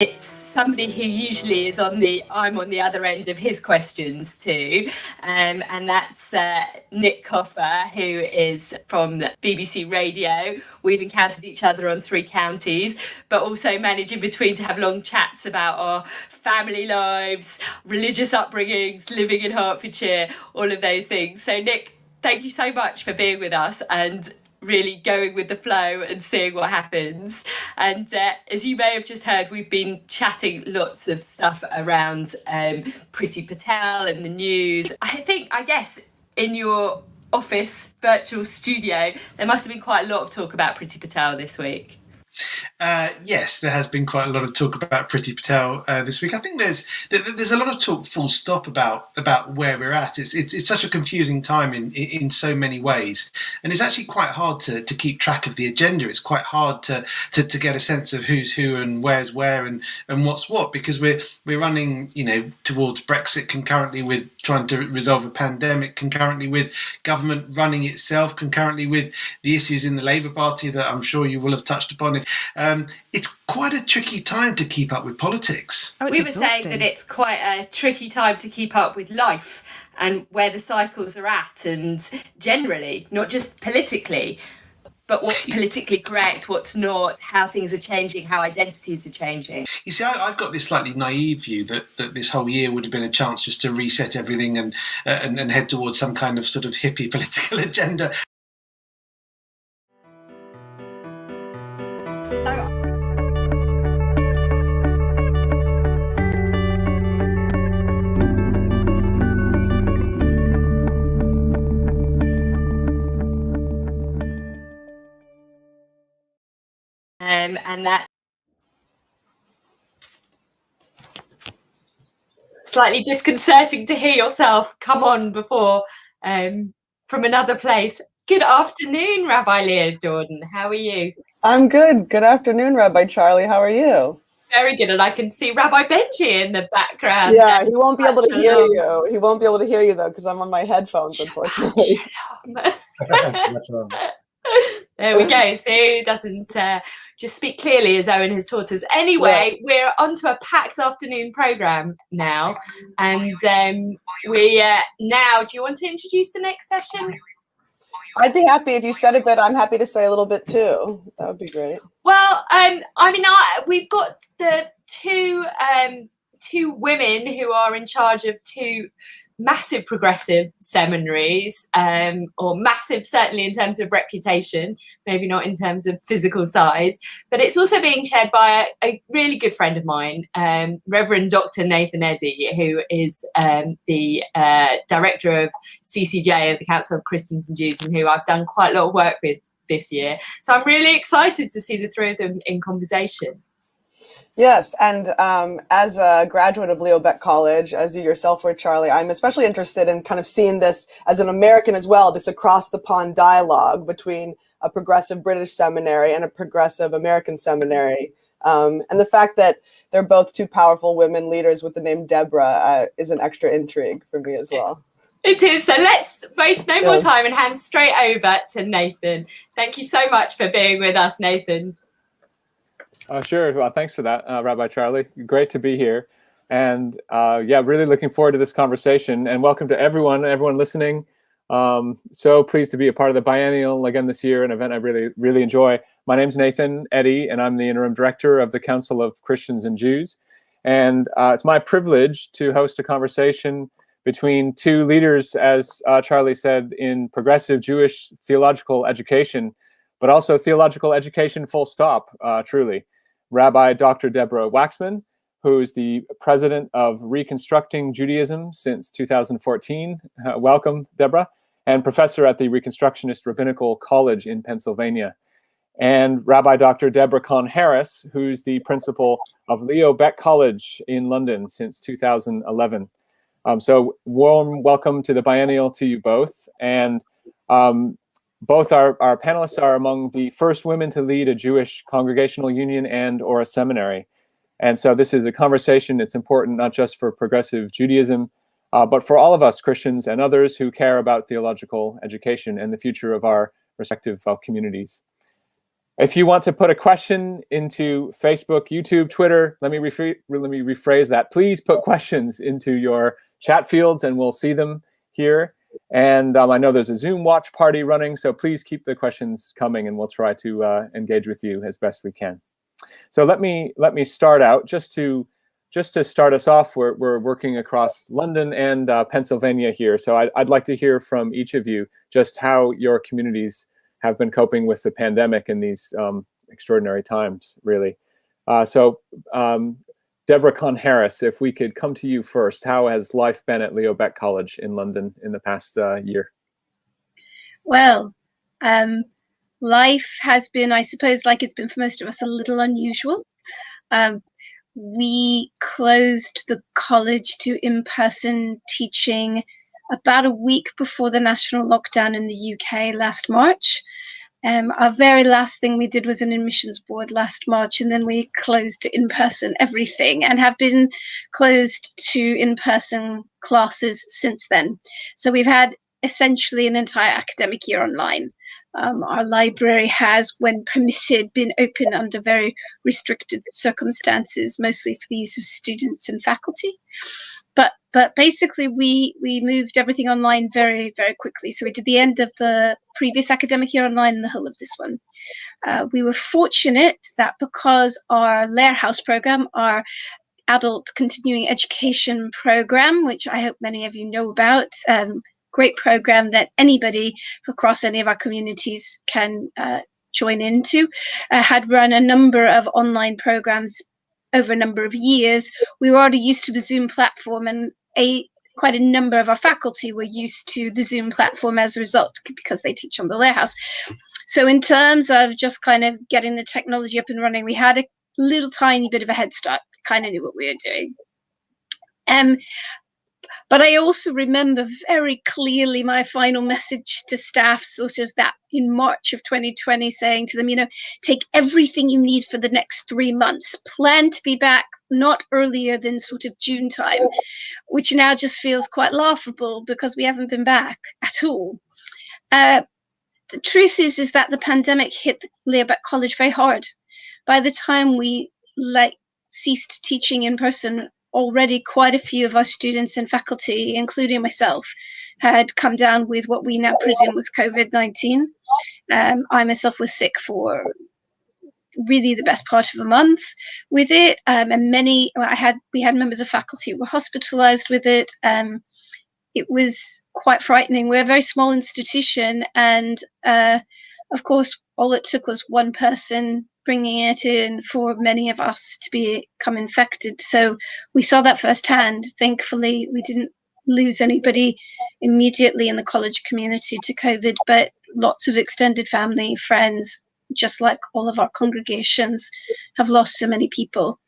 It's somebody who usually is I'm on the other end of his questions too, and that's Nick Coffer, who is from BBC Radio. We've encountered each other on 3 counties, but also manage in between to have long chats about our family lives, religious upbringings, living in Hertfordshire, all of those things. So Nick, thank you so much for being with us and really going with the flow and seeing what happens. And as you may have just heard, we've been chatting lots of stuff around Priti Patel and the news. I guess in your office virtual studio, there must have been quite a lot of talk about Priti Patel this week. Yes, there has been quite a lot of talk about Priti Patel this week. I think there's a lot of talk, full stop, about where we're at. It's such a confusing time in so many ways, and it's actually quite hard to keep track of the agenda. It's quite hard to get a sense of who's who and where's where and what's what, because we're running towards Brexit concurrently with trying to resolve a pandemic, concurrently with government running itself, concurrently with the issues in the Labour Party that I'm sure you will have touched upon. It's quite a tricky time to keep up with politics. We were saying that it's quite a tricky time to keep up with life and where the cycles are at, and generally, not just politically, but what's politically correct, what's not, how things are changing, how identities are changing. You see, I've got this slightly naive view that this whole year would have been a chance just to reset everything and head towards some kind of sort of hippie political agenda. And that slightly disconcerting to hear yourself come on before from another place. Good afternoon, Rabbi Leo Jordan. How are you? I'm good. Good afternoon, Rabbi Charlie. How are you? Very good. And I can see Rabbi Benji in the background. Yeah, he won't be able to hear you. He won't be able to hear you, though, because I'm on my headphones, unfortunately. There we go. See, he doesn't just speak clearly as Owen has taught us. Anyway, We're on to a packed afternoon programme now. And we now, do you want to introduce the next session? I'd be happy if you said it, but I'm happy to say a little bit too. That would be great. Well, we've got the two women who are in charge of 2 massive progressive seminaries, or massive certainly in terms of reputation, maybe not in terms of physical size, but it's also being chaired by a really good friend of mine, Reverend Dr Nathan Eddy, who is the director of CCJ, of the Council of Christians and Jews, and who I've done quite a lot of work with this year. So I'm really excited to see the 3 of them in conversation. Yes, and as a graduate of Leo Baeck College, as you yourself were, Charlie, I'm especially interested in kind of seeing this as an American as well, this across-the-pond dialogue between a progressive British seminary and a progressive American seminary. And the fact that they're both 2 powerful women leaders with the name Deborah is an extra intrigue for me as well. It is. So let's waste no more time and hand straight over to Nathan. Thank you so much for being with us, Nathan. Sure. Well, thanks for that, Rabbi Charlie. Great to be here. And really looking forward to this conversation. And welcome to everyone listening. So pleased to be a part of the Biennial again this year, an event I really, really enjoy. My name's Nathan Eddy, and I'm the Interim Director of the Council of Christians and Jews. And it's my privilege to host a conversation between 2 leaders, as Charlie said, in progressive Jewish theological education, but also theological education full stop, truly. Rabbi Dr. Deborah Waxman, who is the president of Reconstructing Judaism since 2014. Welcome, Deborah. And professor at the Reconstructionist Rabbinical College in Pennsylvania. And Rabbi Dr. Deborah Kahn-Harris, who's the principal of Leo Baeck College in London since 2011. So warm welcome to the Biennial to you both. And both our panelists are among the first women to lead a Jewish congregational union and or a seminary. And so this is a conversation that's important not just for progressive Judaism, but for all of us Christians and others who care about theological education and the future of our respective communities. If you want to put a question into Facebook, YouTube, Twitter, let me rephrase that. Please put questions into your chat fields and we'll see them here. And I know there's a Zoom watch party running, so please keep the questions coming and we'll try to engage with you as best we can. So let me start out just to start us off. We're working across London and Pennsylvania here. So I'd like to hear from each of you just how your communities have been coping with the pandemic in these extraordinary times, really. So Deborah Kahn-Harris, if we could come to you first, how has life been at Leo Baeck College in London in the past year? Well, life has been, I suppose, like it's been for most of us, a little unusual. We closed the college to in-person teaching about a week before the national lockdown in the UK last March. Our very last thing we did was an admissions board last March, and then we closed to in-person everything and have been closed to in-person classes since then. So we've had essentially an entire academic year online. Our library has, when permitted, been open under very restricted circumstances, mostly for the use of students and faculty. But basically, we moved everything online very, very quickly. So we did the end of the previous academic year online and the whole of this one. We were fortunate that because our Lair House program, our adult continuing education program, which I hope many of you know about, great program that anybody across any of our communities can join into, had run a number of online programs over a number of years. We were already used to the Zoom platform, and quite a number of our faculty were used to the Zoom platform as a result, because they teach on the Lair House. So in terms of just kind of getting the technology up and running, we had a little tiny bit of a head start, kind of knew what we were doing. But I also remember very clearly my final message to staff, sort of that in March of 2020, saying to them, take everything you need for the next 3 months. Plan to be back not earlier than sort of June time, which now just feels quite laughable because we haven't been back at all. The truth is that the pandemic hit Leo Baeck College very hard. By the time we ceased teaching in person, already quite a few of our students and faculty, including myself, had come down with what we now presume was COVID-19. I myself was sick for really the best part of a month with it, and we had members of faculty who were hospitalized with it. It was quite frightening. We're a very small institution, and of course, all it took was one person bringing it in for many of us to become infected. So we saw that firsthand. Thankfully, we didn't lose anybody immediately in the college community to COVID, but lots of extended family, friends, just like all of our congregations, have lost so many people.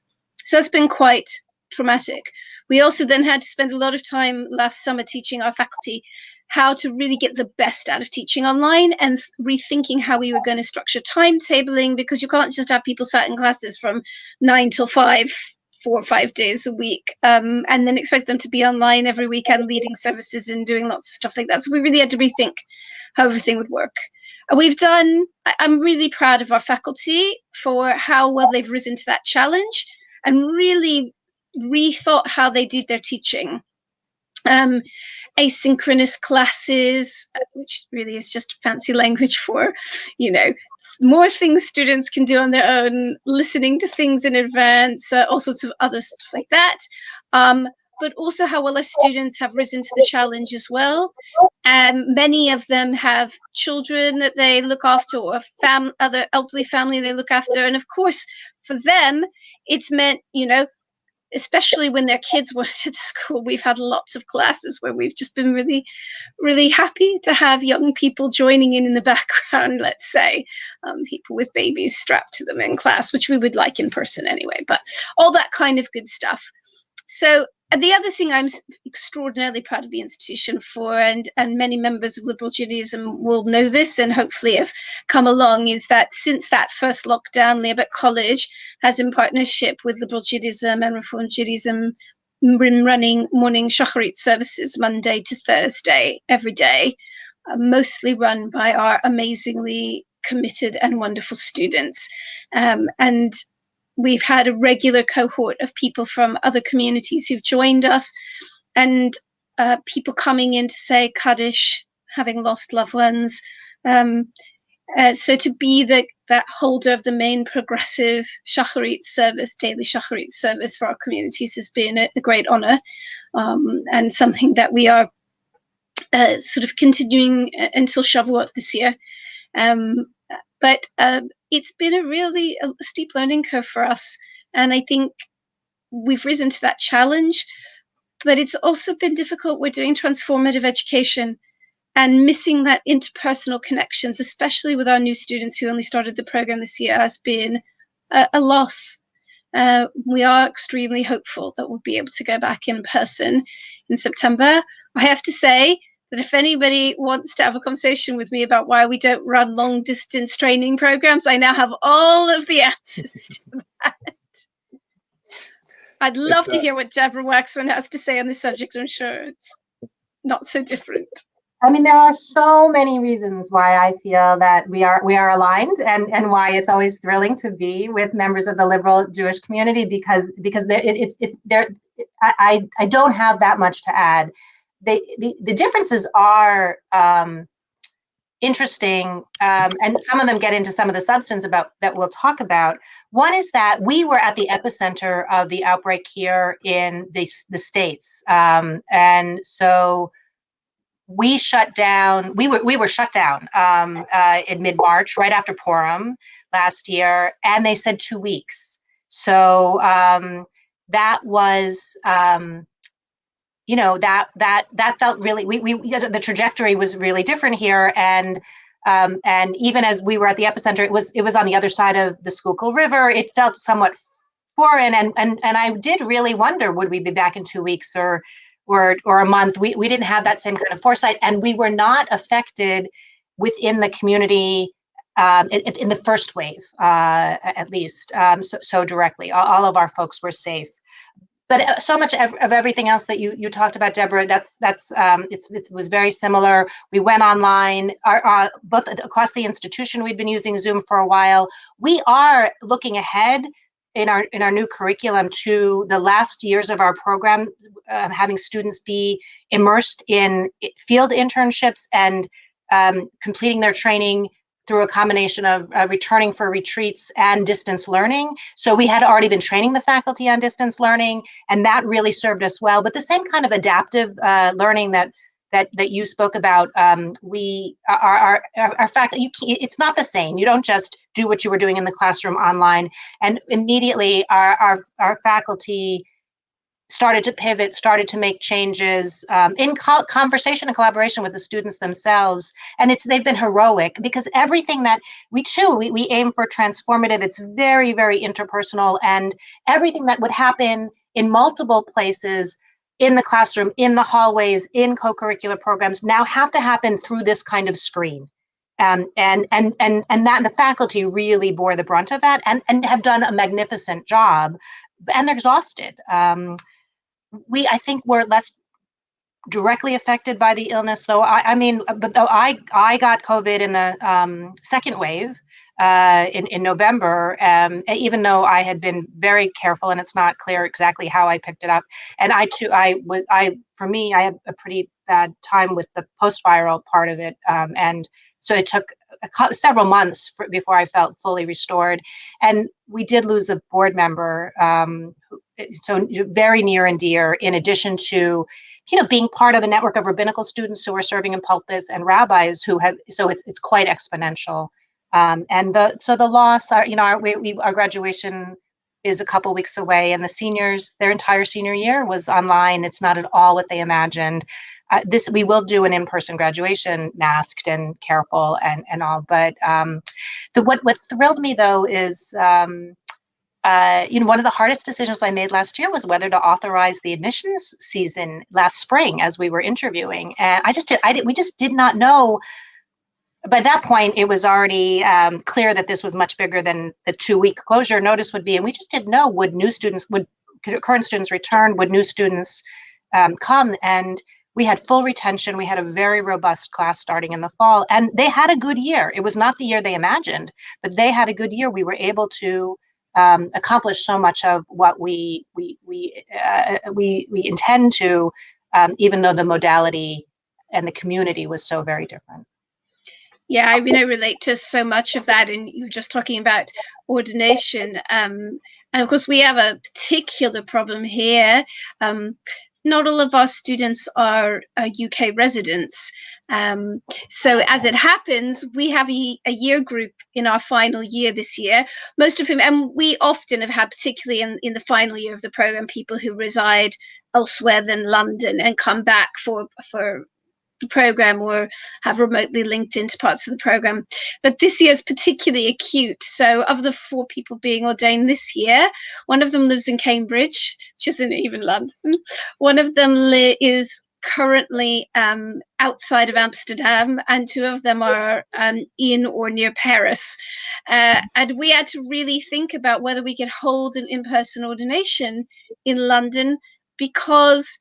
So it's been quite traumatic. We also then had to spend a lot of time last summer teaching our faculty how to really get the best out of teaching online, and rethinking how we were going to structure timetabling, because you can't just have people sat in classes from 9 till 5, 4 or 5 days a week, and then expect them to be online every weekend leading services and doing lots of stuff like that. So we really had to rethink how everything would work. I'm really proud of our faculty for how well they've risen to that challenge and really rethought how they did their teaching. Asynchronous classes, which really is just fancy language for, more things students can do on their own, listening to things in advance, all sorts of other stuff like that. But also how well our students have risen to the challenge as well. Many of them have children that they look after, or other elderly family they look after. And of course, for them, it's meant, especially when their kids weren't at school, we've had lots of classes where we've just been really, really happy to have young people joining in the background, let's say, people with babies strapped to them in class, which we would like in person anyway, but all that kind of good stuff. So the other thing I'm extraordinarily proud of the institution for, and many members of liberal Judaism will know this and hopefully have come along, is that since that first lockdown, Leo Baeck College has, in partnership with liberal Judaism and Reform Judaism, been running morning shacharit services Monday to Thursday every day, mostly run by our amazingly committed and wonderful students. And we've had a regular cohort of people from other communities who've joined us, and people coming in to say Kaddish, having lost loved ones. So to be that holder of the main progressive Shacharit service, daily Shacharit service for our communities has been a great honor, and something that we are sort of continuing until Shavuot this year. But it's been a really steep learning curve for us. And I think we've risen to that challenge, but it's also been difficult. We're doing transformative education, and missing that interpersonal connections, especially with our new students who only started the program this year, has been a loss. We are extremely hopeful that we'll be able to go back in person in September. I have to say that if anybody wants to have a conversation with me about why we don't run long distance training programs, I now have all of the answers to that. I'd love to hear what Deborah Waxman has to say on this subject. I'm sure it's not so different. I mean, there are so many reasons why I feel that we are aligned, and why it's always thrilling to be with members of the liberal Jewish community, because I don't have that much to add. The differences are interesting, and some of them get into some of the substance about that we'll talk about. One is that we were at the epicenter of the outbreak here in the States, and so we shut down. We were shut down in mid-March, right after Purim last year, and they said 2 weeks. So that was, that felt really. The trajectory was really different here, and even as we were at the epicenter, it was on the other side of the Schuylkill River. It felt somewhat foreign, and I did really wonder, would we be back in 2 weeks or a month? We didn't have that same kind of foresight, and we were not affected within the community in the first wave, at least, so directly. All of our folks were safe. But so much of everything else that you talked about, Deborah, it was very similar. We went online, both across the institution. We'd been using Zoom for a while. We are looking ahead in our new curriculum to the last years of our program, having students be immersed in field internships and completing their training through a combination of returning for retreats and distance learning. So we had already been training the faculty on distance learning, and that really served us well. But the same kind of adaptive learning that you spoke about, our faculty, it's not the same. You don't just do what you were doing in the classroom online. And immediately our faculty started to pivot, started to make changes in conversation and collaboration with the students themselves. And they've been heroic, because everything that we aim for transformative. It's very, very interpersonal, and everything that would happen in multiple places, in the classroom, in the hallways, in co-curricular programs, now have to happen through this kind of screen. And that the faculty really bore the brunt of that, and have done a magnificent job, and they're exhausted. I think we're less directly affected by the illness, though. I got COVID in the second wave in November, even though I had been very careful, and it's not clear exactly how I picked it up. And I had a pretty bad time with the post-viral part of it, and so it took several months before I felt fully restored. And we did lose a board member, so very near and dear, in addition to, being part of a network of rabbinical students who are serving in pulpits, and rabbis who have, so it's quite exponential. And the loss, our graduation is a couple weeks away, and the seniors, their entire senior year was online. It's not at all what they imagined. We will do an in-person graduation, masked and careful and all. But what thrilled me, though, is one of the hardest decisions I made last year was whether to authorize the admissions season last spring as we were interviewing. And we just did not know. By that point, it was already clear that this was much bigger than the 2-week closure notice would be. And we just didn't know, would current students return? Would new students come? And we had full retention. We had a very robust class starting in the fall, and they had a good year. It was not the year they imagined, but they had a good year. We were able to accomplish so much of what we intend to, even though the modality and the community was so very different. Yeah, I mean, I relate to so much of that. And you were just talking about ordination. And of course, we have a particular problem here. Not all of our students are UK residents. So as it happens, we have a year group in our final year this year, most of whom, and we often have had, particularly in the final year of the program, people who reside elsewhere than London and come back for the program or have remotely linked into parts of the program. But this year is particularly acute. So of the 4 people being ordained this year, one of them lives in Cambridge, which isn't even London. One of them is currently outside of Amsterdam, and 2 of them are in or near Paris. And we had to really think about whether we could hold an in-person ordination in London, because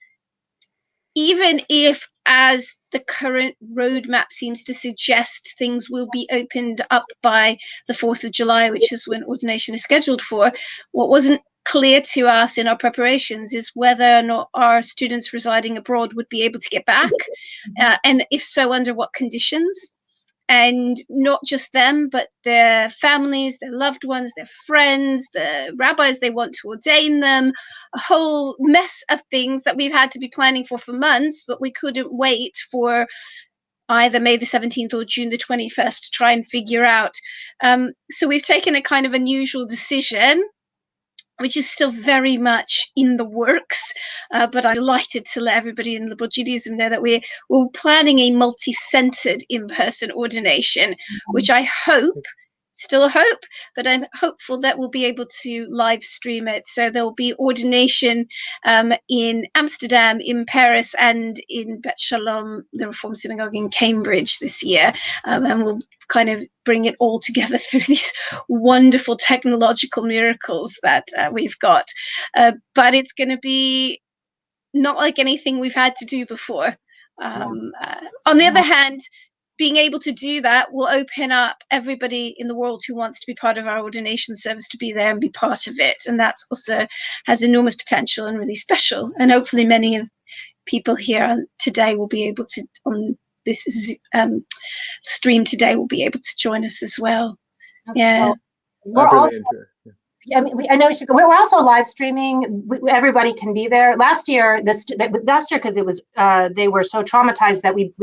even if, as the current roadmap seems to suggest, things will be opened up by the 4th of July, which is when ordination is scheduled for, what wasn't clear to us in our preparations is whether or not our students residing abroad would be able to get back, and if so, under what conditions. And not just them, but their families, their loved ones, their friends, the rabbis they want to ordain them, a whole mess of things that we've had to be planning for months, that we couldn't wait for either May the 17th or June the 21st to try and figure out. So we've taken a kind of unusual decision, which is still very much in the works, but I'm delighted to let everybody in liberal Judaism know that we're planning a multi-centered in-person ordination, which I hope, still a hope, but I'm hopeful that we'll be able to live stream it. So there'll be ordination in Amsterdam, in Paris, and in Bet Shalom, the Reform Synagogue in Cambridge this year. And we'll kind of bring it all together through these wonderful technological miracles that we've got. But it's going to be not like anything we've had to do before. On the other hand, being able to do that will open up everybody in the world who wants to be part of our ordination service to be there and be part of it. And that also has enormous potential and really special. And hopefully many of people here today will be able to, on this stream today, will be able to join us as well. Yeah. We're also, I know we're also live streaming. Everybody can be there. Last year, because it was they were so traumatized that we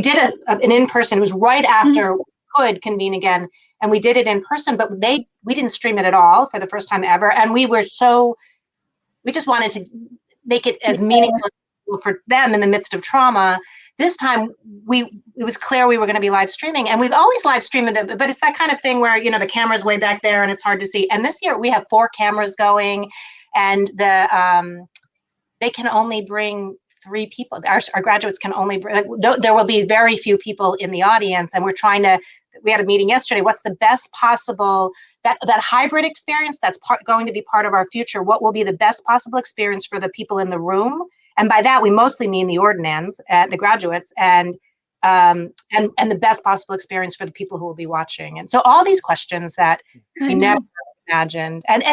did an in-person. It was right after we could convene again, and we did it in person, but we didn't stream it at all for the first time ever. And we just wanted to make it as meaningful for them in the midst of trauma. This time, it was clear we were going to be live streaming, and we've always live streamed it, but it's that kind of thing where, the camera's way back there and it's hard to see. And this year we have 4 cameras going, and they can only bring 3 people. Our graduates can only bring, there will be very few people in the audience, and we had a meeting yesterday. What's the best possible, that hybrid experience that's going to be part of our future? What will be the best possible experience for the people in the room? And by that, we mostly mean the ordinands, the graduates, and the best possible experience for the people who will be watching. And so all these questions that we never imagined, and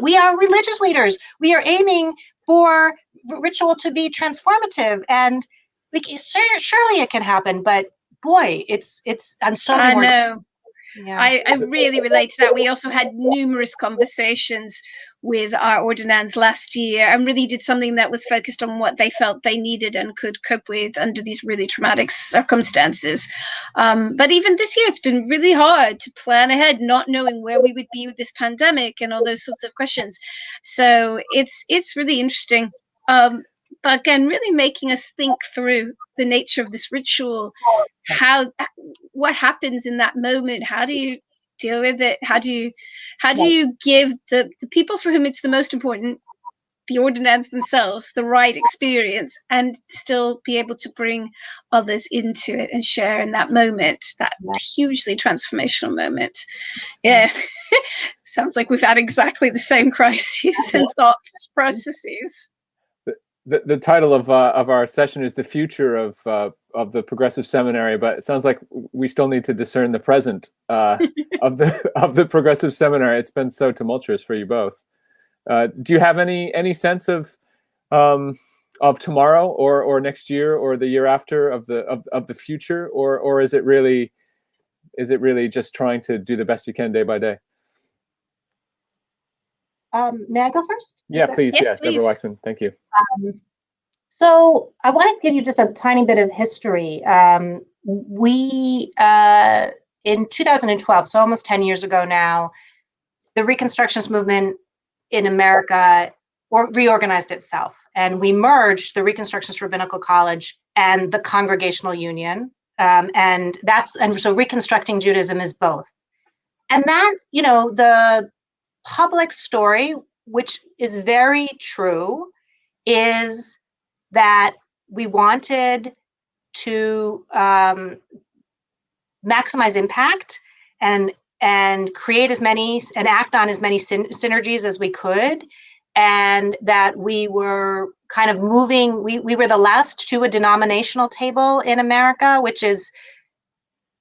we are religious leaders. We are aiming for ritual to be transformative, and surely it can happen. But boy, it's on so many more. I know. Yeah. I really relate to that. We also had numerous conversations with our ordinands last year and really did something that was focused on what they felt they needed and could cope with under these really traumatic circumstances. But even this year, it's been really hard to plan ahead, not knowing where we would be with this pandemic and all those sorts of questions. So it's really interesting. But again, really making us think through the nature of this ritual, what happens in that moment? How do you deal with it? How do you give the people for whom it's the most important, the ordinands themselves, the right experience, and still be able to bring others into it and share in that moment, that hugely transformational moment? Yeah. Sounds like we've had exactly the same crises and thought processes. the title of our session is the future of the progressive seminary, but it sounds like we still need to discern the present of the progressive seminary. It's been so tumultuous for you both. Do you have any sense of tomorrow or next year or the year after of the future, or is it really just trying to do the best you can day by day? May I go first? Yeah, please. Yes, Yeah, please. Deborah Waxman. Thank you. So I wanted to give you just a tiny bit of history. We, in 2012, so almost 10 years ago now, the Reconstructionist movement in America reorganized itself, and we merged the Reconstructionist Rabbinical College and the Congregational Union, and so Reconstructing Judaism is both. And that, the public story, which is very true, is that we wanted to maximize impact and create as many and act on as many synergies as we could, and that we were kind of moving. We were the last to a denominational table in America, which is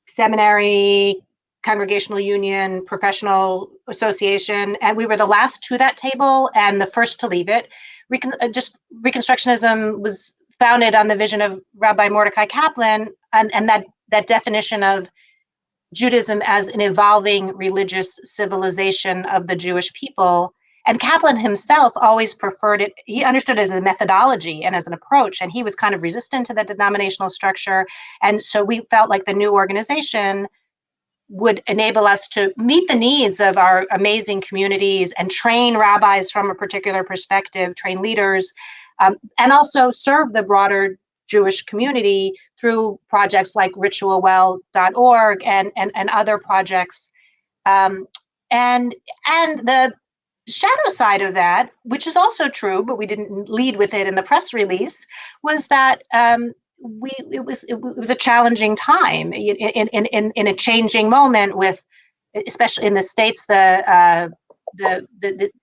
seminary, Congregational Union, Professional Association, and we were the last to that table and the first to leave it. Reconstructionism was founded on the vision of Rabbi Mordecai Kaplan, and that definition of Judaism as an evolving religious civilization of the Jewish people. And Kaplan himself always preferred it. He understood it as a methodology and as an approach, and he was kind of resistant to the denominational structure. And so we felt like the new organization would enable us to meet the needs of our amazing communities and train rabbis from a particular perspective, train leaders, and also serve the broader Jewish community through projects like ritualwell.org and other projects. And the shadow side of that, which is also true, but we didn't lead with it in the press release, was that it was a challenging time in a changing moment, with, especially in the States, the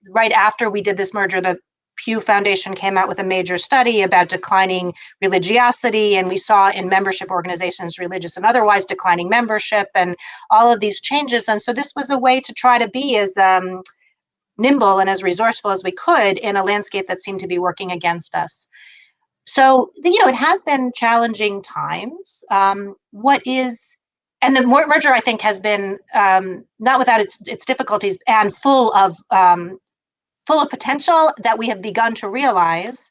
right after we did this merger, the Pew Foundation came out with a major study about declining religiosity, and we saw in membership organizations, religious and otherwise, declining membership and all of these changes. And so this was a way to try to be as nimble and as resourceful as we could in a landscape that seemed to be working against us. So, it has been challenging times. And the merger, I think, has been not without its difficulties, and full of potential that we have begun to realize.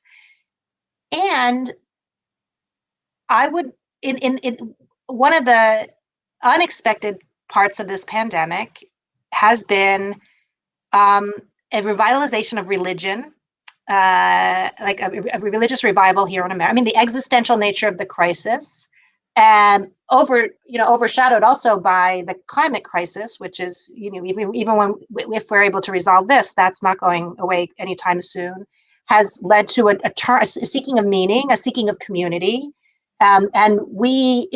And I would, in one of the unexpected parts of this pandemic has been a revitalization of religion, like a religious revival here in America. I mean, the existential nature of the crisis, and overshadowed also by the climate crisis, which is, if we're able to resolve this, that's not going away anytime soon, has led to a seeking of meaning, a seeking of community. And we,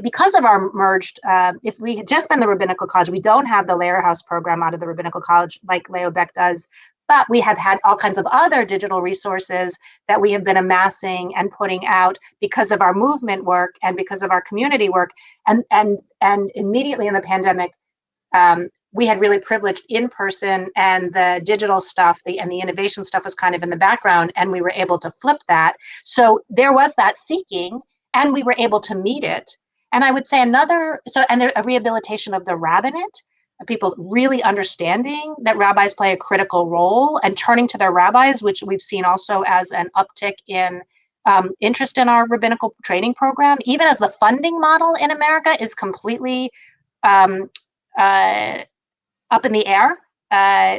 because of our merged, if we had just been the Rabbinical College, we don't have the Layer House program out of the Rabbinical College like Leo Baeck does, but we have had all kinds of other digital resources that we have been amassing and putting out because of our movement work and because of our community work. And immediately in the pandemic, we had really privileged in person, and the digital stuff, and the innovation stuff was kind of in the background, and we were able to flip that. So there was that seeking, and we were able to meet it. And I would say a rehabilitation of the rabbinate, people really understanding that rabbis play a critical role and turning to their rabbis, which we've seen also as an uptick in interest in our rabbinical training program, even as the funding model in America is completely up in the air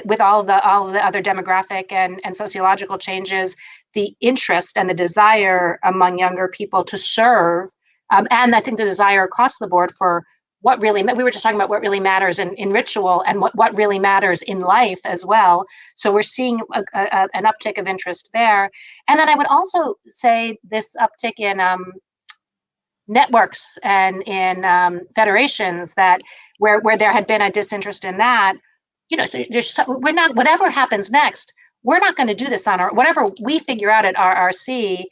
with all the other demographic and sociological changes. The interest and the desire among younger people to serve, and I think the desire across the board for what really, we were just talking about what really matters in ritual, and what really matters in life as well. So we're seeing an uptick of interest there. And then I would also say this uptick in networks and in federations that where there had been a disinterest in that, whatever happens next, we're not going to do this on our, whatever we figure out at RRC,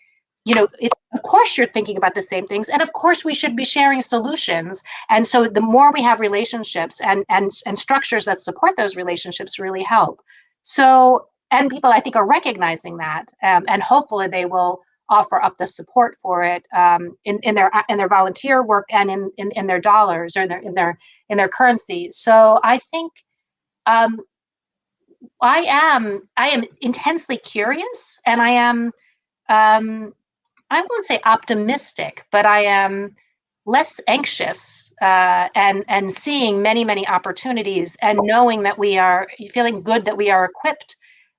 of course you're thinking about the same things. And of course we should be sharing solutions. And so the more we have relationships and structures that support those relationships really help. So, and people I think are recognizing that, and hopefully they will offer up the support for it in their volunteer work and in their dollars or in their currency. So I think I am intensely curious, and I am I won't say optimistic, but I am less anxious and seeing many opportunities, and knowing that we are feeling good that we are equipped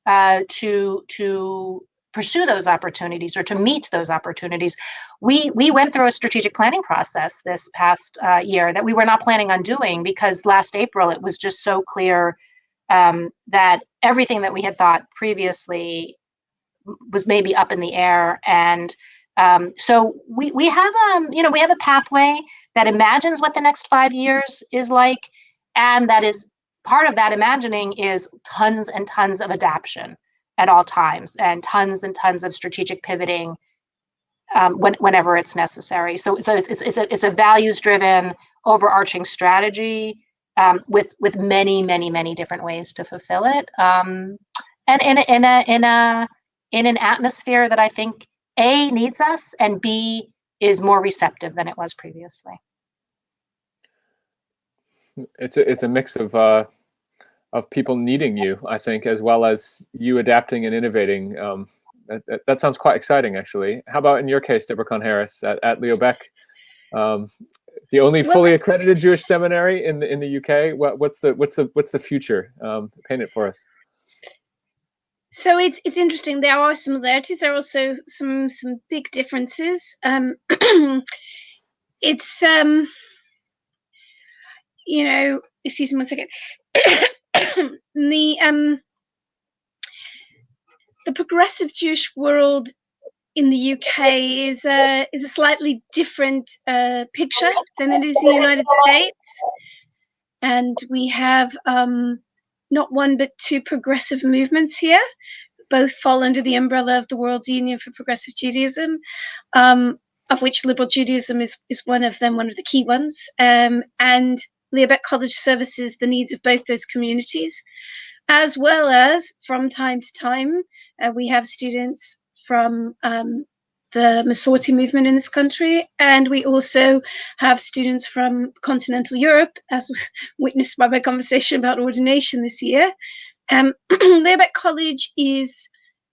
to pursue those opportunities or to meet those opportunities. We went through a strategic planning process this past year that we were not planning on doing, because last April it was just so clear that everything that we had thought previously was maybe up in the air. And so we have we have a pathway that imagines what the next 5 years is like, and that is part of that imagining is tons and tons of adaptation at all times, and tons of strategic pivoting whenever it's necessary. So it's a values-driven, overarching strategy with many different ways to fulfill it, and in an atmosphere that I think A, needs us, and B, is more receptive than it was previously. It's a mix of people needing you, I think, as well as you adapting and innovating. That sounds quite exciting, actually. How about in your case, Deborah Kahn-Harris at Leo Baeck, the only fully accredited Jewish seminary in the UK? What's the future? Paint it for us. So it's interesting. There are similarities. There are also some big differences. It's excuse me 1 second. The progressive Jewish world in the UK is a slightly different picture than it is in the United States, and we have not one but two progressive movements here. Both fall under the umbrella of the World Union for Progressive Judaism, of which liberal Judaism is one of them, one of the key ones. And Leo Baeck College services the needs of both those communities, as well as from time to time, we have students from the Masorti movement in this country, and we also have students from continental Europe, as was witnessed by my conversation about ordination this year. Leo Baeck College is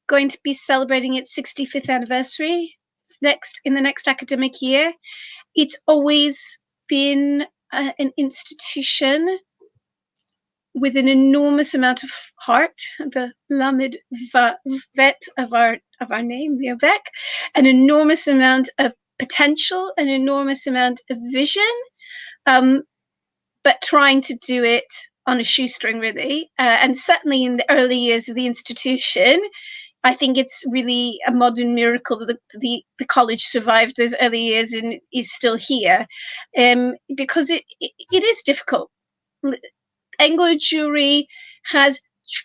going to be celebrating its 65th anniversary in the next academic year. It's always been an institution with an enormous amount of heart, the Lamed Vet of our name, Leo Baeck, an enormous amount of potential, an enormous amount of vision, but trying to do it on a shoestring, really. And certainly in the early years of the institution, I think it's really a modern miracle that the college survived those early years and is still here, because it is difficult. Anglo Jewry has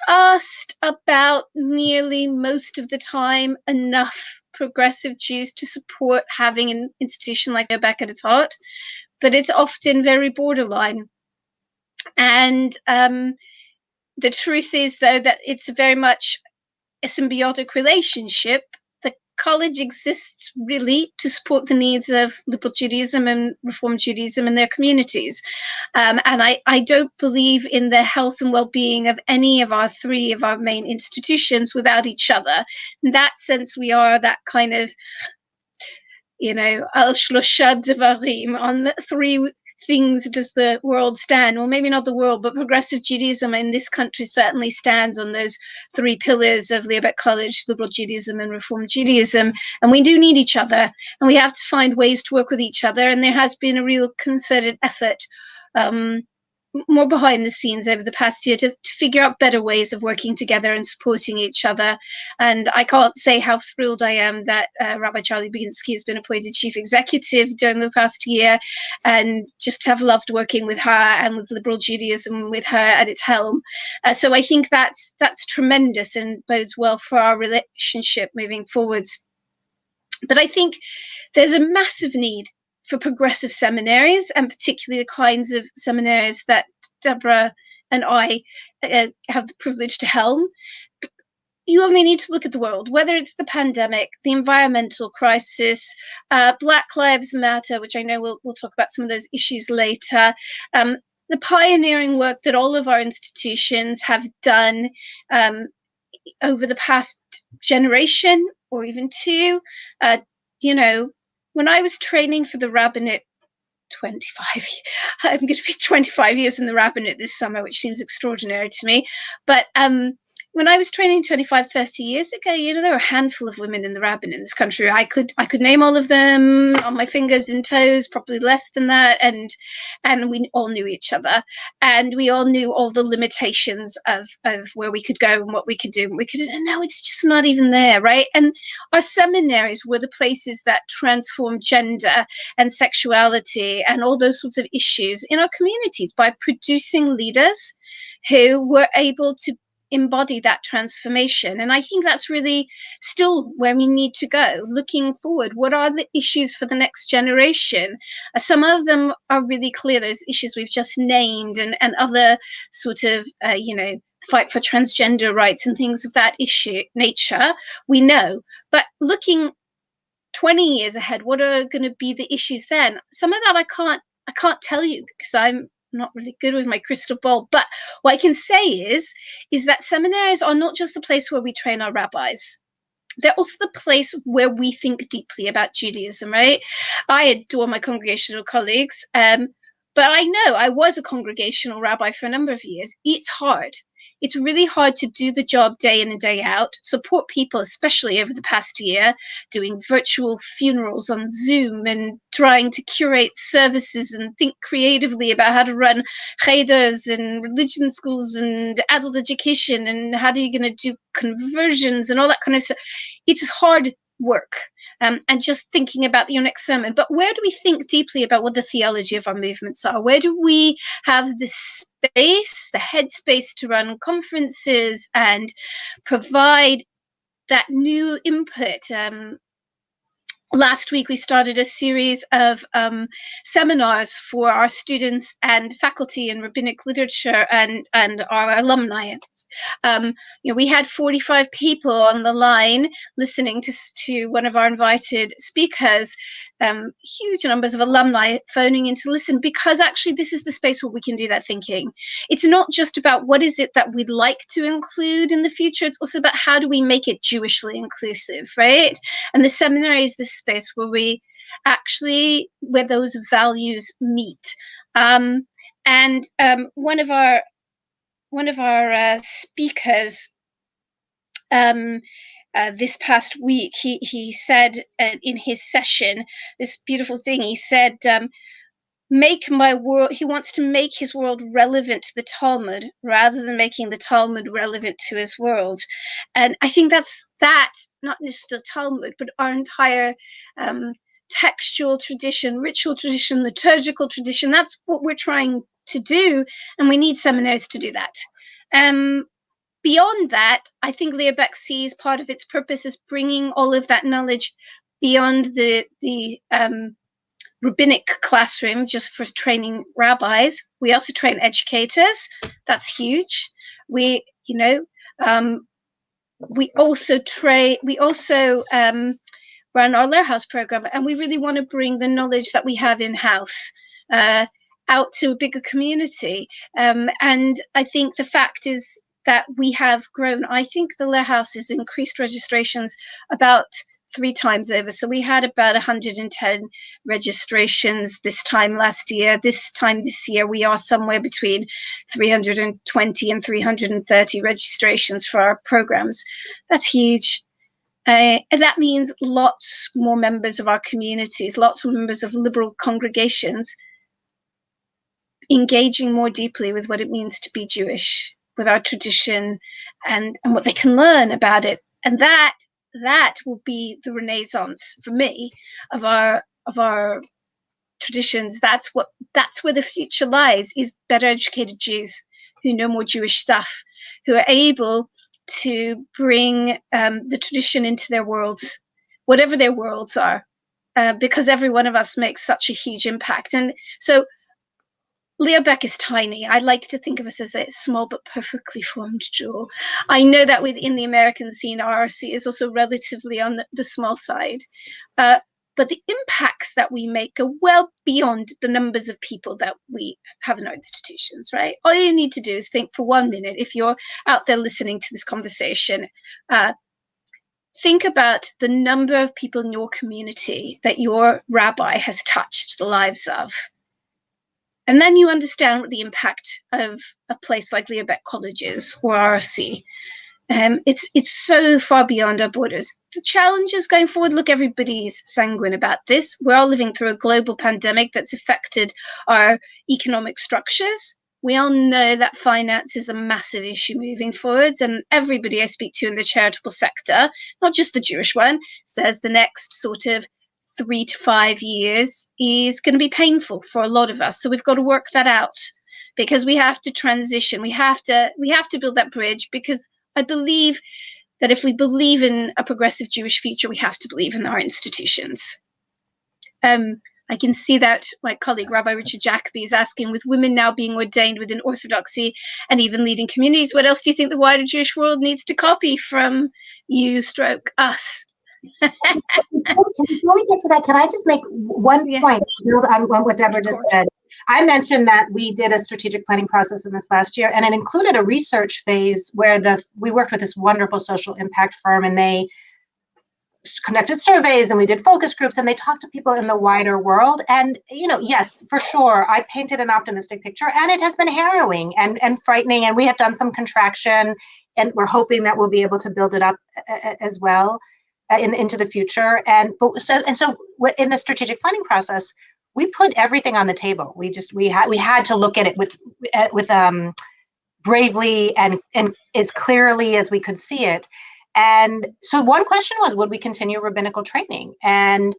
just about nearly most of the time enough progressive Jews to support having an institution like Leo Baeck at its heart, but it's often very borderline. And the truth is, though, that it's very much a symbiotic relationship. The college exists really to support the needs of liberal Judaism and Reform Judaism in their communities. And I don't believe in the health and well-being of any of our three of our main institutions without each other. In that sense, we are that kind of, al shlosha devarim, on three things does the world stand. Well, maybe not the world, but progressive Judaism in this country certainly stands on those three pillars of Leo Baeck College: liberal Judaism and Reform Judaism. And we do need each other, and we have to find ways to work with each other. And there has been a real concerted effort more behind the scenes over the past year to figure out better ways of working together and supporting each other. And I can't say how thrilled I am that Rabbi Charlie Baginski has been appointed chief executive during the past year, and just have loved working with her and with liberal Judaism with her at its helm. So I think that's tremendous and bodes well for our relationship moving forwards. But I think there's a massive need for progressive seminaries, and particularly the kinds of seminaries that Deborah and I have the privilege to helm. You only need to look at the world, whether it's the pandemic, the environmental crisis, Black Lives Matter, which I know we'll talk about some of those issues later, the pioneering work that all of our institutions have done over the past generation or even two. When I was training for the rabbinate 25, I'm going to be 25 years in the rabbinate this summer, which seems extraordinary to me. But when I was training 25, 30 years ago, there were a handful of women in the rabbinate in this country. I could name all of them on my fingers and toes, probably less than that. And we all knew each other, and we all knew all the limitations of where we could go and what we could do and we could. And now it's just not even there, right? And our seminaries were the places that transformed gender and sexuality and all those sorts of issues in our communities by producing leaders who were able to embody that transformation. And I think that's really still where we need to go. Looking forward, what are the issues for the next generation? Some of them are really clear, those issues we've just named, and other sort of, fight for transgender rights and things of that nature, we know. But looking 20 years ahead, what are going to be the issues then? Some of that I can't tell you, because I'm not really good with my crystal ball. But what I can say is that seminaries are not just the place where we train our rabbis. They're also the place where we think deeply about Judaism, right? I adore my congregational colleagues, but I know I was a congregational rabbi for a number of years. It's hard. It's really hard to do the job day in and day out, support people, especially over the past year, doing virtual funerals on Zoom and trying to curate services and think creatively about how to run cheders and religion schools and adult education and how are you going to do conversions and all that kind of stuff. It's hard work. And just thinking about your next sermon. But where do we think deeply about what the theology of our movements are? Where do we have the space, the headspace to run conferences and provide that new input? Last week, we started a series of seminars for our students and faculty in rabbinic literature and our alumni. We had 45 people on the line listening to one of our invited speakers, huge numbers of alumni phoning in to listen, because actually this is the space where we can do that thinking. It's not just about what is it that we'd like to include in the future, it's also about how do we make it Jewishly inclusive, right? And the seminary is this space where where those values meet. And one of our speakers this past week, he said in his session this beautiful thing. He said, make my world, he wants to make his world relevant to the Talmud rather than making the Talmud relevant to his world. And I think that's not just the Talmud, but our entire textual tradition, ritual tradition, liturgical tradition. That's what we're trying to do, and we need seminaries to do that. Beyond that, I think Leo Baeck sees part of its purpose as bringing all of that knowledge beyond the rabbinic classroom just for training rabbis. We also train educators. That's huge. We also run our Lehrhaus program, and we really want to bring the knowledge that we have in-house out to a bigger community. And I think the fact is that we have grown. I think the Lehrhaus has increased registrations about 3 times over. So we had about 110 registrations this time last year. This year, we are somewhere between 320 and 330 registrations for our programs. That's huge. And that means lots more members of our communities, lots more members of liberal congregations engaging more deeply with what it means to be Jewish, with our tradition, and what they can learn about it. And that will be the renaissance for me of our traditions. That's where the future lies, is better educated Jews who know more Jewish stuff, who are able to bring the tradition into their worlds, whatever their worlds are, because every one of us makes such a huge impact. And so Leo Baeck is tiny. I like to think of us as a small but perfectly formed jewel. I know that within the American scene, RRC is also relatively on the small side. But the impacts that we make go well beyond the numbers of people that we have in our institutions, right? All you need to do is think for 1 minute, if you're out there listening to this conversation, think about the number of people in your community that your rabbi has touched the lives of. And then you understand what the impact of a place like Leo Baeck College is, or RRC. It's so far beyond our borders. The challenges going forward, look, everybody's sanguine about this. We're all living through a global pandemic that's affected our economic structures. We all know that finance is a massive issue moving forwards, and everybody I speak to in the charitable sector, not just the Jewish one, says the next sort of 3 to 5 years is going to be painful for a lot of us. So we've got to work that out, because we have to transition. We have to build that bridge, because I believe that if we believe in a progressive Jewish future, we have to believe in our institutions. I can see that my colleague, Rabbi Richard Jacobi, is asking, with women now being ordained within Orthodoxy and even leading communities, what else do you think the wider Jewish world needs to copy from you / us? Before we get to that, can I just make one point to build on what Deborah just said? I mentioned that we did a strategic planning process in this last year, and it included a research phase where we worked with this wonderful social impact firm, and they conducted surveys and we did focus groups, and they talked to people in the wider world. And, yes, for sure, I painted an optimistic picture, and it has been harrowing and frightening, and we have done some contraction, and we're hoping that we'll be able to build it up as well into the future. So in the strategic planning process, we put everything on the table. We had to look at it with bravely and as clearly as we could see it. And so one question was, would we continue rabbinical training? And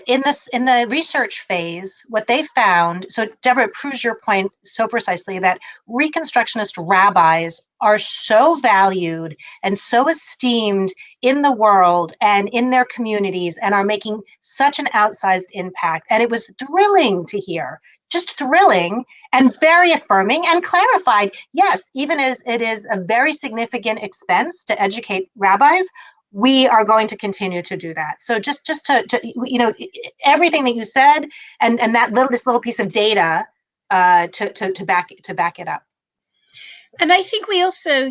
in the research phase, what they found, so Deborah, it proves your point so precisely, that Reconstructionist rabbis are so valued and so esteemed in the world and in their communities, and are making such an outsized impact. And it was thrilling to hear, just thrilling and very affirming, and clarified, yes, even as it is a very significant expense to educate rabbis, we are going to continue to do that. So just to everything that you said, and this little piece of data to back it up. And I think we also,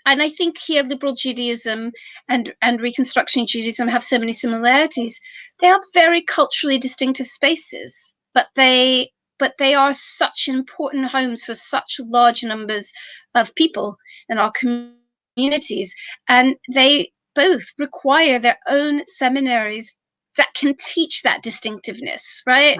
and I think here liberal Judaism and Reconstructing Judaism have so many similarities. They are very culturally distinctive spaces, but they are such important homes for such large numbers of people in our communities, and they both require their own seminaries that can teach that distinctiveness, right?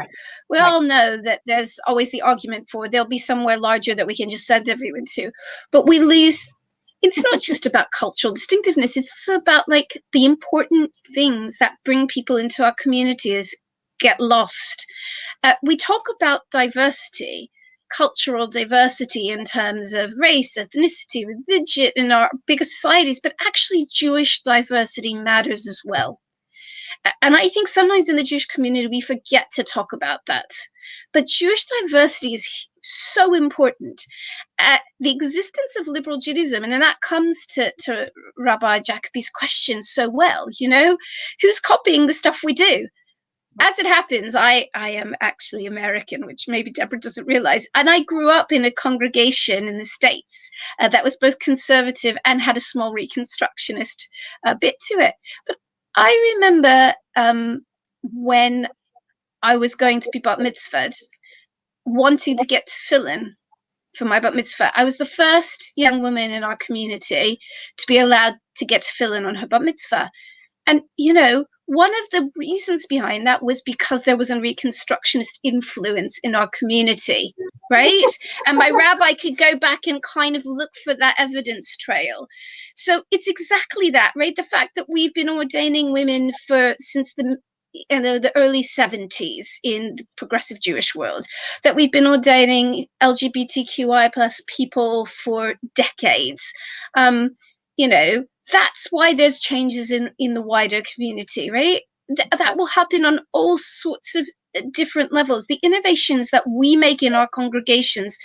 We all know that there's always the argument for there'll be somewhere larger that we can just send everyone to, but we lose. It's not just about cultural distinctiveness. It's about the important things that bring people into our communities get lost. We talk about diversity, cultural diversity in terms of race, ethnicity, religion in our bigger societies, but actually Jewish diversity matters as well. And I think sometimes in the Jewish community, we forget to talk about that. But Jewish diversity is so important. The existence of liberal Judaism, and then that comes to Rabbi Jacobi's question so well, who's copying the stuff we do? As it happens, I am actually American, which maybe Deborah doesn't realize. And I grew up in a congregation in the States that was both conservative and had a small Reconstructionist bit to it. But I remember when I was going to be bat mitzvahed, wanting to get tefillin for my bat mitzvah. I was the first young woman in our community to be allowed to get tefillin on her bat mitzvah. And, one of the reasons behind that was because there was a Reconstructionist influence in our community, right? And my rabbi could go back and kind of look for that evidence trail. So it's exactly that, right? The fact that we've been ordaining women since the early 70s in the progressive Jewish world, that we've been ordaining LGBTQI plus people for decades. That's why there's changes in the wider community, right? That will happen on all sorts of different levels. The innovations that we make in our congregations,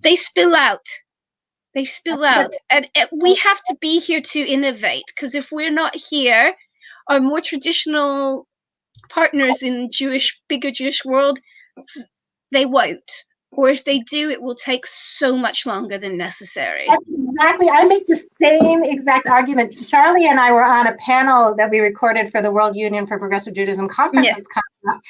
they spill out. And we have to be here to innovate, because if we're not here, our more traditional partners in bigger Jewish world, they won't. Or if they do, it will take so much longer than necessary. Exactly. I make the same exact argument. Charlie and I were on a panel that we recorded for the World Union for Progressive Judaism conference that's coming up.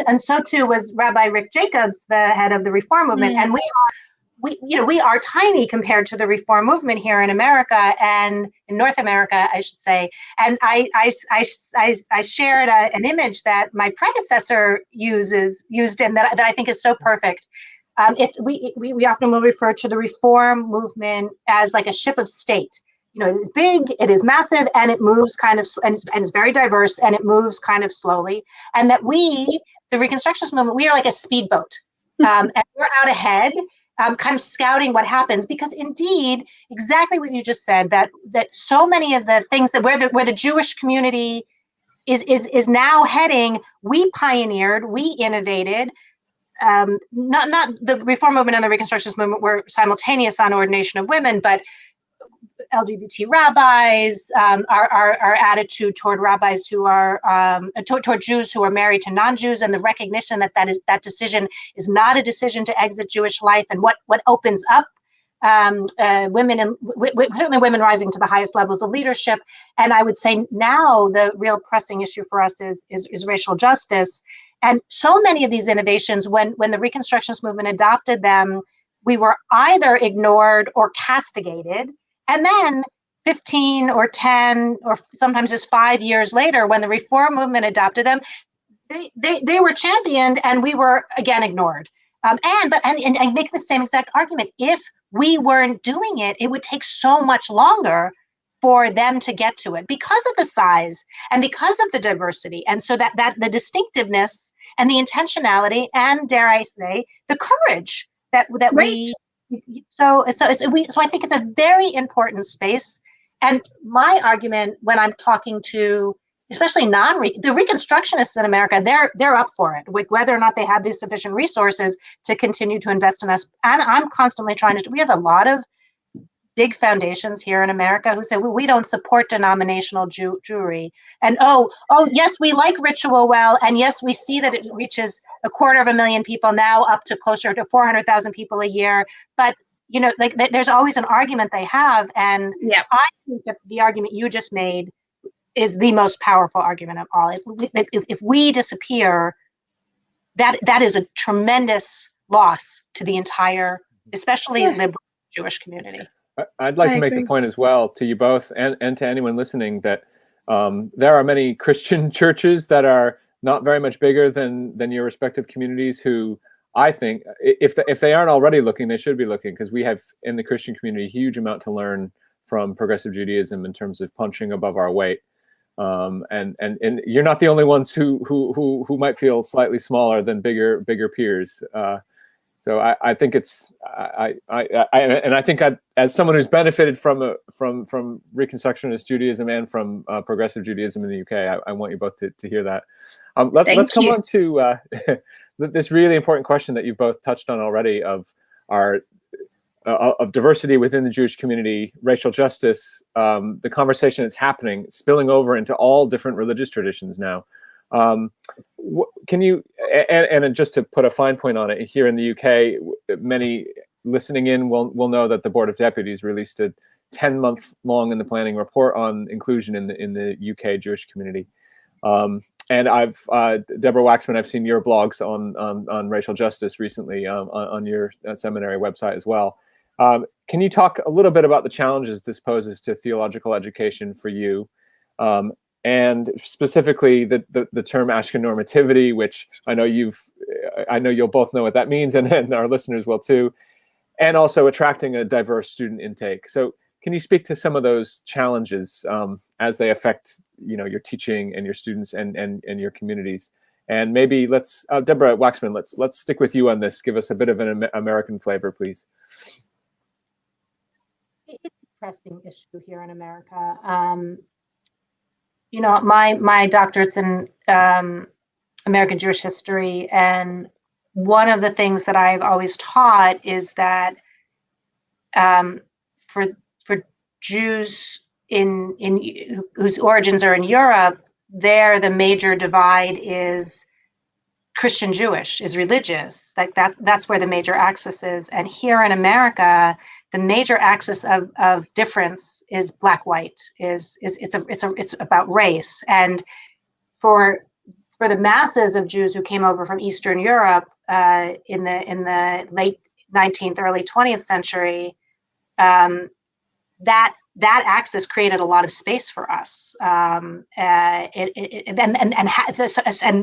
And so too was Rabbi Rick Jacobs, the head of the Reform movement. And we are tiny compared to the Reform movement here in America, and in North America, I should say. And I shared an image that my predecessor used, and that I think is so perfect. We often will refer to the Reform movement as like a ship of state. It's big, it is massive, and it moves kind of, and it's very diverse, and it moves kind of slowly. And that the Reconstructionist movement, we are like a speedboat, and we're out ahead. Kind of scouting what happens, because indeed, exactly what you just said, that so many of the things that where the Jewish community is now heading, we pioneered, we innovated. Not the Reform movement and the Reconstructionist movement were simultaneous on ordination of women, but LGBT rabbis, our attitude toward rabbis who are toward Jews who are married to non-Jews, and the recognition that decision is not a decision to exit Jewish life, and what opens up women, and certainly women rising to the highest levels of leadership. And I would say now the real pressing issue for us is racial justice. And so many of these innovations, when the Reconstructionist movement adopted them, we were either ignored or castigated. And then 15 or 10 or sometimes just 5 years later, when the Reform movement adopted them, they were championed, and we were again ignored. And I make the same exact argument. If we weren't doing it, it would take so much longer for them to get to it, because of the size and because of the diversity. And so that the distinctiveness and the intentionality, and dare I say, the courage that right. So I think it's a very important space. And my argument when I'm talking to, especially the Reconstructionists in America, they're up for it, whether or not they have the sufficient resources to continue to invest in us. And I'm constantly we have a lot of big foundations here in America who say, well, we don't support denominational Jewry. And yes, we like ritual well, and yes, we see that it reaches 250,000 people now, up to closer to 400,000 people a year. But there's always an argument they have, and I think that the argument you just made is the most powerful argument of all. If we disappear, that is a tremendous loss to the entire, especially liberal Jewish community. I'd like to make the point as well to you both, and to anyone listening, that there are many Christian churches that are not very much bigger than your respective communities, who I think, if they aren't already looking, they should be looking, because we have in the Christian community a huge amount to learn from progressive Judaism in terms of punching above our weight. And you're not the only ones who might feel slightly smaller than bigger peers. So I think I think as someone who's benefited from Reconstructionist Judaism and from progressive Judaism in the UK, I want you both to hear that. Let's come on to this really important question that you've both touched on already, of diversity within the Jewish community, racial justice, the conversation that's happening, spilling over into all different religious traditions now. Can you, and just to put a fine point on it, here in the UK, many listening in will know that the Board of Deputies released a 10-month long in the planning report on inclusion in the UK Jewish community. And Deborah Waxman, I've seen your blogs on racial justice recently on your seminary website as well. Can you talk a little bit about the challenges this poses to theological education for you? And specifically the term Ashkenormativity, which I know you'll both know what that means, and our listeners will too, and also attracting a diverse student intake. So can you speak to some of those challenges as they affect your teaching and your students and your communities? And maybe let's Deborah Waxman, let's stick with you on this. Give us a bit of an American flavor, please. It's a pressing issue here in America. My doctorate's in American Jewish history, and one of the things that I've always taught is that for Jews whose origins are in Europe, there the major divide is Christian Jewish, is religious. Like that's where the major axis is. And here in America, the major axis of difference is black white. It's about race. And for the masses of Jews who came over from Eastern Europe in the late 19th, early 20th century, that axis created a lot of space for us, and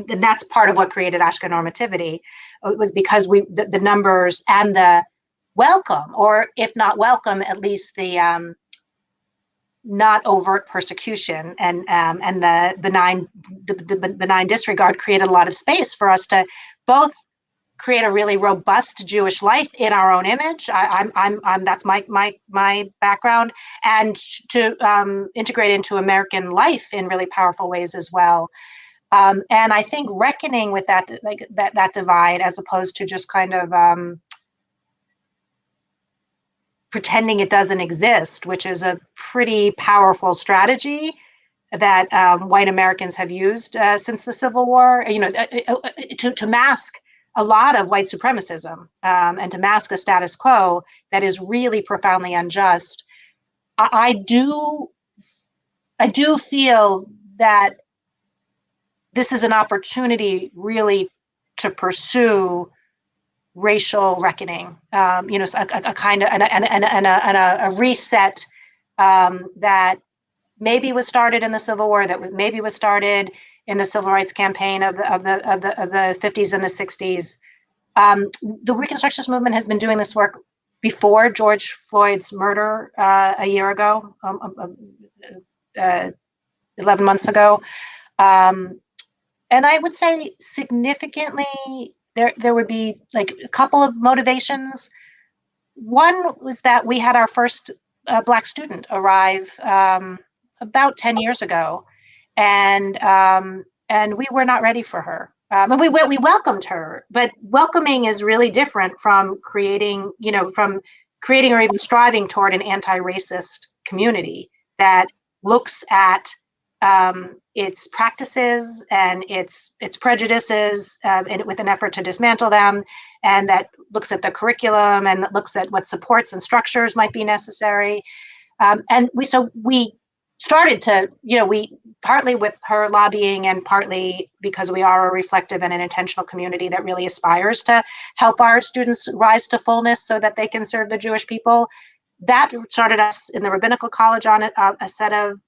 that's part of what created Ashkenormativity. It was because the numbers and the welcome, or if not welcome, at least the not overt persecution and the benign disregard created a lot of space for us to both create a really robust Jewish life in our own image. I'm that's my background, and to integrate into American life in really powerful ways as well. And I think reckoning with that divide, as opposed to just kind of pretending it doesn't exist, which is a pretty powerful strategy that white Americans have used since the Civil War, to mask a lot of white supremacism and to mask a status quo that is really profoundly unjust. I do feel that this is an opportunity really to pursue racial reckoning, a kind of a reset that maybe was started in the Civil War, that maybe was started in the civil rights campaign of the 50s and the 60s. The Reconstructionist movement has been doing this work before George Floyd's murder a year ago, 11 months ago. And I would say significantly, there would be like a couple of motivations. One was that we had our first Black student arrive about 10 years ago, and we were not ready for her. And we welcomed her, but welcoming is really different from creating or even striving toward an anti-racist community that looks at its practices and its prejudices and with an effort to dismantle them, and that looks at the curriculum and looks at what supports and structures might be necessary. And we started to, we partly with her lobbying and partly because we are a reflective and an intentional community that really aspires to help our students rise to fullness so that they can serve the Jewish people. That started us in the Rabbinical College on a set of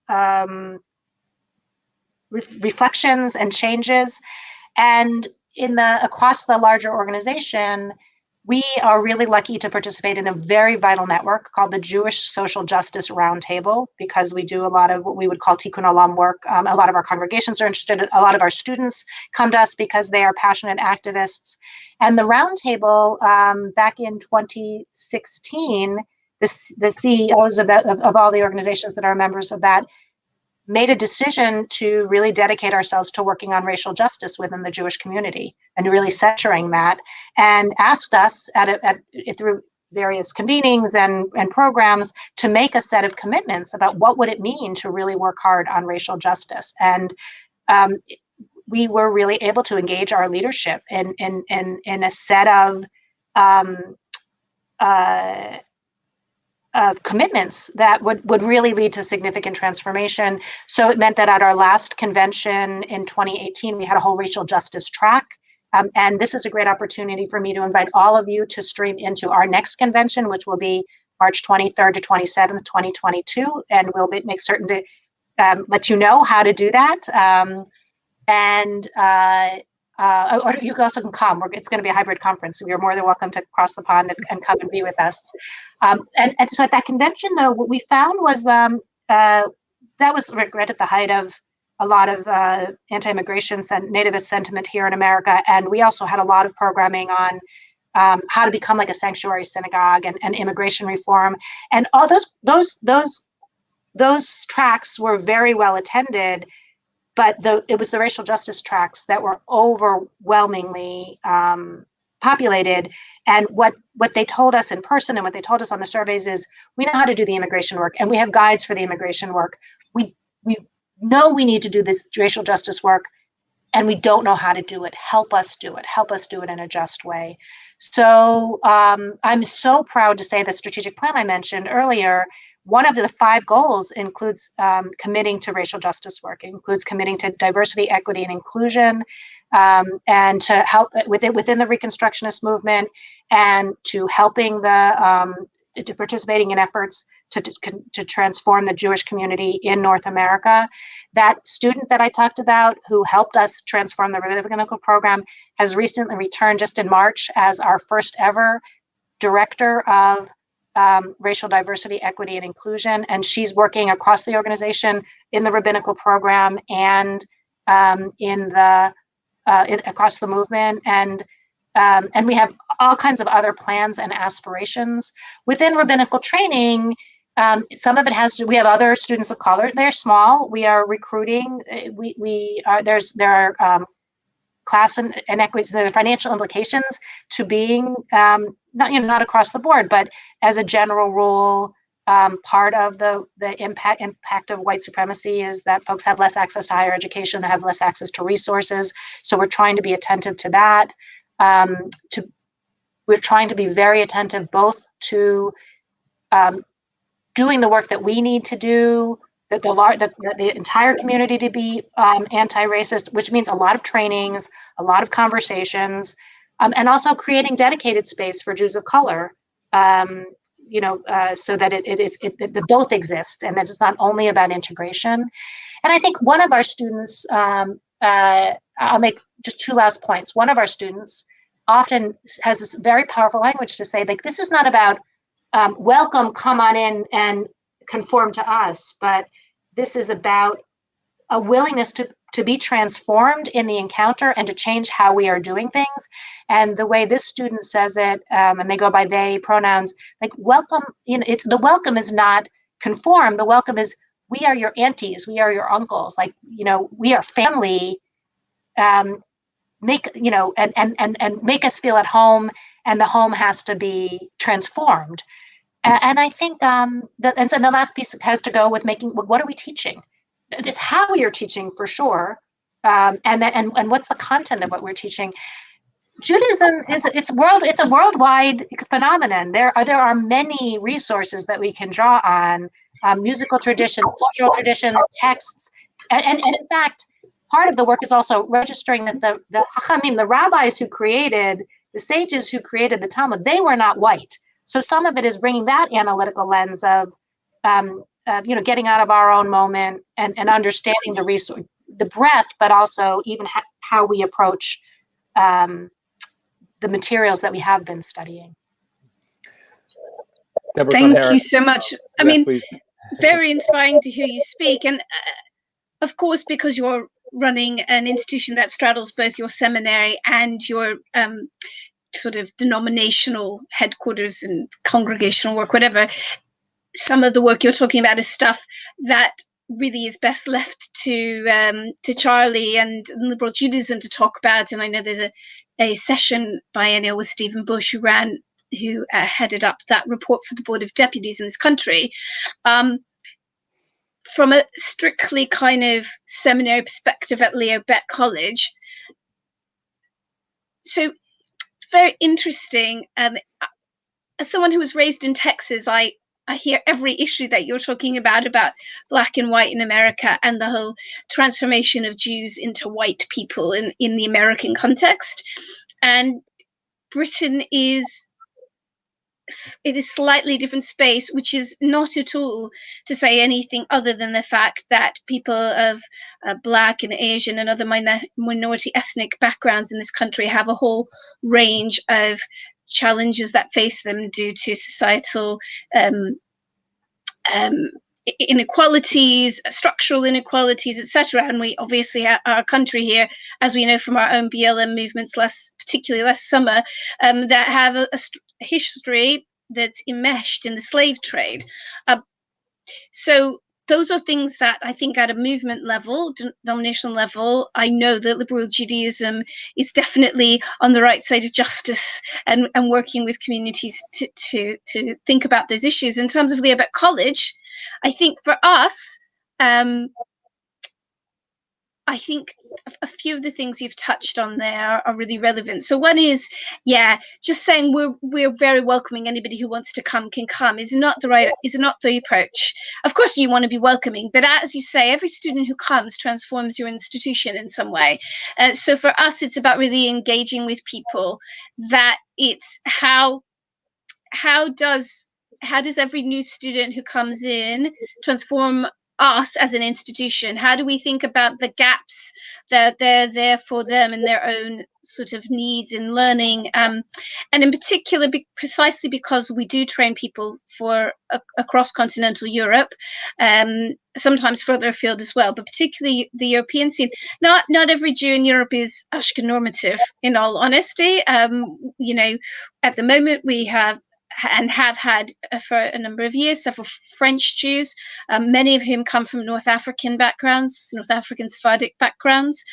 reflections and changes. And across the larger organization, we are really lucky to participate in a very vital network called the Jewish Social Justice Roundtable, because we do a lot of what we would call tikkun olam work. A lot of our congregations are interested. A lot of our students come to us because they are passionate activists. And the roundtable, back in 2016, the CEOs of all the organizations that are members of that made a decision to really dedicate ourselves to working on racial justice within the Jewish community and really centering that, and asked us through various convenings and programs to make a set of commitments about what would it mean to really work hard on racial justice. And we were really able to engage our leadership in a set of commitments that would really lead to significant transformation. So it meant that at our last convention in 2018, we had a whole racial justice track. And this is a great opportunity for me to invite all of you to stream into our next convention, which will be March 23rd to 27th, 2022. And we'll make certain to let you know how to do that. Or you also can come. It's going to be a hybrid conference, so you're more than welcome to cross the pond and come and be with us. And so at that convention, though, what we found was that was right at the height of a lot of anti-immigration nativist sentiment here in America, and we also had a lot of programming on how to become like a sanctuary synagogue and immigration reform, and all those tracks were very well attended. But it was the racial justice tracks that were overwhelmingly populated. And what they told us in person and what they told us on the surveys is, we know how to do the immigration work, and we have guides for the immigration work. We know we need to do this racial justice work, and we don't know how to do it. Help us do it. Help us do it in a just way. So I'm so proud to say the strategic plan I mentioned earlier, one of the 5 goals includes committing to racial justice work. It includes committing to diversity, equity, and inclusion, and to help within the Reconstructionist movement, and to helping to participating in efforts to transform the Jewish community in North America. That student that I talked about, who helped us transform the rabbinical program, has recently returned just in March as our first ever director of racial diversity, equity, and inclusion, and she's working across the organization in the rabbinical program and across the movement, and we have all kinds of other plans and aspirations within rabbinical training. Some of it we have other students of color. They're small. We are recruiting. There are class inequities, the financial implications to being not across the board, but as a general rule, part of the impact of white supremacy is that folks have less access to higher education, they have less access to resources. So we're trying to be attentive to that. We're trying to be very attentive both to doing the work that we need to do, the entire community to be anti-racist, which means a lot of trainings, a lot of conversations, and also creating dedicated space for Jews of color, so that they both exist, and that it's not only about integration. And I think one of our students, I'll make just 2 last points. One of our students often has this very powerful language to say, like, this is not about welcome, come on in and conform to us, but this is about a willingness to be transformed in the encounter and to change how we are doing things. And the way this student says it, and they go by they pronouns, like welcome, the welcome is not conform. The welcome is, we are your aunties, we are your uncles, like, we are family. Make us feel at home, and the home has to be transformed. And I think and the last piece has to go with what are we teaching? It's how we are teaching, for sure, and what's the content of what we're teaching. Judaism it's a worldwide phenomenon. There are many resources that we can draw on, musical traditions, cultural traditions, texts, and in fact, part of the work is also registering that the Chachamim, the rabbis the sages who created the Talmud, they were not white. So some of it is bringing that analytical lens of getting out of our own moment and understanding the breadth, but also even how we approach the materials that we have been studying. Deborah Thank Kahn-Harris. you so much. I mean, please. very inspiring to hear you speak. And of course, because you're running an institution that straddles both your seminary and your sort of denominational headquarters and congregational work, whatever, some of the work you're talking about is stuff that really is best left to Charlie and liberal Judaism to talk about. And I know there's a session Biennial with Stephen Bush, who headed up that report for the Board of Deputies in this country. From a strictly kind of seminary perspective at Leo Baeck College. So it's very interesting. As someone who was raised in Texas, I hear every issue that you're talking about black and white in America and the whole transformation of Jews into white people in the American context. And Britain is it is slightly different space, which is not at all to say anything other than the fact that people of Black and Asian and other minority ethnic backgrounds in this country have a whole range of challenges that face them due to societal inequalities, structural inequalities, etc. And we obviously, our country here, as we know from our own BLM movements, particularly last summer, that have a history that's enmeshed in the slave trade. So those are things that I think at a movement level, denominational level, I know that liberal Judaism is definitely on the right side of justice and working with communities to think about those issues. In terms of Leo Baeck College, I think for us, I think a few of the things you've touched on there are really relevant. So one is, just saying we're very welcoming. Anybody who wants to come can come is not the approach. Of course, you want to be welcoming, but as you say, every student who comes transforms your institution in some way. So for us, it's about really engaging with people. That it's how does every new student who comes in transform us as an institution? How do we think about the gaps that they're there for them and their own sort of needs in learning? And in particular, precisely because we do train people for across continental Europe, sometimes further afield as well, but particularly the European scene. Not every Jew in Europe is Ashken normative, in all honesty. You know, at the moment we have had for a number of years several French Jews, many of whom come from North African Sephardic backgrounds.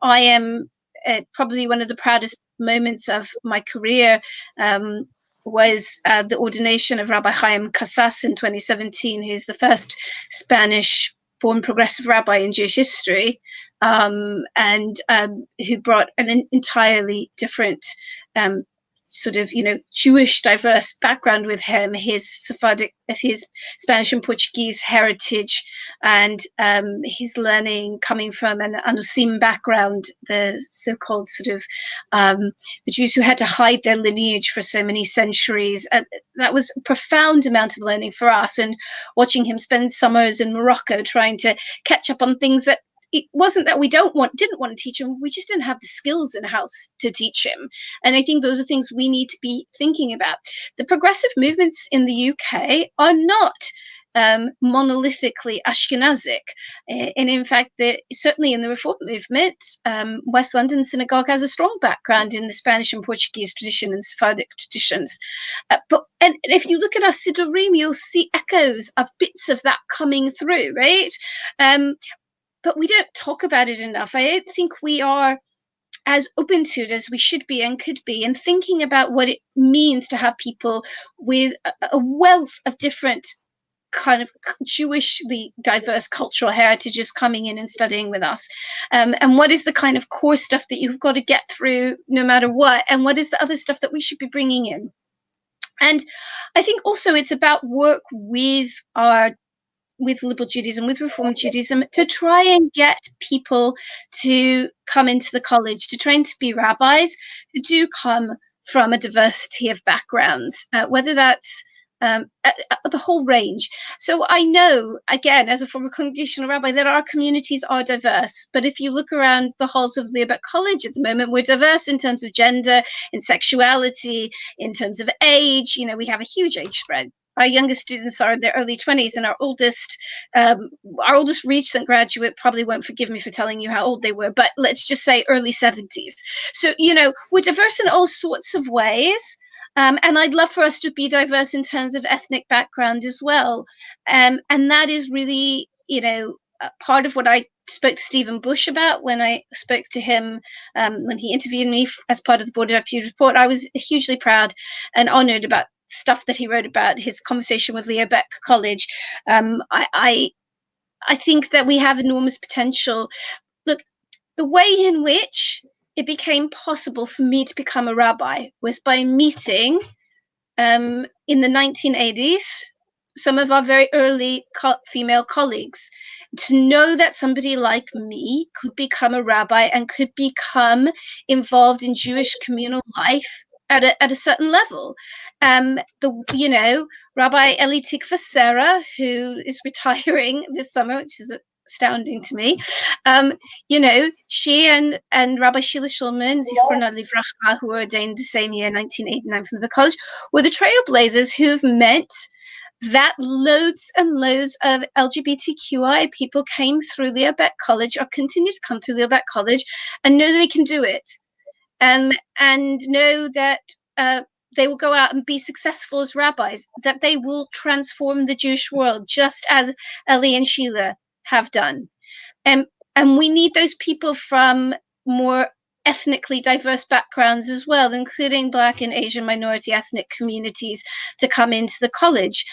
I am probably one of the proudest moments of my career was the ordination of Rabbi Chaim Casas in 2017, who's the first Spanish-born progressive rabbi in Jewish history, and who brought an entirely different sort of, Jewish diverse background with him, his Spanish and Portuguese heritage, and his learning coming from an Anusim background, the so-called sort of the Jews who had to hide their lineage for so many centuries. That was a profound amount of learning for us, and watching him spend summers in Morocco trying to catch up on things that it wasn't that we didn't want to teach him, we just didn't have the skills in-house to teach him. And I think those are things we need to be thinking about. The progressive movements in the UK are not monolithically Ashkenazic. And in fact, certainly in the Reform movement, West London Synagogue has a strong background in the Spanish and Portuguese tradition and Sephardic traditions. And if you look at our Sidurim, you'll see echoes of bits of that coming through, right? But we don't talk about it enough. I don't think we are as open to it as we should be and could be, and thinking about what it means to have people with a wealth of different kind of Jewishly diverse cultural heritages coming in and studying with us. And what is the kind of core stuff that you've got to get through no matter what, and what is the other stuff that we should be bringing in? And I think also it's about work with liberal Judaism, with Reform Judaism, to try and get people to come into the college, to train to be rabbis who do come from a diversity of backgrounds, whether that's the whole range. So I know, again, as a former congregational rabbi, that our communities are diverse. But if you look around the halls of Leo Baeck College at the moment, we're diverse in terms of gender, in sexuality, in terms of age. We have a huge age spread. Our youngest students are in their early 20s, and our oldest recent graduate probably won't forgive me for telling you how old they were, but let's just say early 70s. So, we're diverse in all sorts of ways. And I'd love for us to be diverse in terms of ethnic background as well. And that is really, part of what I spoke to Stephen Bush about when I spoke to him, when he interviewed me as part of the Board of Appeals report. I was hugely proud and honored about stuff that he wrote about his conversation with Leo Baeck College. I think that we have enormous potential. Look, the way in which it became possible for me to become a rabbi was by meeting in the 1980s some of our very early female colleagues. To know that somebody like me could become a rabbi and could become involved in Jewish communal life at a certain level. Rabbi Eli Tikva Sarah, who is retiring this summer, which is astounding to me. She and Rabbi Sheila Shulman, Zichrona Livracha, who were ordained the same year, 1989, from the college, were the trailblazers who've meant that loads and loads of LGBTQI people came through Leo Baeck College, or continue to come through Leo Baeck College, and know that they can do it, and know that they will go out and be successful as rabbis, that they will transform the Jewish world, just as Eli and Sheila have done. And we need those people from more ethnically diverse backgrounds as well, including Black and Asian minority ethnic communities, to come into the college,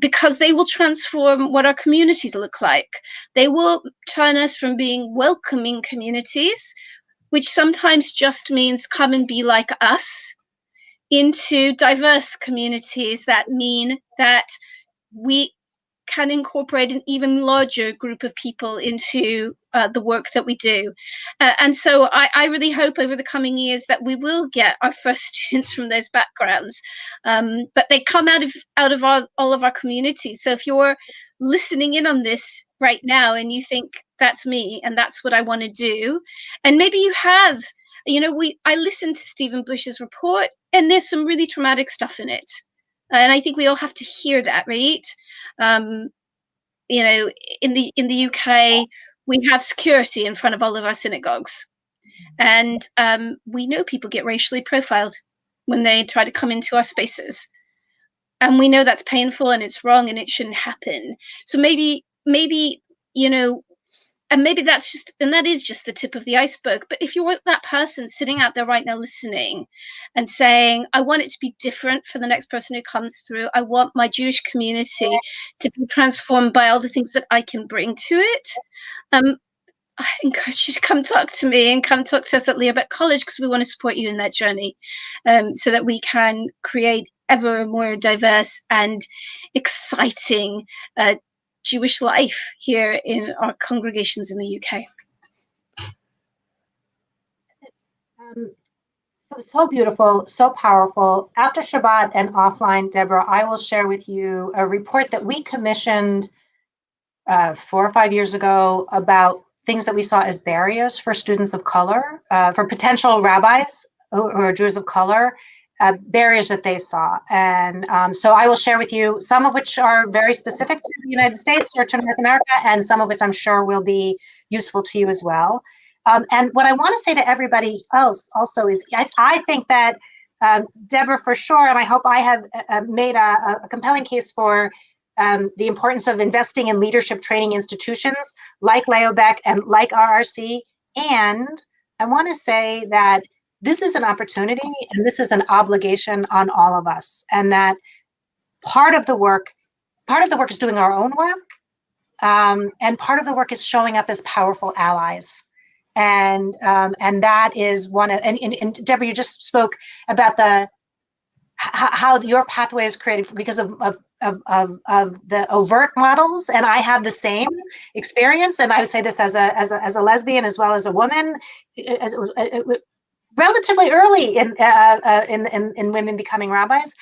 because they will transform what our communities look like. They will turn us from being welcoming communities, which sometimes just means come and be like us, into diverse communities that mean that we can incorporate an even larger group of people into the work that we do. And so I really hope over the coming years that we will get our first students from those backgrounds, but they come out of all of our communities. So if you're listening in on this right now and you think, that's me and that's what I want to do, and maybe you have, I listened to Stephen Bush's report, and there's some really traumatic stuff in it. And I think we all have to hear that, right? In the UK, we have security in front of all of our synagogues, and we know people get racially profiled when they try to come into our spaces, and we know that's painful and it's wrong and it shouldn't happen. So maybe and maybe that is just the tip of the iceberg. But if you're that person sitting out there right now listening and saying, I want it to be different for the next person who comes through, I want my Jewish community to be transformed by all the things that I can bring to it, I encourage you to come talk to me and come talk to us at Leo Baeck College, because we want to support you in that journey, so that we can create ever more diverse and exciting Jewish life here in our congregations in the UK. So beautiful, so powerful. After Shabbat and offline, Deborah, I will share with you a report that we commissioned 4 or 5 years ago about things that we saw as barriers for students of color, for potential rabbis who are Jews of color, barriers that they saw. And so I will share with you some of which are very specific to the United States or to North America, and some of which I'm sure will be useful to you as well. And what I want to say to everybody else also is I think that Deborah, for sure, and I hope I have made a compelling case for the importance of investing in leadership training institutions like Leo Baeck and like RRC. And I want to say that this is an opportunity and this is an obligation on all of us. And that part of the work is doing our own work. And part of the work is showing up as powerful allies. And that is one of, and Deborah, you just spoke about how your pathway is created because of the overt models, and I have the same experience. And I would say this as a lesbian as well as a woman, relatively early in women becoming rabbis.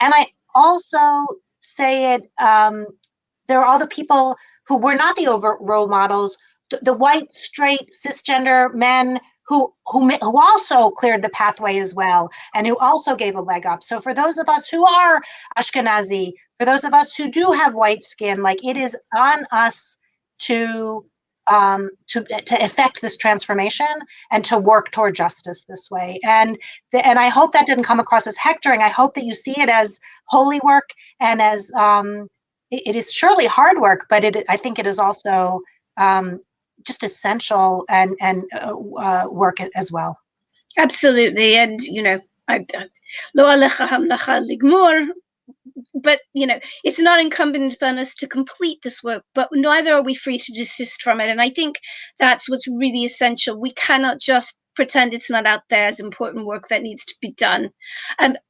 And I also say it. There are all the people who were not the overt role models, the white, straight, cisgender men who also cleared the pathway as well, and who also gave a leg up. So for those of us who are Ashkenazi, for those of us who do have white skin, like, it is on us to effect this transformation and to work toward justice this way. And I hope that didn't come across as hectoring. I hope that you see it as holy work and as it is surely hard work, but I think it is also just essential and work as well. Absolutely. And lo alecha hamlacha ligmor, but it's not incumbent upon us to complete this work, but neither are we free to desist from it. And I think that's what's really essential. We cannot just pretend it's not out there as important work that needs to be done.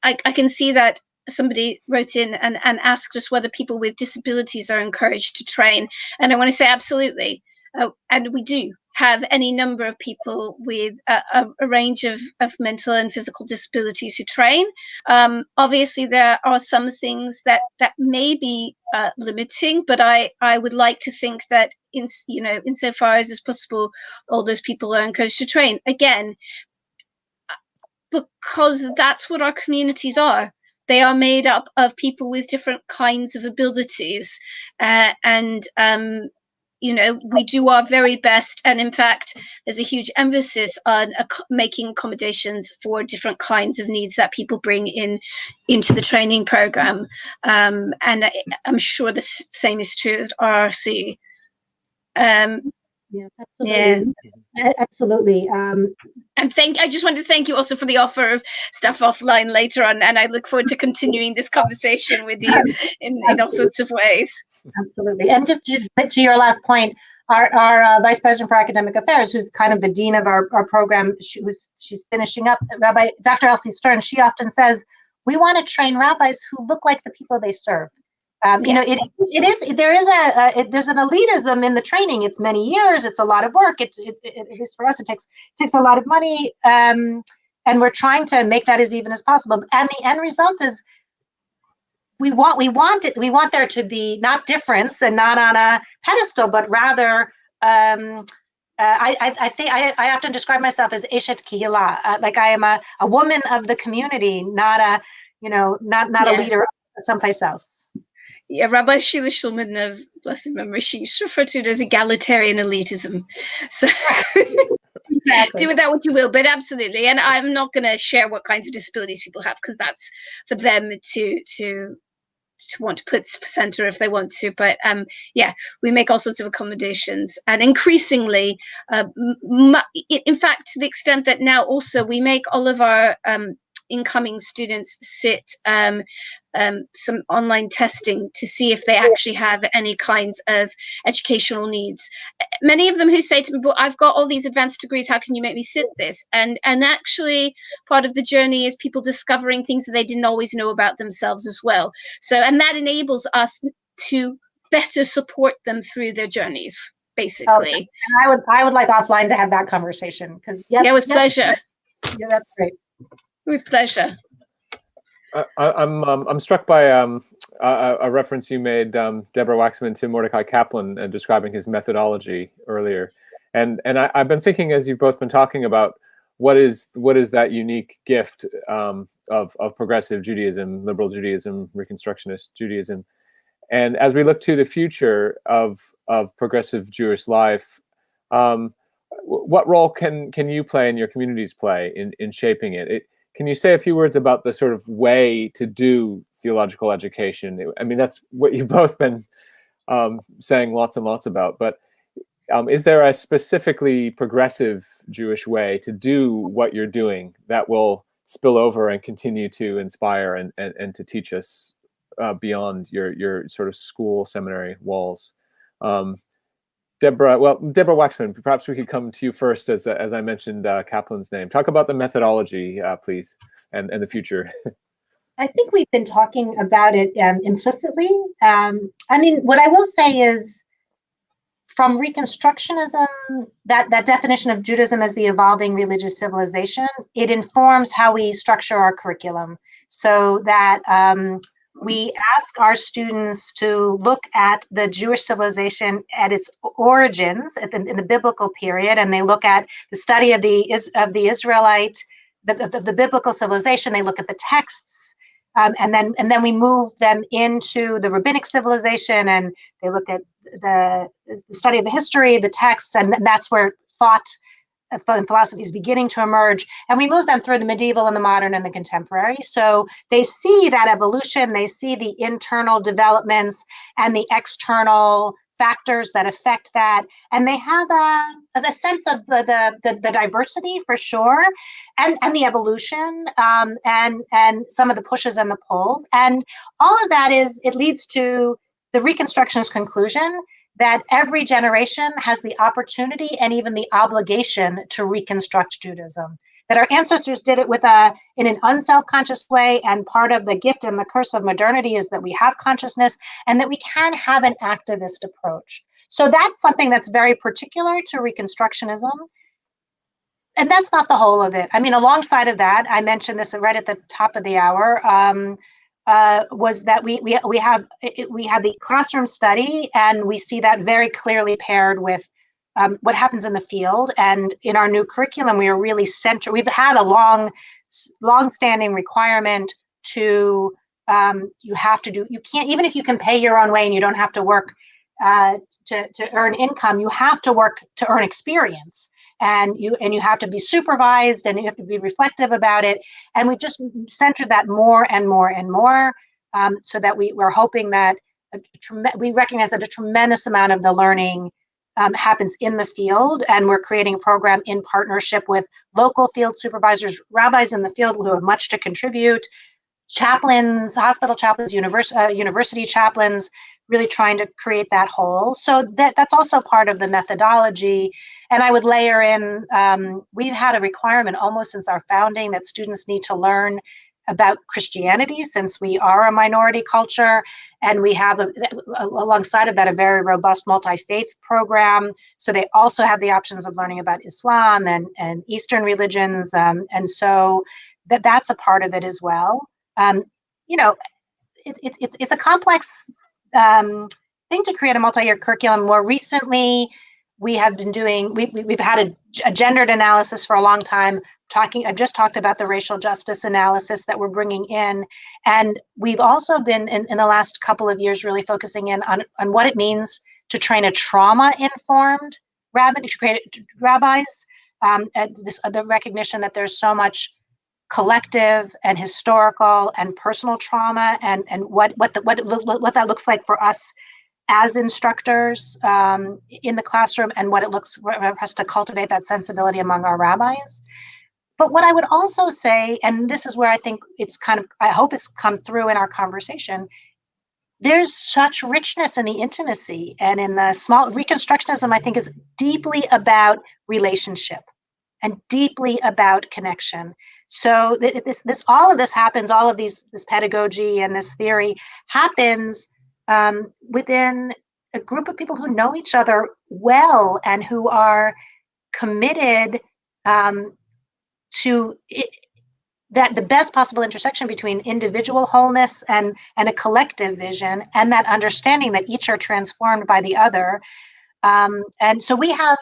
I can see that somebody wrote in and asked us whether people with disabilities are encouraged to train. And I want to say absolutely. And we do have any number of people with a range of mental and physical disabilities who train. Obviously, there are some things that may be limiting, but I would like to think that insofar as is possible, all those people are encouraged to train. Again, because that's what our communities are. They are made up of people with different kinds of abilities, we do our very best, and in fact there's a huge emphasis on making accommodations for different kinds of needs that people bring into the training program, and I'm sure the same is true at RRC. Yeah, absolutely. Yeah. Absolutely. And I just want to thank you also for the offer of stuff offline later on, and I look forward to continuing this conversation with you in all sorts of ways. Absolutely. And just to your last point, our Vice President for Academic Affairs, who's kind of the dean of our program, she's finishing up, Rabbi Dr. Elsie Stern, she often says, we want to train rabbis who look like the people they serve. There's an elitism in the training. It's many years. It's a lot of work. It is for us. It takes a lot of money, and we're trying to make that as even as possible. And the end result is we want there to be not difference and not on a pedestal, but rather I think I often describe myself as Eshet Kihila, like I am a woman of the community, not a leader someplace else. Yeah, Rabbi Sheila Shulman of blessed memory, she used to refer to it as egalitarian elitism. So exactly. Do with that what you will, but absolutely. And I'm not going to share what kinds of disabilities people have, because that's for them to want to put center if they want to. But we make all sorts of accommodations, and increasingly, in fact, to the extent that now also we make all of our incoming students sit some online testing to see if they actually have any kinds of educational needs. Many of them who say to me, well, I've got all these advanced degrees, how can you make me sit this? And actually part of the journey is people discovering things that they didn't always know about themselves as well. So, and that enables us to better support them through their journeys, basically. And I would like offline to have that conversation, because with pleasure. Yeah, that's great. With pleasure. I'm struck by a reference you made, Deborah Waxman, to Mordecai Kaplan, and describing his methodology earlier. And I've been thinking, as you've both been talking about, what is that unique gift of progressive Judaism, liberal Judaism, Reconstructionist Judaism. And as we look to the future of progressive Jewish life, what role can you play and your communities play in shaping it? Can you say a few words about the sort of way to do theological education? I mean, that's what you've both been saying lots and lots about, but is there a specifically progressive Jewish way to do what you're doing that will spill over and continue to inspire and to teach us beyond your sort of school, seminary walls? Deborah Waxman, perhaps we could come to you first, as I mentioned Kaplan's name. Talk about the methodology, please, and the future. I think we've been talking about it implicitly. I mean, what I will say is, from Reconstructionism, that definition of Judaism as the evolving religious civilization, it informs how we structure our curriculum, so that we ask our students to look at the Jewish civilization at its origins in the biblical period, and they look at the study of the Israelite, the biblical civilization. They look at the texts, and then we move them into the rabbinic civilization, and they look at the study of the history, the texts, and that's where thought and philosophy is beginning to emerge, and we move them through the medieval and the modern and the contemporary. So they see that evolution, they see the internal developments and the external factors that affect that, and they have a sense of the diversity, for sure, and the evolution, and some of the pushes and the pulls, and all of that it leads to the Reconstructionist conclusion that every generation has the opportunity and even the obligation to reconstruct Judaism. that our ancestors did it in an unself-conscious way, and part of the gift and the curse of modernity is that we have consciousness and that we can have an activist approach. So that's something that's very particular to Reconstructionism. And that's not the whole of it. I mean, alongside of that, I mentioned this right at the top of the hour, was that we have the classroom study, and we see that very clearly paired with what happens in the field. And in our new curriculum, we are really centered. We've had a long-standing requirement to you can't, even if you can pay your own way and you don't have to work to earn income, you have to work to earn experience. And you have to be supervised, and you have to be reflective about it. And we've just centered that more and more and more, so that we're hoping that we recognize that a tremendous amount of the learning happens in the field, and we're creating a program in partnership with local field supervisors, rabbis in the field who have much to contribute, chaplains, hospital chaplains, university chaplains, really trying to create that whole. So that's also part of the methodology. And I would layer in, we've had a requirement almost since our founding that students need to learn about Christianity, since we are a minority culture. And we have, alongside of that, a very robust multi-faith program. So they also have the options of learning about Islam and Eastern religions. And so that's a part of it as well. It's a complex thing to create a multi-year curriculum. More recently, we've had a gendered analysis for a long time. I just talked about the racial justice analysis that we're bringing in. And we've also been in the last couple of years really focusing in on what it means to train a trauma-informed rabbis, the recognition that there's so much collective and historical and personal trauma, and what that looks like for us as instructors in the classroom, and what it looks for us to cultivate that sensibility among our rabbis. But what I would also say, and this is where I think I hope it's come through in our conversation, there's such richness in the intimacy and in the small. Reconstructionism, I think, is deeply about relationship and deeply about connection. So all of this happens, all of this pedagogy and this theory happens within a group of people who know each other well and who are committed to that the best possible intersection between individual wholeness and a collective vision, and that understanding that each are transformed by the other. And so we have,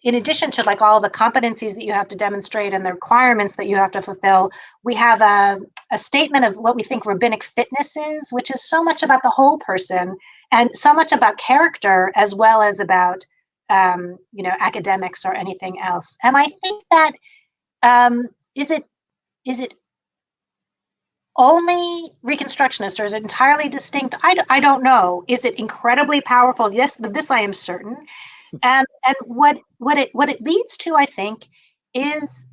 in addition to like all the competencies that you have to demonstrate and the requirements that you have to fulfill, we have a statement of what we think rabbinic fitness is, which is so much about the whole person and so much about character as well as about academics or anything else. And I think that is it only Reconstructionist, or is it entirely distinct? I don't know. Is it incredibly powerful? Yes, this I am certain. And what it leads to, I think, is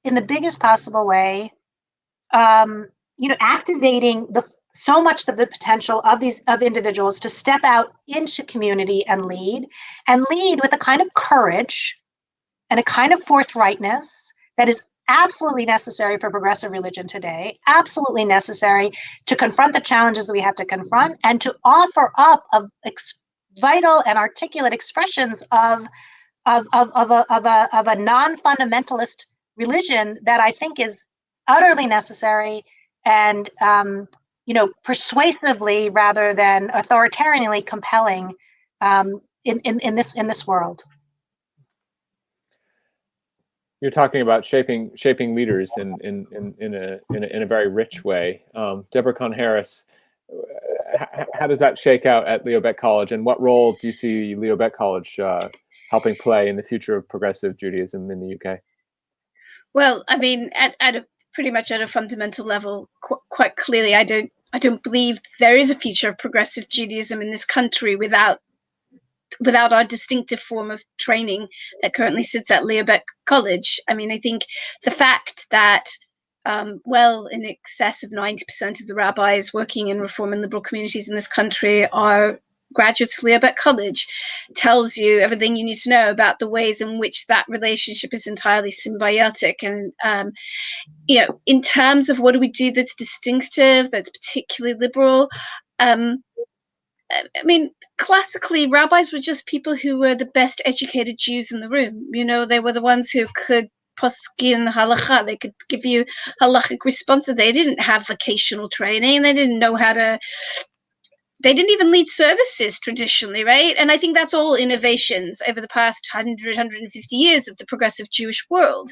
in the biggest possible way, activating so much of the potential of individuals to step out into community and lead with a kind of courage and a kind of forthrightness that is absolutely necessary for progressive religion today, absolutely necessary to confront the challenges that we have to confront, and to offer up vital and articulate expressions of a non-fundamentalist religion that I think is utterly necessary and persuasively rather than authoritarianly compelling in this world. You're talking about shaping leaders in a very rich way. Deborah Kahn-Harris, how does that shake out at Leo Baeck College, and what role do you see Leo Baeck College helping play in the future of progressive Judaism in the UK? Well, I mean, pretty much at a fundamental level, quite clearly, I don't believe there is a future of progressive Judaism in this country without our distinctive form of training that currently sits at Leo Baeck College. I mean, I think the fact that in excess of 90% of the rabbis working in Reform and liberal communities in this country are graduates of Leo Baeck College, tells you everything you need to know about the ways in which that relationship is entirely symbiotic. And in terms of what do we do that's distinctive, that's particularly liberal, I mean, classically, rabbis were just people who were the best educated Jews in the room. They were the ones who could poskin halacha. They could give you halachic responses. They didn't have vocational training. They didn't know how to. They didn't even lead services traditionally, right? And I think that's all innovations over the past 150 years of the progressive Jewish world.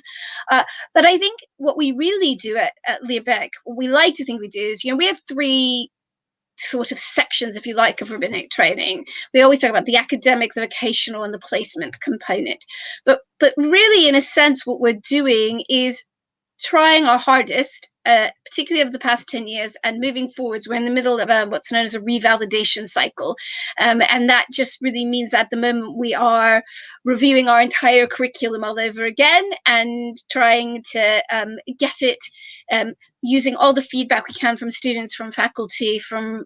But I think what we really do at Leo Baeck, what we like to think we do is, we have three sort of sections, if you like, of rabbinic training. We always talk about the academic, the vocational, and the placement component. But really, in a sense, what we're doing is trying our hardest, particularly over the past 10 years, and moving forwards. We're in the middle of what's known as a revalidation cycle. And that just really means that at the moment we are reviewing our entire curriculum all over again and trying to get it, using all the feedback we can from students, from faculty, from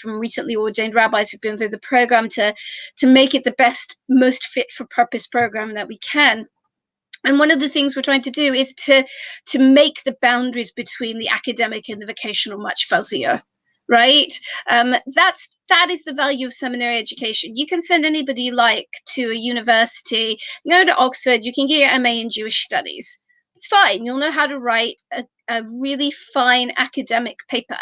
recently ordained rabbis who've been through the program to make it the best, most fit for purpose program that we can. And one of the things we're trying to do is to make the boundaries between the academic and the vocational much fuzzier, right? That is the value of seminary education. You can send anybody you like to a university, go to Oxford, you can get your MA in Jewish studies. It's fine. You'll know how to write a really fine academic paper.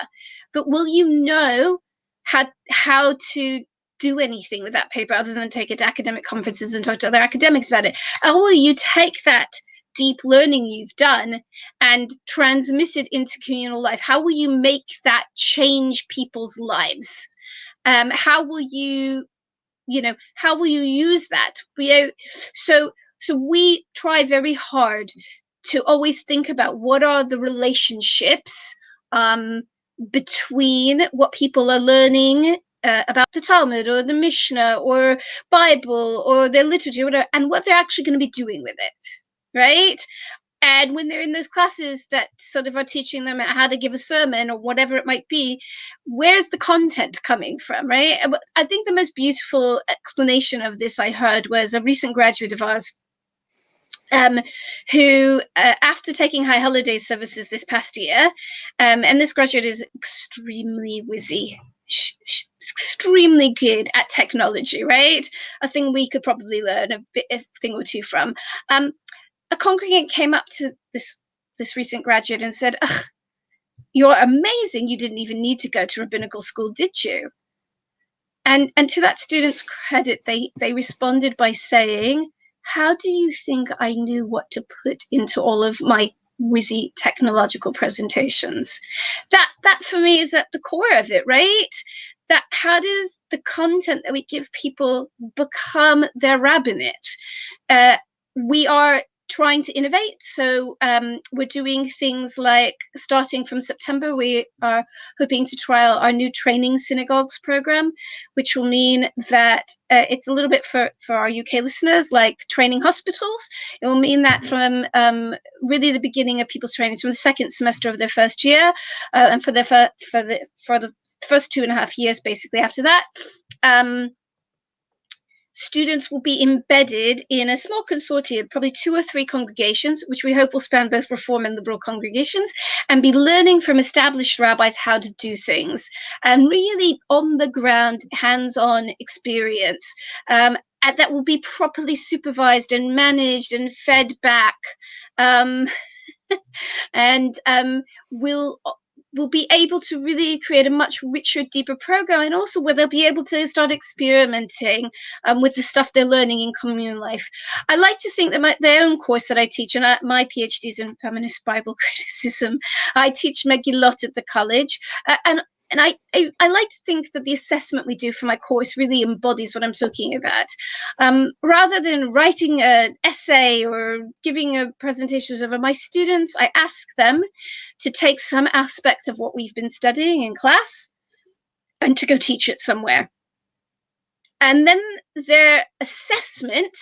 But will you know how to do anything with that paper other than take it to academic conferences and talk to other academics about it? Or will you take that deep learning you've done and transmit it into communal life? How will you make that change people's lives? How will you use that? So we try very hard to always think about what are the relationships between what people are learning about the Talmud or the Mishnah or Bible or their liturgy or whatever, and what they're actually going to be doing with it, right? And when they're in those classes that sort of are teaching them how to give a sermon or whatever it might be, where's the content coming from, right? I think the most beautiful explanation of this I heard was a recent graduate of ours who, after taking high holiday services this past year, and this graduate is extremely whizzy, extremely good at technology, right? A thing we could probably learn a thing or two from. A congregant came up to this recent graduate and said, "You're amazing. You didn't even need to go to rabbinical school, did you?" And to that student's credit, they responded by saying, "How do you think I knew what to put into all of my whizzy technological presentations?" That for me is at the core of it, right? That how does the content that we give people become their rabbinate? We are trying to innovate. So we're doing things like, starting from September, we are hoping to trial our new training synagogues program, which will mean that it's a little bit for our UK listeners, like training hospitals. It will mean that from really the beginning of people's training, from the second semester of their first year, and for the first 2.5 years, basically after that, students will be embedded in a small consortium, probably 2 or 3 congregations, which we hope will span both Reform and Liberal congregations, and be learning from established rabbis how to do things, and really on the ground, hands-on experience, and that will be properly supervised and managed and fed back, and we'll be able to really create a much richer, deeper program, and also where they'll be able to start experimenting with the stuff they're learning in communal life. I like to think that their own course that I teach, and my PhD is in feminist Bible criticism, I teach Megillot at the college, and I like to think that the assessment we do for my course really embodies what I'm talking about. Rather than writing an essay or giving a presentation over, my students, I ask them to take some aspect of what we've been studying in class and to go teach it somewhere. And then their assessment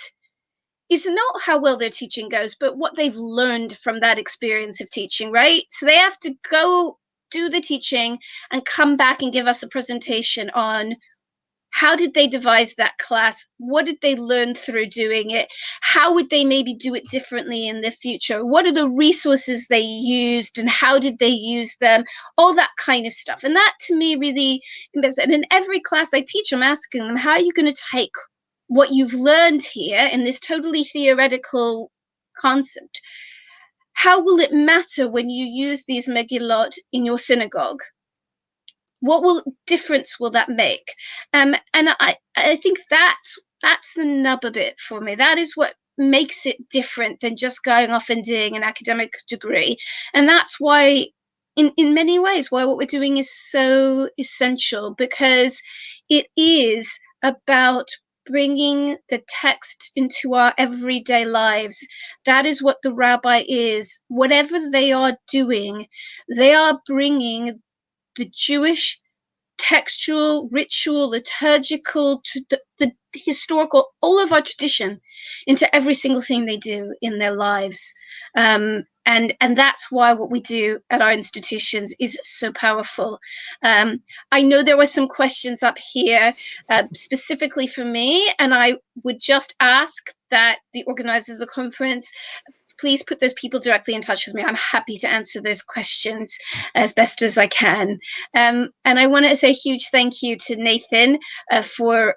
is not how well their teaching goes, but what they've learned from that experience of teaching, right? So they have to go do the teaching and come back and give us a presentation on how did they devise that class? What did they learn through doing it? How would they maybe do it differently in the future? What are the resources they used and how did they use them? All that kind of stuff. And that to me really, and in every class I teach, I'm asking them, how are you going to take what you've learned here in this totally theoretical concept? How will it matter when you use these Megillot in your synagogue? What difference will that make? And I think that's the nub of it for me. That is what makes it different than just going off and doing an academic degree. And that's why, in many ways, why what we're doing is so essential, because it is about bringing the text into our everyday lives. That is what the rabbi is. Whatever they are doing, they are bringing the Jewish textual, ritual, liturgical, the historical, all of our tradition into every single thing they do in their lives. And that's why what we do at our institutions is so powerful. I know there were some questions up here specifically for me, and I would just ask that the organizers of the conference please put those people directly in touch with me. I'm happy to answer those questions as best as I can. And I want to say a huge thank you to Nathan for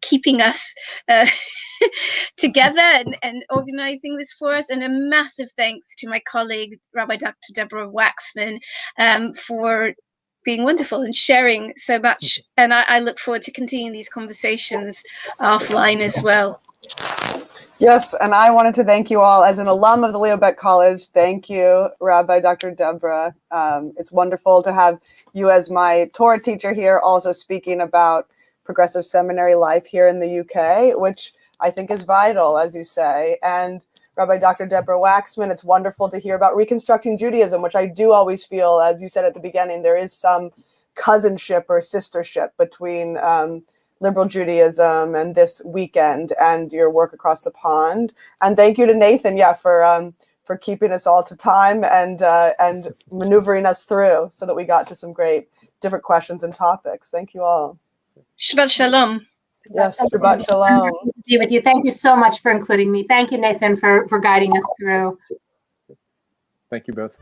keeping us together and organizing this for us. And a massive thanks to my colleague, Rabbi Dr. Deborah Waxman, for being wonderful and sharing so much. And I look forward to continuing these conversations offline as well. Yes, and I wanted to thank you all as an alum of the Leo Baeck College. Thank you, Rabbi Dr. Deborah. It's wonderful to have you as my Torah teacher here, also speaking about progressive seminary life here in the UK, which I think is vital, as you say. And Rabbi Dr. Deborah Waxman, it's wonderful to hear about Reconstructing Judaism, which I do always feel, as you said at the beginning, there is some cousinship or sistership between liberal Judaism and this weekend and your work across the pond. And thank you to Nathan, for keeping us all to time and maneuvering us through so that we got to some great different questions and topics. Thank you all. Shabbat shalom. Yes, Shabbat shalom. Be with you. Thank you so much for including me. Thank you, Nathan, for guiding us through. Thank you both.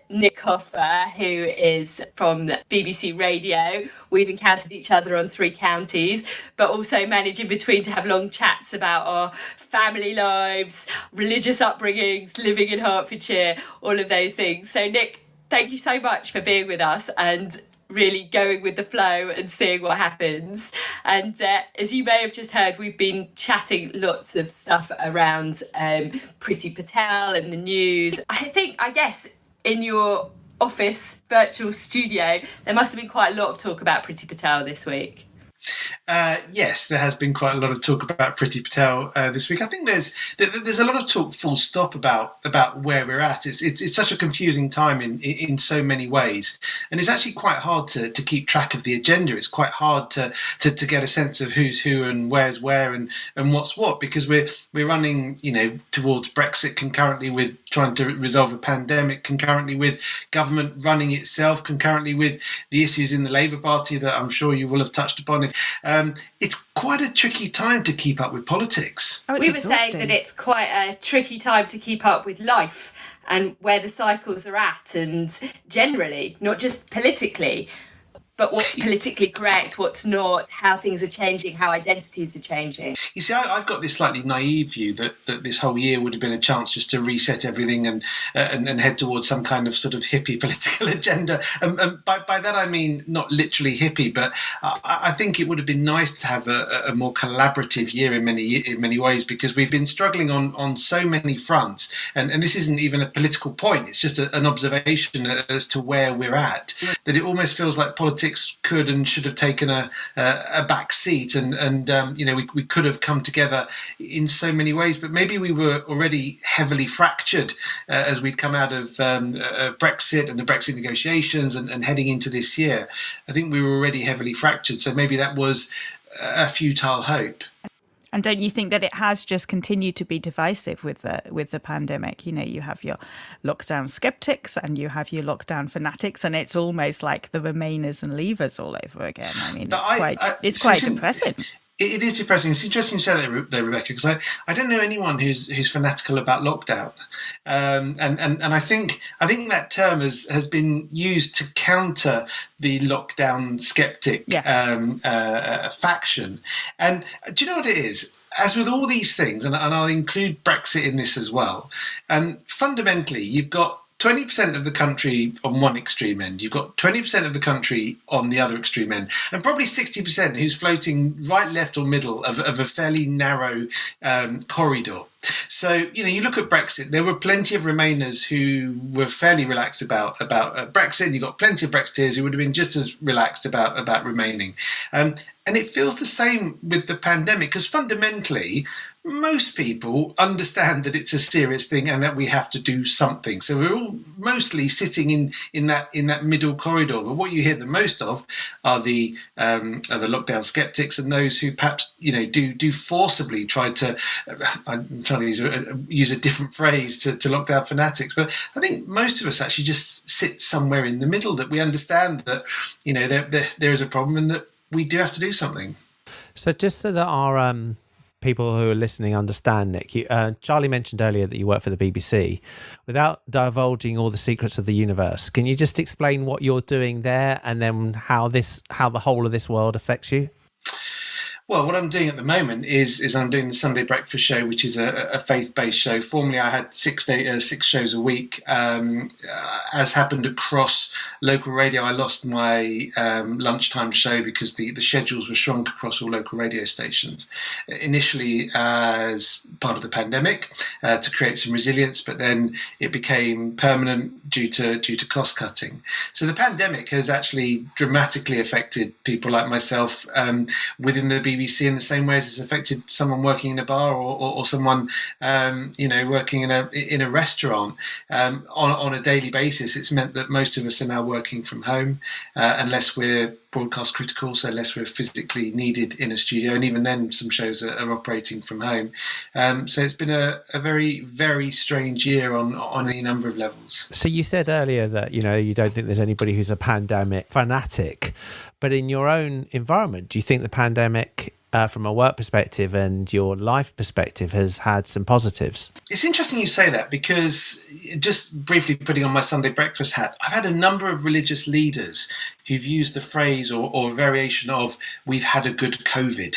Nick Hoffer, who is from BBC Radio. We've encountered each other on 3 counties, but also manage in between to have long chats about our family lives, religious upbringings, living in Hertfordshire, all of those things. So Nick, thank you so much for being with us and really going with the flow and seeing what happens. And as you may have just heard, we've been chatting lots of stuff around Priti Patel and the news. I guess in your office virtual studio, there must have been quite a lot of talk about Priti Patel this week. Yes, there has been quite a lot of talk about Priti Patel this week. I think there's a lot of talk, full stop, about where we're at. It's such a confusing time in so many ways, and it's actually quite hard to keep track of the agenda. It's quite hard to get a sense of who's who and where's where and what's what, because we're running towards Brexit concurrently with trying to resolve a pandemic, concurrently with government running itself, concurrently with the issues in the Labour Party that I'm sure you will have touched upon. It's quite a tricky time to keep up with politics. We were saying that it's quite a tricky time to keep up with life and where the cycles are at, and generally, not just politically, but what's politically correct, what's not, how things are changing, how identities are changing. You see, I've got this slightly naive view that this whole year would have been a chance just to reset everything and head towards some kind of sort of hippie political agenda. And by that I mean not literally hippie, but I think it would have been nice to have a more collaborative year in many ways, because we've been struggling on so many fronts. And this isn't even a political point, it's just an observation as to where we're at, that it almost feels like politics politics could and should have taken a back seat, and we could have come together in so many ways, but maybe we were already heavily fractured as we'd come out of Brexit and the Brexit negotiations and heading into this year. I think we were already heavily fractured, so maybe that was a futile hope. And don't you think that it has just continued to be divisive with the pandemic? You have your lockdown skeptics and you have your lockdown fanatics, and it's almost like the Remainers and Leavers all over again. I mean, it's quite depressing. It is depressing. It's interesting you say that, though, Rebecca, because I don't know anyone who's fanatical about lockdown, and I think that term has been used to counter the lockdown skeptic faction. And do you know what it is? As with all these things, and I'll include Brexit in this as well, fundamentally you've got 20% of the country on one extreme end, you've got 20% of the country on the other extreme end, and probably 60% who's floating right, left or middle of a fairly narrow corridor. So, you look at Brexit, there were plenty of Remainers who were fairly relaxed about Brexit, and you've got plenty of Brexiteers who would have been just as relaxed about remaining. And it feels the same with the pandemic, because fundamentally, most people understand that it's a serious thing and that we have to do something. So we're all mostly sitting in that middle corridor. But what you hear the most of are the lockdown skeptics and those who perhaps do forcibly try to. I'm trying to use a different phrase to lockdown fanatics, but I think most of us actually just sit somewhere in the middle. That we understand that there is a problem and that we do have to do something. So just so that our people who are listening understand, Nick, Charlie mentioned earlier that you work for the BBC. Without divulging all the secrets of the universe, can you just explain what you're doing there and then how the whole of this world affects you? Well, what I'm doing at the moment is I'm doing the Sunday Breakfast Show, which is a faith-based show. Formerly, I had 6 shows a week. As happened across local radio, I lost my lunchtime show because the schedules were shrunk across all local radio stations. Initially, as part of the pandemic, to create some resilience, but then it became permanent due to cost cutting. So the pandemic has actually dramatically affected people like myself within the BBC in the same way as it's affected someone working in a bar or someone working in a restaurant on a daily basis. It's meant that most of us are now working from home unless we're broadcast critical, so unless we're physically needed in a studio, and even then some shows are operating from home. So it's been a very, very strange year on any number of levels. So you said earlier that you don't think there's anybody who's a pandemic fanatic, but in your own environment, do you think the pandemic from a work perspective and your life perspective has had some positives? It's interesting you say that, because just briefly putting on my Sunday breakfast hat, I've had a number of religious leaders who've used the phrase or a variation of "we've had a good COVID."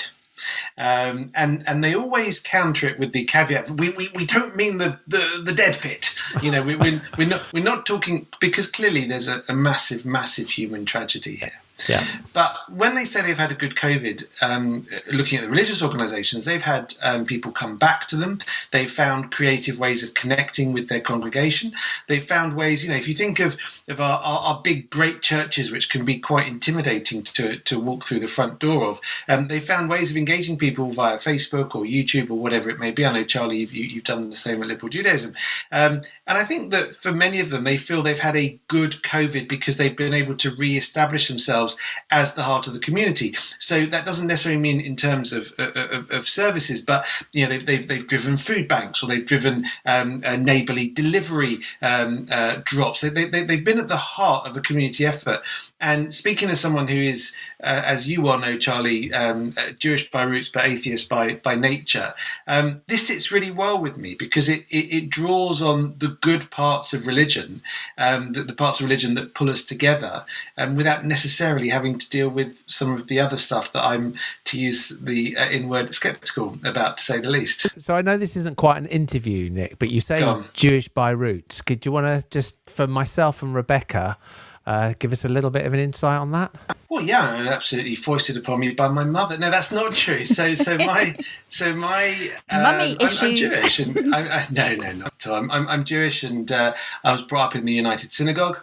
And they always counter it with the caveat: we don't mean the dead pit. We're not talking, because clearly there's a massive human tragedy here. Yeah. But when they say they've had a good COVID, looking at the religious organisations, they've had people come back to them. They've found creative ways of connecting with their congregation. They've found ways, if you think of our big, great churches, which can be quite intimidating to walk through the front door of, they've found ways of engaging people via Facebook or YouTube or whatever it may be. I know, Charlie, you've done the same at Liberal Judaism. And I think that for many of them, they feel they've had a good COVID because they've been able to re-establish themselves as the heart of the community. So that doesn't necessarily mean in terms of services, but they've driven food banks, or they've driven neighbourly delivery drops. They've been at the heart of a community effort. And speaking as someone who is, as you well know, Charlie, Jewish by roots but atheist by nature, this sits really well with me, because it draws on the good parts of religion, the parts of religion that pull us together, without necessarily having to deal with some of the other stuff that I'm, to use the in-word, sceptical about, to say the least. So I know this isn't quite an interview, Nick, but you say Jewish by roots. Could you want to just, for myself and Rebecca, give us a little bit of an insight on that? Well, yeah, absolutely foisted upon me by my mother. No, that's not true. So my mummy issues. I'm Jewish, and no, not at all. I'm Jewish, and I was brought up in the United Synagogue.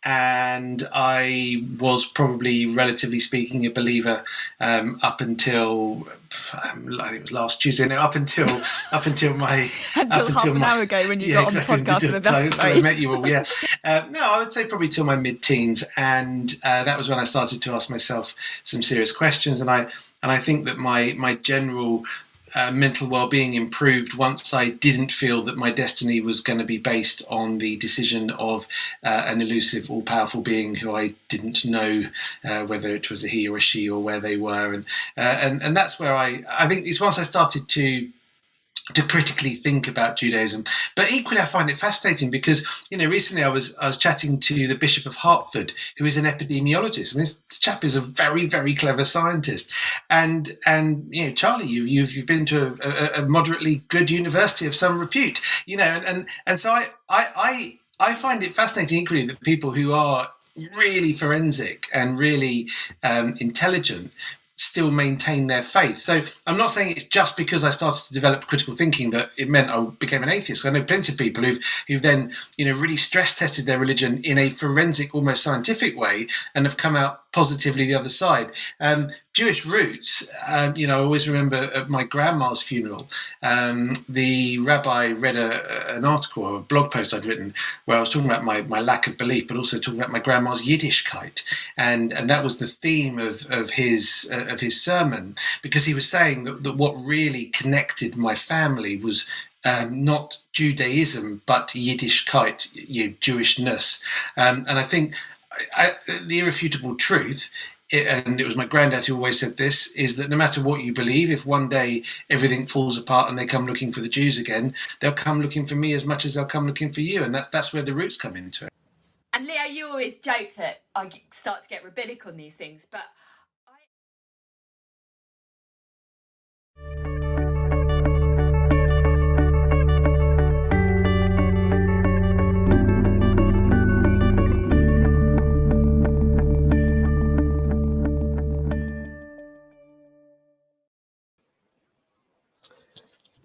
and I was probably, relatively speaking, a believer up until I think it was last Tuesday. No, up until my until half an hour ago when you got on the podcast with us. Until I met you all. Yeah, no, I would say probably till my mid-teens, and that was when I started to ask myself some serious questions, and I think that my general mental well-being improved once I didn't feel that my destiny was going to be based on the decision of an elusive, all-powerful being who I didn't know whether it was a he or a she or where they were, and that's where I think it's once I started to critically think about Judaism. But equally, I find it fascinating because, recently I was chatting to the Bishop of Hertford, who is an epidemiologist. I mean, this chap is a very, very clever scientist. And Charlie, you've been to a moderately good university of some repute, and so I find it fascinating equally that people who are really forensic and really intelligent still maintain their faith. So I'm not saying it's just because I started to develop critical thinking that it meant I became an atheist. I know plenty of people who've then, really stress tested their religion in a forensic, almost scientific way, and have come out positively the other side. Jewish roots, I always remember at my grandma's funeral, the rabbi read an article or a blog post I'd written where I was talking about my lack of belief, but also talking about my grandma's Yiddishkeit, and that was the theme of his sermon, because he was saying that what really connected my family was not Judaism but Yiddishkeit, Jewishness, and I think the irrefutable truth, and it was my granddad who always said this, is that no matter what you believe, if one day everything falls apart and they come looking for the Jews again, they'll come looking for me as much as they'll come looking for you, and that's where the roots come into it. And Leo, you always joke that I start to get rabbinic on these things, but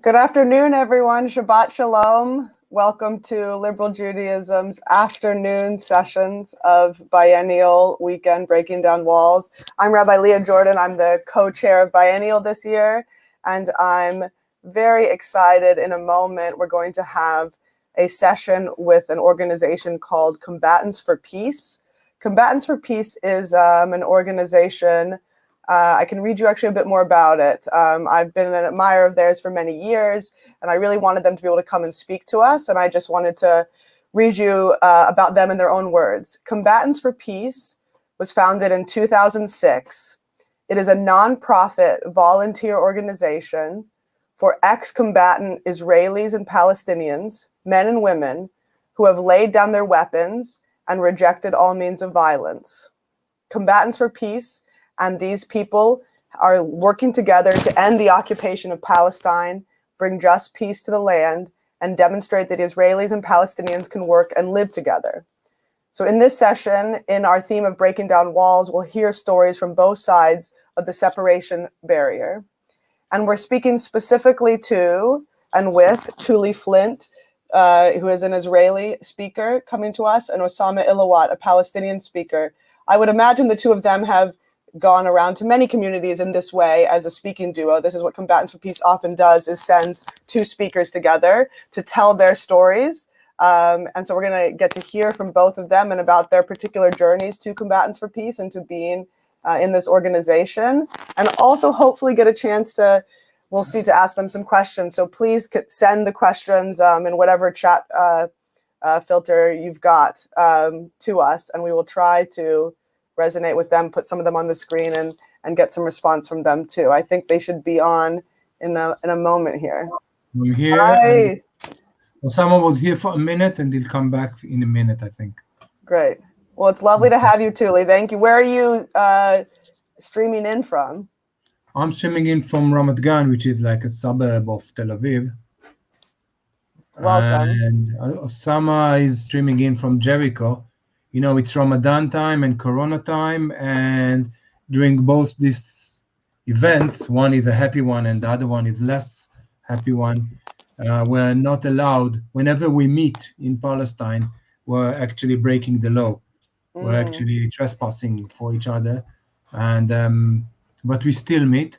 Good afternoon, everyone. Shabbat Shalom. Welcome to Liberal Judaism's afternoon sessions of Biennial Weekend Breaking Down Walls. I'm Rabbi Leah Jordan. I'm the co-chair of Biennial this year, and I'm very excited. In a moment, we're going to have a session with an organization called Combatants for Peace. Combatants for Peace is an organization. I can read you actually a bit more about it. I've been an admirer of theirs for many years, and I really wanted them to be able to come and speak to us, and I just wanted to read you about them in their own words. Combatants for Peace was founded in 2006. It is a nonprofit volunteer organization for ex-combatant Israelis and Palestinians, men and women, who have laid down their weapons and rejected all means of violence. Combatants for Peace and these people are working together to end the occupation of Palestine, bring just peace to the land, and demonstrate that Israelis and Palestinians can work and live together. So in this session, in our theme of breaking down walls, we'll hear stories from both sides of the separation barrier. And we're speaking specifically to and with Tuli Flint, who is an Israeli speaker coming to us, and Osama Ilawat, a Palestinian speaker. I would imagine the two of them have gone around to many communities in this way as a speaking duo. This is what Combatants for Peace often does, is sends two speakers together to tell their stories. And so we're going to get to hear from both of them and about their particular journeys to Combatants for Peace and to being in this organization, and also hopefully get a chance to, to ask them some questions. So please send the questions in whatever chat filter you've got to us, and we will try to resonate with them, put some of them on the screen, and get some response from them too. I think they should be on in a moment here. We're here. Hi. Osama was here for a minute and he'll come back in a minute, I think. Great. Well, it's lovely to have you, Tuli. Thank you. Where are you streaming in from? I'm streaming in from Ramat Gan, which is like a suburb of Tel Aviv. Welcome. And Osama is streaming in from Jericho. It's Ramadan time and Corona time, and during both these events, one is a happy one and the other one is less happy one, we're not allowed, whenever we meet in Palestine, we're actually breaking the law. We're actually trespassing for each other, and but we still meet.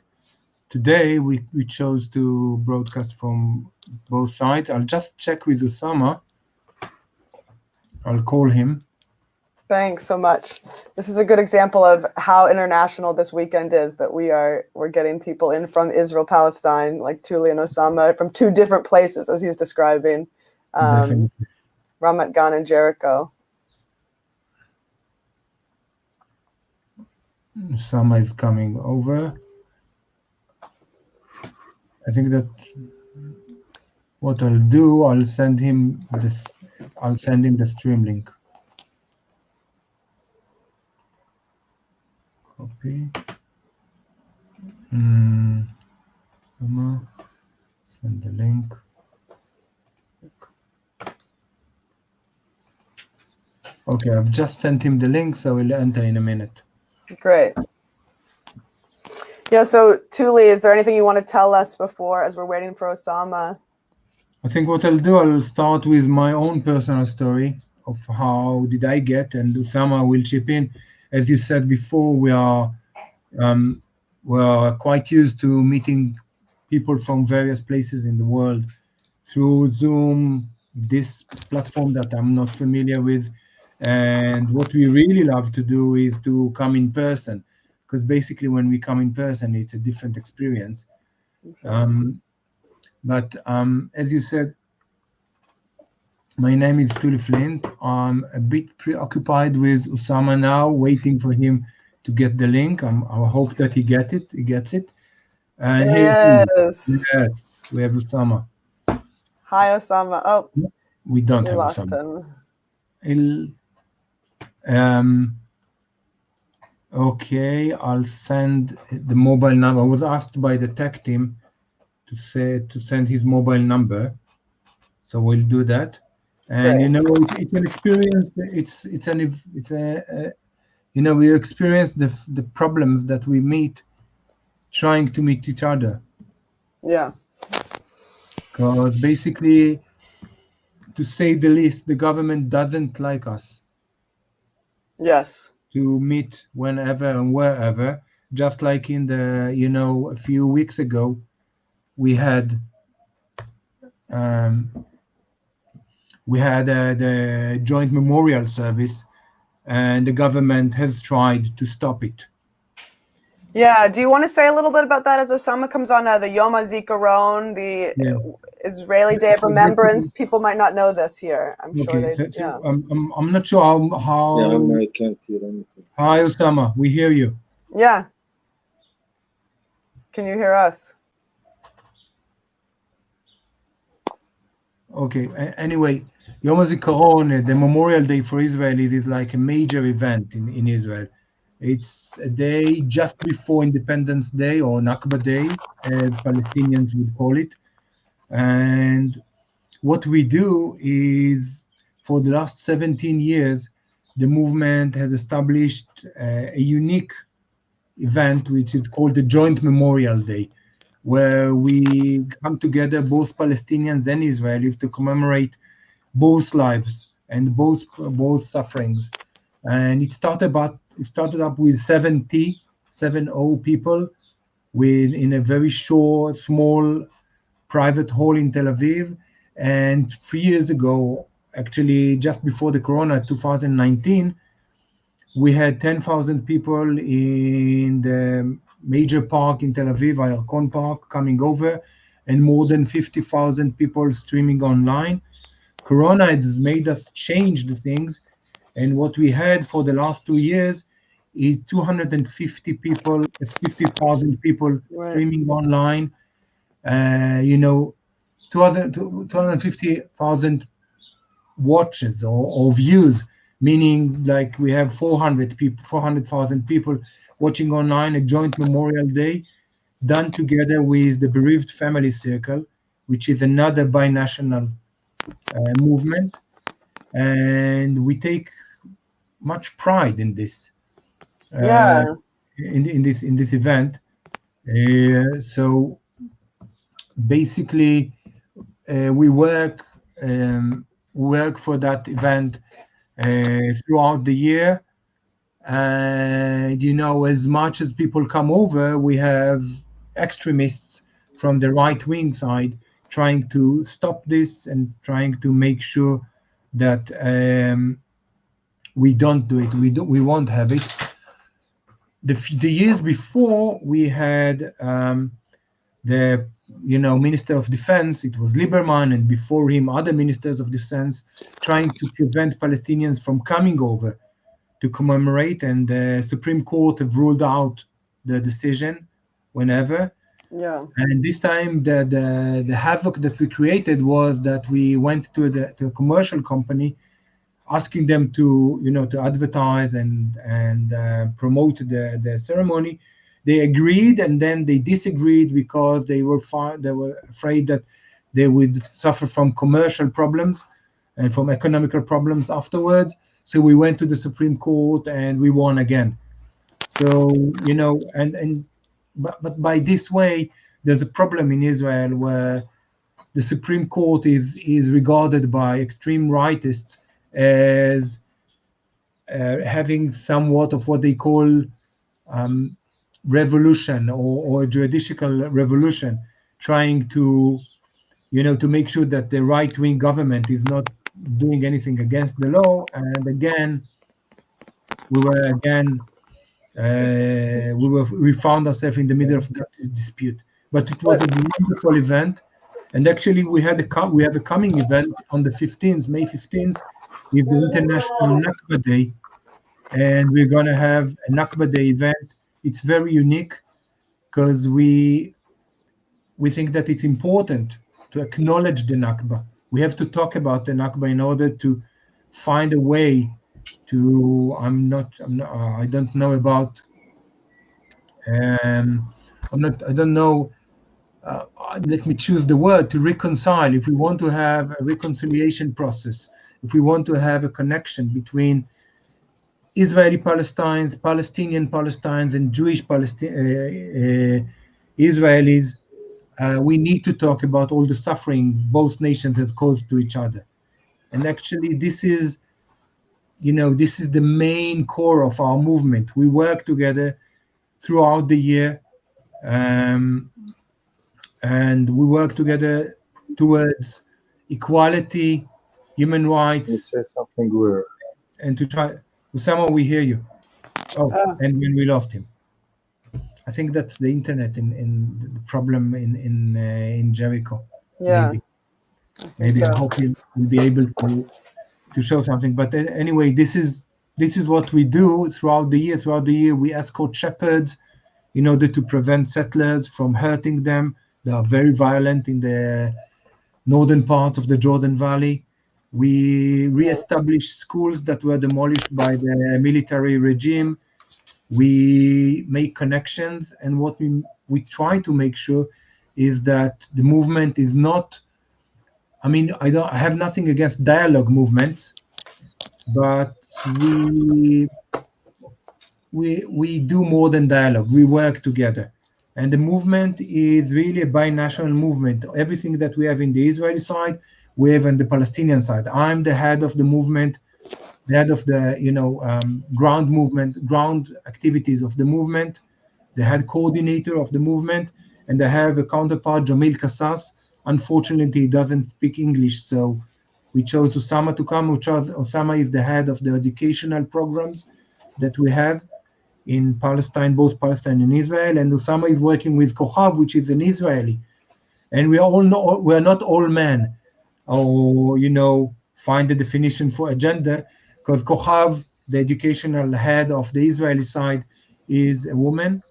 Today we chose to broadcast from both sides. I'll just check with Osama. I'll call him. Thanks so much. This is a good example of how international this weekend is, that we're getting people in from Israel, Palestine, like Tuli and Osama, from two different places, as he's describing, Ramat Gan and Jericho. Osama is coming over. I think that what I'll do, I'll send him the stream link. Copy. Send the link. Okay, I've just sent him the link, so he'll enter in a minute. Great. Yeah, so Tuli, is there anything you want to tell us before, as we're waiting for Osama? I think what I'll do, I'll start with my own personal story of how did I get, and Osama will chip in. As you said before, we're quite used to meeting people from various places in the world through Zoom, this platform that I'm not familiar with. And what we really love to do is to come in person, because basically when we come in person, it's a different experience. But as you said, my name is Tuli Flint. I'm a bit preoccupied with Osama now, waiting for him to get the link. I hope that he gets it. And yes, we have Osama. Hi, Osama. Oh, we don't have lost Osama. him. Okay, I'll send the mobile number. I was asked by the tech team to send his mobile number, so we'll do that. And it's an experience. We experience the problems that we meet trying to meet each other. Yeah. Because basically, to say the least, the government doesn't like us. Yes. To meet whenever and wherever, just like in the a few weeks ago, we had the joint memorial service, and the government has tried to stop it. Yeah, do you want to say a little bit about that as Osama comes on, the Yom HaZikaron, the Israeli Day of Remembrance? People might not know this here. I'm sure they. I'm not sure how. Yeah, I can't hear anything. Hi, Osama. We hear you. Yeah. Can you hear us? Okay. Anyway, Yom HaZikaron, the Memorial Day for Israelis, is like a major event in Israel. It's a day just before Independence Day, or Nakba Day, as Palestinians would call it. And what we do is, for the last 17 years, the movement has established a unique event, which is called the Joint Memorial Day, where we come together, both Palestinians and Israelis, to commemorate both lives and both sufferings. And it started up with 70 people in a very small private hall in Tel Aviv. And 3 years ago, actually just before the Corona, 2019, we had 10,000 people in the major park in Tel Aviv, Ayarkon Park, coming over, and more than 50,000 people streaming online. Corona has made us change the things. And what we had for the last 2 years is 50,000 people streaming online. 250,000 watches or views, meaning like we have 400,000 people watching online a joint Memorial Day done together with the Bereaved Family Circle, which is another binational movement. And we take much pride in this. In this event. So basically, we work for that event throughout the year, And, as much as people come over, we have extremists from the right-wing side trying to stop this and trying to make sure that we don't do it. We won't have it. The years before, we had the Minister of Defense. It was Lieberman, and before him, other ministers of defense trying to prevent Palestinians from coming over to commemorate, and the Supreme Court have ruled out the decision whenever. Yeah. And this time, the havoc that we created was that we went to a commercial company, asking them to advertise and promote the ceremony. They agreed, and then they disagreed because they were afraid that they would suffer from commercial problems and from economical problems afterwards. So we went to the Supreme Court and we won again. So but by this way, there's a problem in Israel where the Supreme Court is regarded by extreme rightists as having somewhat of what they call revolution or judicial revolution, trying to make sure that the right-wing government is not doing anything against the law. And again, we found ourselves in the middle of that dispute. But it was a wonderful event, and actually we have a coming event on the 15th, May 15th, with the International Nakba Day, and we're going to have a Nakba Day event. It's very unique because we think that it's important to acknowledge the Nakba. We have to talk about the Nakba in order to find a way to. I don't know about. I don't know. Let me choose the word, to reconcile. If we want to have a reconciliation process, if we want to have a connection between Israeli Palestinians, Palestinian Palestinians, and Jewish Israelis, we need to talk about all the suffering both nations have caused to each other. And actually, this is the main core of our movement. We work together throughout the year, and we work together towards equality, human rights, and to try. Usama, we hear you. And when we lost him, I think that's the internet in the problem in Jericho. Yeah, maybe I hope we'll be able to show something. But anyway, this is what we do throughout the year. Throughout the year, we escort shepherds in order to prevent settlers from hurting them. They are very violent in the northern parts of the Jordan Valley. We re-establish schools that were demolished by the military regime. We make connections, and what we try to make sure is that the movement is not. I mean, I have nothing against dialogue movements, but we do more than dialogue. We work together. And the movement is really a binational movement. Everything that we have in the Israeli side, we have on the Palestinian side. I'm the head of the movement, the head of the ground activities of the movement, the head coordinator of the movement, and I have a counterpart, Jamil Kassas. Unfortunately, he doesn't speak English, so we chose Usama to come. Usama is the head of the educational programs that we have in Palestine, both Palestine and Israel, and Usama is working with Kohav, which is an Israeli. And we are not all men, or find the definition for agenda, because Kohav, the educational head of the Israeli side, is a woman.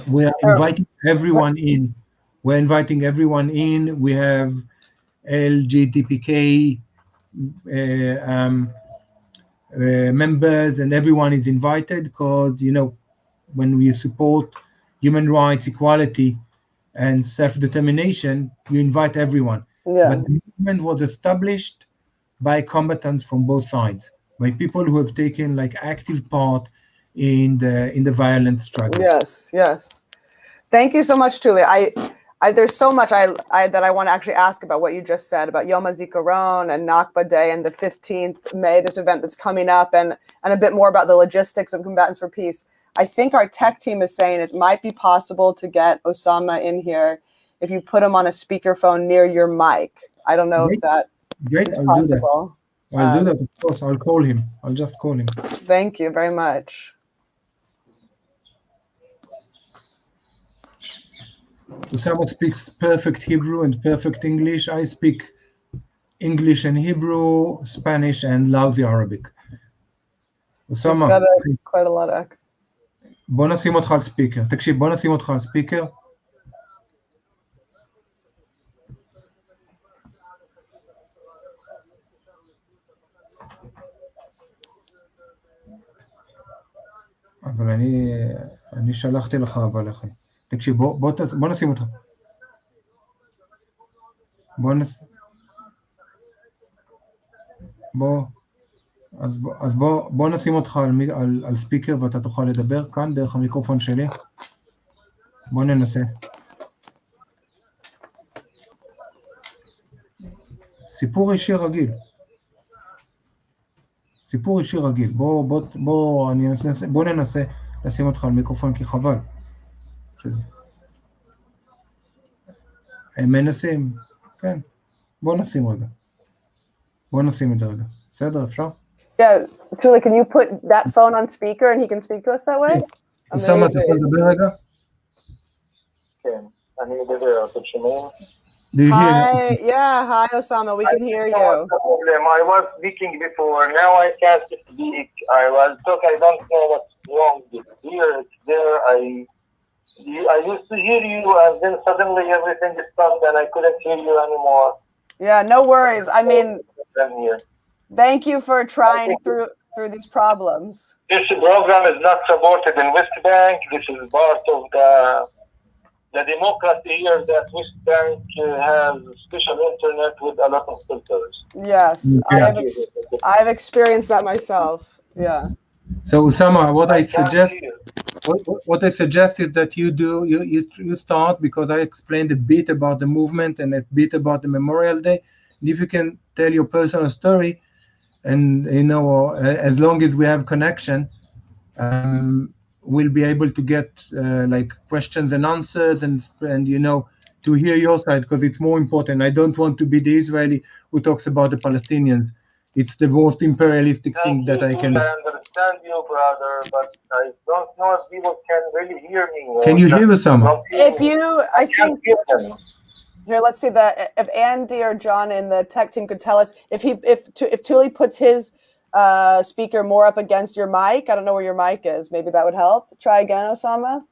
We are inviting everyone in. We're inviting everyone in. We have LGBTQ members, and everyone is invited because, when we support human rights, equality, and self-determination, you invite everyone. Yeah. But the movement was established by combatants from both sides, by people who have taken active part in the violent struggle. Yes. Thank you so much, truly. I there's so much that I want to actually ask about what you just said about Yom HaZikaron and Nakba Day and the 15th May, this event that's coming up, and a bit more about the logistics of Combatants for Peace. I think our tech team is saying it might be possible to get Osama in here if you put him on a speakerphone near your mic. I don't know if that is possible. I'll do that, of course. I'll call him. I'll just call him. Thank you very much. Osama speaks perfect Hebrew and perfect English. I speak English and Hebrew, Spanish, and lousy Arabic. Osama, quite a lot of... בוא נשים אותך על ספיקר. תקשיב, בוא נשים אותך על ספיקר. אבל אני שלחתי לך אבל אחי. תקשיב, בוא נשים אותך. אז בוא נשים אותך על ספיקר ואתה תוכל לדבר כאן דרך המיקרופון שלי. בוא ננסה. סיפור אישי רגיל. בוא ננסה לשים אותך על מיקרופון כי חבל. הם מנסים, כן. בוא נשים את זה רגע. בסדר, אפשר? Yeah, Julie, can you put that phone on speaker and he can speak to us that way? Osama, אתה יכול לדבר רגע? כן, אני מדבר, אתם שומעים? Hi Osama, we can hear you. I was speaking before, now I can't speak. I don't know what's wrong. It's here, it's there. I used to hear you and then suddenly everything stopped and I couldn't hear you anymore. Yeah, no worries. I mean, thank you for trying through these problems. This program is not supported in West Bank. This is part of the democracy here that West Bank has special internet with a lot of filters. Yes, I've experienced that myself. Yeah. So Osama, what I suggest is that you start, because I explained a bit about the movement and a bit about the Memorial Day. And if you can tell your personal story, and as long as we have connection, we'll be able to get like questions and answers and to hear your side, because it's more important. I don't want to be the Israeli who talks about the Palestinians. It's the most imperialistic thing that I can. I understand you, brother, but I don't know if people can really hear me. Can you hear Osama? Here, let's see if Andy or John in the tech team could tell us if Tuli puts his speaker more up against your mic. I don't know where your mic is. Maybe that would help. Try again, Osama.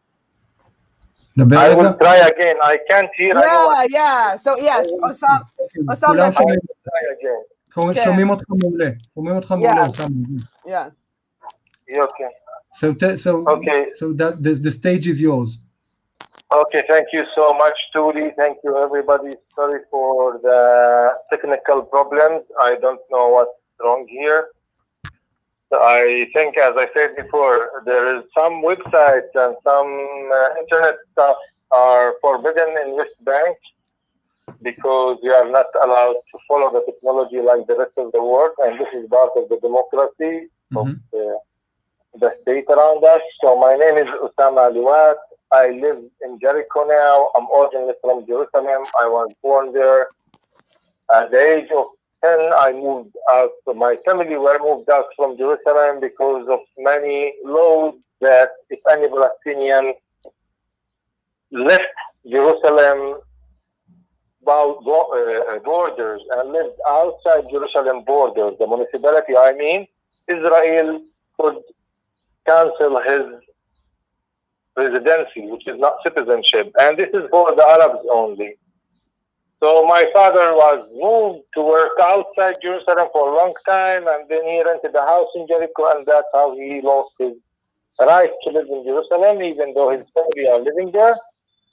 I will try again. I can't hear anyone. Yeah. So yes, Osama. Try again. שומעים אותך מעולה, אוסאמה. Yeah. Okay. So that the stage is yours. Okay, thank you so much, Tuli. Thank you, everybody. Sorry for the technical problems. I don't know what's wrong here. I think, as I said before, there is some websites and some internet stuff are forbidden in West Bank, because you are not allowed to follow the technology like the rest of the world, and this is part of the democracy of the state around us. So my name is Osama Liwat. I live in Jericho now. I'm originally from Jerusalem. I was born there. At the age of 10, I moved out. So my family were moved out from Jerusalem because of many laws that if any Palestinian left Jerusalem borders and lived outside Jerusalem borders, the municipality, Israel could cancel his residency, which is not citizenship. And this is for the Arabs only. So my father was moved to work outside Jerusalem for a long time, and then he rented a house in Jericho, and that's how he lost his right to live in Jerusalem, even though his family are living there.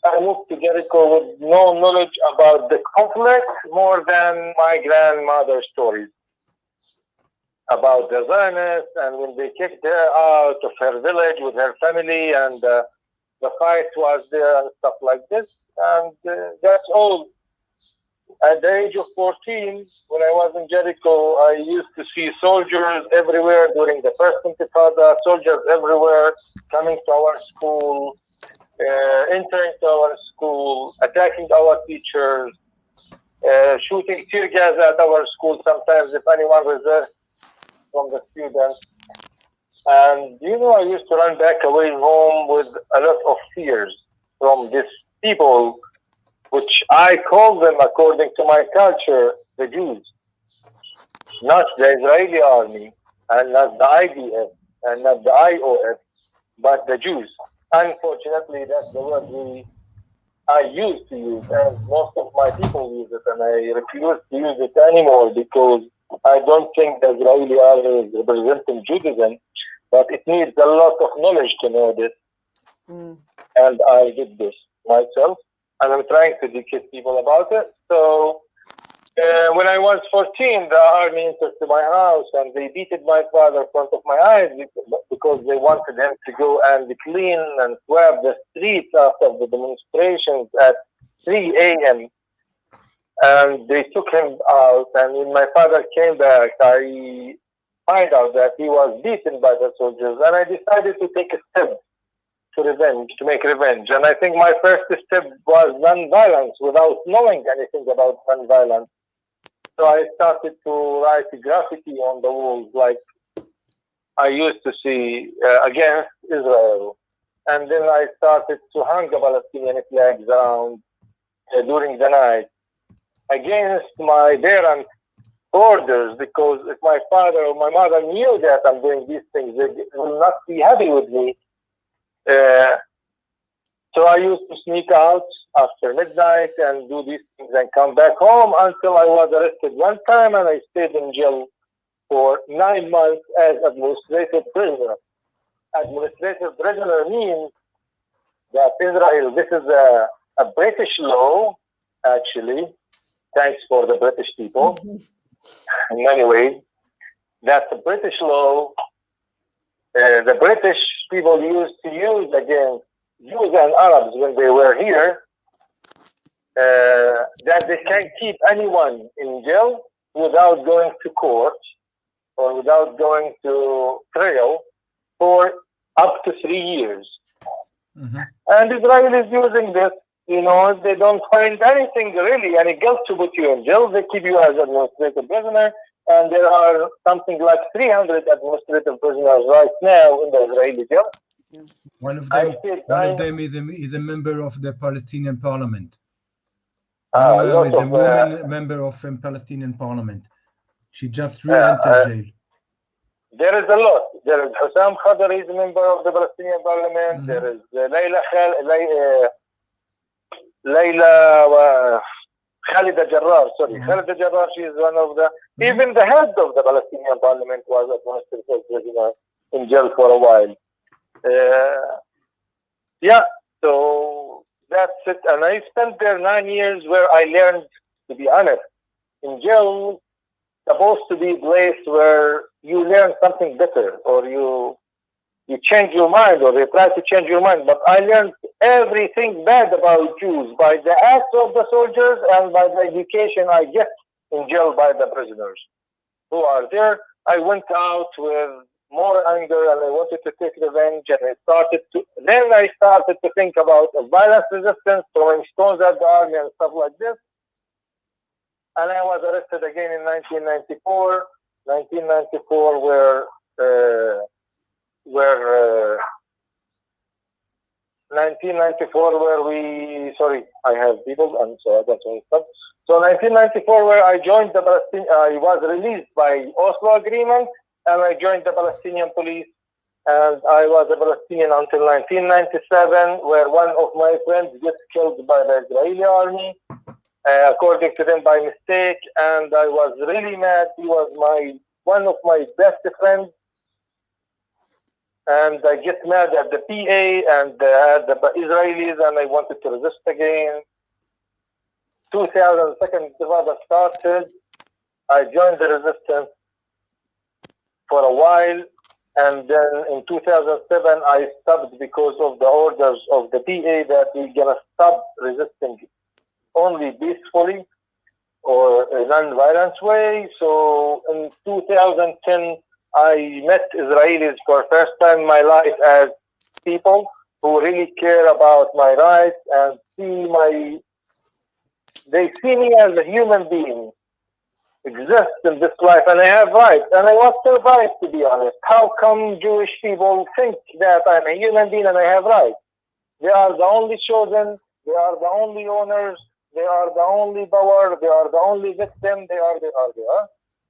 I moved to Jericho with no knowledge about the conflict more than my grandmother's stories about the Zionists and when they kicked her out of her village with her family and the fight was there and stuff like this. and that's all. At the age of 14, when I was in Jericho, I used to see soldiers everywhere during the first Intifada, soldiers everywhere coming to our school, entering to our school, attacking our teachers, shooting tear gas at our school sometimes if anyone resists from the students. And, I used to run back away home with a lot of fears from these people, which I call them, according to my culture, the Jews. Not the Israeli army, and not the IDF, and not the IOF, but the Jews. Unfortunately, that's the word I used to use, and most of my people use it, and I refuse to use it anymore because I don't think the Israeli army is representing Judaism, but it needs a lot of knowledge to know this. And I did this myself, and I'm trying to educate people about it. So when I was 14, the army entered to my house, and they beated my father in front of my eyes because they wanted him to go and clean and sweep the streets after the demonstrations at 3 a.m. And they took him out, and when my father came back, I find out that he was beaten by the soldiers, and I decided to take a step to make revenge. And I think my first step was non-violence, without knowing anything about non-violence. So I started to write graffiti on the walls, like I used to see against Israel. And then I started to hang the Palestinian flags around during the night against my parents' orders, because if my father or my mother knew that I'm doing these things, they will not be happy with me. So I used to sneak out after midnight and do these things and come back home until I was arrested one time, and I stayed in jail for 9 months as administrative prisoner. Administrative prisoner means that Israel, this is a British law, actually. Thanks for the British people. In many ways, that's a British law. The British people used to use against Jews and Arabs when they were here, that they can't keep anyone in jail without going to court or without going to trial for up to 3 years. And Israel is using this. They don't find anything really, any guilt to put you in jail. They keep you as administrative prisoner, and there are something like 300 administrative prisoners right now in the Israeli jail. One of them is a member of the Palestinian parliament. One is a woman member of Palestinian parliament. She just re-entered jail. There is a lot. There is Hussam Khadr, is a member of the Palestinian parliament. There is Khalida Jarrar, Khalida Jarrar, she is one of the, even the head of the Palestinian parliament was administrative prisoner in jail for a while. So that's it. And I spent there 9 years where I learned, to be honest, in jail, supposed to be a place where you learn something better, or you change your mind, or they try to change your mind. But I learned everything bad about Jews by the acts of the soldiers and by the education I get in jail by the prisoners who are there. I went out with more anger, and I wanted to take revenge, and I started to think about violence resistance, throwing stones at the army and stuff like this. And I was arrested again in 1994, where 1994, where we, sorry, I have people, and so that's all stuff. So 1994, where I joined the Palestinian, I was released by Oslo Agreement, and I joined the Palestinian police, and I was a Palestinian until 1997, where one of my friends gets killed by the Israeli army, according to them by mistake, and I was really mad. He was one of my best friends. And I get mad at the PA and the Israelis, and I wanted to resist again. 2002 Intifada started. I joined the resistance for a while, And then in 2007, I stopped because of the orders of the PA that we're going to stop resisting only peacefully or a non-violent way. So in 2010, I met Israelis for the first time in my life as people who really care about my rights and they see me as a human being, exist in this life, and I have rights, and I want to survive, to be honest. How come Jewish people think that I'm a human being and I have rights? They are the only chosen, they are the only owners, they are the only power, they are the only victim, they are.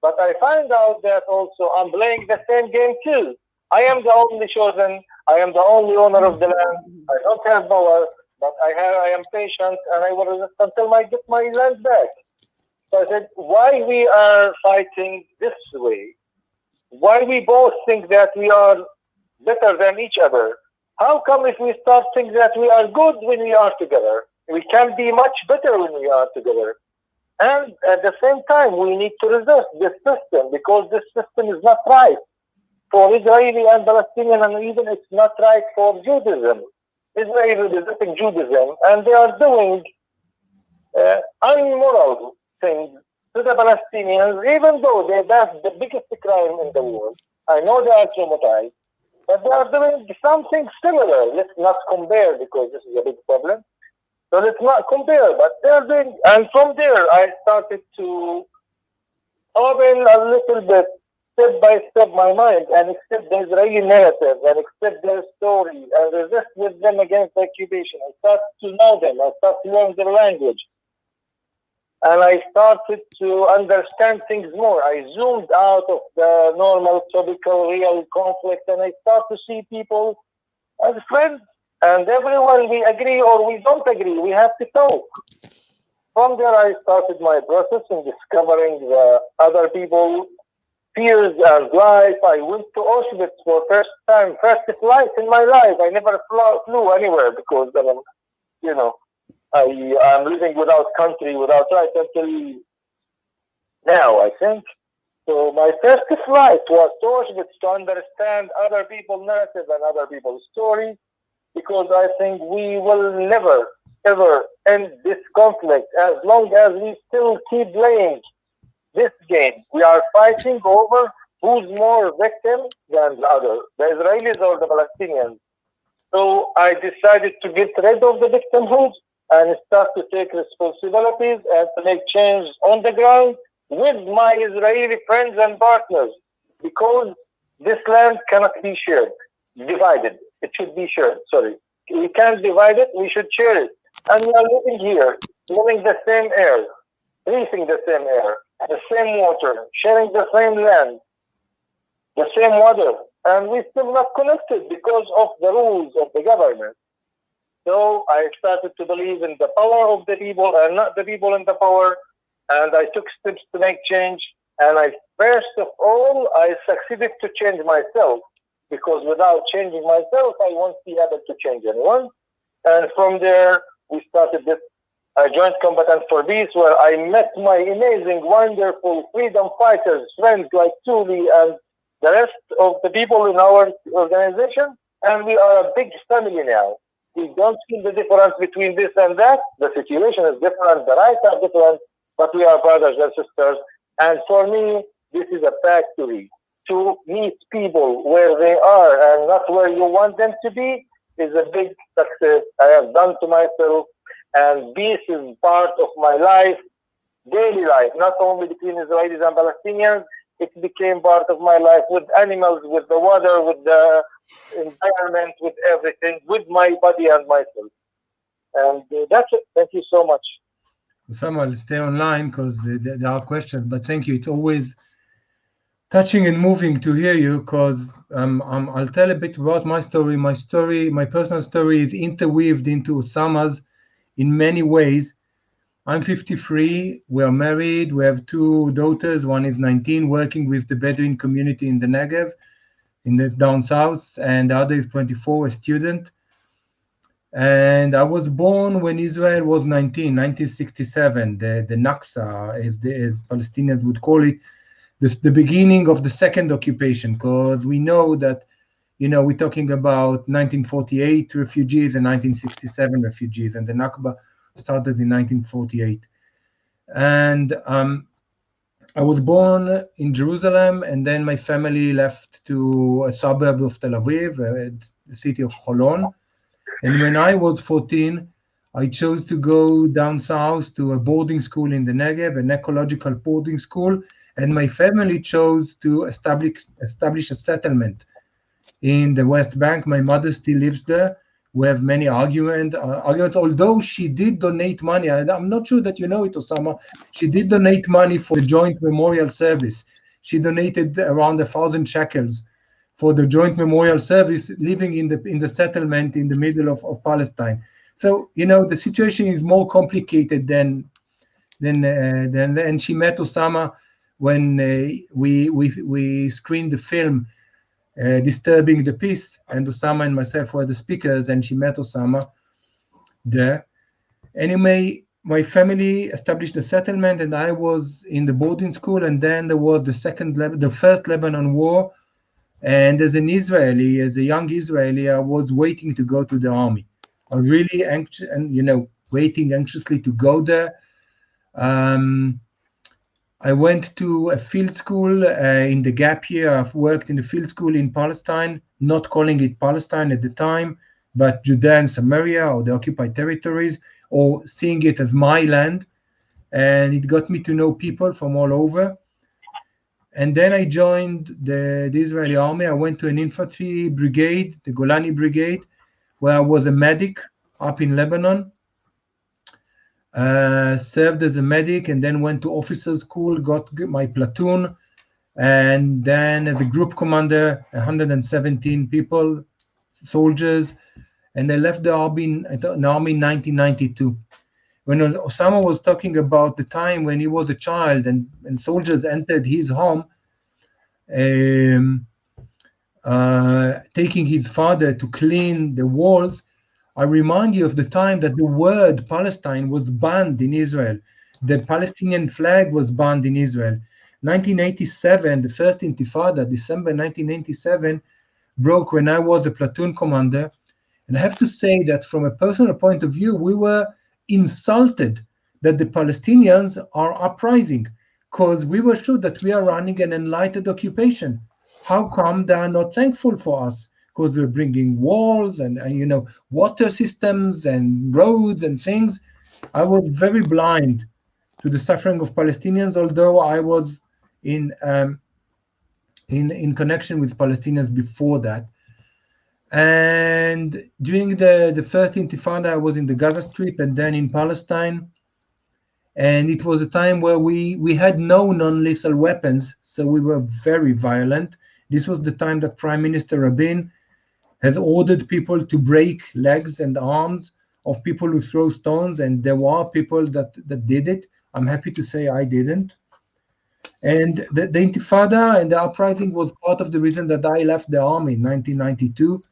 But I find out that also I'm playing the same game too. I am the only chosen, I am the only owner of the land, I don't have power, but I am patient, and I will resist until I get my land back. So I said, why we are fighting this way? Why we both think that we are better than each other? How come if we start thinking that we are good when we are together, we can be much better when we are together? And at the same time, we need to resist this system, because this system is not right for Israeli and Palestinian, and even it's not right for Judaism. Israel is resisting Judaism, and they are doing unmoral things to the Palestinians, even though that's the biggest crime in the world. I know they are traumatized, but they are doing something similar. Let's not compare, because this is a big problem. So let's not compare, but they are doing, and from there I started to open a little bit, step by step, my mind, and accept the Israeli narrative, and accept their story, and resist with them against the occupation. I started to know them, I started to learn their language, and I started to understand things more. I zoomed out of the normal, typical, real conflict, and I started to see people as friends. And everyone, we agree or we don't agree, we have to talk. From there, I started my process in discovering the other people's fears and life. I went to Auschwitz for first flight in my life. I never flew anywhere because, I'm living without country, without rights until now, I think. So my first flight was to Auschwitz to understand other people's narrative and other people's stories, because I think we will never, ever end this conflict as long as we still keep playing this game. We are fighting over who's more victim than the other, the Israelis or the Palestinians. So I decided to get rid of the victimhood and start to take responsibilities and to make change on the ground with my Israeli friends and partners, because this land cannot be shared, divided. It should be shared, sorry. We can't divide it, we should share it. And we are living here, living the same air, breathing the same air, the same water, sharing the same land, the same water, and we're still not connected because of the rules of the government. So I started to believe in the power of the people and not the people in the power, and I took steps to make change. And first of all, I succeeded to change myself, because without changing myself, I won't be able to change anyone. And from there, we started this joint Combatants for Peace, where I met my amazing, wonderful freedom fighters, friends like Tuli and the rest of the people in our organization. And we are a big family now. We don't see the difference between this and that. The situation is different, the rights are different, but we are brothers and sisters. And for me, this is a factory. To meet people where they are and not where you want them to be is a big success I have done to myself. And peace is part of my life, daily life, not only between Israelis and Palestinians. It became part of my life with animals, with the water, with the environment, with everything, with my body and myself. And that's it. Thank you so much. Samuel, stay online because there are questions, but thank you. It's always touching and moving to hear you, because I'll tell a bit about my story. My personal story is interweaved into Osama's in many ways. I'm 53, we are married, we have two daughters. One is 19, working with the Bedouin community in the Negev, in the down south, and the other is 24, a student. And I was born when Israel was 1967, the Naksa, as Palestinians would call it. the beginning of the second occupation, because we know that, we're talking about 1948 refugees and 1967 refugees, and the Nakba started in 1948. And I was born in Jerusalem, and then my family left to a suburb of Tel Aviv, the city of Holon. And when I was 14, I chose to go down south to a boarding school in the Negev, an ecological boarding school, and my family chose to establish a settlement in the West Bank. My mother still lives there. We have many arguments, although she did donate money. I'm not sure that you know it, Osama. She did donate money for the joint memorial service. She donated around 1,000 shekels for the joint memorial service, living in the settlement in the middle of Palestine. So, the situation is more complicated than and she met Osama when we screened the film Disturbing the Peace, and Osama and myself were the speakers, and she met Osama there. Anyway, my family established a settlement, and I was in the boarding school, and then there was the first Lebanon War, and as a young Israeli, I was waiting to go to the army. I was really anxious, and waiting anxiously to go there. I went to a field school in the gap year. I've worked in the field school in Palestine, not calling it Palestine at the time, but Judea and Samaria, or the occupied territories, or seeing it as my land. And it got me to know people from all over. And then I joined the Israeli army. I went to an infantry brigade, the Golani Brigade, where I was a medic up in Lebanon. Served as a medic, and then went to officers' school, got my platoon, and then as a group commander, 117 people, soldiers, and I left the army in 1992. When Osama was talking about the time when he was a child and soldiers entered his home, taking his father to clean the walls, I remind you of the time that the word Palestine was banned in Israel. The Palestinian flag was banned in Israel. 1987, the first Intifada, December 1987, broke when I was a platoon commander. And I have to say that from a personal point of view, we were insulted that the Palestinians are uprising, because we were sure that we are running an enlightened occupation. How come they are not thankful for us? Because we're bringing walls and water systems and roads and things. I was very blind to the suffering of Palestinians, although I was in connection with Palestinians before that. And during the first Intifada, I was in the Gaza Strip and then in Palestine. And it was a time where we had no non-lethal weapons, so we were very violent. This was the time that Prime Minister Rabin has ordered people to break legs and arms of people who throw stones, and there were people that did it. I'm happy to say I didn't. And the Intifada and the uprising was part of the reason that I left the army in 1992.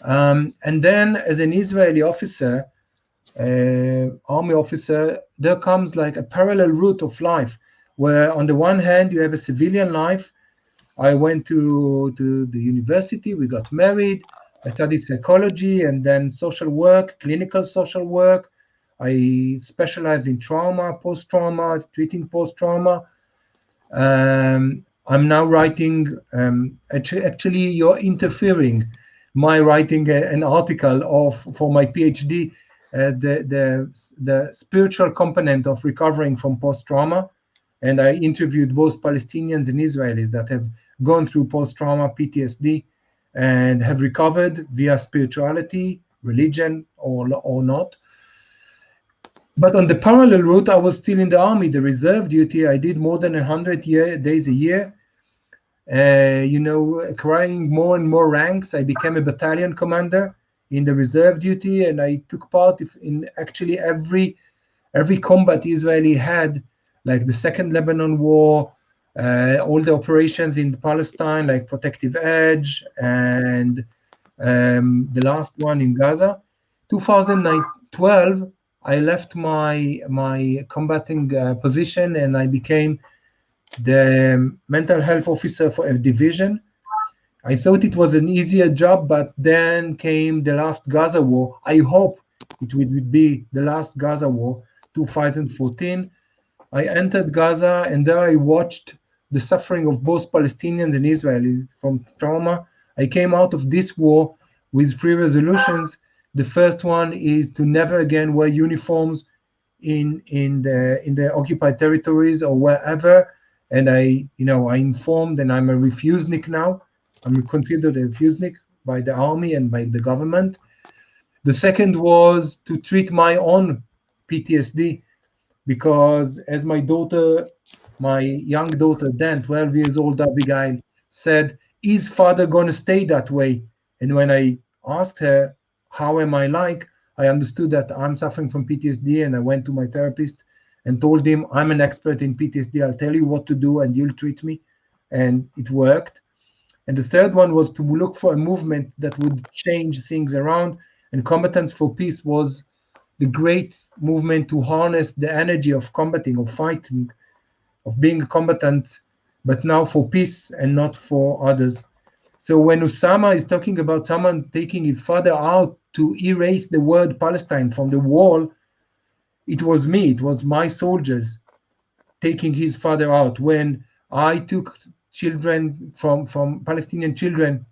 And then as an Israeli officer, army officer, there comes like a parallel route of life, where on the one hand you have a civilian life. I went to the university, we got married, I studied psychology and then social work, clinical social work. I specialized in trauma, post-trauma, treating post-trauma. I'm now writing, actually you're interfering, my writing an article for my PhD, the spiritual component of recovering from post-trauma. And I interviewed both Palestinians and Israelis that have gone through post-trauma PTSD and have recovered via spirituality, religion, or not. But on the parallel route, I was still in the army, the reserve duty. I did more than 100 days a year, acquiring more and more ranks. I became a battalion commander in the reserve duty, and I took part in actually every combat Israeli had, like the Second Lebanon War, all the operations in Palestine, like Protective Edge, and the last one in Gaza. 2012, I left my combating position, and I became the mental health officer for a division. I thought it was an easier job, but then came the last Gaza war. I hope it would be the last Gaza war, 2014. I entered Gaza, and there I watched the suffering of both Palestinians and Israelis from trauma. I came out of this war with 3 resolutions. The first one is to never again wear uniforms in the occupied territories or wherever. And I informed, and I'm a refusnik now. I'm considered a refusnik by the army and by the government. The second was to treat my own PTSD, because as my young daughter, then 12 years old Abigail, said, is father going to stay that way? And when I asked her, how am I like, I understood that I'm suffering from PTSD, and I went to my therapist and told him, I'm an expert in PTSD. I'll tell you what to do and you'll treat me. And it worked. And the third one was to look for a movement that would change things around. And Combatants for Peace was the great movement to harness the energy of combating, of fighting, of being a combatant, but now for peace and not for others. So when Osama is talking about someone taking his father out to erase the word Palestine from the wall, it was me, it was my soldiers taking his father out. When I took children from Palestinian children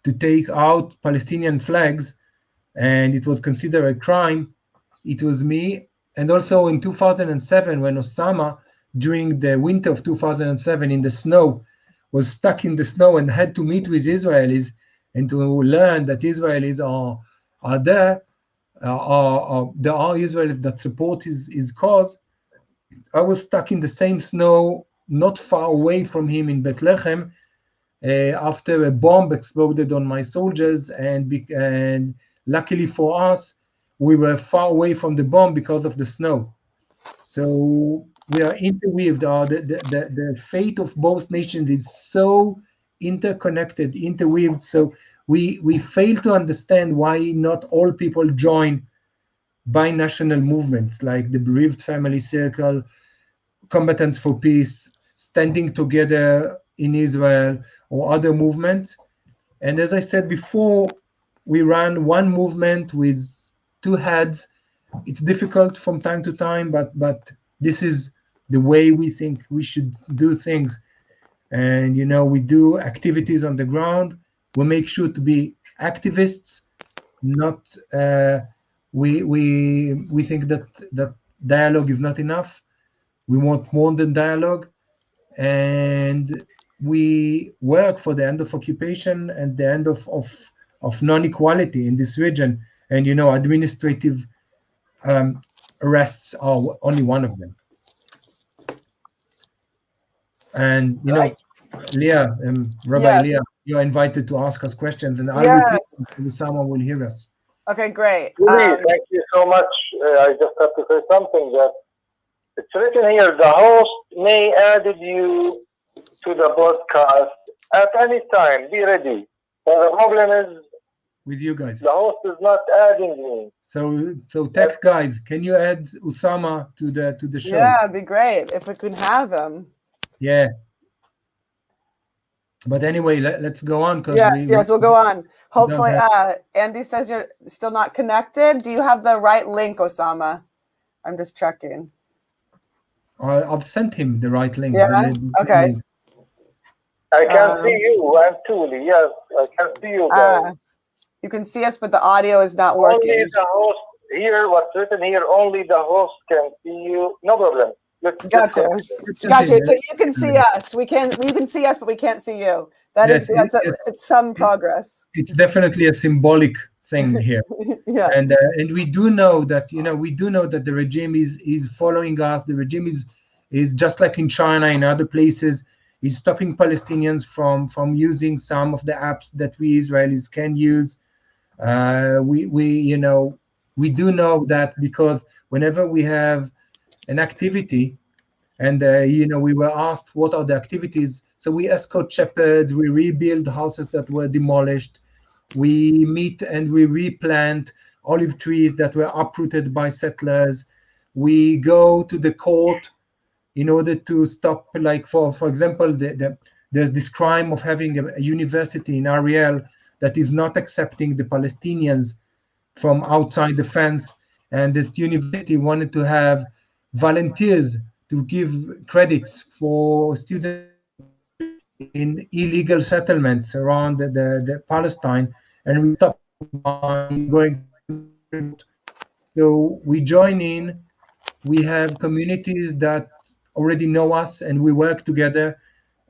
to take out Palestinian flags, and it was considered a crime, it was me. And also in 2007, when Osama, during the winter of 2007 in the snow, was stuck in the snow and had to meet with Israelis and to learn that Israelis are there, there are Israelis that support his cause. I was stuck in the same snow, not far away from him in Bethlehem, after a bomb exploded on my soldiers, and luckily for us, we were far away from the bomb because of the snow. So we are interweaved. The fate of both nations is so interconnected, interweaved. So we fail to understand why not all people join binational movements like the Bereaved Family Circle, Combatants for Peace, Standing Together in Israel, or other movements. And as I said before, we run one movement with 2 heads. It's difficult from time to time, but this is the way we think we should do things. And we do activities on the ground. We make sure to be activists, not we think that dialogue is not enough. We want more than dialogue, and we work for the end of occupation and the end of non-equality in this region. And administrative arrests are only one of them. And Leah, Rabbi Leah, you're invited to ask us questions, and I'll repeat until someone will hear us. Okay, great. Thank you so much. I just have to say something, that it's written here, the host may add you to the podcast at any time. Be ready. So the problem is with you guys. The host is not adding me. So tech guys, can you add Osama to the show? Yeah, it'd be great if we could have him. Yeah. But anyway, let's go on. Yes, we'll go on. Hopefully, Andy says you're still not connected. Do you have the right link, Osama? I'm just checking. I've sent him the right link. Yeah, okay. I can see you, and Tuli. Yes, I can see you guys. You can see us, but the audio is not working. Only the host here, what's written here, only the host can see you. No problem. Gotcha. So you can see us. You can see us, but we can't see you. It's some progress. It's definitely a symbolic thing here. Yeah. And we do know that the regime is following us. The regime is just like in China, in other places, is stopping Palestinians from using some of the apps that we Israelis can use. We do know that, because whenever we have an activity, and we were asked what are the activities, so we escort shepherds, we rebuild houses that were demolished, we meet and we replant olive trees that were uprooted by settlers, we go to the court in order to stop, like for example, there's this crime of having a university in Ariel that is not accepting the Palestinians from outside the fence, and that university wanted to have volunteers to give credits for students in illegal settlements around the Palestine, and we stopped by going. So we join in. We have communities that already know us, and we work together,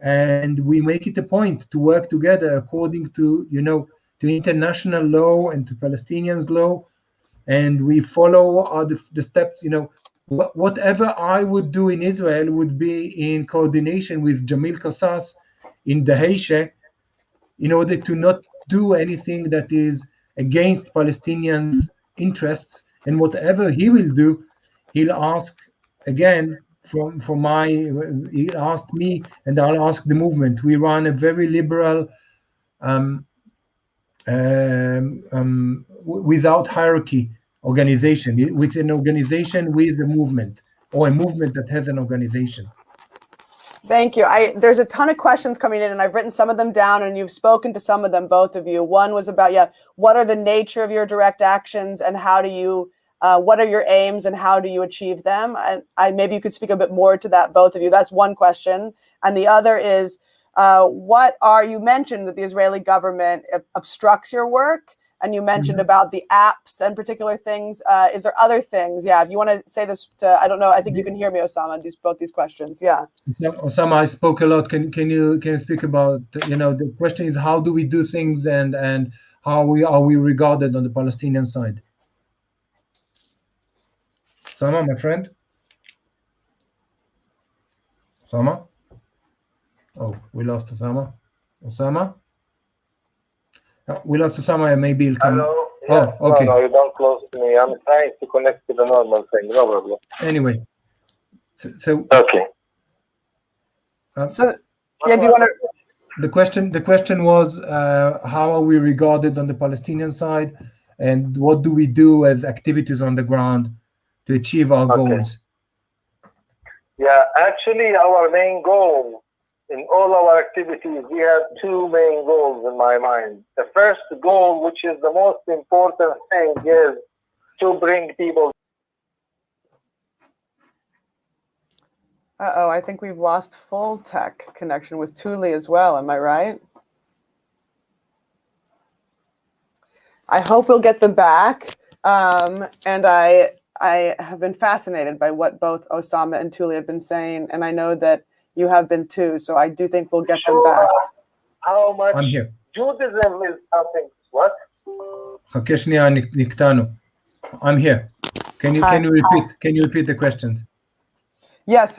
and we make it a point to work together according to to international law and to Palestinians' law, and we follow all the steps. Whatever I would do in Israel would be in coordination with Jamil Kassas in Dahesh, in order to not do anything that is against Palestinians' interests. And whatever he will do, he'll ask again he'll ask me, and I'll ask the movement. We run a very liberal, without hierarchy organization, which is an organization with a movement, or a movement that has an organization. Thank you. There's a ton of questions coming in, and I've written some of them down, and you've spoken to some of them, both of you. One was about, what are the nature of your direct actions, and how do you, what are your aims, and how do you achieve them? And maybe you could speak a bit more to that, both of you. That's one question. And the other is, you mentioned that the Israeli government obstructs your work, and you mentioned about the apps and particular things. Is there other things? Yeah, if you want to say this to, I don't know, I think you can hear me, Osama, both these questions. Yeah. Osama, I spoke a lot. Can you speak about, the question is, how do we do things, and how are we regarded on the Palestinian side? Osama, my friend? Osama? Oh, we lost Osama. Osama? We lost Osama, and maybe he'll come. Hello? Yeah. Oh, okay. No, you don't close to me. I'm trying to connect to the normal thing. No problem. Anyway. So okay. Do you want to? The question was, how are we regarded on the Palestinian side, and what do we do as activities on the ground to achieve our goals? Yeah, actually, our main goal in all our activities, we have two main goals in my mind. The first goal, which is the most important thing, is to bring people. Uh-oh, I think we've lost full tech connection with Thule as well. Am I right? I hope we'll get them back. And I have been fascinated by what both Osama and Thule have been saying, and I know that you have been too, so I do think we'll get them back. How much I'm here. Judaism is something, what? I'm here. Can you repeat the questions? Yes.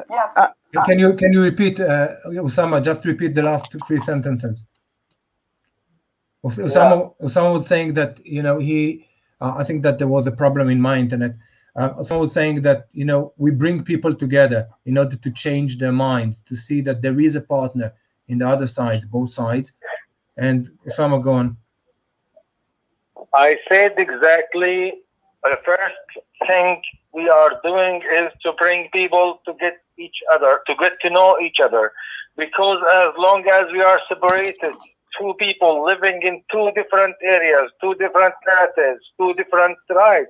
Can you repeat, Osama? Just repeat the last 3 sentences. Osama was saying that I think that there was a problem in my internet. Osama was saying that we bring people together in order to change their minds, to see that there is a partner in the other sides, both sides. And Osama, go on. I said exactly. The first thing we are doing is to bring people to get to know each other, because as long as we are separated, two people living in two different areas, two different narratives, two different tribes,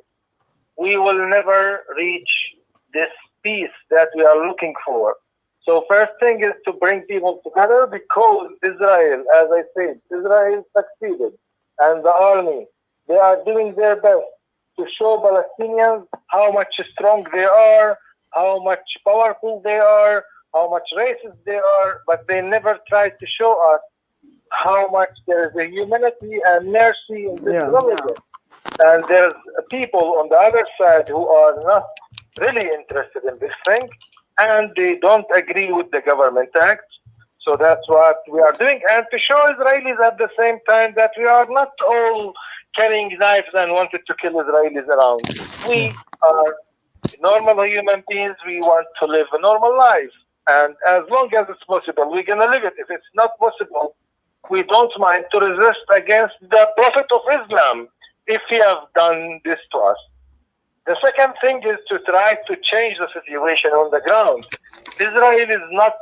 we will never reach this peace that we are looking for. So first thing is to bring people together, because Israel, as I said, Israel succeeded, and the army, they are doing their best to show Palestinians how much strong they are, how much powerful they are, how much racist they are, but they never tried to show us how much there is a humanity and mercy in this religion. And there's people on the other side who are not really interested in this thing, and they don't agree with the government act. So that's what we are doing, and to show Israelis at the same time that we are not all carrying knives and wanted to kill Israelis around. We are normal human beings. We want to live a normal life, and as long as it's possible, we're going to live it. If it's not possible, we don't mind to resist against the Prophet of Islam if he have done this to us. The second thing is to try to change the situation on the ground. Israel is not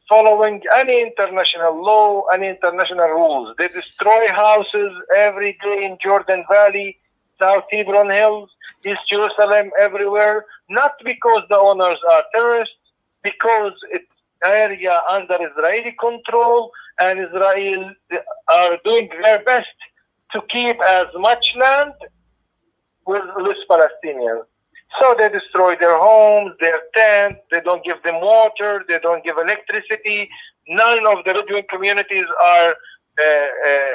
following any international law, any international rules. They destroy houses every day in Jordan Valley, South Hebron Hills, East Jerusalem, everywhere, not because the owners are terrorists, because it's area under Israeli control, and Israel are doing their best to keep as much land with less Palestinians. So they destroy their homes, their tents, they don't give them water, they don't give electricity. None of the Bedouin communities are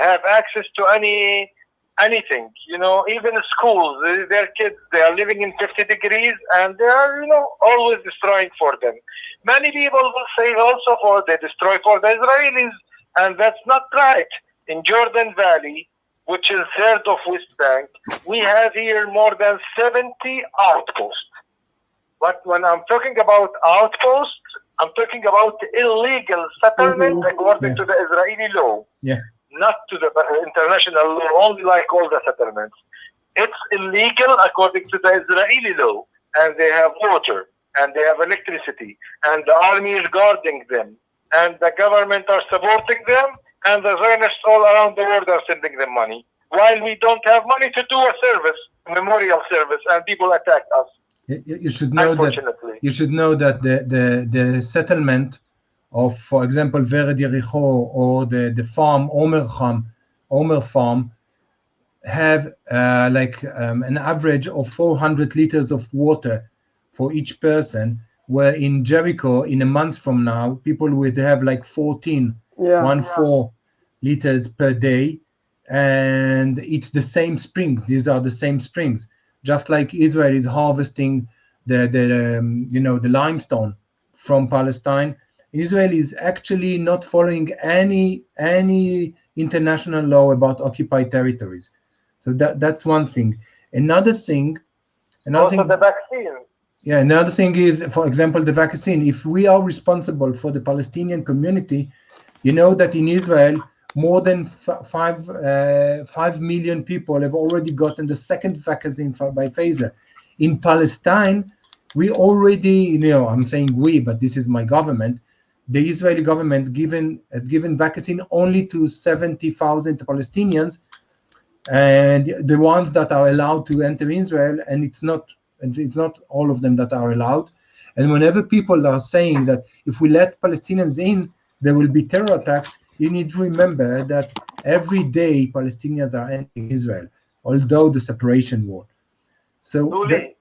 have access to anything. You know, even schools, their kids, they are living in 50 degrees and they are, you know, always destroying for them. Many people will say also they destroy for the Israelis, and that's not right. In Jordan Valley, which is third of West Bank, we have here more than 70 outposts. But when I'm talking about outposts, I'm talking about illegal settlement according to the Israeli law, not to the international law, only like all the settlements. It's illegal according to the Israeli law, and they have water, and they have electricity, and the army is guarding them, and the government are supporting them, and the Zionists all around the world are sending them money, while we don't have money to do a service, a memorial service, and people attack us. You should know that the settlement of, for example, Verd Yericho or the farm Omer farm have an average of 400 liters of water for each person, where in Jericho, in a month from now, people would have like 14 liters per day, and it's the same springs. These are the same springs, just like Israel is harvesting the limestone from Palestine. Israel is actually not following any international law about occupied territories. So that's one thing. Another thing, the vaccine. Yeah, another thing is, for example, the vaccine. If we are responsible for the Palestinian community, you know that in Israel, more than 5 million people have already gotten the second vaccine by Pfizer. In Palestine, we already, I'm saying we, but this is my government, the Israeli government had given vaccine only to 70,000 Palestinians, and the ones that are allowed to enter Israel, and it's not all of them that are allowed. And whenever people are saying that if we let Palestinians in, there will be terror attacks, you need to remember that every day Palestinians are entering Israel, although the separation war. So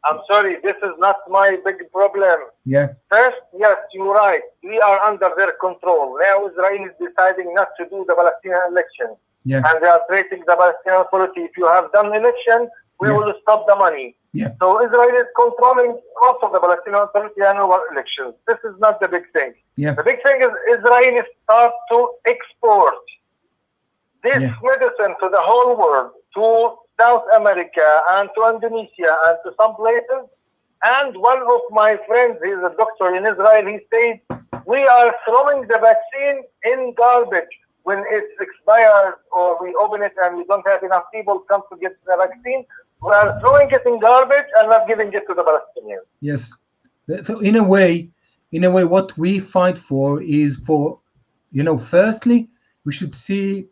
I'm sorry, this is not my big problem. Yeah. First, yes, you're right. We are under their control. Now Israel is deciding not to do the Palestinian election. Yeah. And they are creating the Palestinian Authority. If you have done election, we will stop the money. Yeah. So Israel is controlling also the Palestinian Authority and our elections. This is not the big thing. Yeah. The big thing is Israel start to export this medicine to the whole world, to South America and to Indonesia and to some places. And one of my friends, he's a doctor in Israel, he said, we are throwing the vaccine in garbage. When it's expired or we open it and we don't have enough people come to get the vaccine, we are throwing it in garbage and not giving it to the Palestinians. Yes. So in a way, what we fight for is for, firstly, we should see,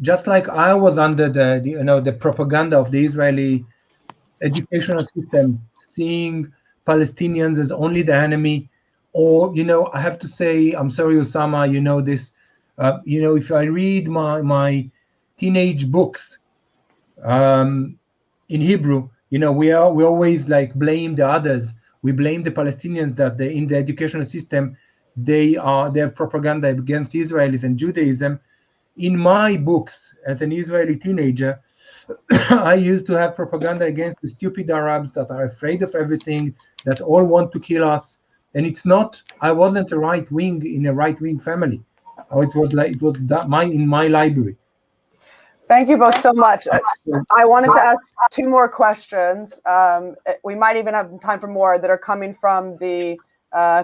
just like I was under the propaganda of the Israeli educational system, seeing Palestinians as only the enemy, or, I have to say, I'm sorry, Osama, this, if I read my teenage books in Hebrew, we always blame the others. We blame the Palestinians that in the educational system, they have propaganda against Israelis and Judaism. In my books, as an Israeli teenager, I used to have propaganda against the stupid Arabs that are afraid of everything, that all want to kill us. And I wasn't a right wing in a right wing family. It was in my library. Thank you both so much. I wanted to ask two more questions. We might even have time for more that are coming from the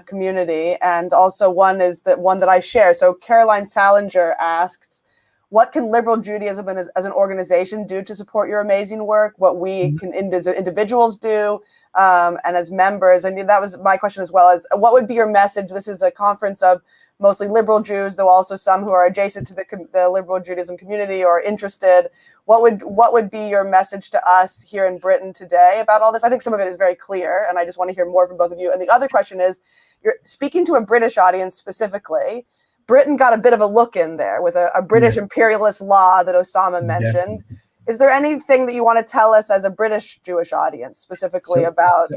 community. And also one is the one that I share. So Caroline Salinger asked, what can liberal Judaism as an organization do to support your amazing work? What we can as individuals do, and as members? And that was my question as well, as what would be your message? This is a conference of mostly liberal Jews, though also some who are adjacent to the liberal Judaism community or interested. What would be your message to us here in Britain today about all this? I think some of it is very clear, and I just want to hear more from both of you. And the other question is, you're speaking to a British audience specifically. Britain got a bit of a look in there with a British imperialist law that Osama mentioned. Definitely. Is there anything that you want to tell us as a British Jewish audience specifically about?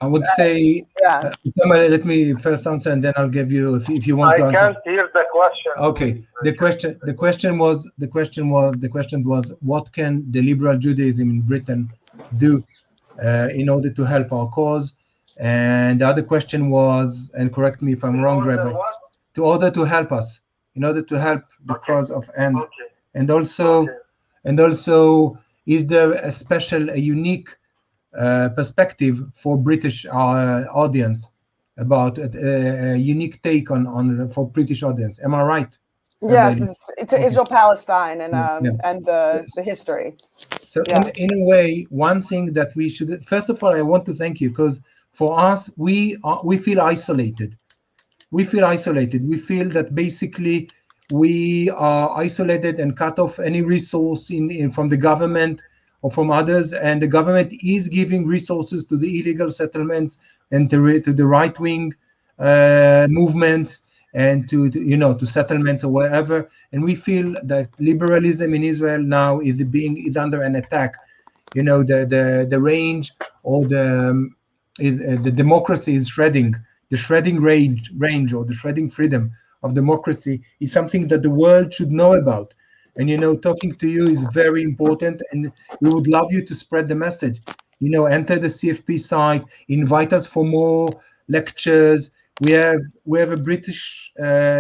I would say, let me first answer, and then I'll give you if you want to answer. I can't hear the question. Okay. The question was what can the liberal Judaism in Britain do in order to help our cause? And the other question was, and correct me if I'm wrong, Rabbi, in order to help us, in order to help the cause of and also is there a unique perspective for British audience about a unique take on for British audience? Am I right? Yes, to Israel-Palestine and the history. So in a way, one thing that we should, first of all, I want to thank you, because for us, we feel isolated. We feel isolated. We feel that basically we are isolated and cut off any resource from the government or from others, and the government is giving resources to the illegal settlements and to the right-wing movements and to settlements or wherever. And we feel that liberalism in Israel now is under an attack. The range or the democracy is shredding. The shredding range or the shredding freedom of democracy is something that the world should know about. And talking to you is very important, and we would love you to spread the message. Enter the CFP site, invite us for more lectures. We have a British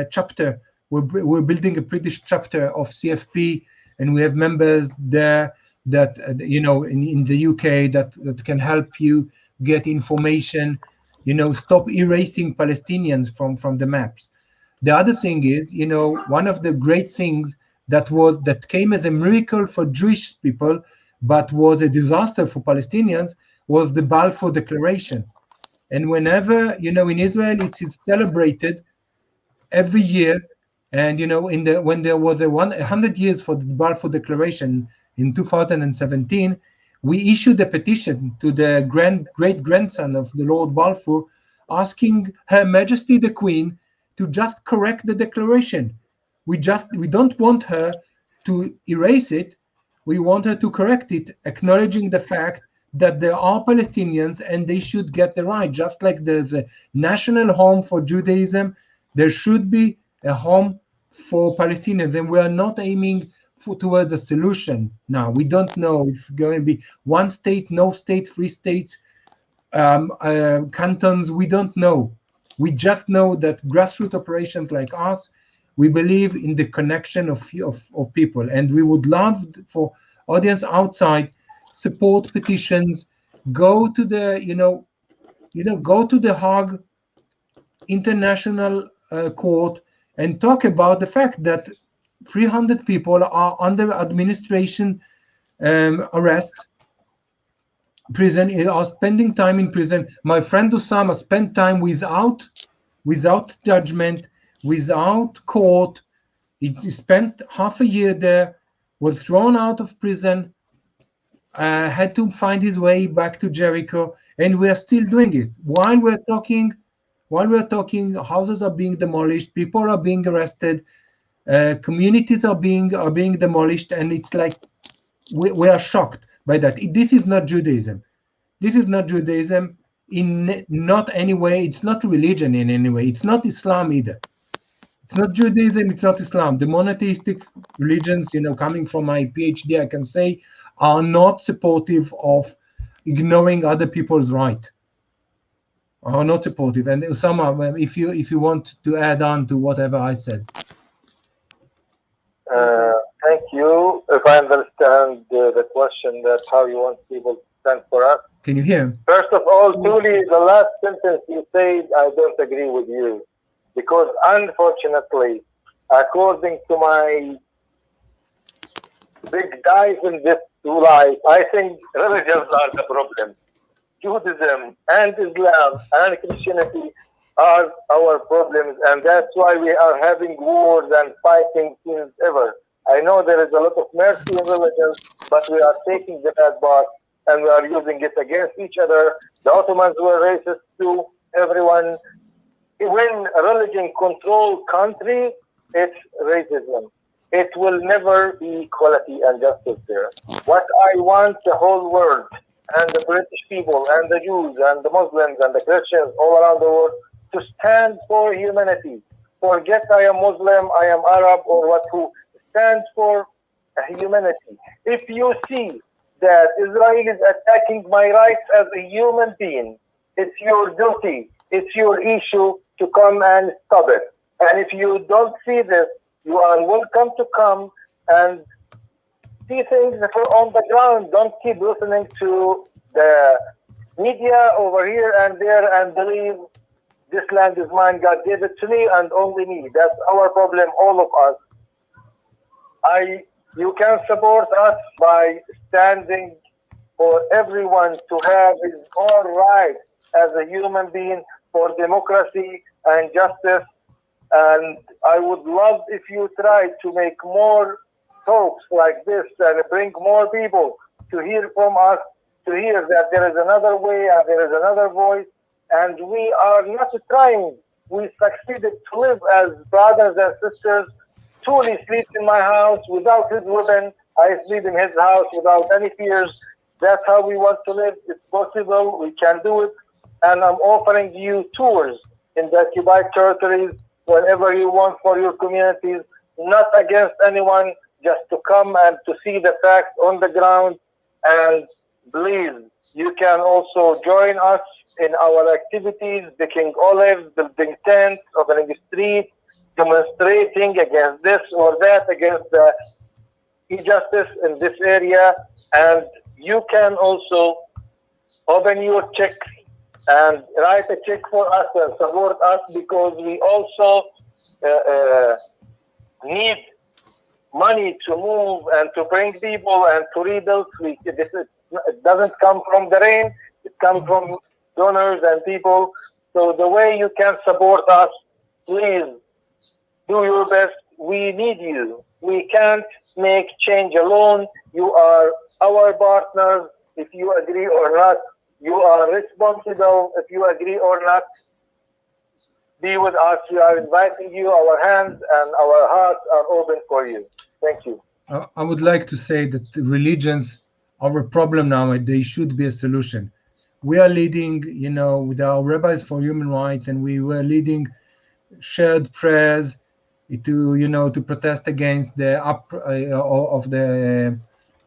chapter. We're building a British chapter of CFP, and we have members there that in the UK that can help you get information. Stop erasing Palestinians from the maps. The other thing is, one of the great things that came as a miracle for Jewish people, but was a disaster for Palestinians, was the Balfour Declaration. And whenever, in Israel, it's celebrated every year. And, when there was 100 years for the Balfour Declaration in 2017, we issued a petition to the great-grandson of the Lord Balfour, asking Her Majesty the Queen to just correct the declaration. We don't want her to erase it. We want her to correct it, acknowledging the fact that there are Palestinians and they should get the right. Just like there's a national home for Judaism, there should be a home for Palestinians. And we are not aiming towards a solution now. We don't know if it's going to be one state, no state, three states, cantons. We don't know. We just know that grassroots operations like us, we believe in the connection of people, and we would love for audience outside support petitions. Go to the go to the Hague International Court and talk about the fact that 300 people are under administration arrest, prison, are spending time in prison. My friend Osama spent time without judgment, without court. He spent half a year there, was thrown out of prison, had to find his way back to Jericho, and we are still doing it. While we're talking, houses are being demolished, people are being arrested, communities are being demolished, and it's like we are shocked by that. This is not Judaism. This is not Judaism in not any way. It's not religion in any way. It's not Islam either. It's not Judaism. It's not Islam. The monotheistic religions, coming from my PhD, I can say, are not supportive of ignoring other people's right. Are not supportive. And Osama, if you want to add on to whatever I said. Thank you. If I understand the question, that's how you want people to stand for us. Can you hear? First of all, Tuli, the last sentence you said, I don't agree with you. Because unfortunately, according to my big dive in this life. I think religions are the problem. Judaism and Islam and Christianity are our problems, and that's why we are having wars and fighting since ever. I know there is a lot of mercy in religions, but we are taking the bad part and we are using it against each other. The Ottomans were racist too. Everyone, when religion controls country, it's racism. It will never be equality and justice there. What I want the whole world and the British people and the Jews and the Muslims and the Christians all around the world to stand for humanity. Forget I am Muslim, I am Arab, or what who. Stand for humanity. If you see that Israel is attacking my rights as a human being, it's your duty, it's your issue to come and stop it. And if you don't see this, you are welcome to come and see things that are on the ground. Don't keep listening to the media over here and there and believe this land is mine, God gave it to me and only me. That's our problem, all of us. You can support us by standing for everyone to have his own right as a human being for democracy and justice. And I would love if you try to make more talks like this and bring more people to hear from us, to hear that there is another way and there is another voice. And we are not trying. We succeeded to live as brothers and sisters. Tuli sleeps in my house without his weapon. I sleep in his house without any fears. That's how we want to live. It's possible. We can do it. And I'm offering you tours in the occupied territories whenever you want for your communities, not against anyone, just to come and to see the facts on the ground. And please, you can also join us in our activities, picking olives, building tents, opening a street, demonstrating against this or that, against the injustice in this area. And you can also open your checks and write a check for us and support us, because we also need money to move and to bring people and to rebuild. It doesn't come from the rain, it comes from donors and people. So the way you can support us, please do your best. We need you. We can't make change alone. You are our partners. If you agree or not, you are responsible. If you agree or not, be with us. We are inviting you. Our hands and our hearts are open for you. Thank you. I would like to say that the religions are a problem now, and they should be a solution. We are leading, with our Rabbis for Human Rights, and we were leading shared prayers to protest against the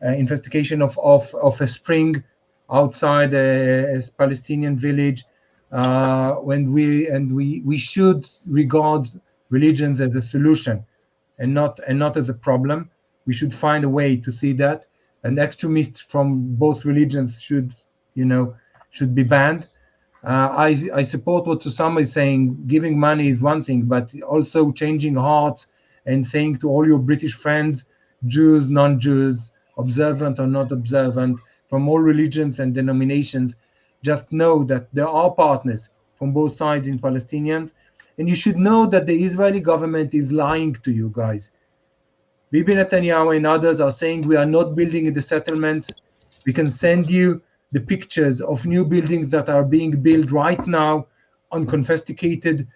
investigation of a spring outside a Palestinian village. When we should regard religions as a solution and not as a problem. We should find a way to see that, and extremists from both religions should be banned. I support what Susama is saying. Giving money is one thing, but also changing hearts and saying to all your British friends, Jews, non-Jews, observant or not observant, from all religions and denominations, just know that there are partners from both sides in Palestinians, and you should know that the Israeli government is lying to you guys. Bibi Netanyahu and others are saying we are not building in the settlements. We can send you the pictures of new buildings that are being built right now on confiscated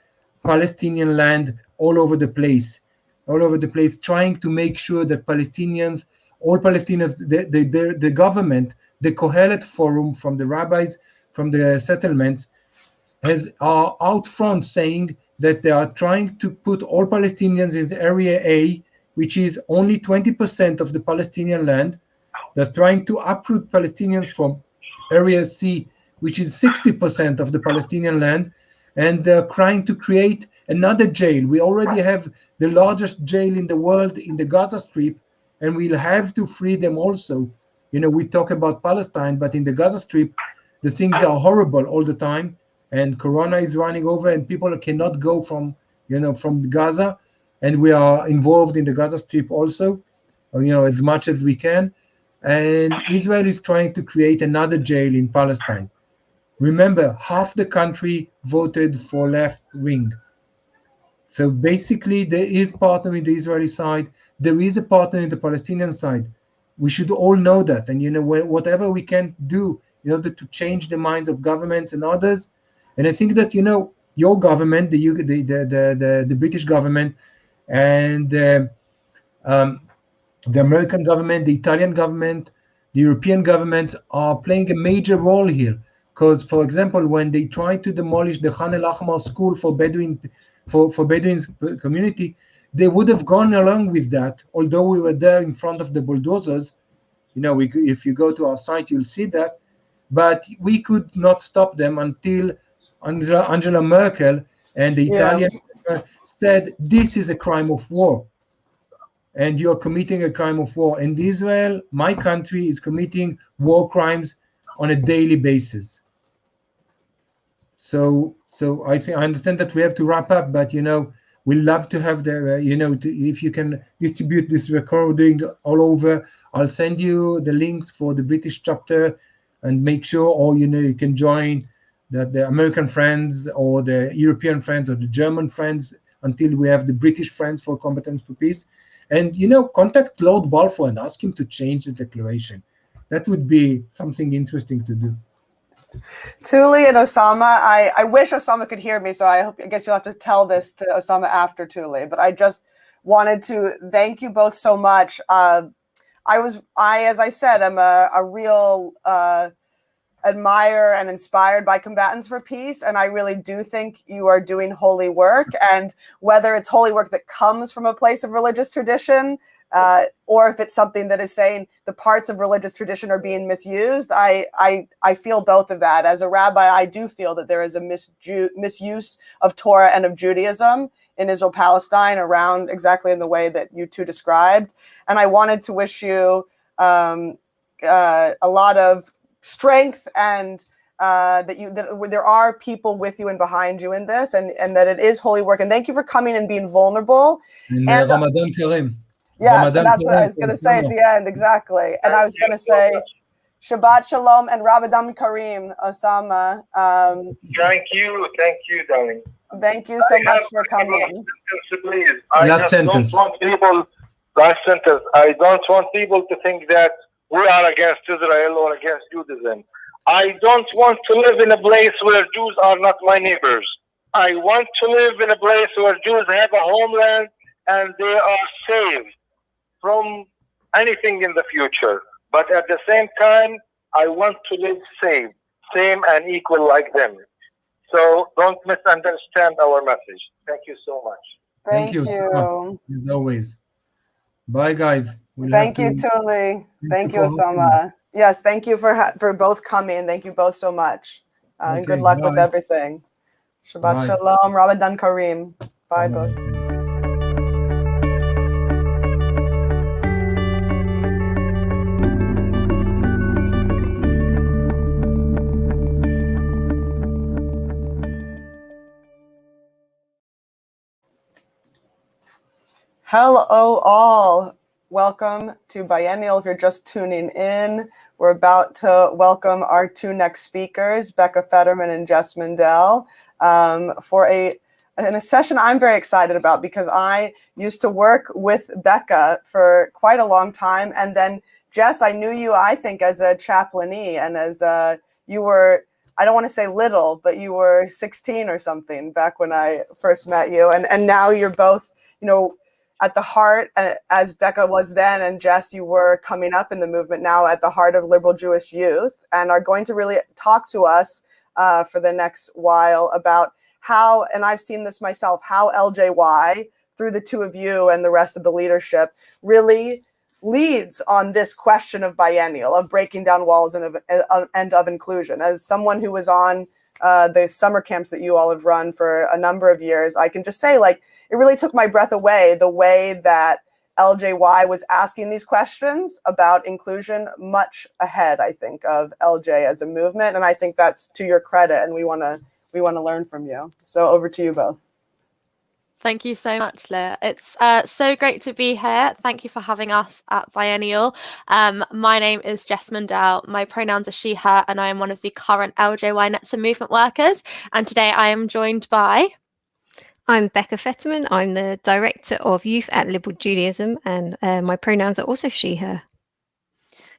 Palestinian land all over the place, trying to make sure that Palestinians, all Palestinians, the government, the Kohelet Forum from the rabbis, from the settlements, are out front saying that they are trying to put all Palestinians in Area A, which is only 20% of the Palestinian land. They're trying to uproot Palestinians from Area C, which is 60% of the Palestinian land, and they're trying to create another jail. We already have the largest jail in the world in the Gaza Strip, and we'll have to free them also. We talk about Palestine, but in the Gaza Strip, the things are horrible all the time, and Corona is running over, and people cannot go from Gaza, and we are involved in the Gaza Strip also. as much as we can. And Israel is trying to create another jail in Palestine. Remember, half the country voted for left wing. So basically, there is partner in the Israeli side. There is a partner in the Palestinian side. We should all know that. And, whatever we can do in order to change the minds of governments and others. And I think that, your government, the British government, and the American government, the Italian government, the European governments are playing a major role here. Because, for example, when they tried to demolish the Khan el-Ahmar school for Bedouins community, they would have gone along with that, although we were there in front of the bulldozers. If you go to our site, you'll see that. But we could not stop them until Angela Merkel and the Italian said, this is a crime of war. And you're committing a crime of war. And Israel, my country, is committing war crimes on a daily basis. So I understand that we have to wrap up, but we love to have the if you can distribute this recording all over. I'll send you the links for the British chapter, and make sure, or you can join the American friends or the European friends or the German friends until we have the British friends for Combatants for Peace. And contact Lord Balfour and ask him to change the declaration. That would be something interesting to do. Tuli and Osama, I wish Osama could hear me, so I guess you'll have to tell this to Osama after Tuli. But I just wanted to thank you both so much. As I said, I'm a real admire and inspired by Combatants for Peace, and I really do think you are doing holy work. And whether it's holy work that comes from a place of religious tradition, or if it's something that is saying the parts of religious tradition are being misused, I feel both of that. As a rabbi, I do feel that there is a misuse of Torah and of Judaism in Israel-Palestine around exactly in the way that you two described. And I wanted to wish you a lot of strength, and that there are people with you and behind you in this, and that it is holy work. And thank you for coming and being vulnerable. And Ramadan Kareem. Yes, and that's what I was going to say at the end, exactly. And I was going to say Shabbat Shalom and Ramadan Kareem, Osama. Thank you, darling. Thank you so much for coming. Last sentence. Last sentence. I don't want people to think that we are against Israel or against Judaism. I don't want to live in a place where Jews are not my neighbors. I want to live in a place where Jews have a homeland and they are saved from anything in the future. But at the same time, I want to live same and equal like them. So don't misunderstand our message. Thank you so much. Thank you. As always. Bye, guys. Thank you, Tuli. Thank you, Osama. Yes, thank you for both coming. Thank you both so much. And good luck with everything. Shabbat Shalom, Ramadan Kareem. Bye, both. Hello, all. Welcome to Biennial. If you're just tuning in, we're about to welcome our two next speakers, Becca Fetterman and Jess Mindell, for a session I'm very excited about, because I used to work with Becca for quite a long time. And then, Jess, I knew you, I think, as a chaplainee, and as you were, I don't want to say little, but you were 16 or something back when I first met you. And now you're both, at the heart, as Becca was then, and Jess, you were coming up in the movement now at the heart of liberal Jewish youth, and are going to really talk to us for the next while about how, and I've seen this myself, how LJY, through the two of you and the rest of the leadership, really leads on this question of biennial, of breaking down walls and of inclusion. As someone who was on the summer camps that you all have run for a number of years, I can just say, it really took my breath away, the way that LJY was asking these questions about inclusion much ahead, I think, of LJ as a movement. And I think that's to your credit, and we want to learn from you. So over to you both. Thank you so much, Leo. It's so great to be here. Thank you for having us at Biennial. My name is Jess Mundell. My pronouns are she, her, and I am one of the current LJY Netzer movement workers. And today I am joined by... I'm Becca Fetterman. I'm the Director of Youth at Liberal Judaism, and my pronouns are also she, her.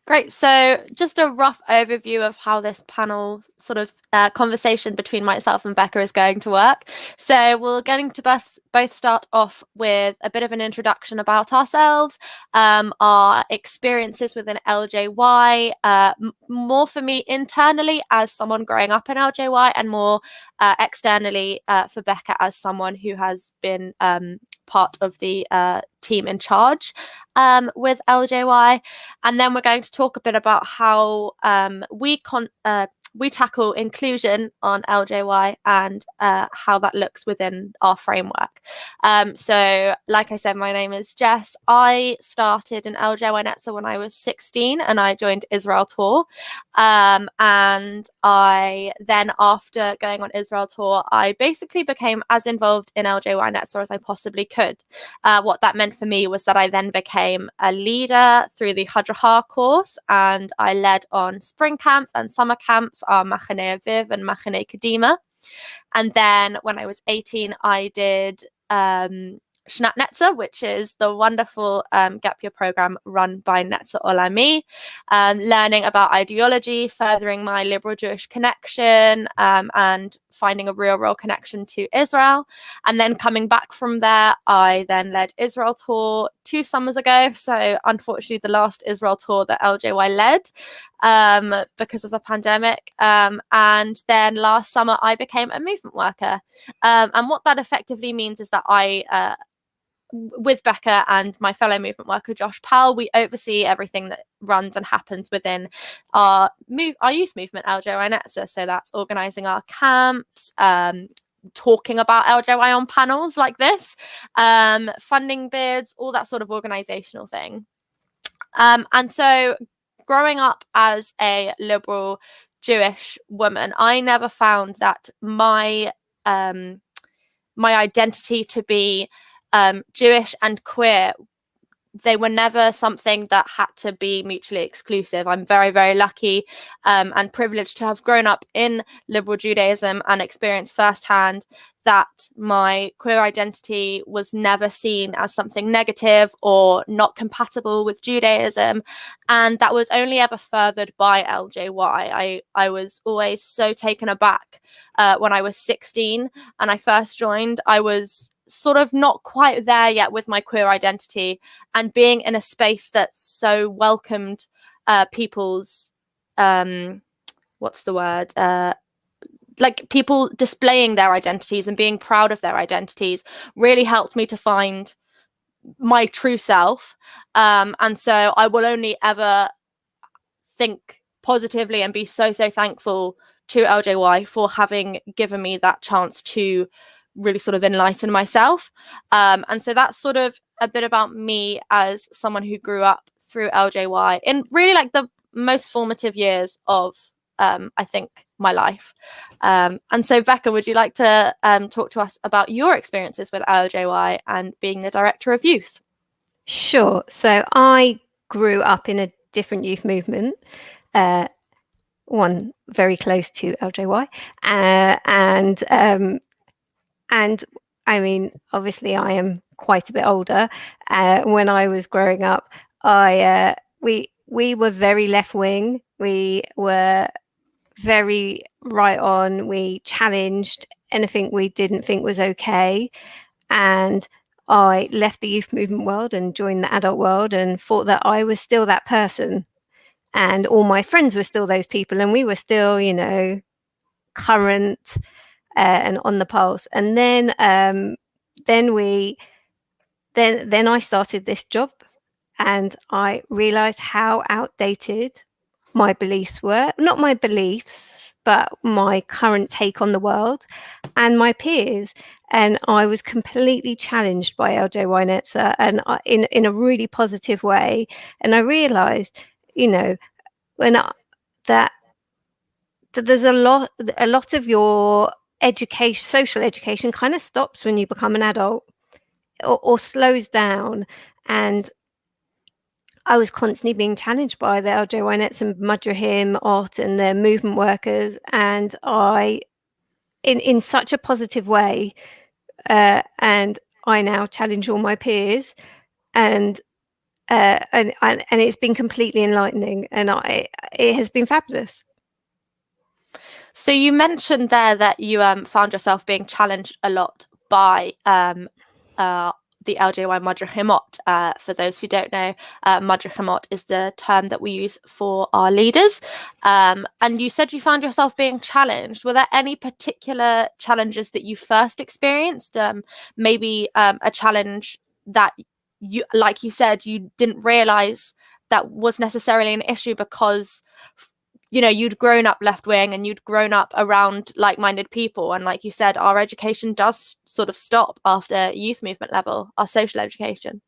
Great. So just a rough overview of how this panel sort of conversation between myself and Becca is going to work. So we're going to both start off with a bit of an introduction about ourselves, our experiences within LJY, more for me internally as someone growing up in LJY, and more externally for Becca as someone who has been part of the team in charge with LJY. And then we're going to talk a bit about how we tackle inclusion on LJY and how that looks within our framework. So like I said, my name is Jess. I started in LJY Netzer when I was 16 and I joined Israel Tour. And I then, after going on Israel Tour, I basically became as involved in LJY Netzer as I possibly could. What that meant for me was that I then became a leader through the Hadraha course, and I led on spring camps and summer camps, our Machane Aviv and Machane Kadima. And then when I was 18, I did Shnat Netzer, which is the wonderful gap year program run by Netzer Olami, learning about ideology, furthering my liberal Jewish connection, and finding a real connection to Israel. And then coming back from there, I then led Israel Tour 2 summers ago. So unfortunately, the last Israel Tour that LJY led because of the pandemic. And then last summer, I became a movement worker. And what that effectively means is that I with Becca and my fellow movement worker Josh Powell, we oversee everything that runs and happens within our youth movement, LJY Netzer. So that's organising our camps, talking about LJY on panels like this, funding bids, all that sort of organisational thing. And so growing up as a liberal Jewish woman, I never found that my identity to be Jewish and queer, they were never something that had to be mutually exclusive. I'm very, very lucky and privileged to have grown up in liberal Judaism and experienced firsthand that my queer identity was never seen as something negative or not compatible with Judaism. And that was only ever furthered by LJY. I was always so taken aback when I was 16 and I first joined. I was sort of not quite there yet with my queer identity, and being in a space that so welcomed people's like people displaying their identities and being proud of their identities really helped me to find my true self. And so I will only ever think positively and be so thankful to LJY for having given me that chance to really sort of enlighten myself. And so that's sort of a bit about me as someone who grew up through LJY in really like the most formative years of I think my life. And so Becca, would you like to talk to us about your experiences with LJY and being the director of youth? Sure. So I grew up in a different youth movement, one very close to LJY, and I mean, obviously, I am quite a bit older. When I was growing up, we were very left wing. We were very right on. We challenged anything we didn't think was okay. And I left the youth movement world and joined the adult world and thought that I was still that person. And all my friends were still those people. And we were still, you know, current and on the pulse. And then I started this job and I realized how outdated my beliefs were. Not my beliefs, but my current take on the world and my peers. And I was completely challenged by LJY Netzer and in a really positive way. And I realized, you know, that there's a lot of your education, social education kind of stops when you become an adult. or slows down. And I was constantly being challenged by the LJYNets and Madrahim, Ot, and the movement workers, and I, in such a positive way, and I now challenge all my peers, and it's been completely enlightening, and it has been fabulous. So you mentioned there that you found yourself being challenged a lot by the LJY Madrahimot. For those who don't know, Madrahimot is the term that we use for our leaders. And you said you found yourself being challenged. Were there any particular challenges that you first experienced? Maybe a challenge that you, like you said, you didn't realize that was necessarily an issue because you'd grown up left wing and you'd grown up around like-minded people, and like you said, our education does sort of stop after youth movement level, our social education.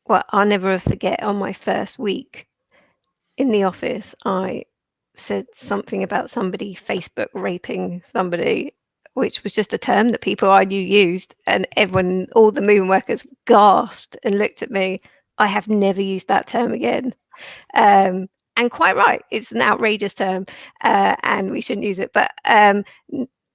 Well, I'll never forget, on my first week in the office, I said something about somebody Facebook raping somebody, which was just a term that people I knew used, and everyone, all the movement workers, gasped and looked at me. I have never used that term again. And quite right, it's an outrageous term, and we shouldn't use it. But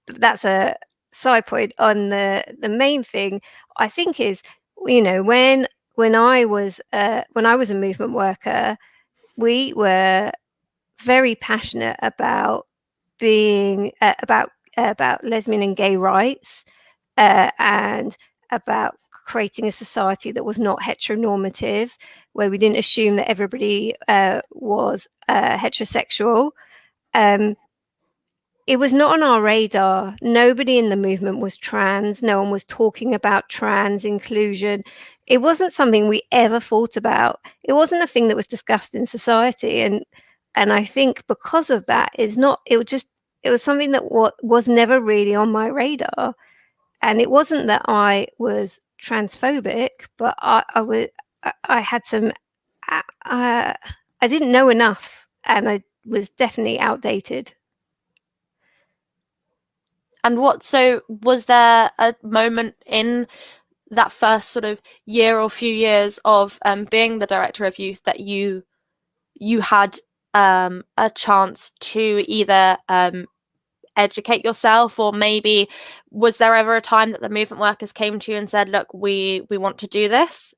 that's a side point. On the main thing, I think, is when I was a movement worker, we were very passionate about being about lesbian and gay rights, and about creating a society that was not heteronormative, where we didn't assume that everybody was heterosexual. It was not on our radar. Nobody in the movement was trans. No one was talking about trans inclusion. It wasn't something we ever thought about. It wasn't a thing that was discussed in society. And I think because of that, it was something that was never really on my radar. And it wasn't that I was transphobic, but I had some, I didn't know enough, and I was definitely outdated. And so was there a moment in that first sort of year or few years of being the director of youth that you had a chance to either educate yourself, or maybe was there ever a time that the movement workers came to you and said, look, we want to do this?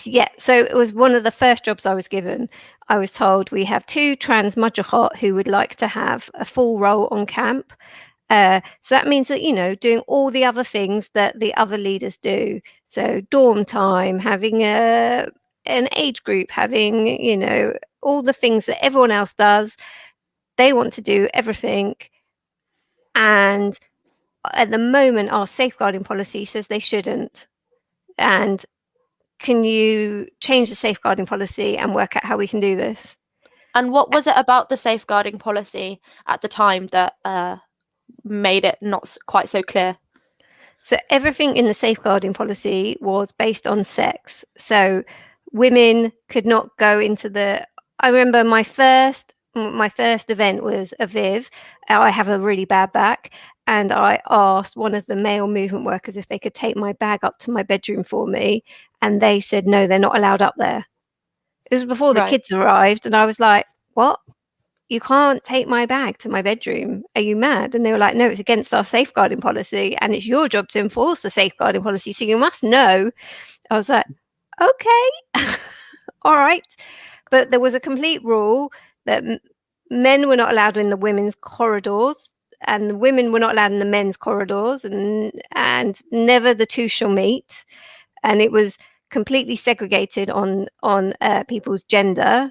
Yeah, so it was one of the first jobs I was given. I was told, we have 2 trans Mudjahot who would like to have a full role on camp. So that means that, doing all the other things that the other leaders do. So dorm time, having an age group, having, all the things that everyone else does. They want to do everything. And at the moment, our safeguarding policy says they shouldn't. And can you change the safeguarding policy and work out how we can do this? And what was it about the safeguarding policy at the time that made it not quite so clear? So everything in the safeguarding policy was based on sex. So women could not go into I remember my first event was a Viv. I have a really bad back, and I asked one of the male movement workers if they could take my bag up to my bedroom for me, and they said no, they're not allowed up there. This was before the kids arrived, and I was like, what? You can't take my bag to my bedroom. Are you mad? And they were like, no, it's against our safeguarding policy, and it's your job to enforce the safeguarding policy, so you must know. I was like, okay, all right. But there was a complete rule that men were not allowed in the women's corridors, and the women were not allowed in the men's corridors, and never the two shall meet. And it was completely segregated on people's gender,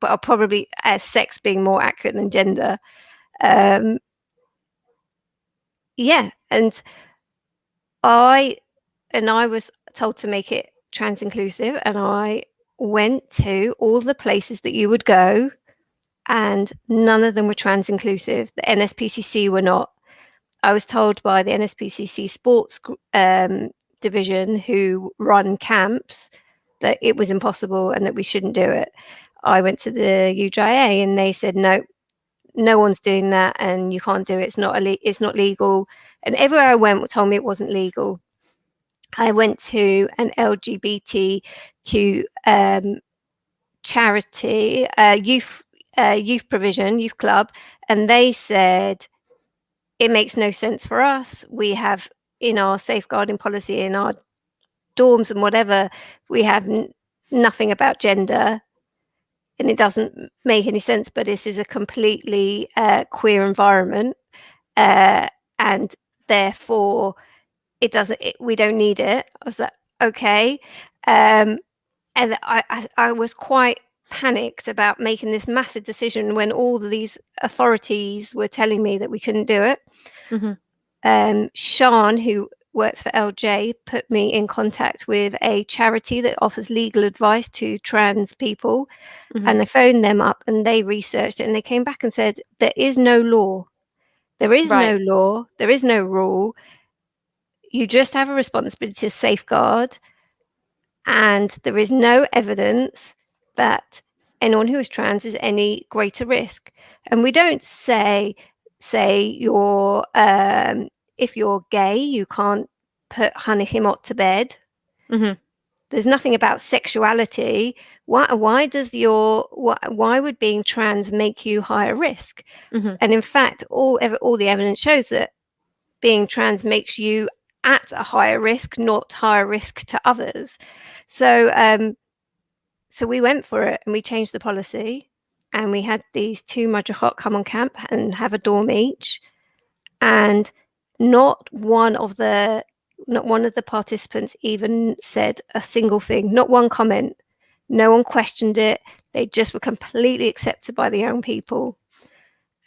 but probably sex being more accurate than gender. Yeah, and I was told to make it trans inclusive, and I went to all the places that you would go, and none of them were trans inclusive. The NSPCC were not. I was told by the NSPCC sports division, who run camps, that it was impossible and that we shouldn't do it. I went to the UJA and they said, no one's doing that, and you can't do it. It's not legal. And everywhere I went told me it wasn't legal. I went to an LGBTQ charity, youth provision, youth club, and they said it makes no sense for us. We have in our safeguarding policy, in our dorms and whatever, we have nothing about gender, and it doesn't make any sense. But this is a completely queer environment, and therefore it doesn't. We don't need it. I was like, okay, and I was quite panicked about making this massive decision when all of these authorities were telling me that we couldn't do it. Sean, who works for LJ, put me in contact with a charity that offers legal advice to trans people, and I phoned them up and they researched it and they came back and said there is no law, there is no law, there is no rule. You just have a responsibility to safeguard, and there is no evidence that anyone who is trans is any greater risk. And we don't say you're if you're gay, you can't put honey himot to bed. There's nothing about sexuality. Why would being trans make you higher risk? And in fact, all the evidence shows that being trans makes you at a higher risk, not higher risk to others. So we went for it and we changed the policy, and we had these 2 Madrachot come on camp and have a dorm each, and not one of the participants even said a single thing, not one comment. No one questioned it. They just were completely accepted by the young people.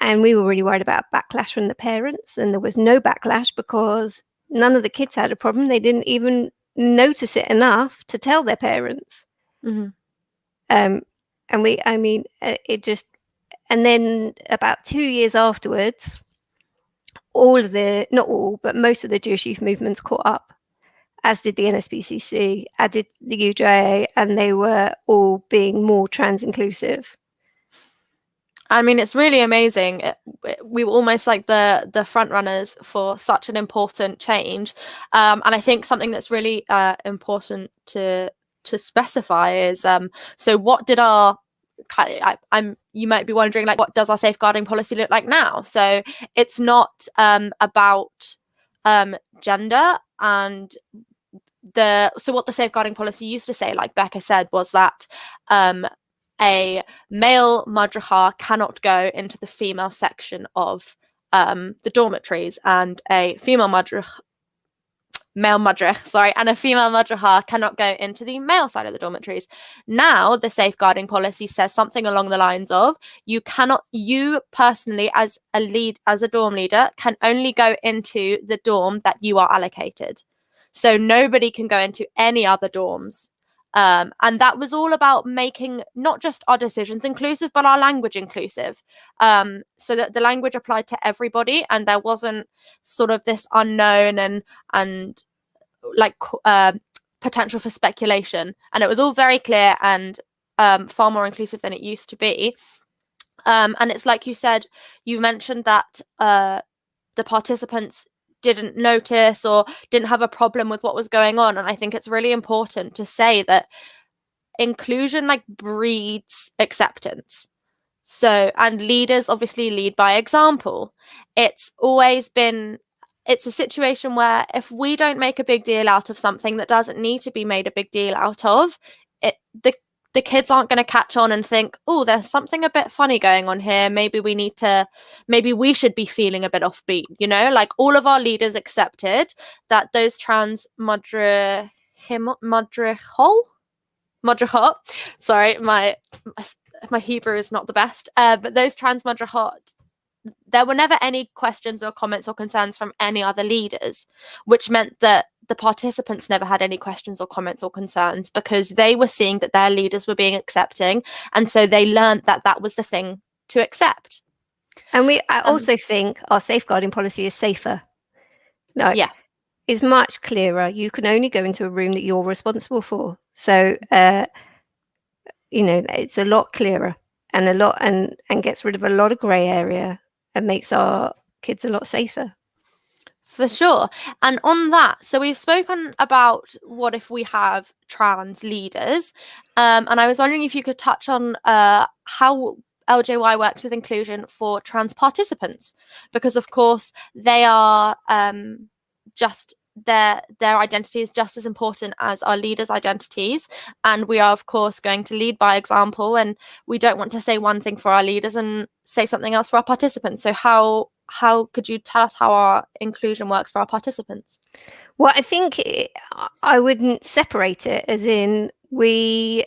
And we were really worried about backlash from the parents, and there was no backlash because none of the kids had a problem. They didn't even notice it enough to tell their parents. And then about 2 years afterwards, not all, but most of the Jewish youth movements caught up, as did the NSPCC, as did the UJA, and they were all being more trans inclusive. I mean, it's really amazing. We were almost like the front runners for such an important change, and I think something that's really important to specify is so what did our you might be wondering, like, what does our safeguarding policy look like now? So it's not about gender, and so what the safeguarding policy used to say, like Becca said, was that a male madracha cannot go into the female section of the dormitories, and a female madracha cannot go into the male side of the dormitories. Now the safeguarding policy says something along the lines of you personally as a dorm leader can only go into the dorm that you are allocated. So nobody can go into any other dorms. And that was all about making not just our decisions inclusive, but our language inclusive, so that the language applied to everybody, and there wasn't sort of this unknown and like potential for speculation. And it was all very clear and far more inclusive than it used to be. And it's like you said, you mentioned that the participants didn't notice or didn't have a problem with what was going on. And I think it's really important to say that inclusion like breeds acceptance. So, and leaders obviously lead by example. It's a situation where if we don't make a big deal out of something that doesn't need to be made a big deal out of, the kids aren't going to catch on and think, oh, there's something a bit funny going on here. Maybe we should be feeling a bit offbeat, like all of our leaders accepted that those trans madrachot, sorry, my Hebrew is not the best, but those trans madrachot, there were never any questions or comments or concerns from any other leaders, which meant that the participants never had any questions or comments or concerns because they were seeing that their leaders were being accepting. And so they learned that that was the thing to accept. And I also think our safeguarding policy is safer. It's much clearer. You can only go into a room that you're responsible for. So, it's a lot clearer and gets rid of a lot of grey area and makes our kids a lot safer. For sure. And on that, so we've spoken about what if we have trans leaders, and I was wondering if you could touch on how LJY works with inclusion for trans participants, because of course they are just their identity is just as important as our leaders' identities, and we are of course going to lead by example, and we don't want to say one thing for our leaders and say something else for our participants. So how could you tell us how our inclusion works for our participants? Well, I think I wouldn't separate it as in we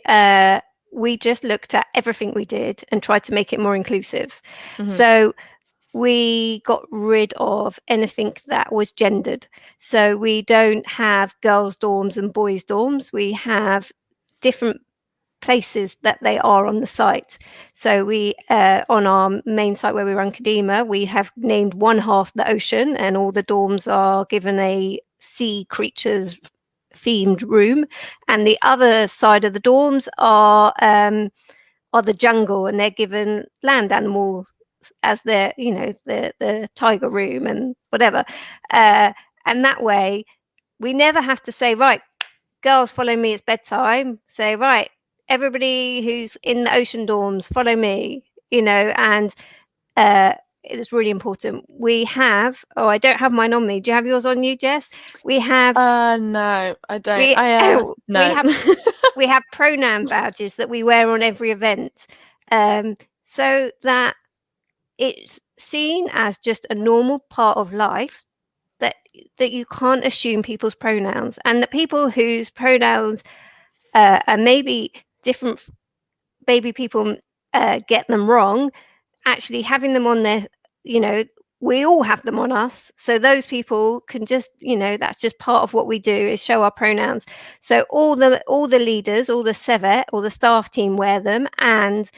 just looked at everything we did and tried to make it more inclusive. So we got rid of anything that was gendered. So we don't have girls' dorms and boys' dorms. We have different places that they are on the site. So we, on our main site where we run Kadima, we have named one half the ocean, and all the dorms are given a sea creatures themed room, and the other side of the dorms are the jungle, and they're given land animals as their, the tiger room and whatever. And that way, we never have to say, right, girls, follow me, it's bedtime. Say, right, everybody who's in the ocean dorms, follow me, and it's really important. We have, I don't have mine on me. Do you have yours on you, Jess? We have... No, I don't. No. We have pronoun badges that we wear on every event, so that it's seen as just a normal part of life, that you can't assume people's pronouns, and that people whose pronouns are maybe different, maybe people get them wrong, actually having them on there, we all have them on us, so those people can just, that's just part of what we do, is show our pronouns. So all the leaders, all the sevet, all the staff team wear them, and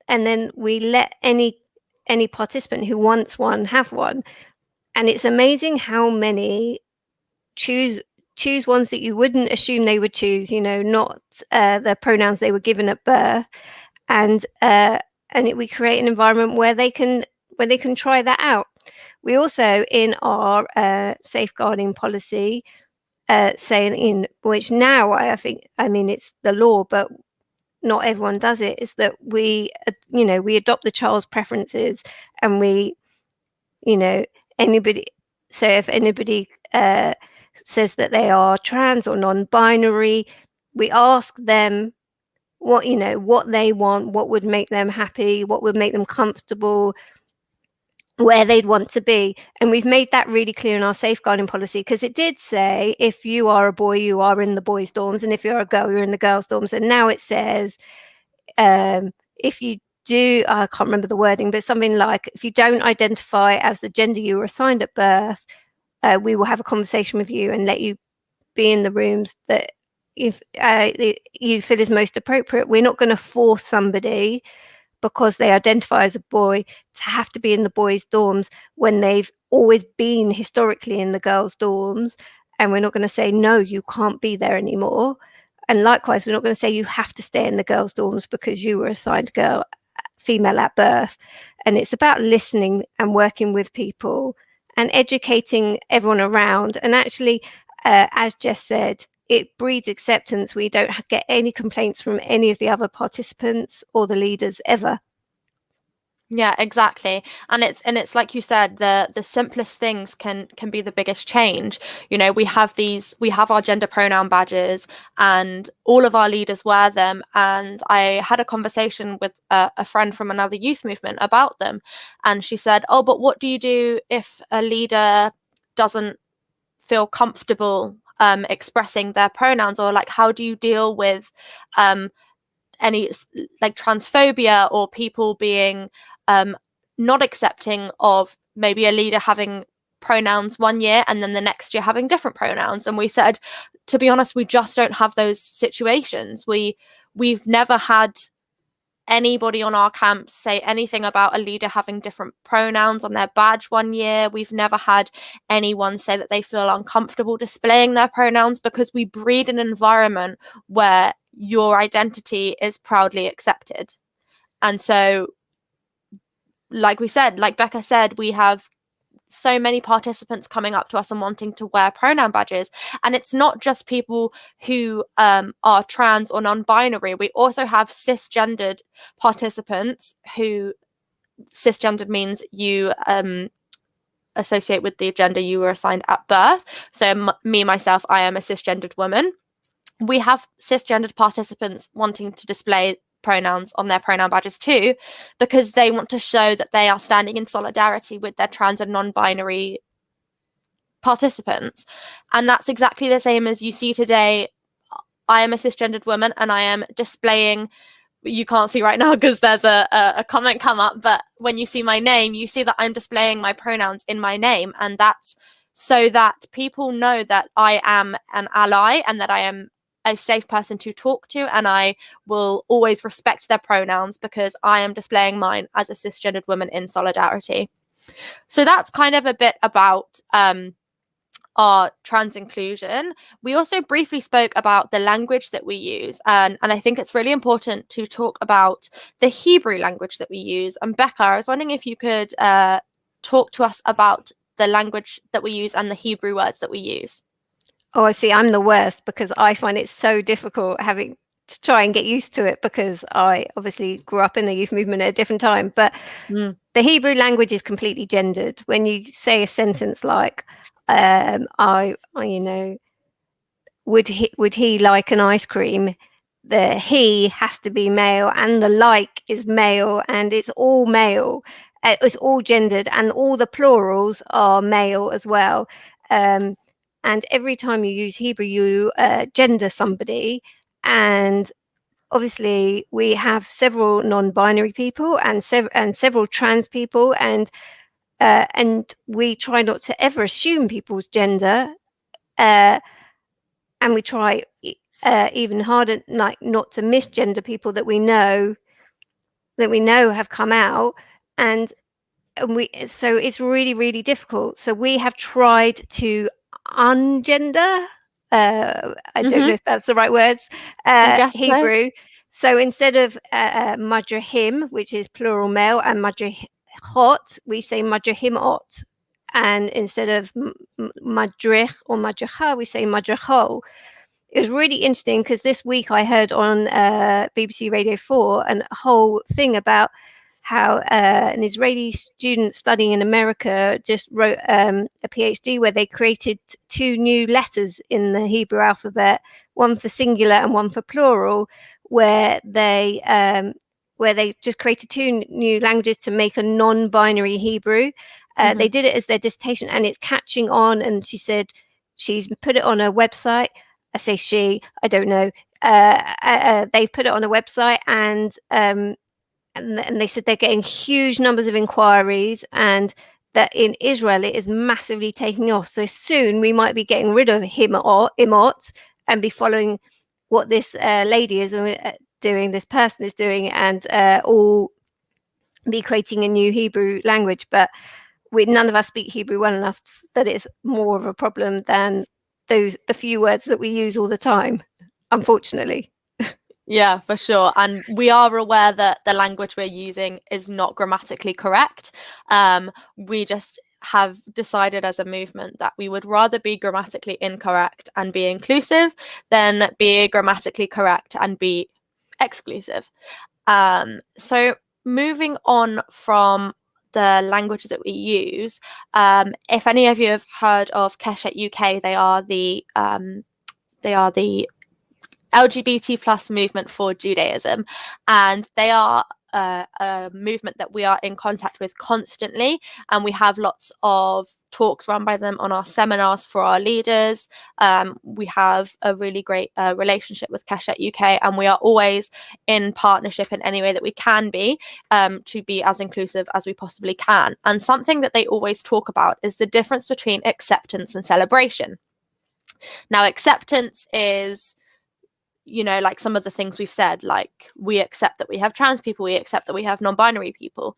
then we let any participant who wants one have one. And it's amazing how many choose ones that you wouldn't assume they would choose, not the pronouns they were given at birth. And we create an environment where they can try that out. We also, in our safeguarding policy, say, in which now I think, it's the law, but not everyone does it, is that we adopt the child's preferences, and we, anybody. So if anybody says that they are trans or non-binary, we ask them what they want, what would make them happy, what would make them comfortable, where they'd want to be. And we've made that really clear in our safeguarding policy, because it did say if you are a boy, you are in the boys' dorms, and if you're a girl, you're in the girls' dorms. And now it says if you do, I can't remember the wording, but something like, if you don't identify as the gender you were assigned at birth, we will have a conversation with you and let you be in the rooms that if you feel is most appropriate. We're not going to force somebody, because they identify as a boy, to have to be in the boys' dorms when they've always been historically in the girls' dorms. And we're not going to say, no, you can't be there anymore. And likewise, we're not going to say you have to stay in the girls' dorms because you were assigned female at birth. And it's about listening and working with people and educating everyone around. And actually, as Jess said, it breeds acceptance. We don't get any complaints from any of the other participants or the leaders ever. Yeah, exactly. And it's like you said, the simplest things can be the biggest change. We have our gender pronoun badges, and all of our leaders wear them. And I had a conversation with a friend from another youth movement about them, and she said, "Oh, but what do you do if a leader doesn't feel comfortable expressing their pronouns, or like how do you deal with any like transphobia or people being not accepting of maybe a leader having pronouns one year and then the next year having different pronouns?" And we said, to be honest, we just don't have those situations. We've never had anybody on our camp say anything about a leader having different pronouns on their badge one year. We've never had anyone say that they feel uncomfortable displaying their pronouns, because we breed an environment where your identity is proudly accepted. And so, like we said, like Becca said, we have so many participants coming up to us and wanting to wear pronoun badges. And it's not just people who are trans or non-binary. We also have cisgendered participants who, cisgendered means you associate with the gender you were assigned at birth. So myself, I am a cisgendered woman. We have cisgendered participants wanting to display pronouns on their pronoun badges too, because they want to show that they are standing in solidarity with their trans and non-binary participants. And that's exactly the same as you see today. I am a cisgendered woman and I am displaying, you can't see right now because there's a comment come up, but when you see my name, you see that I'm displaying my pronouns in my name, and that's so that people know that I am an ally and that I am a safe person to talk to, and I will always respect their pronouns because I am displaying mine as a cisgendered woman in solidarity. So that's kind of a bit about our trans inclusion. We also briefly spoke about the language that we use, and I think it's really important to talk about the Hebrew language that we use. And Becca, I was wondering if you could talk to us about the language that we use and the Hebrew words that we use. Oh, I see. I'm the worst because I find it so difficult having to try and get used to it, because I obviously grew up in the youth movement at a different time. But the Hebrew language is completely gendered. When you say a sentence like, would he like an ice cream? The he has to be male, and the like is male, and it's all male. It's all gendered, and all the plurals are male as well. And every time you use Hebrew, you gender somebody. And obviously, we have several non-binary people and several trans people, and we try not to ever assume people's gender, and we try even harder not to misgender people that we know have come out, and so it's really, really difficult. So we have tried to ungender, I don't know if that's the right words, Hebrew. So instead of madrahim, which is plural male, and madrahot, we say madrahimot. And instead of madrich or madracha, we say madracho. It was really interesting because this week I heard on BBC Radio 4 a whole thing about how an Israeli student studying in America just wrote a PhD where they created 2 new letters in the Hebrew alphabet, one for singular and one for plural, where they just created 2 new languages to make a non-binary Hebrew. They did it as their dissertation, and it's catching on. And she said she's put it on her website. I say she, I don't know. They put it on a website, and they said they're getting huge numbers of inquiries, and that in Israel it is massively taking off. So soon we might be getting rid of imot and be following what this lady is doing, this person is doing, and all be creating a new Hebrew language. But none of us speak Hebrew well enough that it's more of a problem than the few words that we use all the time, unfortunately. Yeah, for sure. And we are aware that the language we're using is not grammatically correct. We just have decided as a movement that we would rather be grammatically incorrect and be inclusive than be grammatically correct and be exclusive. So moving on from the language that we use, if any of you have heard of Keshet UK, they are the LGBT plus movement for Judaism, and they are a movement that we are in contact with constantly, and we have lots of talks run by them on our seminars for our leaders. We have a really great relationship with Keshet UK, and we are always in partnership in any way that we can be to be as inclusive as we possibly can. And something that they always talk about is the difference between acceptance and celebration. Now, acceptance is, like some of the things we've said, like we accept that we have trans people, we accept that we have non-binary people.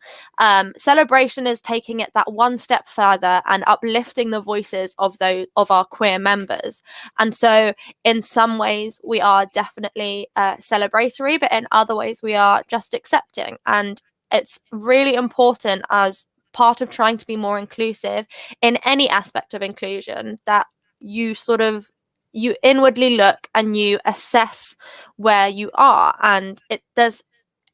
Celebration is taking it that one step further and uplifting the voices of our queer members. And so in some ways we are definitely celebratory, but in other ways we are just accepting. And it's really important as part of trying to be more inclusive in any aspect of inclusion, that you inwardly look and you assess where you are, and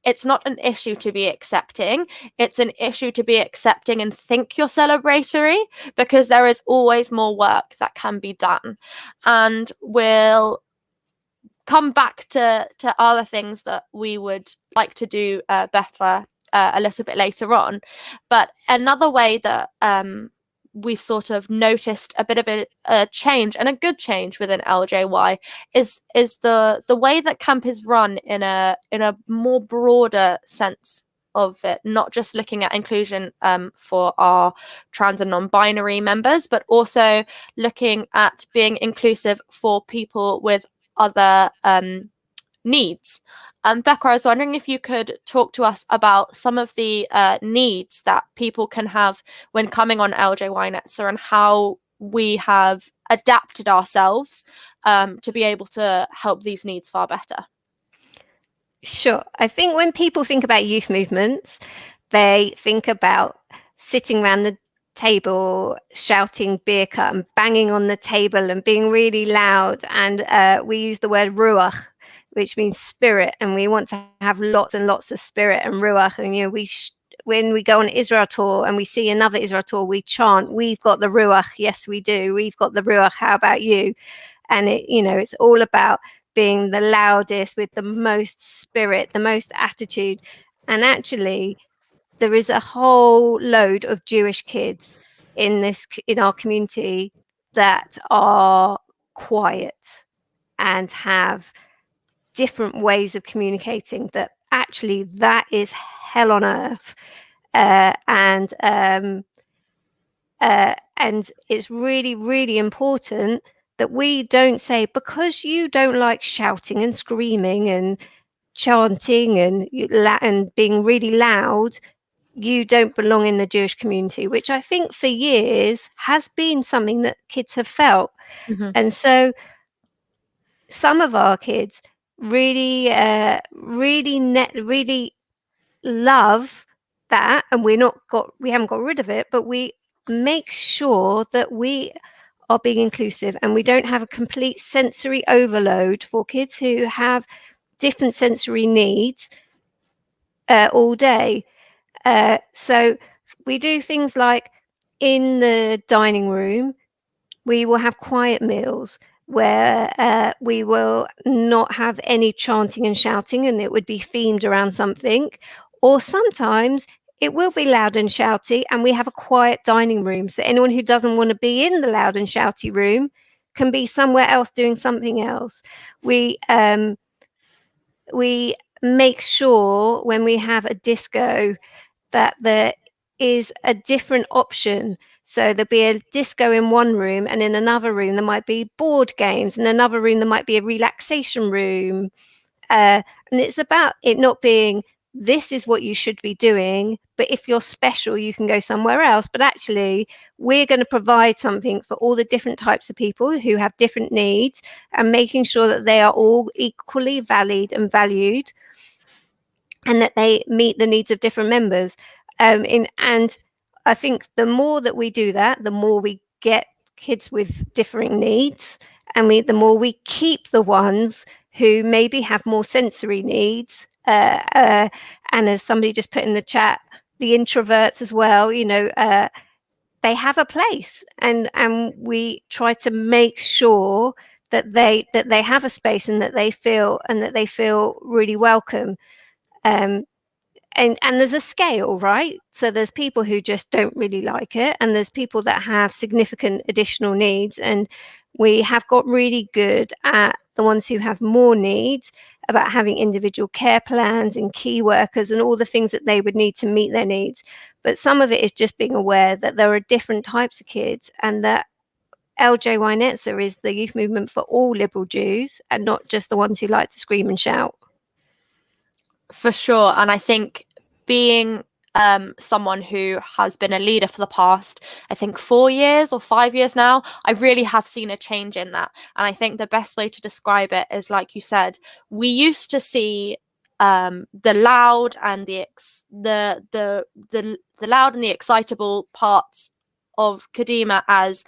it's not an issue to be accepting. It's an issue to be accepting and think you're celebratory, because there is always more work that can be done. And we'll come back to other things that we would like to do better a little bit later on. But another way that we've sort of noticed a bit of a change, and a good change within LJY, is the way that camp is run in a more broader sense of it, not just looking at inclusion for our trans and non-binary members, but also looking at being inclusive for people with other needs. Becca, I was wondering if you could talk to us about some of the needs that people can have when coming on LJY Netzer, and how we have adapted ourselves to be able to help these needs far better. Sure. I think when people think about youth movements, they think about sitting around the table, shouting beer cup and banging on the table and being really loud. And we use the word ruach, which means spirit, and we want to have lots and lots of spirit and ruach. And when we go on Israel tour and we see another Israel tour, we chant, "We've got the ruach." Yes, we do. We've got the ruach. How about you? And it's all about being the loudest with the most spirit, the most attitude. And actually, there is a whole load of Jewish kids in our community that are quiet and have different ways of communicating, that actually that is hell on earth. And it's really, really important that we don't say, because you don't like shouting and screaming and chanting and being really loud, you don't belong in the Jewish community, which I think for years has been something that kids have felt. Mm-hmm. And so some of our kids really love that, and we haven't got rid of it, but we make sure that we are being inclusive and we don't have a complete sensory overload for kids who have different sensory needs all day. So we do things like, in the dining room, we will have quiet meals where we will not have any chanting and shouting, and it would be themed around something. Or sometimes it will be loud and shouty, and we have a quiet dining room. So anyone who doesn't want to be in the loud and shouty room can be somewhere else doing something else. We make sure when we have a disco that there is a different option. So there'll be a disco in one room, and in another room there might be board games, in another room there might be a relaxation room. And it's about it not being, this is what you should be doing, but if you're special, you can go somewhere else. But actually, we're going to provide something for all the different types of people who have different needs, and making sure that they are all equally valued and valued, and that they meet the needs of different members. And I think the more that we do that, the more we get kids with differing needs, and the more we keep the ones who maybe have more sensory needs. And as somebody just put in the chat, the introverts as well, they have a place, and we try to make sure that they have a space, and that they feel really welcome. And there's a scale, right? So there's people who just don't really like it, and there's people that have significant additional needs. And we have got really good at the ones who have more needs, about having individual care plans and key workers and all the things that they would need to meet their needs. But some of it is just being aware that there are different types of kids, and that LJY Netzer is the youth movement for all liberal Jews, and not just the ones who like to scream and shout. For sure. And I think being someone who has been a leader for the past, I think 4 years or 5 years now, I really have seen a change in that. And I think the best way to describe it is, like you said, we used to see the loud and the loud and the excitable parts of Kadima as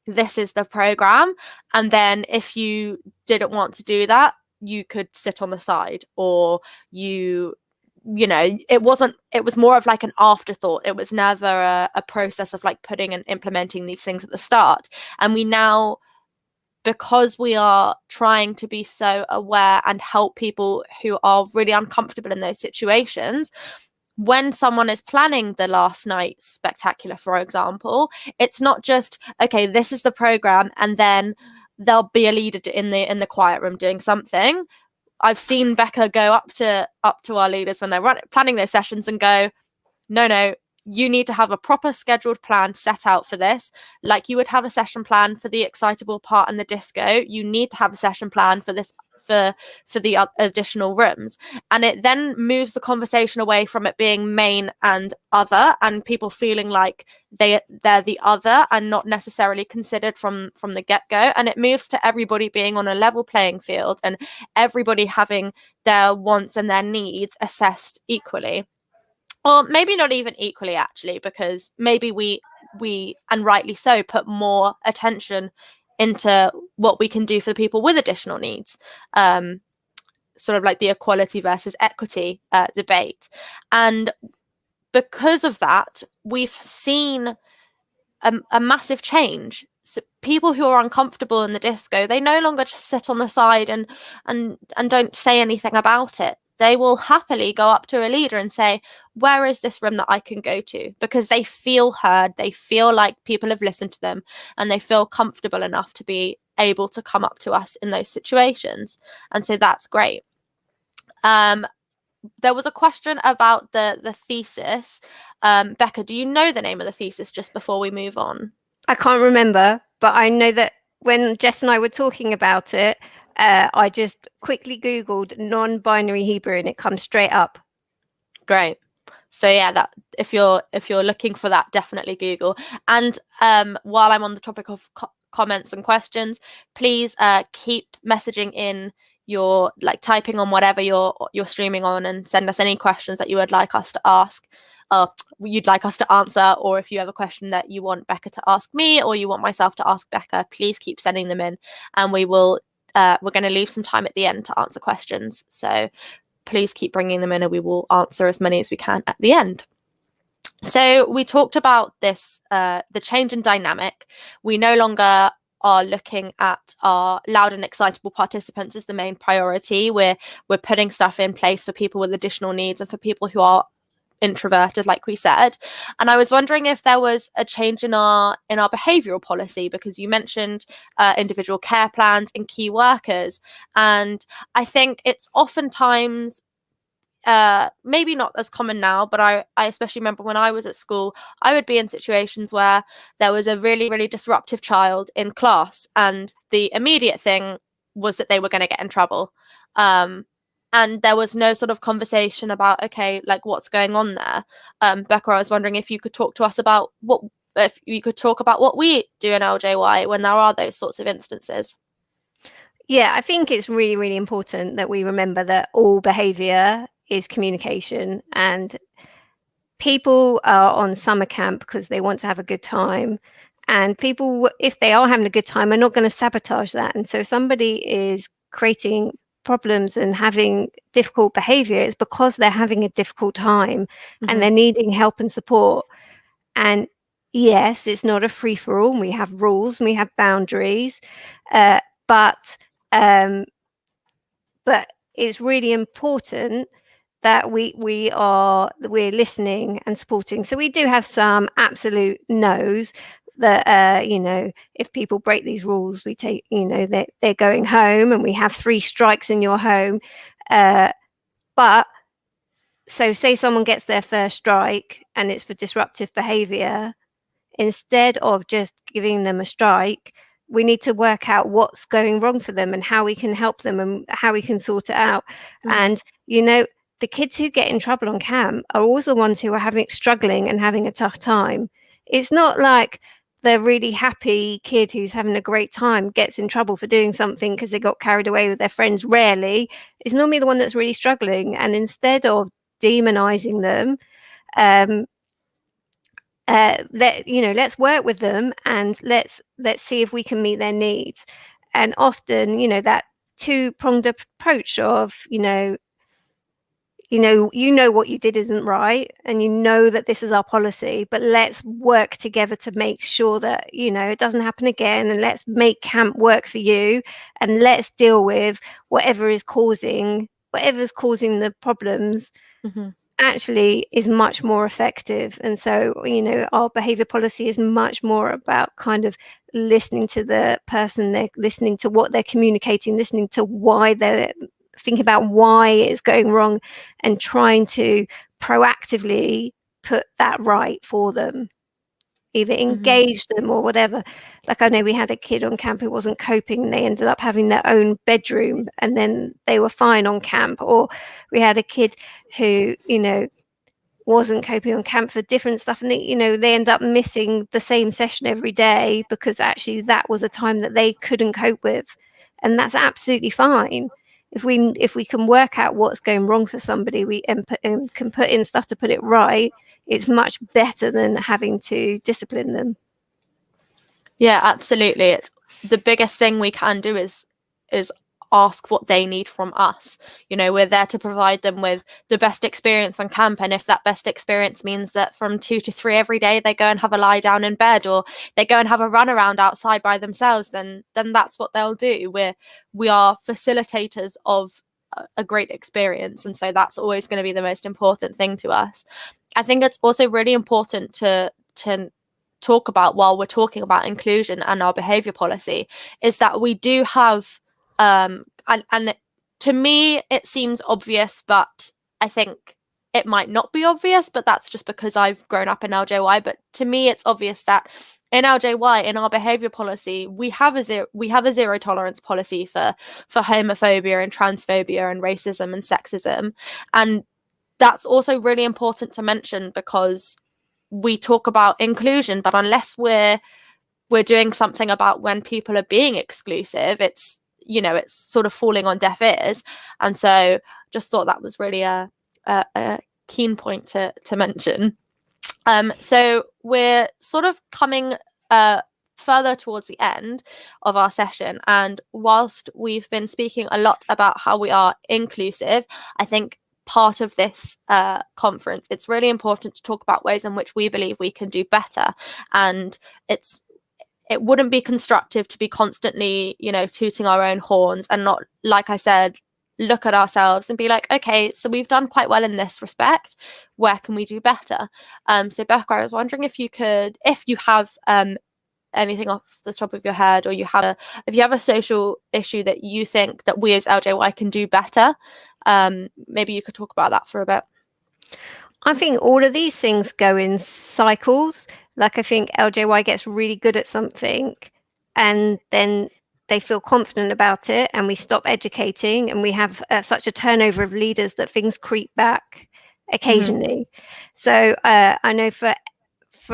this is the program, and then if you didn't want to do that, you could sit on the side, or you know, it was more of like an afterthought. It was never a process of like putting and implementing these things at the start. And we now, because we are trying to be so aware and help people who are really uncomfortable in those situations, when someone is planning the last night spectacular, for example, it's not just, okay, this is the program, and then there'll be a leader in the quiet room doing something. I've seen Becca go up to our leaders when they're planning those sessions and go, no, you need to have a proper scheduled plan set out for this. Like you would have a session plan for the excitable part and the disco, you need to have a session plan for this, for the additional rooms. And it then moves the conversation away from it being main and other, and people feeling like they're the other and not necessarily considered from the get-go. And it moves to everybody being on a level playing field and everybody having their wants and their needs assessed equally. Or maybe not even equally, actually, because maybe we and rightly so put more attention into what we can do for the people with additional needs, sort of like the equality versus equity debate. And because of that, we've seen a massive change. So people who are uncomfortable in the disco, they no longer just sit on the side and don't say anything about it. They will happily go up to a leader and say, where is this room that I can go to? Because they feel heard, they feel like people have listened to them, and they feel comfortable enough to be able to come up to us in those situations. And so that's great. There was a question about the thesis. Becca, do you know the name of the thesis just before we move on? I can't remember, but I know that when Jess and I were talking about it, I just quickly Googled non-binary Hebrew and it comes straight up. Great. So yeah, that if you're looking for that, definitely Google. And while I'm on the topic of comments and questions, please keep messaging in your, like, typing on whatever you're streaming on, and send us any questions that you would like us to ask, you'd like us to answer, or if you have a question that you want Becca to ask me or you want myself to ask Becca, please keep sending them in, and we will we're going to leave some time at the end to answer questions, so please keep bringing them in and we will answer as many as we can at the end. So we talked about this, the change in dynamic. We no longer are looking at our loud and excitable participants as the main priority. We're putting stuff in place for people with additional needs and for people who are introverted, like we said. And I was wondering if there was a change in our behavioral policy, because you mentioned individual care plans and key workers, and I think it's oftentimes maybe not as common now, but I especially remember when I was at school, I would be in situations where there was a really, really disruptive child in class, and the immediate thing was that they were going to get in trouble. And there was no sort of conversation about, okay, like, what's going on there. Becca, I was wondering if you could talk to us about what we do in LJY when there are those sorts of instances. Yeah, I think it's really, really important that we remember that all behaviour is communication, and people are on summer camp because they want to have a good time, and people, if they are having a good time, are not going to sabotage that. And so if somebody is creating problems and having difficult behavior, it's because they're having a difficult time and they're needing help and support. And yes, it's not a free-for-all. We have rules, we have boundaries, but it's really important that we're listening and supporting. So we do have some absolute no's that if people break these rules, we take, they're going home, and we have 3 strikes in your home. But so say someone gets their first strike and it's for disruptive behavior, instead of just giving them a strike, we need to work out what's going wrong for them and how we can help them and how we can sort it out. And the kids who get in trouble on camp are also the ones who are struggling and having a tough time. It's not like the really happy kid who's having a great time gets in trouble for doing something because they got carried away with their friends rarely is normally the one that's really struggling. And instead of demonizing them, let's work with them and let's see if we can meet their needs. And often, that two-pronged approach of, what you did isn't right, and that this is our policy, but let's work together to make sure that it doesn't happen again, and let's make camp work for you, and let's deal with whatever's causing the problems. Mm-hmm. Actually is much more effective. And so our behavior policy is much more about kind of listening to the person, they're listening to what they're communicating, listening to why they're thinking about why it's going wrong, and trying to proactively put that right for them, either engage them or whatever. Like I know we had a kid on camp who wasn't coping, and they ended up having their own bedroom, and then they were fine on camp. Or we had a kid who wasn't coping on camp for different stuff, and they end up missing the same session every day because actually that was a time that they couldn't cope with, and that's absolutely fine. If we can work out what's going wrong for somebody, and can put in stuff to put it right, it's much better than having to discipline them. Yeah, absolutely. It's the biggest thing we can do is ask what they need from us. We're there to provide them with the best experience on camp, and if that best experience means that from 2 to 3 every day they go and have a lie down in bed, or they go and have a run around outside by themselves, then that's what they'll do. We are facilitators of a great experience, and so that's always going to be the most important thing to us. I think it's also really important to talk about, while we're talking about inclusion and our behavior policy, is that we do have and to me it seems obvious, but I think it might not be obvious, but that's just because I've grown up in LJY. But to me it's obvious that in LJY, in our behavior policy, we have a zero tolerance policy for homophobia and transphobia and racism and sexism. And that's also really important to mention, because we talk about inclusion, but unless we're doing something about when people are being exclusive, it's sort of falling on deaf ears. And so just thought that was really a keen point to mention. So we're sort of coming further towards the end of our session, and whilst we've been speaking a lot about how we are inclusive, I think part of this conference, it's really important to talk about ways in which we believe we can do better. And it wouldn't be constructive to be constantly, tooting our own horns and not, like I said, look at ourselves and be like, okay, so we've done quite well in this respect. Where can we do better? So Becca, I was wondering if you have anything off the top of your head, or if you have a social issue that you think that we as LJY can do better, maybe you could talk about that for a bit. I think all of these things go in cycles. Like I think LJY gets really good at something, and then they feel confident about it, and we stop educating, and we have such a turnover of leaders that things creep back occasionally. So I know for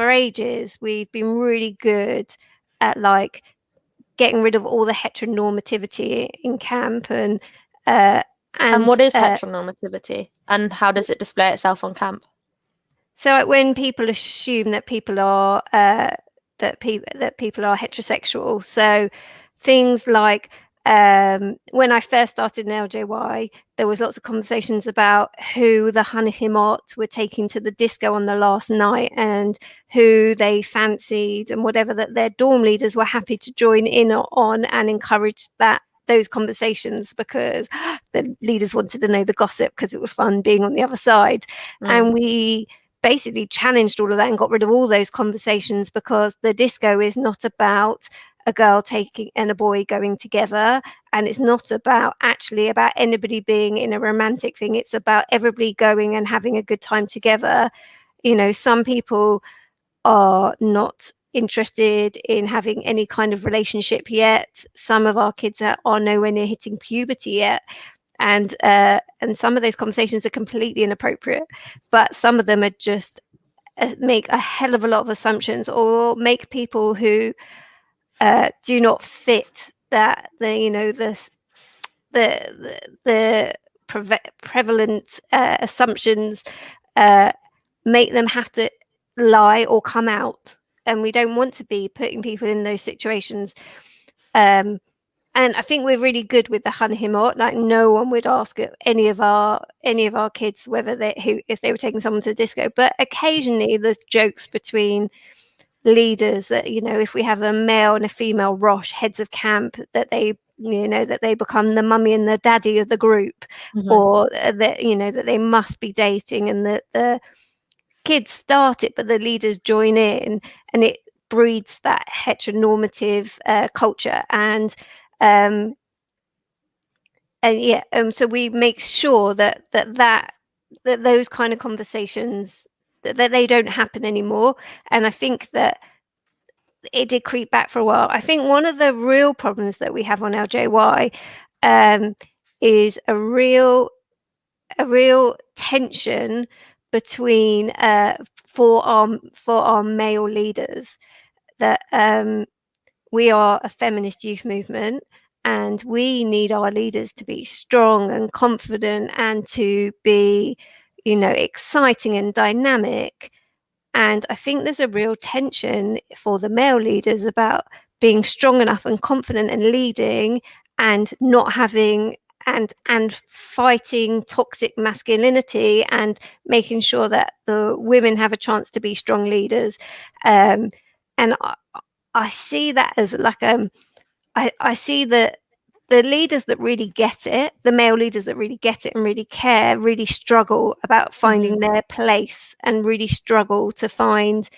ages we've been really good at like getting rid of all the heteronormativity in camp, and what is heteronormativity, and how does it display itself on camp? So when people assume that people are heterosexual, so things like when I first started in LJY, there was lots of conversations about who the Hanhimot were taking to the disco on the last night, and who they fancied, and whatever, that their dorm leaders were happy to join in on and encourage those conversations, because the leaders wanted to know the gossip, because it was fun being on the other side. And we basically challenged all of that and got rid of all those conversations, because the disco is not about a girl taking and a boy going together, and it's not about anybody being in a romantic thing. It's about everybody going and having a good time together. Some people are not interested in having any kind of relationship yet. Some of our kids are nowhere near hitting puberty yet. And some of those conversations are completely inappropriate, but some of them are just make a hell of a lot of assumptions, or make people who do not fit that the prevalent assumptions, make them have to lie or come out, and we don't want to be putting people in those situations. And I think we're really good with the hanhimot. Like, no one would ask any of our kids if they were taking someone to the disco. But occasionally there's jokes between leaders that, if we have a male and a female Rosh, heads of camp, that they become the mummy and the daddy of the group, or that that they must be dating, and that the kids start it but the leaders join in, and it breeds that heteronormative culture. And so we make sure that those kind of conversations, that they don't happen anymore. And I think that it did creep back for a while. I think one of the real problems that we have on LJY is a real tension between for our male leaders, that we are a feminist youth movement, and we need our leaders to be strong and confident, and to be, exciting and dynamic. And I think there's a real tension for the male leaders about being strong enough and confident and leading, and not having and fighting toxic masculinity, and making sure that the women have a chance to be strong leaders. And I see that as like I see the leaders that really get it, the male leaders that really get it and really care, really struggle about finding their place, and really struggle to find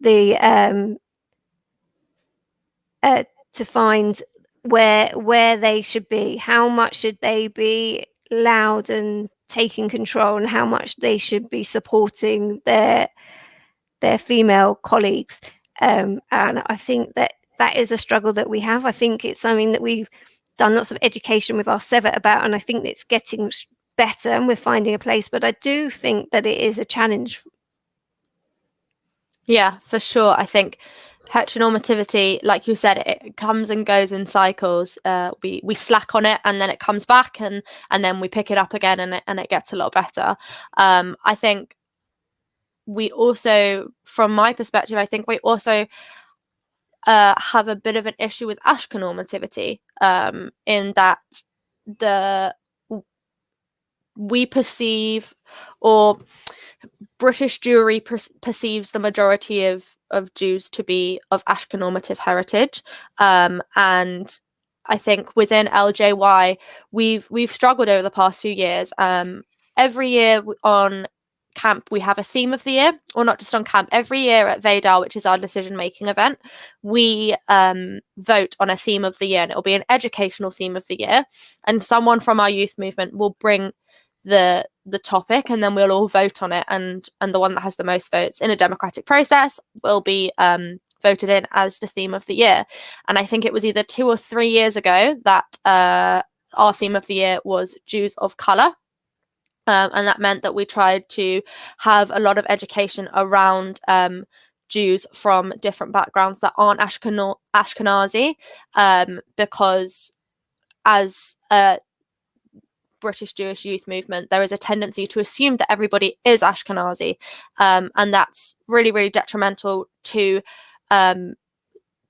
the to find where they should be, how much should they be loud and taking control, and how much they should be supporting their female colleagues. And I think that is a struggle that we have. I think it's something that we've done lots of education with our Sevet about, and I think it's getting better and we're finding a place. But I do think that it is a challenge. Yeah, for sure. I think heteronormativity, like you said, it comes and goes in cycles. We slack on it, and then it comes back, and then we pick it up again, and it gets a lot better. I think we also, from my perspective, I think we also have a bit of an issue with ashkenormativity, in that we perceive, or British Jewry perceives the majority of Jews to be of ashkenormative heritage, and I think within LJY we've struggled over the past few years. Every year on camp we have a theme of the year, or not just on camp, every year at Vedal, which is our decision making event, we vote on a theme of the year, and it'll be an educational theme of the year, and someone from our youth movement will bring the topic, and then we'll all vote on it, and the one that has the most votes in a democratic process will be voted in as the theme of the year. And I think it was either 2 or 3 years ago that our theme of the year was Jews of colour. And that meant that we tried to have a lot of education around Jews from different backgrounds that aren't Ashkenazi, because as a British Jewish youth movement, there is a tendency to assume that everybody is Ashkenazi, and that's really, really detrimental to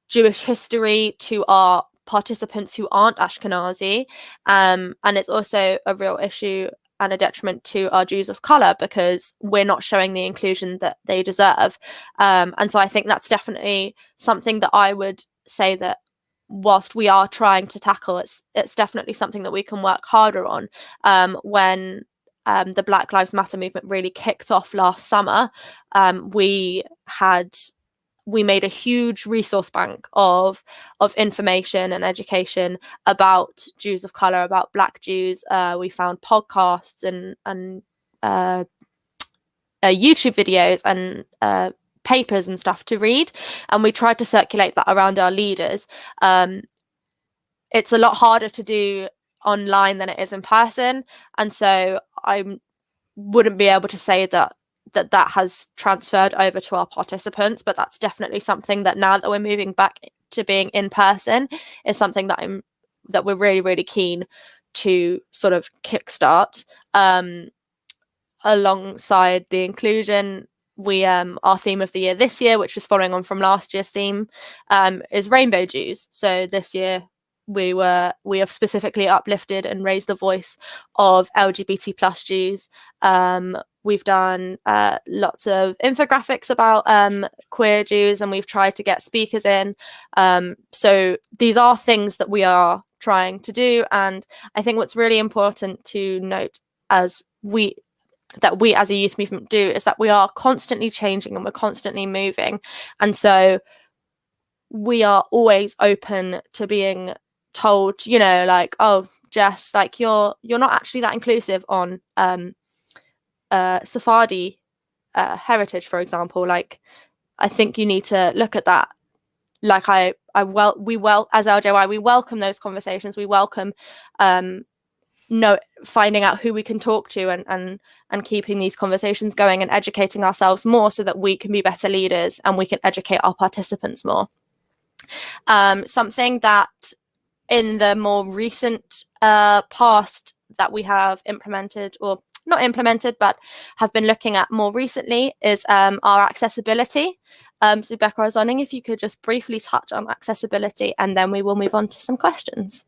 Jewish history, to our participants who aren't Ashkenazi, and it's also a real issue and a detriment to our Jews of colour, because we're not showing the inclusion that they deserve. And so I think that's definitely something that I would say that whilst we are trying to tackle, it's definitely something that we can work harder on. When the Black Lives Matter movement really kicked off last summer, we made a huge resource bank of information and education about Jews of colour, about Black Jews. We found podcasts and YouTube videos and papers and stuff to read, and we tried to circulate that around our leaders. It's a lot harder to do online than it is in person, and so I wouldn't be able to say that that has transferred over to our participants, but that's definitely something that now that we're moving back to being in person is something that we're really, really keen to sort of kickstart. Alongside the inclusion, we our theme of the year this year, which was following on from last year's theme, is Rainbow Jews. So this year we have specifically uplifted and raised the voice of LGBT plus Jews. We've done lots of infographics about queer Jews, and we've tried to get speakers in. So these are things that we are trying to do, and I think what's really important to note as we as a youth movement do is that we are constantly changing and we're constantly moving, and so we are always open to being told, you know, like, oh, Jess, like you're not actually that inclusive on Sephardi heritage, for example. Like, I think you need to look at that. Like as LJY, we welcome those conversations. We welcome finding out who we can talk to and keeping these conversations going and educating ourselves more so that we can be better leaders and we can educate our participants more. Something that in the more recent past that we have implemented, or not implemented, but have been looking at more recently is our accessibility. So Becca, I was wondering if you could just briefly touch on accessibility, and then we will move on to some questions.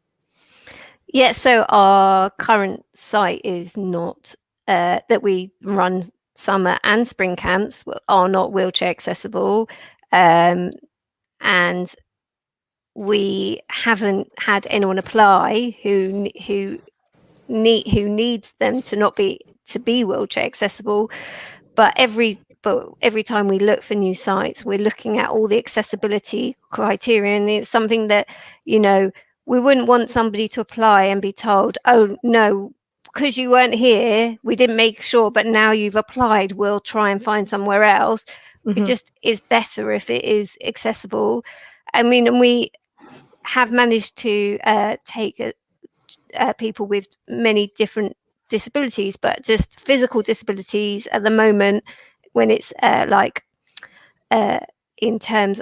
Yeah, so our current site is not, that we run summer and spring camps are not wheelchair accessible. And we haven't had anyone apply who needs them to be wheelchair accessible. But every time we look for new sites, we're looking at all the accessibility criteria, and it's something that, you know, we wouldn't want somebody to apply and be told, oh no, because you weren't here, we didn't make sure, but now you've applied, we'll try and find somewhere else. It just is better if it is accessible. I mean, and we have managed to take people with many different disabilities, but just physical disabilities at the moment, when it's in terms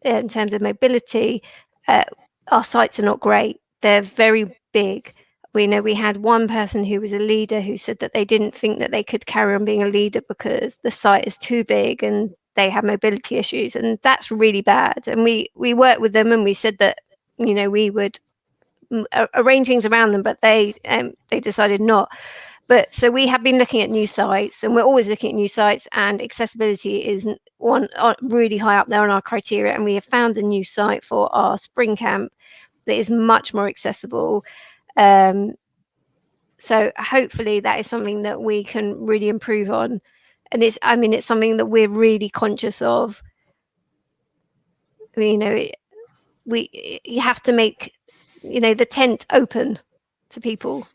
of mobility, our sites are not great. They're very big. We know we had one person who was a leader who said that they didn't think that they could carry on being a leader because the site is too big and they have mobility issues, and that's really bad. And we worked with them and we said that, you know, we would arrange things around them, but they decided not. But so we have been looking at new sites, and we're always looking at new sites, and accessibility is one really high up there on our criteria. And we have found a new site for our spring camp that is much more accessible. So hopefully that is something that we can really improve on. And it's something that we're really conscious of. You know, you have to make, you know, the tent open to people.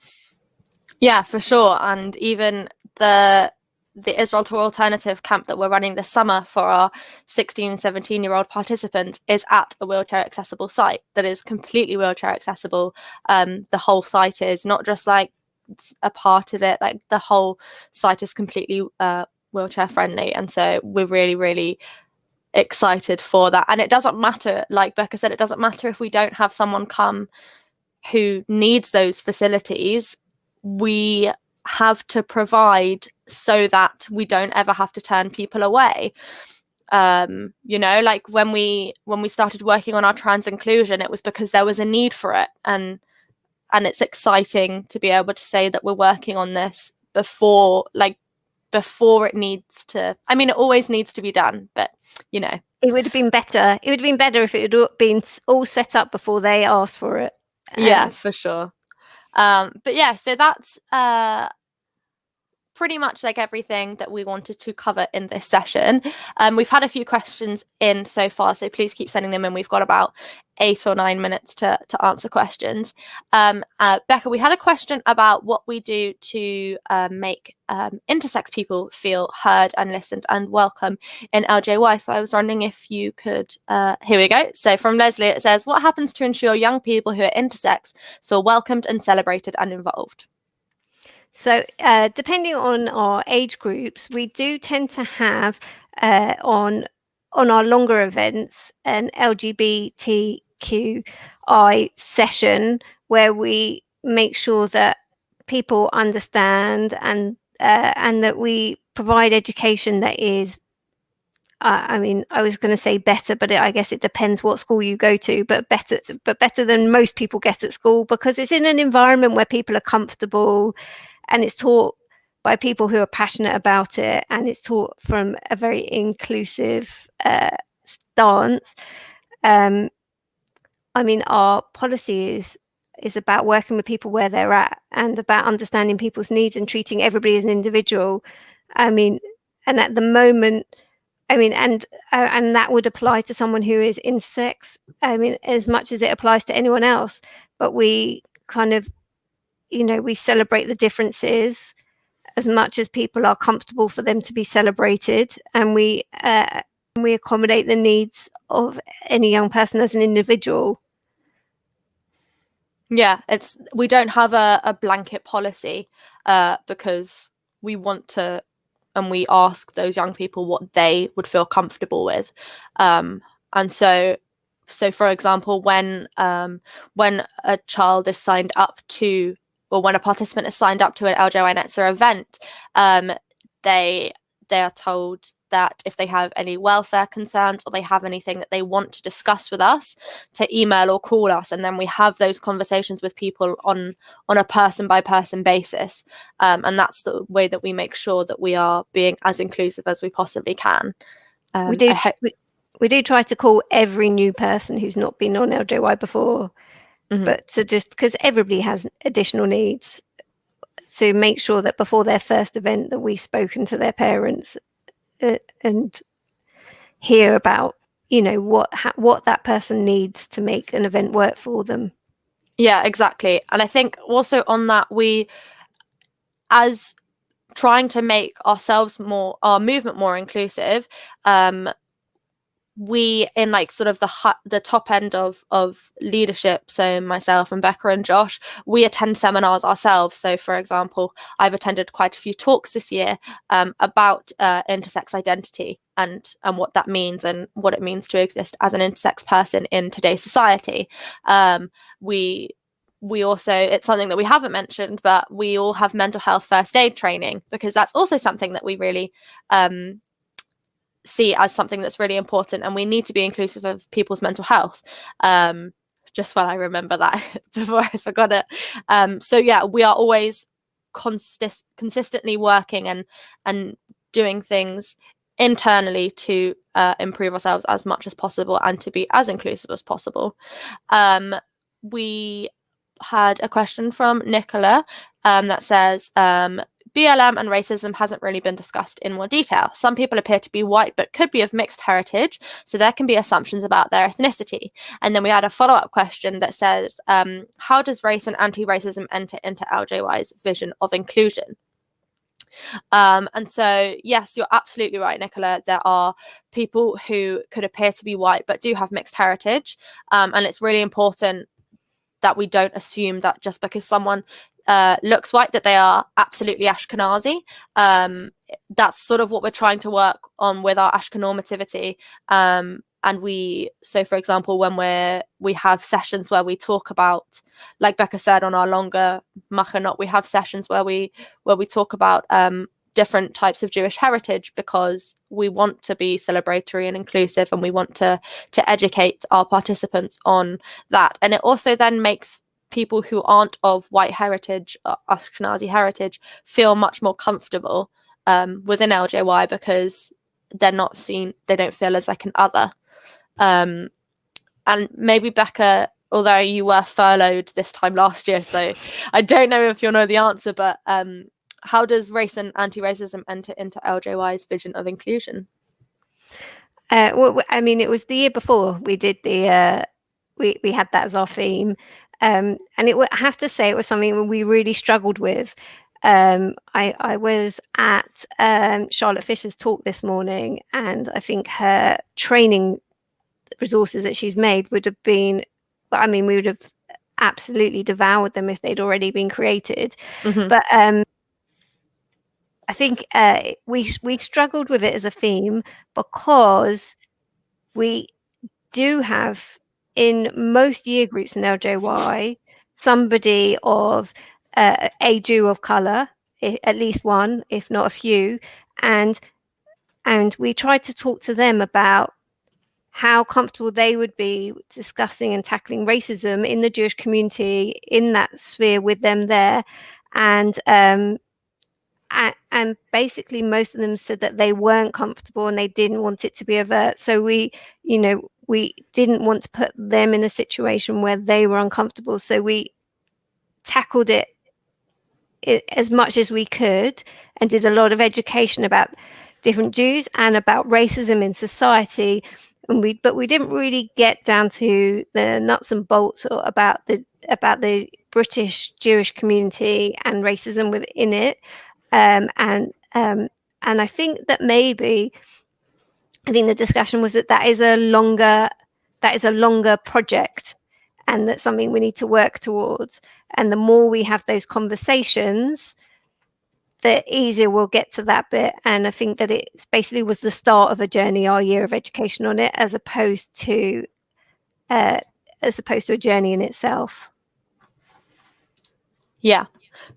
Yeah, for sure. And even the Israel to Alternative camp that we're running this summer for our 16 and 17-year-old participants is at a wheelchair accessible site that is completely wheelchair accessible. The whole site is, not just like a part of it, like the whole site is completely wheelchair friendly. And so we're really, really excited for that. And it doesn't matter, like Becca said, it doesn't matter if we don't have someone come who needs those facilities. We have to provide so that we don't ever have to turn people away. You know, like when we started working on our trans inclusion, it was because there was a need for it, and it's exciting to be able to say that we're working on this before it needs to. I mean, it always needs to be done, but you know, it would have been better. It would have been better if it had been all set up before they asked for it. Yeah, for sure. But yeah, so that's pretty much like everything that we wanted to cover in this session. We've had a few questions in so far, so please keep sending them in. We've got about 8 or 9 minutes to answer questions. Becca, we had a question about what we do to make intersex people feel heard and listened and welcome in LJY. So I was wondering if you could, here we go. So from Leslie, it says, what happens to ensure young people who are intersex feel welcomed and celebrated and involved? So depending on our age groups, we do tend to have on our longer events an LGBTQI session where we make sure that people understand and that we provide education that is, I mean, I was going to say better, but I guess it depends what school you go to, but better than most people get at school, because it's in an environment where people are comfortable and it's taught by people who are passionate about it, and it's taught from a very inclusive stance. I mean, our policy is about working with people where they're at and about understanding people's needs and treating everybody as an individual. I mean, and at the moment, I mean, and that would apply to someone who is intersex, I mean, as much as it applies to anyone else. But we kind of, you know, we celebrate the differences as much as people are comfortable for them to be celebrated, and we accommodate the needs of any young person as an individual. Yeah, we don't have a blanket policy because we want to, and we ask those young people what they would feel comfortable with. And so for example, when a child is signed up to, or when a participant is signed up to an LGI Netzer event, they are told that if they have any welfare concerns or they have anything that they want to discuss with us, to email or call us, and then we have those conversations with people on a person by person basis, and that's the way that we make sure that we are being as inclusive as we possibly can. We do try to call every new person who's not been on LJY before, but to just, because everybody has additional needs, to make sure that before their first event that we've spoken to their parents and hear about, you know, what that person needs to make an event work for them. Yeah, exactly. And I think also on that, we, as trying to make our movement more inclusive, we, in like sort of the top end of leadership, so myself and Becca and Josh, we attend seminars ourselves. So for example, I've attended quite a few talks this year about intersex identity and what that means and what it means to exist as an intersex person in today's society. We also, it's something that we haven't mentioned, but we all have mental health first aid training, because that's also something that we really see as something that's really important, and we need to be inclusive of people's mental health. Just while I remember that before I forgot it. So yeah, we are always consistently working and doing things internally to improve ourselves as much as possible and to be as inclusive as possible. We had a question from Nicola that says, BLM and racism hasn't really been discussed in more detail. Some people appear to be white but could be of mixed heritage, so there can be assumptions about their ethnicity. And then we had a follow-up question that says, how does race and anti-racism enter into LJY's vision of inclusion? And so, yes, you're absolutely right, Nicola. There are people who could appear to be white but do have mixed heritage, and it's really important that we don't assume that just because someone looks white that they are absolutely Ashkenazi. That's sort of what we're trying to work on with our Ashkenormativity. And so for example, when we have sessions where we talk about, like Becca said, on our longer Machanot, we have sessions where we talk about different types of Jewish heritage, because we want to be celebratory and inclusive, and we want to educate our participants on that. And it also then makes people who aren't of white heritage, Ashkenazi heritage, feel much more comfortable within LJY, because they're not seen, they don't feel as like an other. And maybe Becca, although you were furloughed this time last year, so I don't know if you'll know the answer, but how does race and anti-racism enter into LJY's vision of inclusion? Well, I mean, it was the year before we did the we had that as our theme, and I have to say it was something we really struggled with. I was at Charlotte Fisher's talk this morning, and I think her training resources that she's made would have been, we would have absolutely devoured them if they'd already been created. But I think we struggled with it as a theme because we do have in most year groups in LJY somebody of a Jew of color, at least one, if not a few, and we tried to talk to them about how comfortable they would be discussing and tackling racism in the Jewish community in that sphere with them there, and basically most of them said that they weren't comfortable and they didn't want it to be overt. So we didn't want to put them in a situation where they were uncomfortable. So we tackled it as much as we could and did a lot of education about different Jews and about racism in society. But we didn't really get down to the nuts and bolts about the British Jewish community and racism within it. And I think that maybe the discussion was that is a longer project, and that's something we need to work towards. And the more we have those conversations, the easier we'll get to that bit. And I think that it basically was the start of a journey, our year of education on it, as opposed to a journey in itself. Yeah,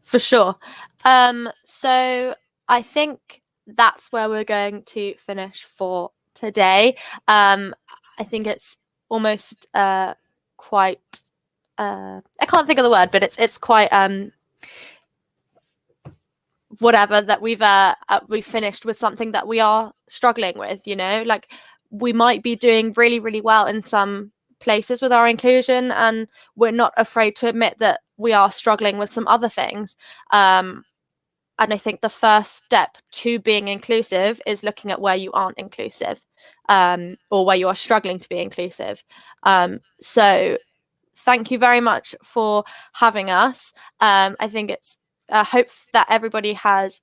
for sure. So I think that's where we're going to finish for today. I think it's almost quite I can't think of the word, but it's quite whatever that we've finished with something that we are struggling with, like we might be doing really, really well in some places with our inclusion, and we're not afraid to admit that we are struggling with some other things. And I think the first step to being inclusive is looking at where you aren't inclusive, or where you are struggling to be inclusive. So thank you very much for having us. I think I hope that everybody has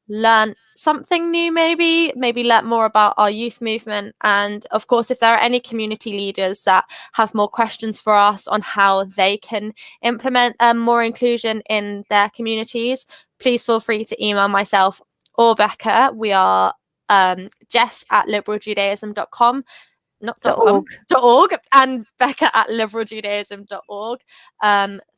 learned something new, maybe learn more about our youth movement. And of course, if there are any community leaders that have more questions for us on how they can implement more inclusion in their communities, please feel free to email myself or Becca. We are jess@liberaljudaism.com. Not .org, and Becca @liberaljudaism.org.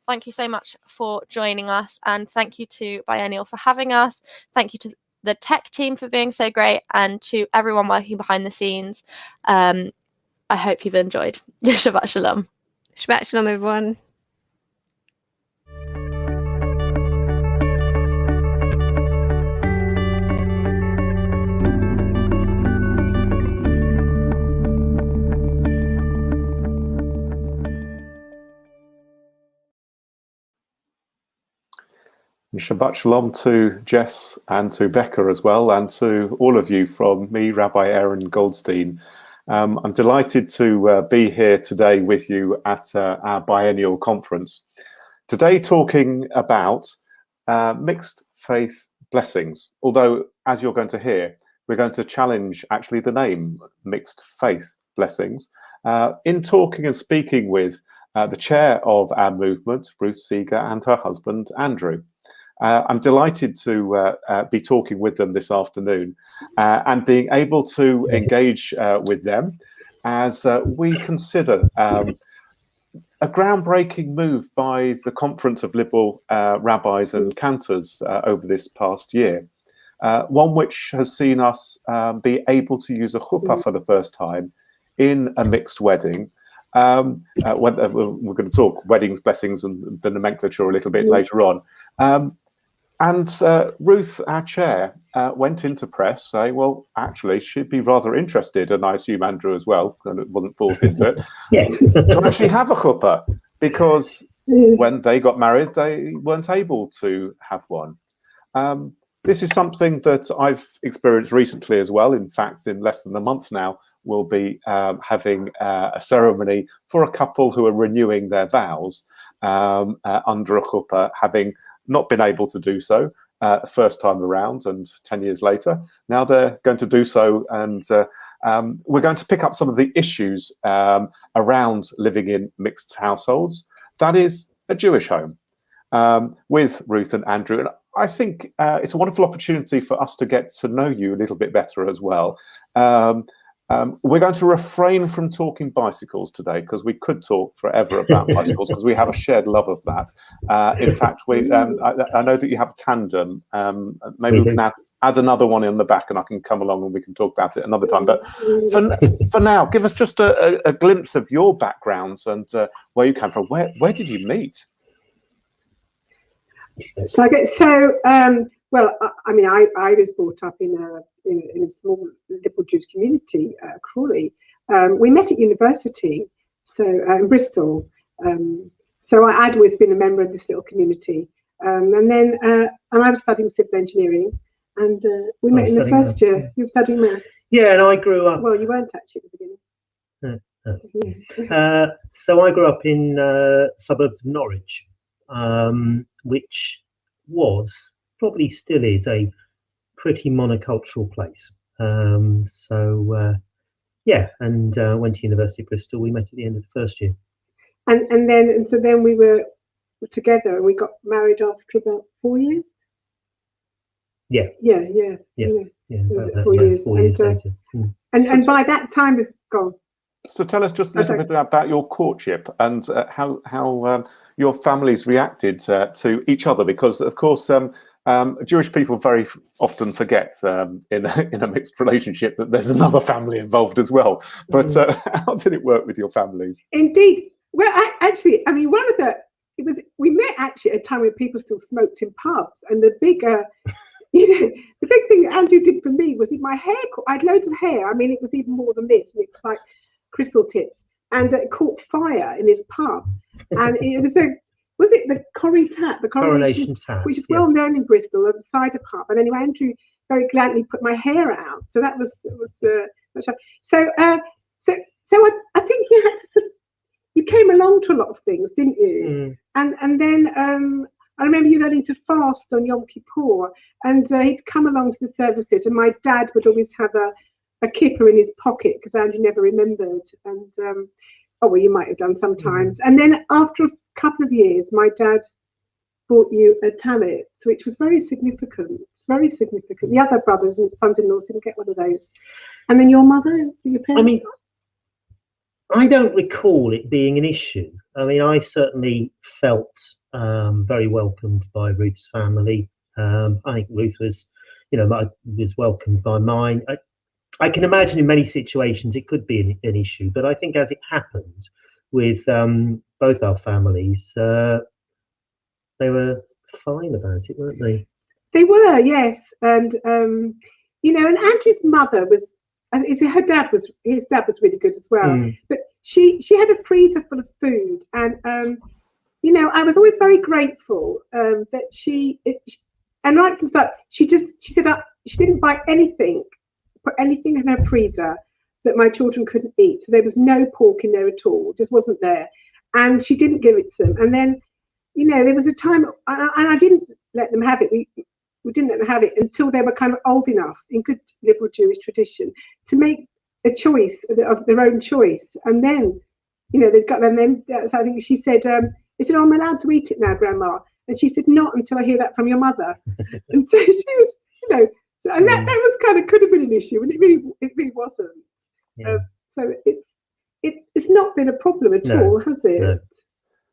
Thank you so much for joining us, and thank you to Biennial for having us. Thank you to the tech team for being so great, and to everyone working behind the scenes. I hope you've enjoyed. Shabbat Shalom. Shabbat Shalom, everyone. Shabbat Shalom to Jess and to Becca as well, and to all of you from me, Rabbi Aaron Goldstein. I'm delighted to be here today with you at our biennial conference. Today talking about mixed faith blessings, although as you're going to hear, we're going to challenge actually the name mixed faith blessings. In talking and speaking with the chair of our movement, Ruth Seeger, and her husband, Andrew. I'm delighted to be talking with them this afternoon and being able to engage with them as we consider a groundbreaking move by the Conference of Liberal Rabbis and Cantors over this past year. One which has seen us be able to use a chuppah for the first time in a mixed wedding. We're going to talk weddings, blessings, and the nomenclature a little bit later on. And Ruth, our chair, went into press saying, well, actually, she'd be rather interested, and I assume Andrew as well, and it wasn't forced into it, to actually have a chuppah, because when they got married, they weren't able to have one. This is something that I've experienced recently as well. In fact, in less than a month now, we'll be having a ceremony for a couple who are renewing their vows under a chuppah, having not been able to do so first time around, and 10 years later, now they're going to do so. And we're going to pick up some of the issues around living in mixed households. That is a Jewish home, with Ruth and Andrew. And I think it's a wonderful opportunity for us to get to know you a little bit better as well. We're going to refrain from talking bicycles today because we could talk forever about bicycles because we have a shared love of that. In fact, I know that you have a tandem. Maybe we can add another one in the back and I can come along and we can talk about it another time. But for now, give us just a glimpse of your backgrounds and where you came from. Where did you meet? So well, I mean, I was brought up in a small liberal Jewish community, Crawley. We met at university, so in Bristol. So I'd always been a member of this little community, and then I was studying civil engineering, and we met in the first year. You were studying maths. Yeah, and I grew up. Well, you weren't actually at the beginning. So I grew up in suburbs of Norwich, which was, probably still is, a pretty monocultural place. Yeah, and went to University of Bristol. We met at the end of the first year. And so then we were together and we got married after about 4 years. Yeah. Yeah. About 4 years. 4 years later. And by that time we've gone. So tell us just a little bit about your courtship and how your families reacted to each other, because of course Jewish people very often forget in a mixed relationship that there's another family involved as well. But how did it work with your families? Indeed. Well, I mean, we met actually at a time when people still smoked in pubs, and the big thing that Andrew did for me was my hair. I had loads of hair. I mean, it was even more than this, and it was like crystal tips, and it caught fire in his pub, and it was the Corrie Tap, the Coronation Tap, which is well known in Bristol, at the cider pub. And anyway, Andrew very gladly put my hair out, so that was so I think you had to you came along to a lot of things, didn't you? And then I remember you learning to fast on Yom Kippur, and he'd come along to the services, and my dad would always have a kippah in his pocket because Andrew never remembered, and well, you might have done sometimes. And then after a couple of years, my dad bought you a tallit, which was very significant. It's very significant. The other brothers and sons-in-law didn't get one of those. And then your mother, your parents? I mean, I don't recall it being an issue. I mean, I certainly felt very welcomed by Ruth's family. I think Ruth was, was welcomed by mine. I can imagine in many situations it could be an issue, but I think as it happened with both our families, they were fine about it, weren't they? They were, yes. And and Andrew's mother was. His dad was really good as well. But she had a freezer full of food, and I was always very grateful that and right from the start she said she didn't buy anything, put anything in her freezer that my children couldn't eat. So there was no pork in there at all, it just wasn't there, and she didn't give it to them. And then there was a time, and I didn't let them have it. We didn't let them have it until they were kind of old enough, in good liberal Jewish tradition, to make a choice of their own choice. And then, they've got. And then so I think she said, "They said, oh, I'm allowed to eat it now, Grandma." And she said, "Not until I hear that from your mother." And so she was, and that was kind of could have been an issue, and it really wasn't. Yeah. So it's not been a problem at all, has it? No.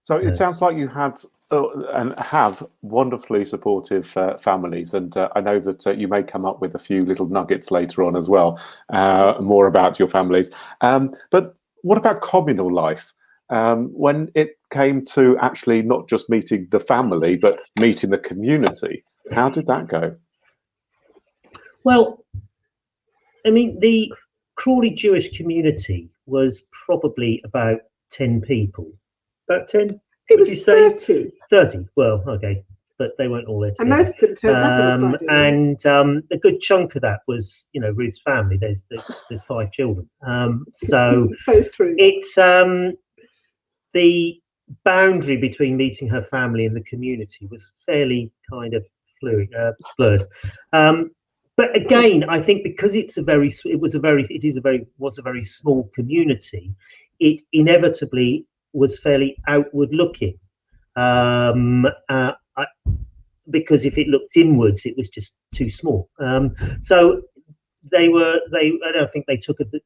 So it sounds like you had and have wonderfully supportive families, and I know that you may come up with a few little nuggets later on as well, more about your families. But what about communal life? When it came to actually not just meeting the family, but meeting the community, how did that go? Well, I mean, the Crawley Jewish community was probably about 10 people. About 10? It was 30. 30. Well, okay, but they weren't all there together. And most of them turned up on Friday. And a good chunk of that was, Ruth's family. There's 5 children. So that's true. It's the boundary between meeting her family and the community was fairly kind of blurred. But again, I think because was a very small community, it inevitably was fairly outward looking. because if it looked inwards, it was just too small. So I don't think they took the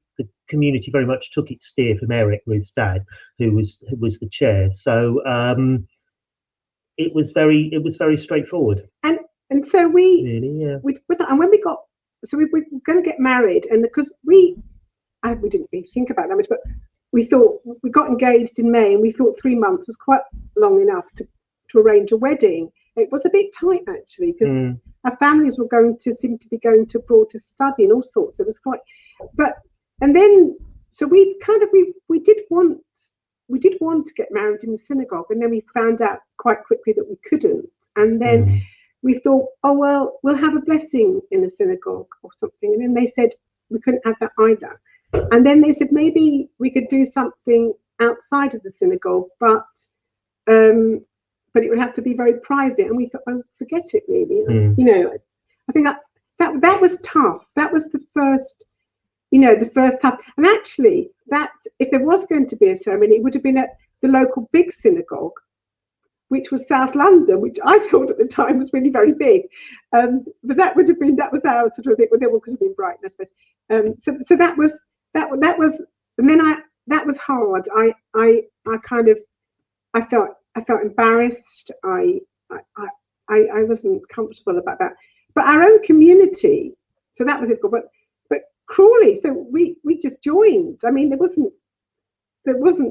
community very much took its steer from Eric, Ruth's dad, who was the chair. So it was very straightforward. And so we when we got, so we were going to get married, and because we didn't really think about that much, but we thought, we got engaged in May, and we thought 3 months was quite long enough to arrange a wedding. It was a bit tight actually, because our families were seem to be going to abroad to study and all sorts. It was quite, and then so we did want to get married in the synagogue, and then we found out quite quickly that we couldn't, and then we thought, oh well, we'll have a blessing in the synagogue or something, and then they said we couldn't have that either, and then they said maybe we could do something outside of the synagogue, but it would have to be very private, and we thought, oh, forget it really. You know, I think that was tough. That was the first tough. And actually, that if there was going to be a ceremony, it would have been at the local big synagogue, which was South London, which I thought at the time was really very big. But that was our sort of, well, there could have been Brighton, I suppose. So that was, and then that was hard. I felt embarrassed. I wasn't comfortable about that. But our own community, so that was it. But Crawley, so we just joined. I mean, there wasn't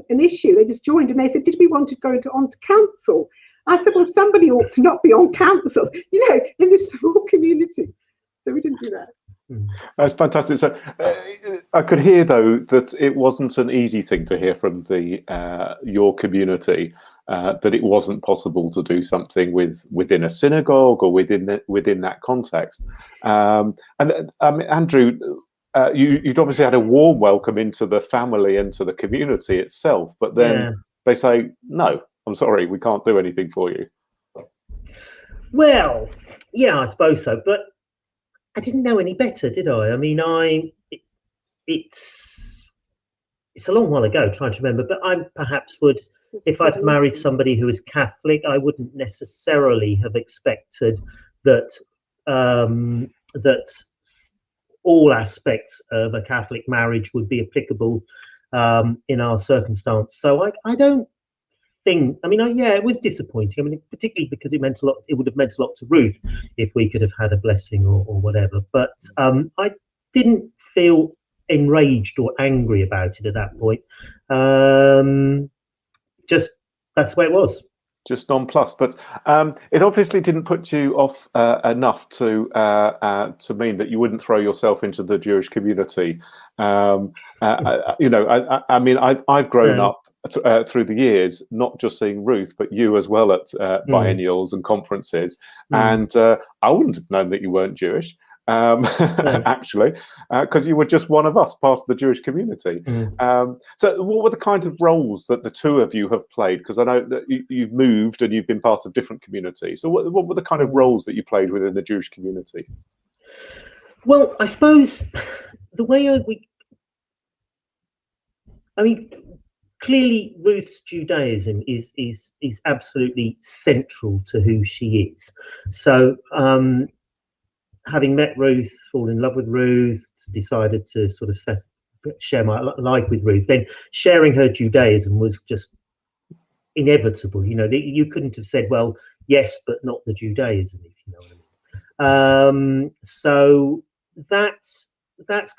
an issue. They just joined, and they said, did we want to go onto council? I said, well, somebody ought to not be on council, you know, in this small community. So we didn't do that. That's fantastic. So I could hear, though, that it wasn't an easy thing to hear from your community, that it wasn't possible to do something within a synagogue or within that context. And Andrew, you'd obviously had a warm welcome into the family and to the community itself, but then they say, no, I'm sorry, we can't do anything for you. Well, yeah, I suppose so, but I didn't know any better, did I? I mean, it's a long while ago, trying to remember, but I perhaps would, if I'd married somebody who was Catholic, I wouldn't necessarily have expected that that all aspects of a Catholic marriage would be applicable in our circumstance. So I don't think, I mean, it was disappointing. I mean, particularly because it meant a lot. It would have meant a lot to Ruth if we could have had a blessing or whatever. But I didn't feel enraged or angry about it at that point. Just that's the way it was. Just nonplussed, but it obviously didn't put you off enough to mean that you wouldn't throw yourself into the Jewish community. You know, I mean, I've grown up through the years, not just seeing Ruth, but you as well at biennials and conferences, and I wouldn't have known that you weren't Jewish. Actually, because you were just one of us, part of the Jewish community. So what were the kinds of roles that the two of you have played? Because I know that you've moved and you've been part of different communities. So what were the kind of roles that you played within the Jewish community? Well, I suppose the way I mean, clearly Ruth's Judaism is absolutely central to who she is. So having met Ruth, fall in love with Ruth, decided to sort of share my life with Ruth, then sharing her Judaism was just inevitable. You know, you couldn't have said, well, yes, but not the Judaism, if you know what I mean. So that's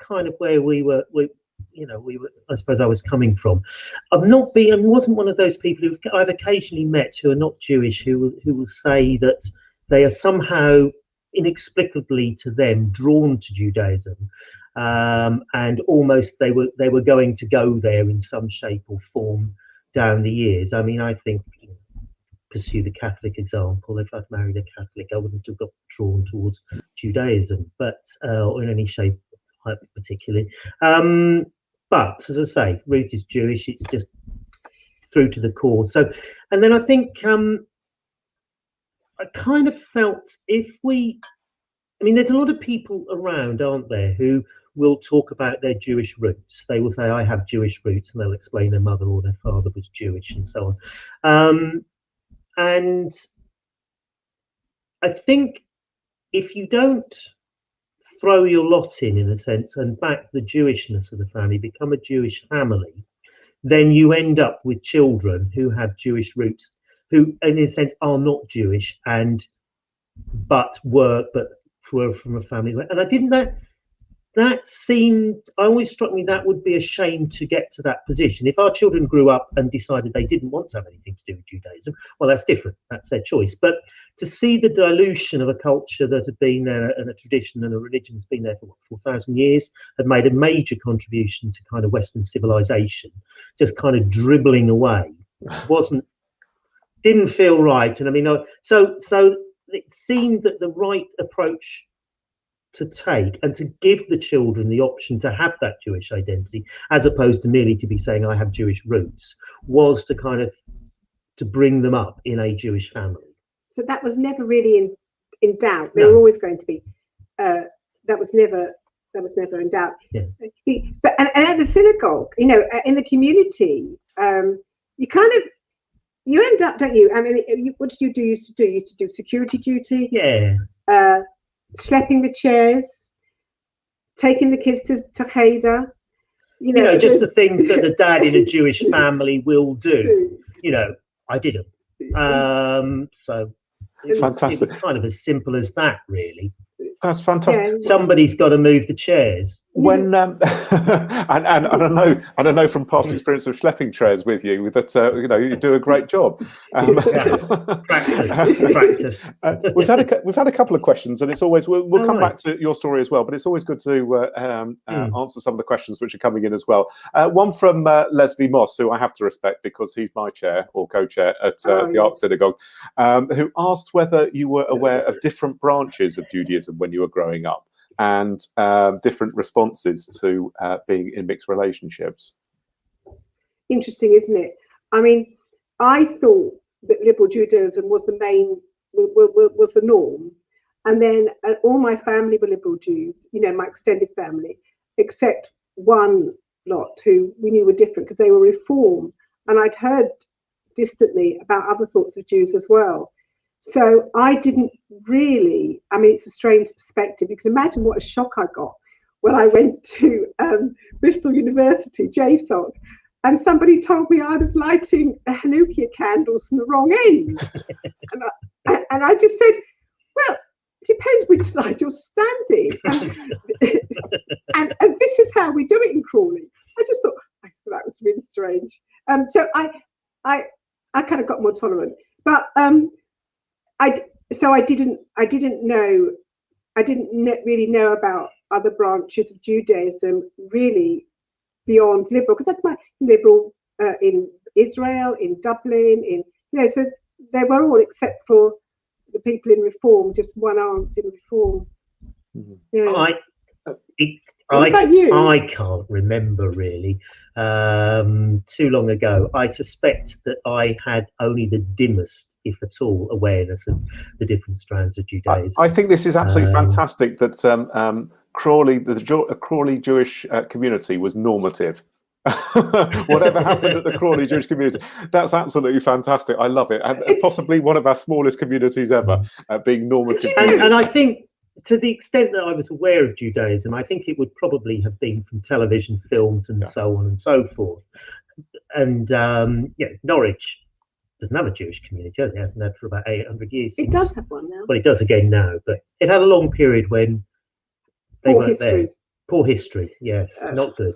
kind of where we were. I suppose I was coming from. I wasn't one of those people who I've occasionally met who are not Jewish who will say that they are somehow inexplicably to them drawn to Judaism, and almost they were going to go there in some shape or form down the years. I mean, I think, pursue the Catholic example, if I'd married a Catholic, I wouldn't have got drawn towards Judaism, but or in any shape particularly. But as I say, Ruth is Jewish. It's just through to the core. So, and then I think I kind of felt I mean, there's a lot of people around, aren't there, who will talk about their Jewish roots. They will say, I have Jewish roots, and they'll explain their mother or their father was Jewish and so on. And I think if you don't throw your lot in a sense, and back the Jewishness of the family, become a Jewish family, then you end up with children who have Jewish roots, who in a sense are not Jewish but were from a family. And that seemed, always struck me that would be a shame to get to that position. If our children grew up and decided they didn't want to have anything to do with Judaism, well, that's different. That's their choice. But to see the dilution of a culture that had been there, and a tradition and a religion that's been there for 4,000 years, had made a major contribution to kind of Western civilization, just kind of dribbling away, didn't feel right. And I mean, so it seemed that the right approach to take and to give the children the option to have that Jewish identity, as opposed to merely to be saying I have Jewish roots, was to kind of to bring them up in a Jewish family. So that was never really in doubt. They were always going to be. That was never in doubt. Yeah. But and at the synagogue, you know, in the community, you end up, don't you? I mean, what did you used to do? You used to do security duty. Yeah. Schlepping the chairs, taking the kids to Cheder. You know, just the things that the dad in a Jewish family will do. You know, I didn't. So it was kind of as simple as that, really. That's fantastic. Yeah. Somebody's got to move the chairs. When and I know from past experience of schlepping chairs with you that you know, you do a great job. Practice. We've had a couple of questions, and it's always we'll come back to your story as well. But it's always good to answer some of the questions which are coming in as well. One from Leslie Moss, who I have to respect because he's my chair or co-chair at the Art Synagogue, who asked whether you were aware of different branches of Judaism when you were growing up, and different responses to being in mixed relationships. Interesting, isn't it? I mean, I thought that liberal Judaism was the main, was the norm, and then all my family were liberal Jews. You know, my extended family, except one lot who we knew were different because they were Reform, and I'd heard distantly about other sorts of Jews as well. So I didn't really, I mean, it's a strange perspective. You can imagine what a shock I got when I went to Bristol University, JSOC, and somebody told me I was lighting the Hanukkah candles from the wrong end. and I just said, well, it depends which side you're standing. And this is how we do it in Crawley. I just thought, that was really strange. So I kind of got more tolerant. But I didn't really know about other branches of Judaism really beyond liberal, because I had my liberal in Israel, in Dublin, so they were all, except for the people in Reform, just one aunt in Reform. Yeah. What about you? I can't remember really. Too long ago. I suspect that I had only the dimmest, if at all, awareness of the different strands of Judaism. I think this is absolutely fantastic that Crawley, the Crawley Jewish community was normative. Whatever happened at the Crawley Jewish community, that's absolutely fantastic. I love it, and possibly one of our smallest communities ever, being normative. And I think, to the extent that I was aware of Judaism, I think it would probably have been from television, films, and so on and so forth. And Norwich doesn't have a Jewish community, has it? It hasn't had for about 800 years. It does have one now. Well, it does again now, but it had a long period when they weren't there. Poor history, yes, not good.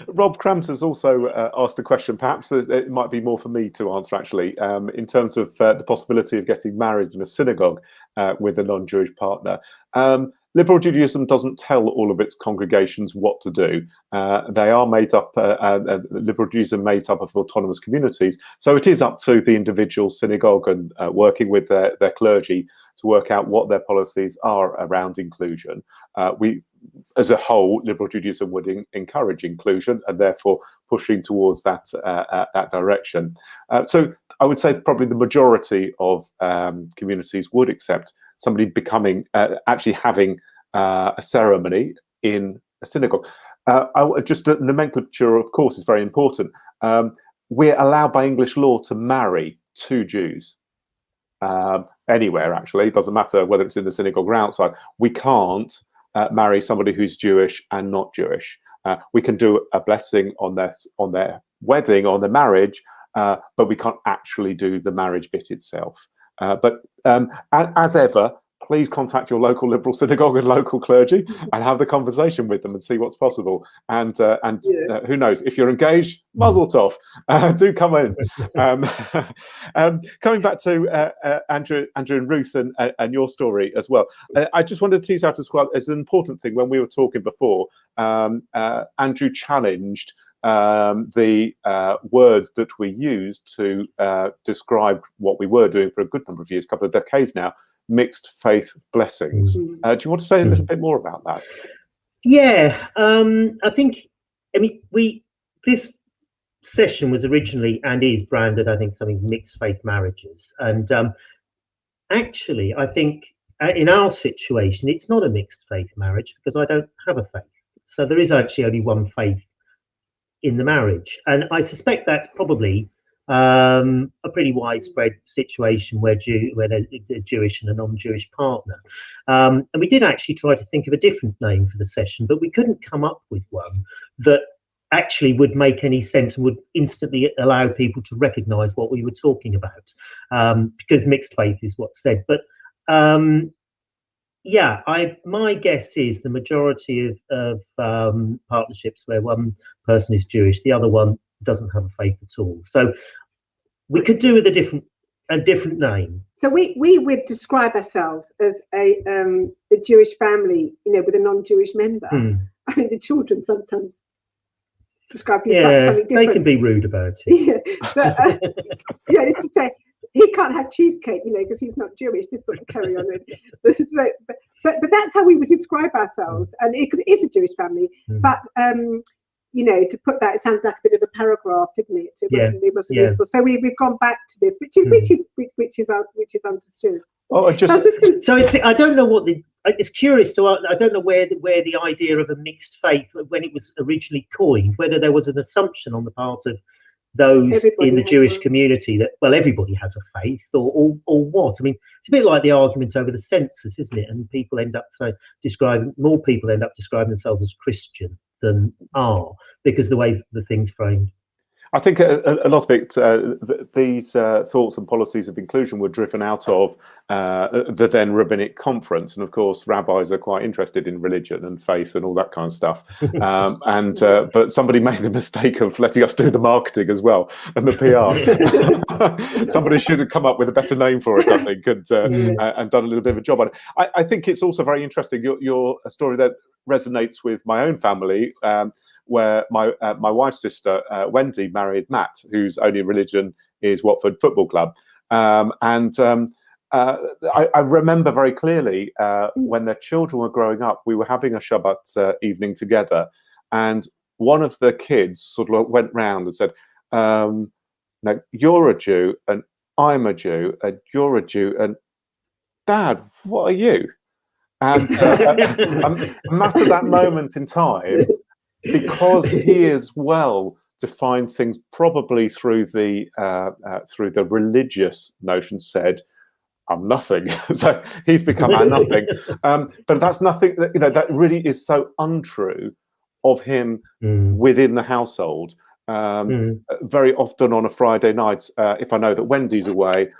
Rob Crampton's also asked a question, perhaps it might be more for me to answer actually, in terms of the possibility of getting married in a synagogue with a non-Jewish partner. Liberal Judaism doesn't tell all of its congregations what to do. They are made up, Liberal Judaism made up of autonomous communities, so it is up to the individual synagogue and working with their clergy to work out what their policies are around inclusion. We, as a whole, liberal Judaism would encourage inclusion and therefore pushing towards that direction. So I would say probably the majority of communities would accept somebody becoming, actually having a ceremony in a synagogue. Just the nomenclature, of course, is very important. We're allowed by English law to marry two Jews. anywhere actually, it doesn't matter whether it's in the synagogue or outside, we can't marry somebody who's Jewish and not Jewish. We can do a blessing on their wedding, on their marriage, but we can't actually do the marriage bit itself. But as ever, please contact your local liberal synagogue and local clergy and have the conversation with them and see what's possible. And who knows, if you're engaged, mazel tov, do come in. Coming back to Andrew and Ruth and your story as well, I just wanted to tease out as well as an important thing. When we were talking before, Andrew challenged the words that we used to describe what we were doing for a good number of years, a couple of decades now, mixed faith blessings. Do you want to say a little bit more about that? Yeah, I think, this session was originally and is branded, I think, something mixed faith marriages. And actually, I think in our situation, it's not a mixed faith marriage because I don't have a faith. So there is actually only one faith in the marriage. And I suspect that's probably a pretty widespread situation where there's a Jewish and a non-Jewish partner. And we did actually try to think of a different name for the session, but we couldn't come up with one that actually would make any sense and would instantly allow people to recognize what we were talking about, because mixed faith is what's said. But yeah, my guess is the majority of partnerships where one person is Jewish, the other one doesn't have a faith at all. So we could do with a different name. So we would describe ourselves as a Jewish family, with a non-Jewish member. I mean, the children sometimes describe you as something different. They can be rude about it. Yeah, but it's to say he can't have cheesecake, because he's not Jewish. This sort of carry on. But that's how we would describe ourselves, and because it is a Jewish family, but. To put that, it sounds like a bit of a paragraph, didn't it? It wasn't useful. So we've gone back to this, which is understood. Oh, I don't know what it's curious to. I don't know where the idea of a mixed faith, when it was originally coined, whether there was an assumption on the part of those in the Jewish community that everybody has a faith, or what. I mean, it's a bit like the argument over the census, isn't it? And people end up describing themselves as Christian than are, because the way the thing's framed. I think a lot of it, these thoughts and policies of inclusion were driven out of the then rabbinic conference, and of course rabbis are quite interested in religion and faith and all that kind of stuff. But somebody made the mistake of letting us do the marketing as well and the PR. Somebody should have come up with a better name for it, I think, and done a little bit of a job on it. I think it's also very interesting. Your story that resonates with my own family. Where my wife's sister, Wendy, married Matt, whose only religion is Watford Football Club. I remember very clearly when their children were growing up, we were having a Shabbat evening together, and one of the kids sort of went round and said, no, you're a Jew, and I'm a Jew, and you're a Jew, and Dad, what are you? And Matt, at that moment in time, because he as well defined things probably through the religious notion, said, I'm nothing. So he's become our nothing. But that's nothing that really is so untrue of him within the household. Very often on a Friday night, if I know that Wendy's away,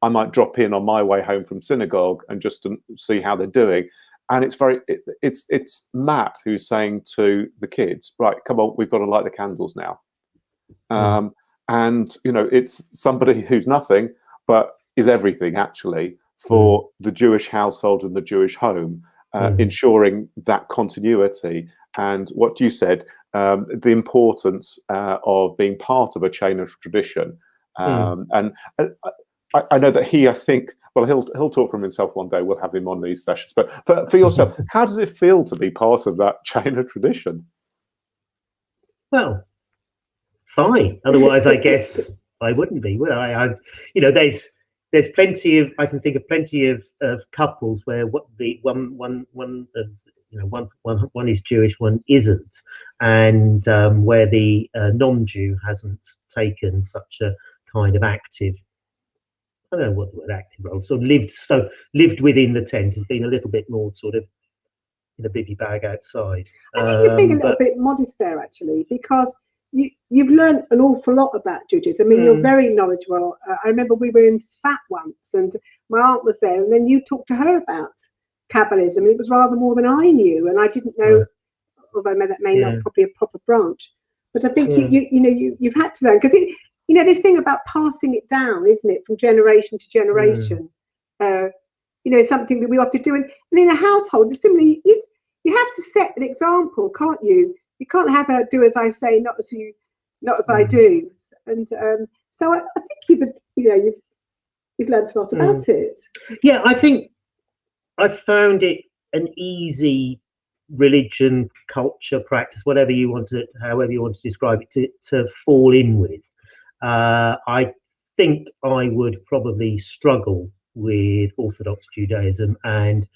I might drop in on my way home from synagogue and just to see how they're doing. And it's Matt who's saying to the kids, right, come on, we've got to light the candles now. And it's somebody who's nothing, but is everything actually for the Jewish household and the Jewish home, ensuring that continuity. And what you said, the importance of being part of a chain of tradition. And I know that I think, well, he'll talk for himself one day. We'll have him on these sessions. But for yourself, how does it feel to be part of that chain of tradition? Well, fine. Otherwise, I guess I wouldn't be. Well, there's plenty of, I can think of plenty of couples where one is Jewish, one isn't, and where the non-Jew hasn't taken such a kind of active I don't know what the word active role, sort of lived within the tent, has been a little bit more sort of in a bivvy bag outside. I think you're being a little bit modest there, actually, because you've learned an awful lot about Judaism. I mean, you're very knowledgeable. I remember we were in Sfat once, and my aunt was there, and then you talked to her about Kabbalism. It was rather more than I knew, and I didn't know, although that may not be a proper branch. But I think you've had to learn, because this thing about passing it down, isn't it, from generation to generation? Something that we have to do, and in a household, similarly, you have to set an example, can't you? You can't have a do as I say, not as I do. And so I think you've learned a lot about it. Yeah, I think I found it an easy religion, culture, practice, however you want to describe it, to fall in with. I think I would probably struggle with Orthodox Judaism, and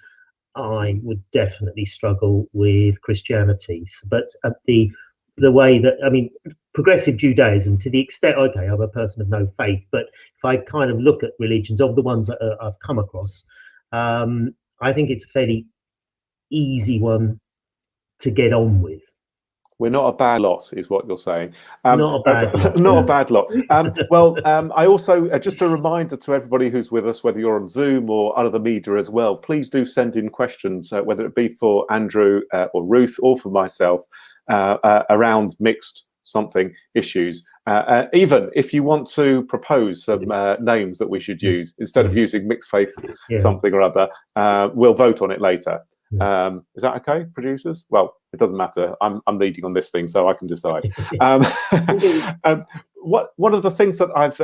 I would definitely struggle with Christianity. But the way that, I mean, progressive Judaism, to the extent, okay, I'm a person of no faith, but if I kind of look at religions of the ones that I've come across, I think it's a fairly easy one to get on with. We're not a bad lot, is what you're saying. Not a bad lot. Not a bad lot. I also, just a reminder to everybody who's with us, whether you're on Zoom or other media as well, please do send in questions, whether it be for Andrew or Ruth or for myself, around mixed something issues. Even if you want to propose some names that we should use, instead of using mixed faith something or other, we'll vote on it later. Is that okay, producers? Well, it doesn't matter. I'm leading on this thing, so I can decide. One of the things that I've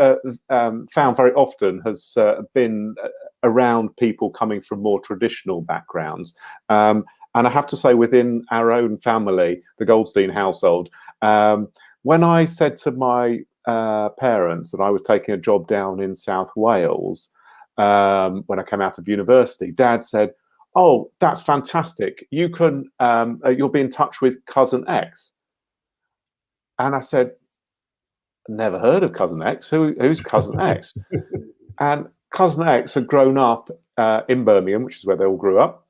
found very often has been around people coming from more traditional backgrounds. And I have to say, within our own family, the Goldstein household, when I said to my parents that I was taking a job down in South Wales, when I came out of university, Dad said, "Oh, that's fantastic. You can, you'll be in touch with Cousin X." And I said, "Never heard of Cousin X. Who's Cousin X?" And Cousin X had grown up in Birmingham, which is where they all grew up,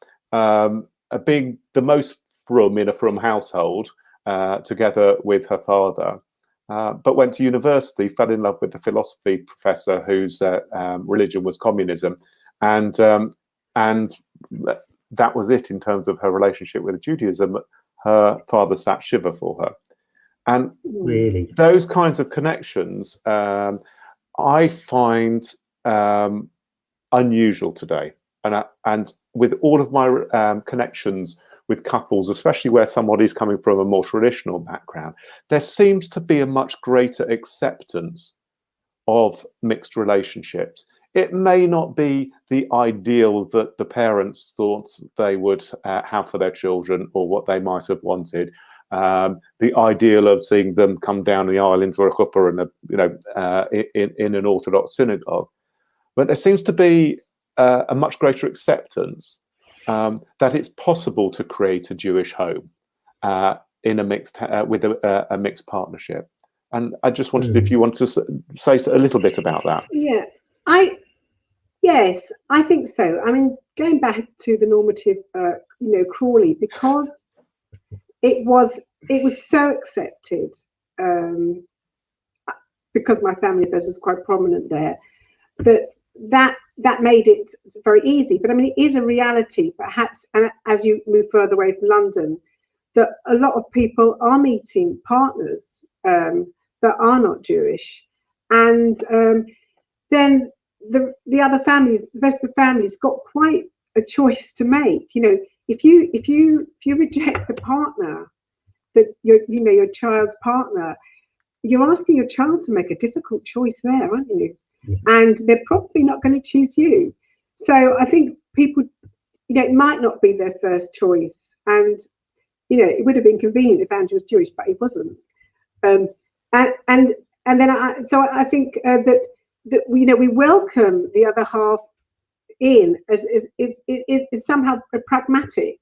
being the most in a frum household, together with her father. But went to university, fell in love with the philosophy professor whose religion was communism, and that was it in terms of her relationship with Judaism. Her father sat shiva for her, and really those kinds of connections I find unusual today. And with all of my connections with couples, especially where somebody's coming from a more traditional background, there seems to be a much greater acceptance of mixed relationships. It may not be the ideal that the parents thought they would have for their children, or what they might have wanted. The ideal of seeing them come down the aisle into a chuppah and in an Orthodox synagogue, but there seems to be a much greater acceptance that it's possible to create a Jewish home in a mixed with a mixed partnership. And I just wondered if you want to say a little bit about that. Yeah, yes, I think so. I mean, going back to the normative, Crawley, because it was so accepted, because my family affairs was quite prominent there, that made it very easy. But I mean, it is a reality, perhaps, and as you move further away from London, that a lot of people are meeting partners that are not Jewish, and then the other families, the rest of the families, got quite a choice to make. If you reject the partner, that your child's partner, you're asking your child to make a difficult choice there, aren't you? And they're probably not going to choose you. So I think people, it might not be their first choice, and it would have been convenient if Andrew was Jewish, but he wasn't. And then I think that we welcome the other half in as somehow pragmatic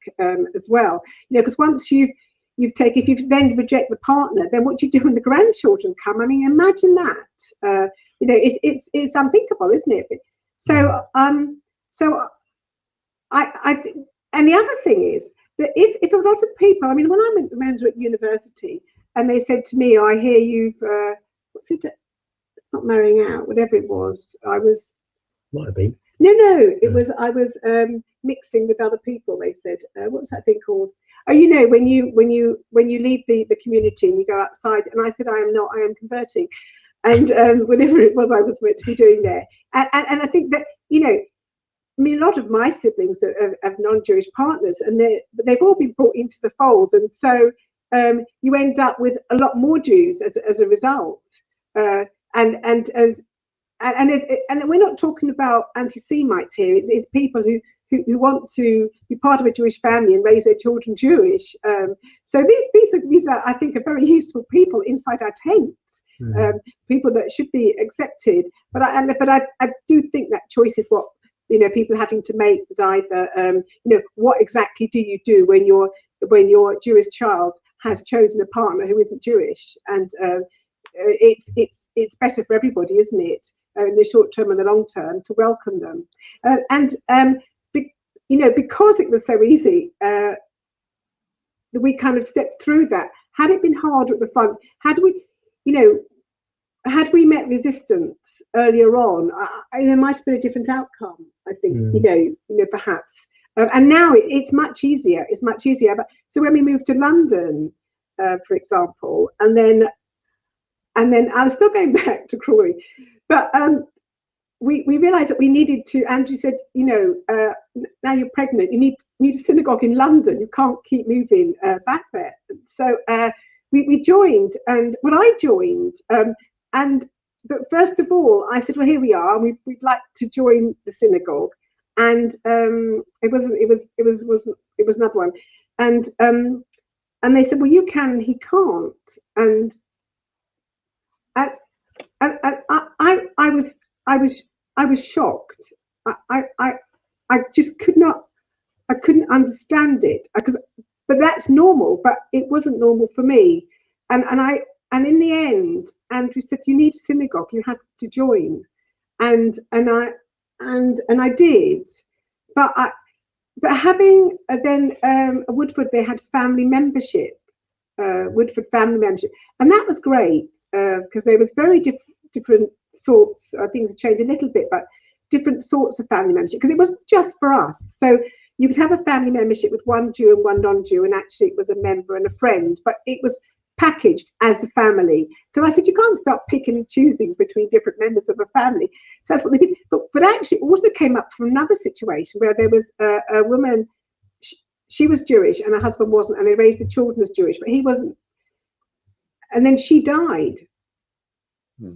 as well. Because once if you then reject the partner, then what do you do when the grandchildren come? I mean, imagine that. It's unthinkable, isn't it? So and the other thing is that if a lot of people, I mean, when I went to Mandarin University and they said to me, oh, I hear you've, what's it, not marrying out, whatever it was, I was. Might have been. No, it was, I was mixing with other people, they said. What's that thing called? Oh, you know, when you leave the community and you go outside, and I said, I am not, I am converting. And whatever it was I was meant to be doing there. And I think that, you know, I mean, a lot of my siblings have non-Jewish partners, and they've all been brought into the fold, and so you end up with a lot more Jews as a result. And we're not talking about anti-Semites here. It's people who want to be part of a Jewish family and raise their children Jewish. So these are, I think, are very useful people inside our tent. People that should be accepted. But I do think that choice is what, you know, people having to make, either you know, what exactly do you do when your Jewish child has chosen a partner who isn't Jewish? And it's better for everybody, isn't it, in the short term and the long term, to welcome them. You know, because it was so easy, we kind of stepped through that. Had it been harder at the front, had we met resistance earlier on, there might have been a different outcome, I think, you know, perhaps. And now it's much easier. It's much easier. But so when we moved to London, for example, and then I was still going back to Crawley, but we realised that we needed to. Andrew said, you know, now you're pregnant, you need a synagogue in London. You can't keep moving back there. So we joined, and when I joined, but first of all, I said, well, here we are. We'd like to join the synagogue, and it was another one, and they said, well, you can, and he can't, and I was shocked. I just I couldn't understand it, but that's normal, but it wasn't normal for me, and in the end, Andrew said, you need a synagogue, you have to join. And I did. But having then Woodford, they had family membership, Woodford family membership. And that was great, because there was very different sorts, things have changed a little bit, but different sorts of family membership, because it wasn't just for us. So you could have a family membership with one Jew and one non-Jew, and actually it was a member and a friend, but it was packaged as a family. Because I said, you can't start picking and choosing between different members of a family. So that's what they did. But actually it also came up from another situation where there was a woman, she was Jewish and her husband wasn't, and they raised the children as Jewish, but he wasn't. And then she died.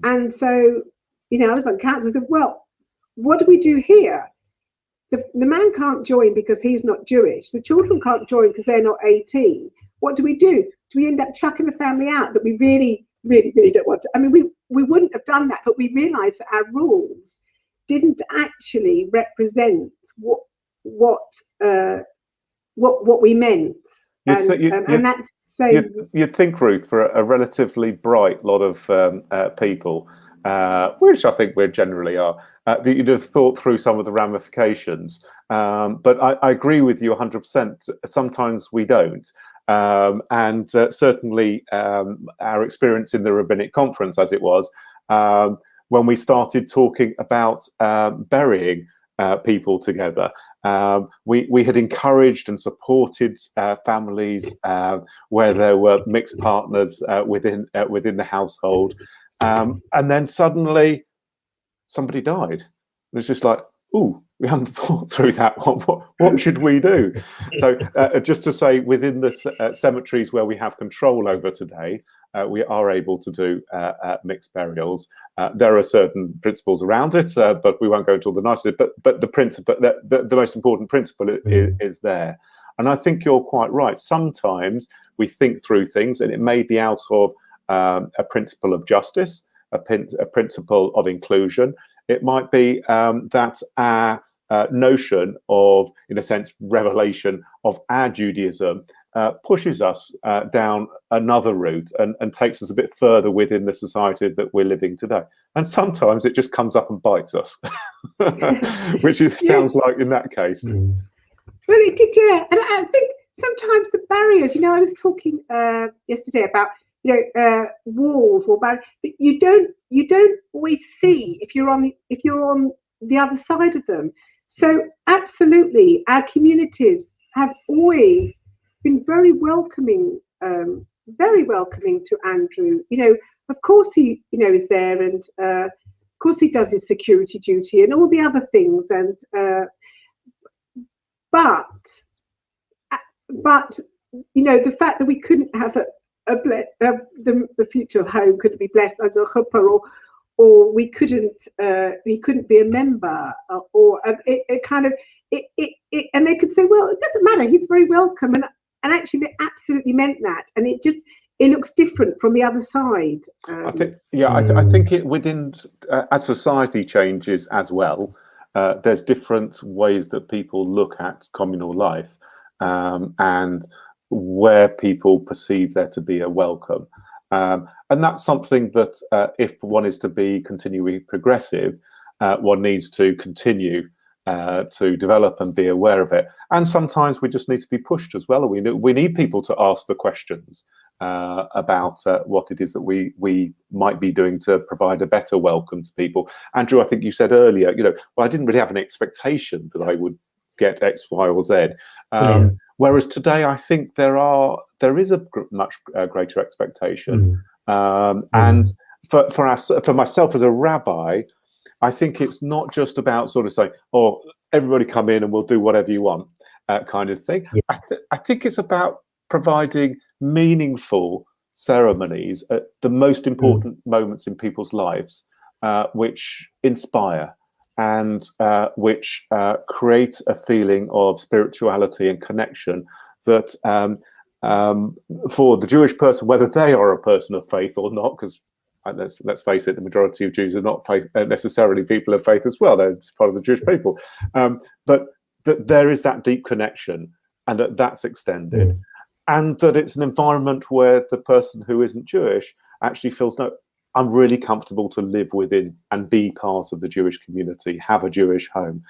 And so, you know, I was on council. I said, well, what do we do here? The man can't join because he's not Jewish. The children can't join because they're not 18. What do? Do we end up chucking the family out that we really, really, really don't want to? I mean, we wouldn't have done that, but we realised that our rules didn't actually represent what we meant. And that's so. You'd think, Ruth, for a relatively bright lot of people, which I think we generally are, that you'd have thought through some of the ramifications. But I agree with you 100%. Sometimes we don't. And certainly our experience in the rabbinic conference, as it was, when we started talking about burying people together, we had encouraged and supported families where there were mixed partners within the household, and then suddenly somebody died. It's just like, ooh, we haven't thought through that one. What should we do? So just to say, within the cemeteries where we have control over today, we are able to do mixed burials. There are certain principles around it, but we won't go into all the niceties. But the principle, the most important principle is there. And I think you're quite right. Sometimes we think through things, and it may be out of a principle of justice, a principle of inclusion. It might be that our notion of, in a sense, revelation of our Judaism pushes us down another route and takes us a bit further within the society that we're living today. And sometimes it just comes up and bites us, which sounds like in that case. Well, it did, yeah. And I think sometimes the barriers, I was talking yesterday about, walls or barriers that you don't always see if you're on the other side of them. So absolutely, our communities have always been very welcoming to Andrew. Of course he, is there, and of course he does his security duty and all the other things, and but the fact that we couldn't have the future home couldn't be blessed as a chuppah, or he couldn't be a member, or it kind of and they could say, well, it doesn't matter, he's very welcome, and actually they absolutely meant that, and it looks different from the other side. I think I think it within as society changes as well, there's different ways that people look at communal life, and where people perceive there to be a welcome. And that's something that if one is to be continually progressive, one needs to continue to develop and be aware of it. And sometimes we just need to be pushed as well. We need people to ask the questions about what it is that we might be doing to provide a better welcome to people. Andrew, I think you said earlier, well, I didn't really have an expectation that I would get X, Y, or Z. Whereas today, I think there is a much greater expectation. And for myself as a rabbi, I think it's not just about sort of saying, "Oh, everybody come in and we'll do whatever you want," kind of thing. Yeah. I think it's about providing meaningful ceremonies at the most important moments in people's lives, which inspire and which create a feeling of spirituality and connection that for the Jewish person, whether they are a person of faith or not, because let's face it, the majority of Jews are not necessarily people of faith as well. They're just part of the Jewish people. But that there is that deep connection, and that's extended. And that it's an environment where the person who isn't Jewish actually feels, no, I'm really comfortable to live within and be part of the Jewish community, have a Jewish home.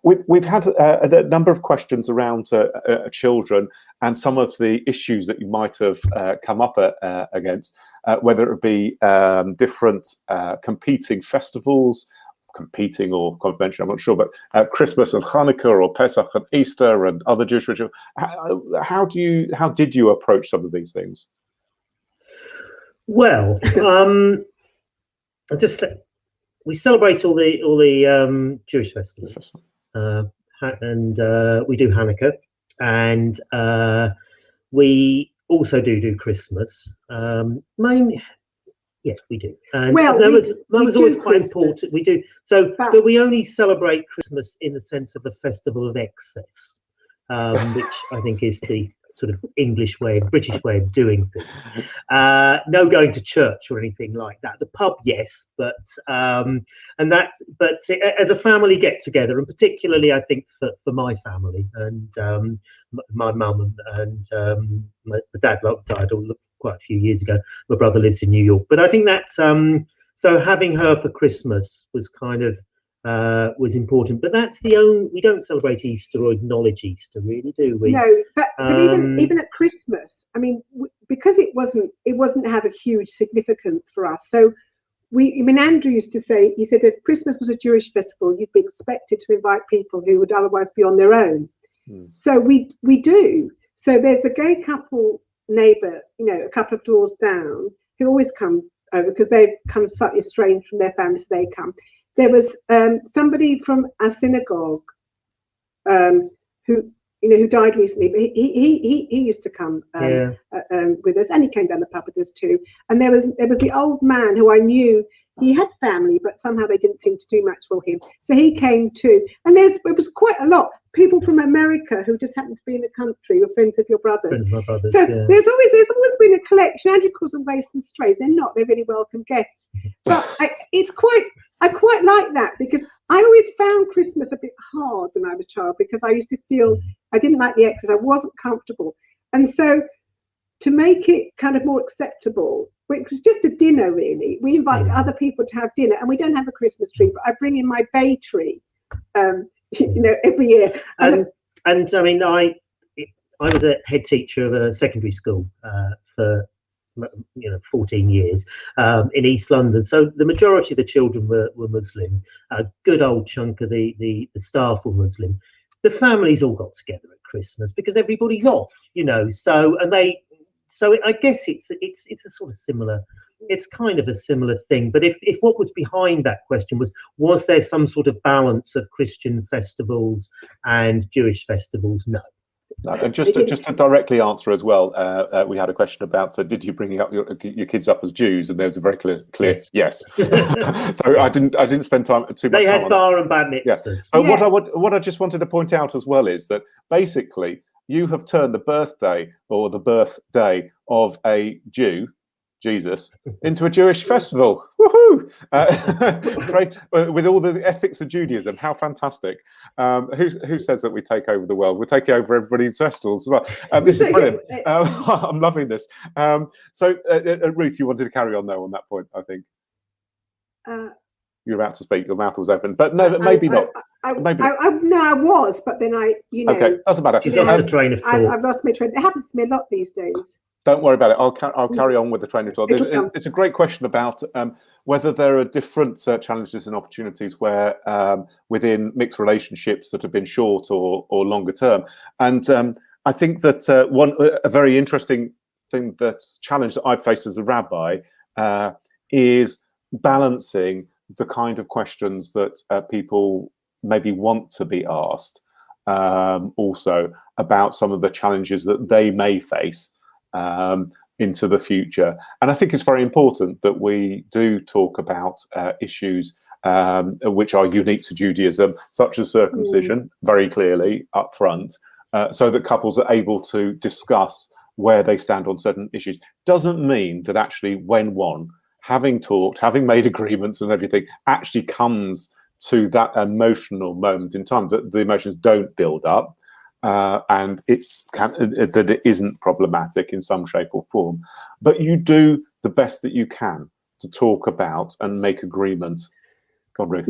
We've had a number of questions around children and some of the issues that you might have come up against, whether it be different competing festivals, competing or convention, I'm not sure, but Christmas and Hanukkah or Pesach and Easter and other Jewish rituals. How did you approach some of these things? Well, we celebrate all the Jewish festivals, and we do Hanukkah, and we also do Christmas. Yeah, we do. And well, that was always quite Christmas. important. We do so, but we only celebrate Christmas in the sense of a festival of excess, which I think is the sort of British way of doing things. No going to church or anything like that. The pub, yes, but as a family get together, and particularly I think for my family and my mum and my dad died quite a few years ago. My brother lives in New York, but I think that so having her for Christmas was kind of was important, but that's the only. We don't celebrate Easter or acknowledge Easter, really, do we? No, but even at Christmas, I mean, because it wasn't have a huge significance for us. So Andrew used to say, he said, if Christmas was a Jewish festival, you'd be expected to invite people who would otherwise be on their own. So we do. So there's a gay couple neighbour, a couple of doors down, who always come over because they've kind of slightly estranged from their family, so they come. There was somebody from our synagogue who died recently, but he used to come with us, and he came down the pub with us too. And there was the old man who I knew. He had family, but somehow they didn't seem to do much for him. So he came too. And it was quite a lot. People from America who just happened to be in the country were friends of your brothers. Friends of my brothers, so yeah. there's always been a collection. Andrew calls them waifs and strays. They're not. They're really welcome guests. But I quite like that, because I always found Christmas a bit hard when I was a child, because I used to feel I didn't like the excess. I wasn't comfortable. And so to make it kind of more acceptable, which was just a dinner really, we invited other people to have dinner, and we don't have a Christmas tree, but I bring in my bay tree, every year. And I mean, I was a head teacher of a secondary school for 14 years in East London. So the majority of the children were Muslim. A good old chunk of the staff were Muslim. The families all got together at Christmas because everybody's off, So I guess it's a sort of similar. It's kind of a similar thing. But if what was behind that question was there some sort of balance of Christian festivals and Jewish festivals? No. And just to directly answer as well, we had a question about did you bring up your kids up as Jews, and there was a very clear yes. So I didn't spend too much time. They had bar and bat mitzvahs. Yeah. What I just wanted to point out as well is that basically you have turned the birthday or the birthday of a Jew, Jesus, into a Jewish festival. Woohoo! Great, with all the ethics of Judaism. How fantastic! Who says that we take over the world? We're taking over everybody's festivals as well. This is brilliant. I'm loving this. So, Ruth, you wanted to carry on though on that point, I think. You're about to speak. Your mouth was open, but no, maybe not. No, I was, but then Okay, doesn't matter. She's lost the train of thought. I've lost my train. It happens to me a lot these days. Don't worry about it. I'll carry on with the train of thought. It's a great question about whether there are different challenges and opportunities where within mixed relationships that have been short or longer term. And I think that a very interesting challenge that I've faced as a rabbi is balancing the kind of questions that people maybe want to be asked, also about some of the challenges that they may face into the future. And I think it's very important that we do talk about issues which are unique to Judaism, such as circumcision, very clearly up front, so that couples are able to discuss where they stand on certain issues. Doesn't mean that actually when one, having talked, having made agreements and everything, actually comes to that emotional moment in time, that the emotions don't build up, and that it isn't problematic in some shape or form. But you do the best that you can to talk about and make agreements. Go on, Ruth.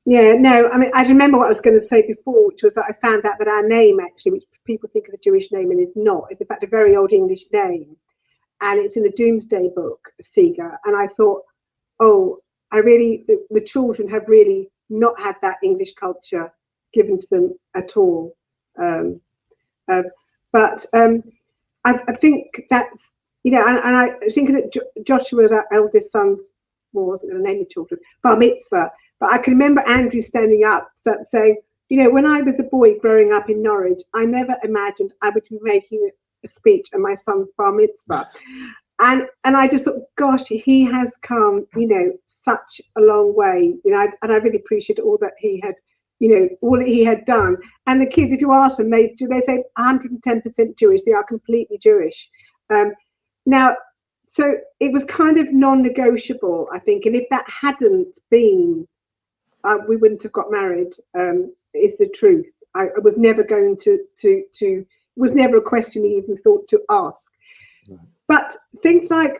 Yeah, no, I mean, I remember what I was going to say before, which was that I found out that our name, actually, which people think is a Jewish name and is not, is in fact a very old English name. And it's in the Doomsday Book, Siga. And I thought, the children have really not had that English culture given to them at all. But I think that's, and I was thinking that Joshua's our eldest son's, well, wasn't going to name the children, bar mitzvah. But I can remember Andrew standing up saying, when I was a boy growing up in Norwich, I never imagined I would be making a speech at my son's bar mitzvah. And I just thought, gosh, he has come, such a long way, and I really appreciate all that he had, all that he had done. And the kids, if you ask them, they say 110% Jewish. They are completely Jewish. Now, so it was kind of non-negotiable, I think. And if that hadn't been, we wouldn't have got married, is the truth. I was never going to was never a question he even thought to ask. But things like,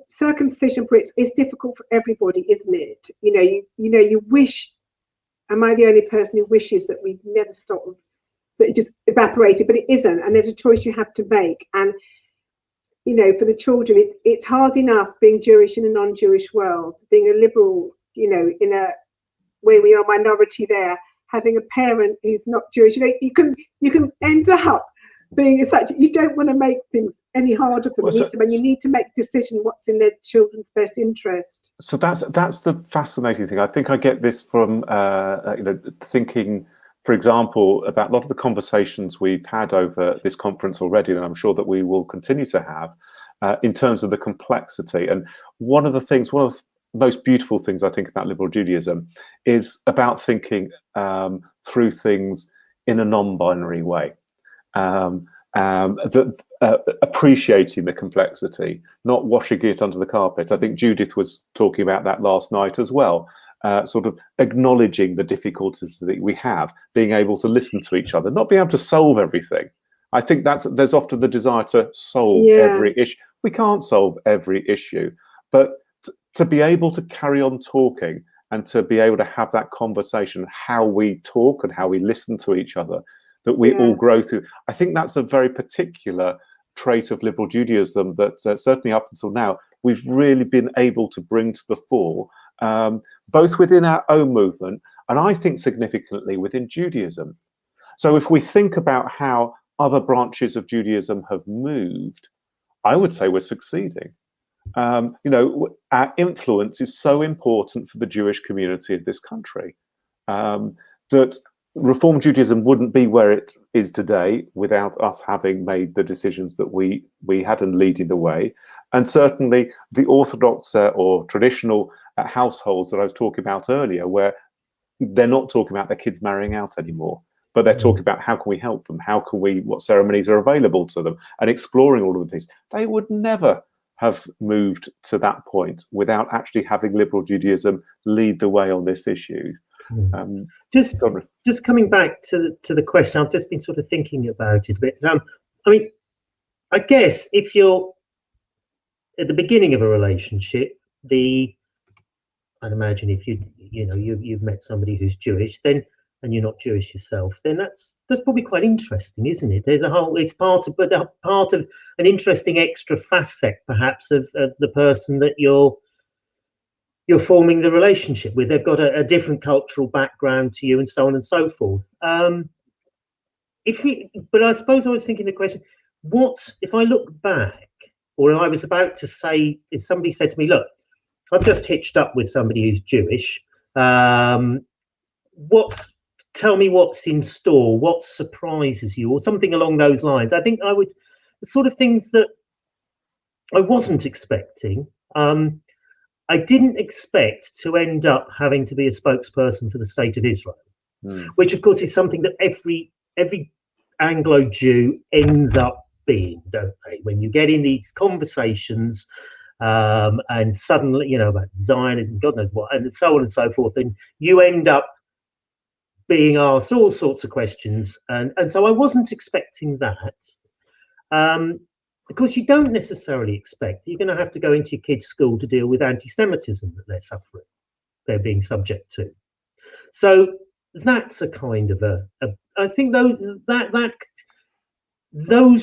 circumcision for it is difficult for everybody, isn't it? You wish, am I the only person who wishes that we'd never that it just evaporated? But it isn't, and there's a choice you have to make. And for the children, it's hard enough being Jewish in a non-Jewish world, being a liberal, in a where we are a minority there, having a parent who's not Jewish. You can end up being such, you don't want to make things any harder for them, and you need to make a decision what's in their children's best interest. So that's the fascinating thing. I think I get this from thinking, for example, about a lot of the conversations we've had over this conference already, and I'm sure that we will continue to have in terms of the complexity. And one of the most beautiful things I think about liberal Judaism is about thinking through things in a non-binary way. Appreciating the complexity, not washing it under the carpet. I think Judith was talking about that last night as well, sort of acknowledging the difficulties that we have, being able to listen to each other, not being able to solve everything. I think there's often the desire to solve every issue. We can't solve every issue, but to be able to carry on talking and to be able to have that conversation, how we talk and how we listen to each other, that we all grow through. I think that's a very particular trait of liberal Judaism that certainly up until now, we've really been able to bring to the fore, both within our own movement and I think significantly within Judaism. So if we think about how other branches of Judaism have moved, I would say we're succeeding. You know, our influence is so important for the Jewish community of this country that Reform Judaism wouldn't be where it is today without us having made the decisions that we had and leading the way. And certainly the Orthodox or traditional households that I was talking about earlier, where they're not talking about their kids marrying out anymore, but they're talking about how can we help them, what ceremonies are available to them, and exploring all of these. They would never have moved to that point without actually having liberal Judaism lead the way on this issue. Just coming back to the question, I've just been sort of thinking about it a bit. I mean, I guess if you're at the beginning of a relationship, I'd imagine if you've met somebody who's Jewish, then and you're not Jewish yourself, then that's probably quite interesting, isn't it? There's it's part of an interesting extra facet, perhaps, of the person that you're forming the relationship with. They've got a different cultural background to you, and so on and so forth. But I suppose I was thinking the question: what if I look back, or I was about to say, if somebody said to me, "Look, I've just hitched up with somebody who's Jewish. Tell me what's in store, what surprises you," or something along those lines. I think I would, the sort of things that I wasn't expecting. I didn't expect to end up having to be a spokesperson for the state of Israel, which of course is something that every Anglo-Jew ends up being, don't they? When you get in these conversations and suddenly, about Zionism, God knows what, and so on and so forth, and you end up being asked all sorts of questions, and so I wasn't expecting that, because you don't necessarily expect you're going to have to go into your kids' school to deal with anti-Semitism that they're being subject to. So that's a kind of I think those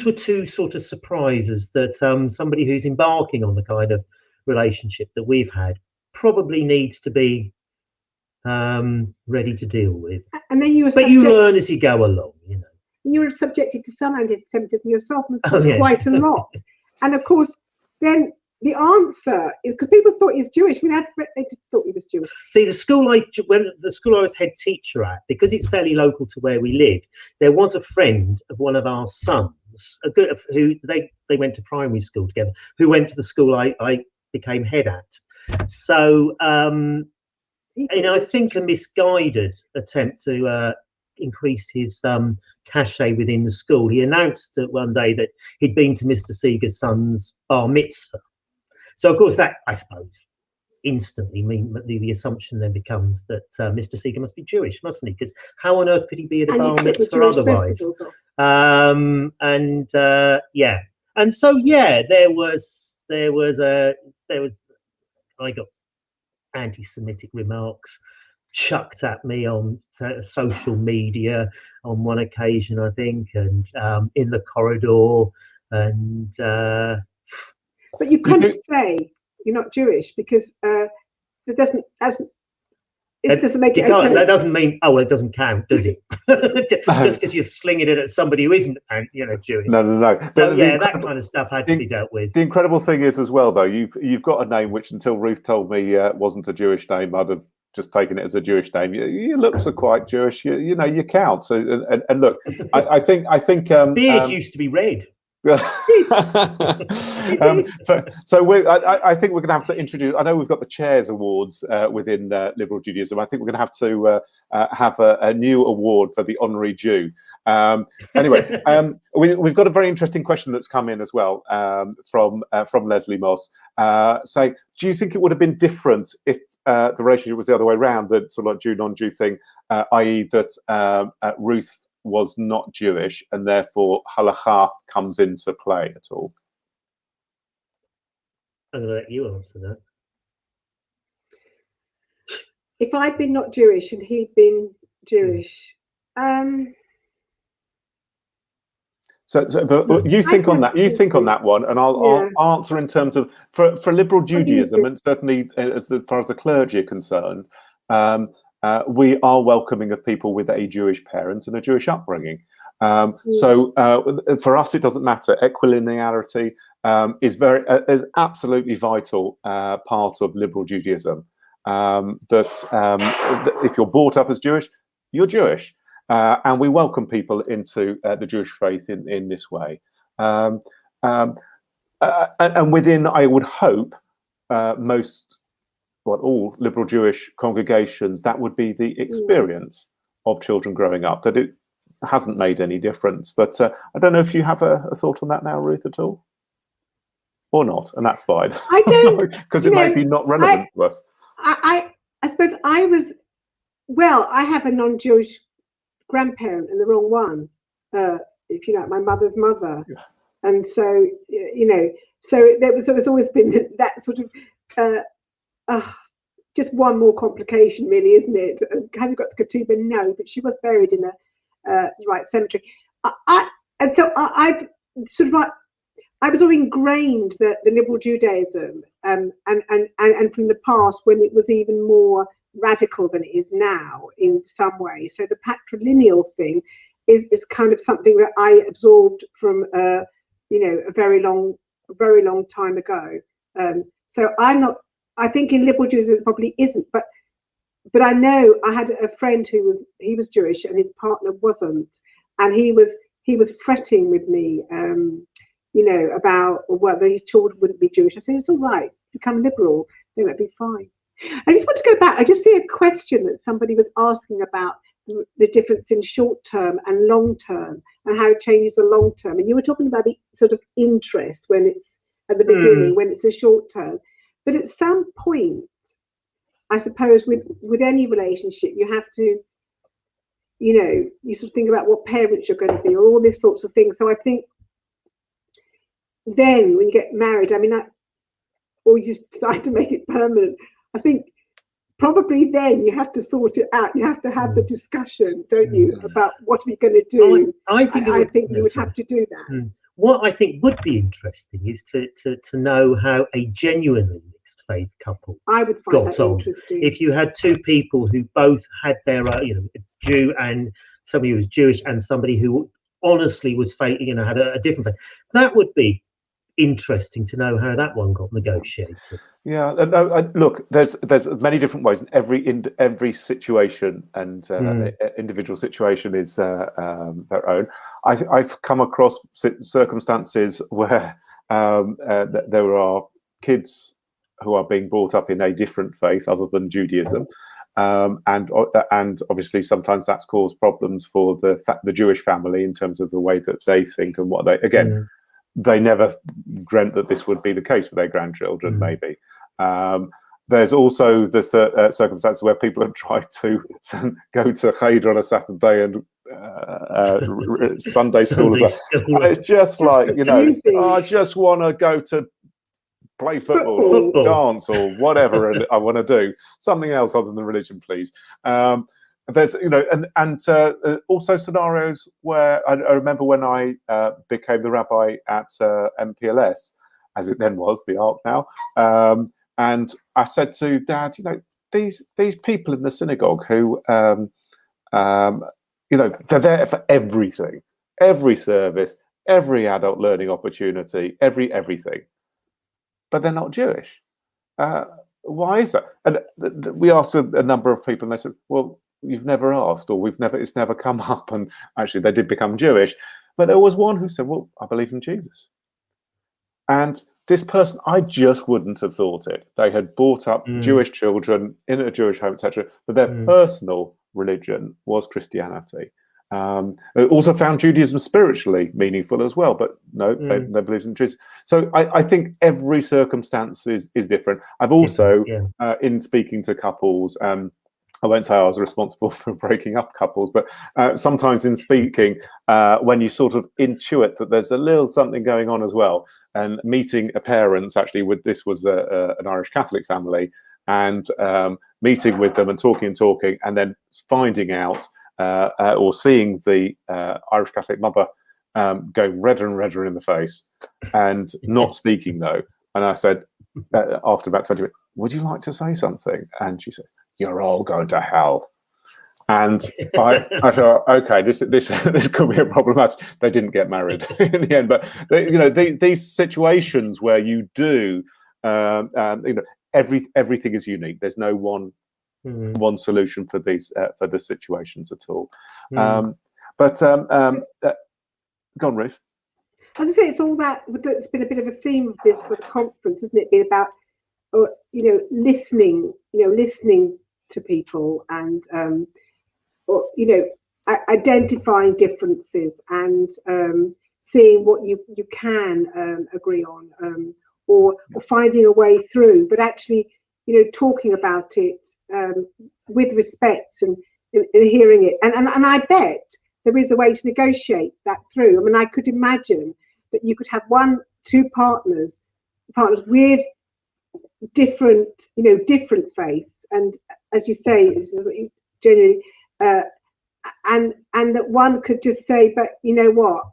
were two sort of surprises that somebody who's embarking on the kind of relationship that we've had probably needs to be ready to deal with. And then you learn as you go along, You were subjected to some anti-Semitism yourself, quite a lot. And of course, then the answer is because people thought he was Jewish. They just thought he was Jewish. See, the school I was head teacher at, because it's fairly local to where we live, there was a friend of one of our sons, who they went to primary school together, who went to the school I became head at. So, I think a misguided attempt to increase his cachet within the school. He announced one day that he'd been to Mr. Seeger's son's bar mitzvah. So, of course, that, I suppose, instantly the assumption then becomes that Mr. Seeger must be Jewish, mustn't he? Because how on earth could he be at a bar mitzvah otherwise? And so I got anti-Semitic remarks chucked at me on social media on one occasion, I think, and in the corridor, and but you couldn't say you're not Jewish because it doesn't make it okay. That doesn't mean it doesn't count, does it? Just because you're slinging it at somebody who isn't Jewish. No. So, that kind of stuff had to be dealt with. The incredible thing is as well, though, you've got a name which, until Ruth told me wasn't a Jewish name, I'd have just taken it as a Jewish name. Your looks are quite Jewish. You count. So, and look, I think beard used to be red. So I think we're going to have to introduce. I know we've got the Chairs Awards within Liberal Judaism. I think we're going to have to have a new award for the honorary Jew. Anyway, we've got a very interesting question that's come in as well from Leslie Moss. Saying, do you think it would have been different if the relationship was the other way around, the sort of like Jew non-Jew thing, i.e. that Ruth was not Jewish, and therefore halakha comes into play at all? I'm going to let you answer that. If I'd been not Jewish and he'd been Jewish, but you think on that. You think on that one, and I'll answer in terms of for liberal Judaism, and certainly as far as the clergy are concerned, we are welcoming of people with a Jewish parent and a Jewish upbringing. So for us, it doesn't matter. Equilinearity is absolutely vital part of liberal Judaism. That if you're brought up as Jewish, you're Jewish. And we welcome people into the Jewish faith in this way. And within, I would hope, all liberal Jewish congregations, that would be the experience of children growing up, that it hasn't made any difference. But I don't know if you have a thought on that now, Ruth, at all? Or not, and that's fine. I don't, because it may be not relevant to us. I suppose I have a non-Jewish grandparent and the wrong one, if you like, my mother's mother. And so, so there's always been that sort of, just one more complication really, isn't it? Have you got the ketubah? No, but she was buried in a right cemetery. And so I've sort of like, I was all ingrained that the liberal Judaism, and from the past when it was even more radical than it is now in some ways. So the patrilineal thing is kind of something that I absorbed from a very long time ago. So I think in liberal Judaism it probably isn't, but I know I had a friend he was Jewish and his partner wasn't, and he was fretting with me, about whether his children wouldn't be Jewish. I said, it's all right, become liberal, then it'll be fine. I just want to go back. I just see a question that somebody was asking about the difference in short term and long term and how it changes the long term. And you were talking about the sort of interest when it's at the beginning, when it's a short term. But at some point, I suppose with any relationship, you have to, you sort of think about what parents you're going to be or all these sorts of things. So I think then when you get married, or you decide to make it permanent, I think probably then you have to sort it out. You have to have the discussion, don't you, about what we're going to do. I think you would have to do that. What I think would be interesting is to know how a genuinely mixed faith couple got on. Interesting. If you had two people who both had their, a Jew and somebody who was Jewish and somebody who honestly was faith, had a different faith, that would be interesting to know how that one got negotiated. Yeah, look, there's many different ways, and every situation and individual situation is their own. I've come across circumstances where there are kids who are being brought up in a different faith other than Judaism, and obviously sometimes that's caused problems for the Jewish family in terms of the way that they think and what they they never dreamt that this would be the case for their grandchildren, maybe. There's also the circumstances where people have tried to go to Cheder on a Saturday and Sunday school as well. It's just like, I just want to go to play football, dance, or whatever I want to do. Something else other than religion, please. There's, and also scenarios where I remember when I became the rabbi at MPLS, as it then was, the ARC now, and I said to Dad, these people in the synagogue who, they're there for everything, every service, every adult learning opportunity, everything, but they're not Jewish. Why is that? And we asked a number of people, and they said, well, you've never asked, or it's never come up. And actually they did become Jewish, but there was one who said, well, I believe in Jesus. And this person, I just wouldn't have thought it. They had brought up Jewish children in a Jewish home, etc., but their personal religion was Christianity. They also found Judaism spiritually meaningful as well, but no, they believed in Jesus. So I think every circumstance is different. I've also, in speaking to couples, I won't say I was responsible for breaking up couples, but sometimes in speaking, when you sort of intuit that there's a little something going on as well, and meeting a parents, actually, this was an Irish Catholic family, and meeting with them and talking, and then finding out or seeing the Irish Catholic mother going redder and redder in the face and not speaking though. And I said, after about 20 minutes, would you like to say something? And she said, you're all going to hell. And I thought, okay, this could be a problem. They didn't get married in the end, but these situations where you do, everything is unique. There's no one solution for these for the situations at all. Go on, Ruth. As I say, it's all that. It's been a bit of a theme of this for the conference, hasn't it? Been about, listening to people and, identifying differences and seeing what you can agree on, or finding a way through. But actually, talking about it with respect and hearing it. And I bet there is a way to negotiate that through. I mean, I could imagine that you could have two partners with different faiths, and as you say, generally, and that one could just say, but you know what,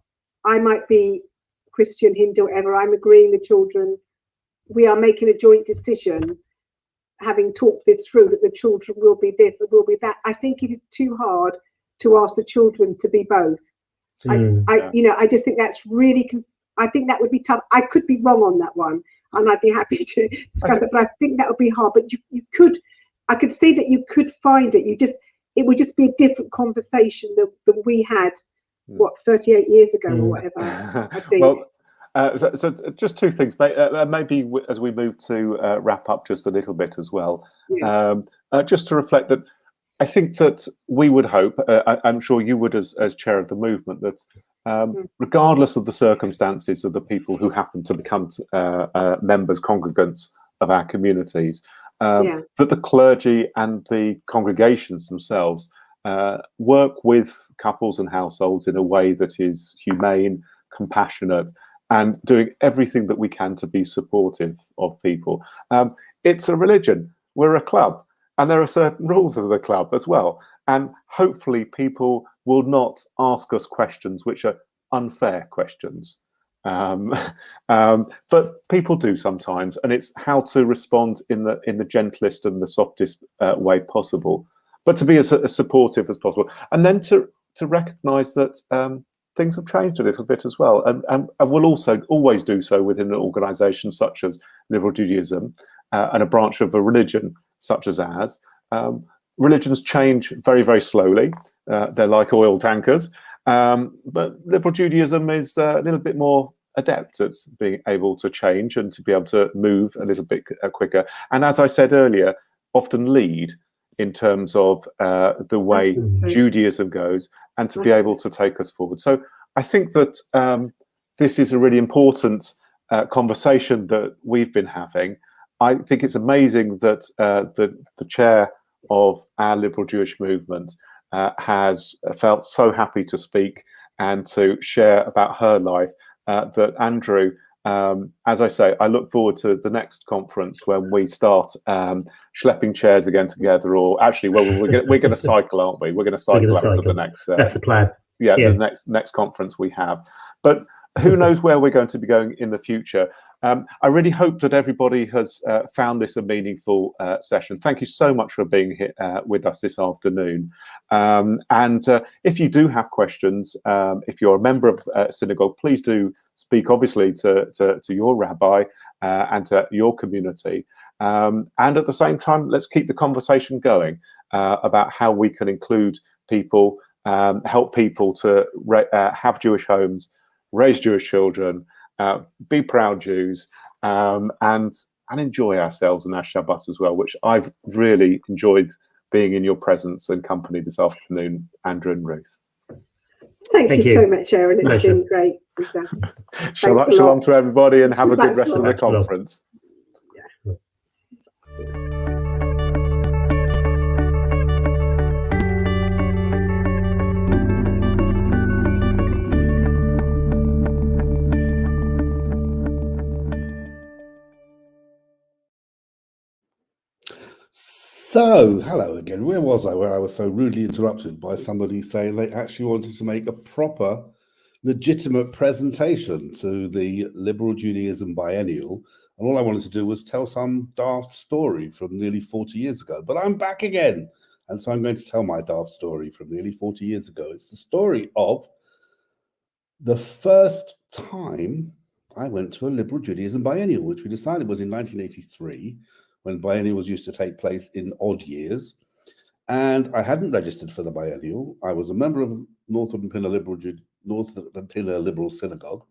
I might be Christian, Hindu, whatever, I'm agreeing the children, we are making a joint decision, having talked this through, that the children will be this and will be that. I think it is too hard to ask the children to be both. I just think that's really, I think that would be tough. I could be wrong on that one, and I'd be happy to discuss it, but I think that would be hard. But I could see that you could find it. It would just be a different conversation than we had, 38 years ago or whatever, I think. Well, so just two things, maybe as we move to wrap up just a little bit as well, just to reflect that I think that we would hope, I'm sure you would as chair of the movement, that regardless of the circumstances of the people who happen to become members, congregants of our communities, that the clergy and the congregations themselves work with couples and households in a way that is humane, compassionate, and doing everything that we can to be supportive of people. It's a religion, we're a club, and there are certain rules of the club as well. And hopefully people will not ask us questions which are unfair questions. But people do sometimes, and it's how to respond in the gentlest and the softest way possible, but to be as supportive as possible. And then to recognise that things have changed a little bit as well, and will also always do so within an organisation such as Liberal Judaism and a branch of a religion such as ours. Religions change very, very slowly. They're like oil tankers, but Liberal Judaism is a little bit more adept at being able to change and to be able to move a little bit quicker. And as I said earlier, often lead in terms of the way Judaism goes, and to be able to take us forward. So I think that this is a really important conversation that we've been having. I think it's amazing that the chair of our Liberal Jewish movement has felt so happy to speak and to share about her life, that Andrew, as I say, I look forward to the next conference when we start schlepping chairs again together, or actually, well, we're going to cycle, aren't we? We're going to cycle up to the next. That's the plan. Yeah, the next conference we have. But who knows where we're going to be going in the future. I really hope that everybody has found this a meaningful session. Thank you so much for being here with us this afternoon. And if you do have questions, if you're a member of synagogue, please do speak, obviously, to your rabbi and to your community. And at the same time, let's keep the conversation going about how we can include people, help people to have Jewish homes, raise Jewish children, be proud Jews, and enjoy ourselves and our Shabbat as well, which I've really enjoyed being in your presence and company this afternoon, Andrew and Ruth. Thank you so much, Aaron. It's been great. Exactly. Shalom to everybody, and have a good rest of the conference. Yeah. So, hello again. Where was I? Where I was so rudely interrupted by somebody saying they actually wanted to make a proper, legitimate presentation to the Liberal Judaism Biennial. And all I wanted to do was tell some daft story from nearly 40 years ago. But I'm back again. And so I'm going to tell my daft story from nearly 40 years ago. It's the story of the first time I went to a Liberal Judaism Biennial, which we decided was in 1983, when Biennials used to take place in odd years. And I hadn't registered for the Biennial. I was a member of Northern Pinner Liberal Synagogue.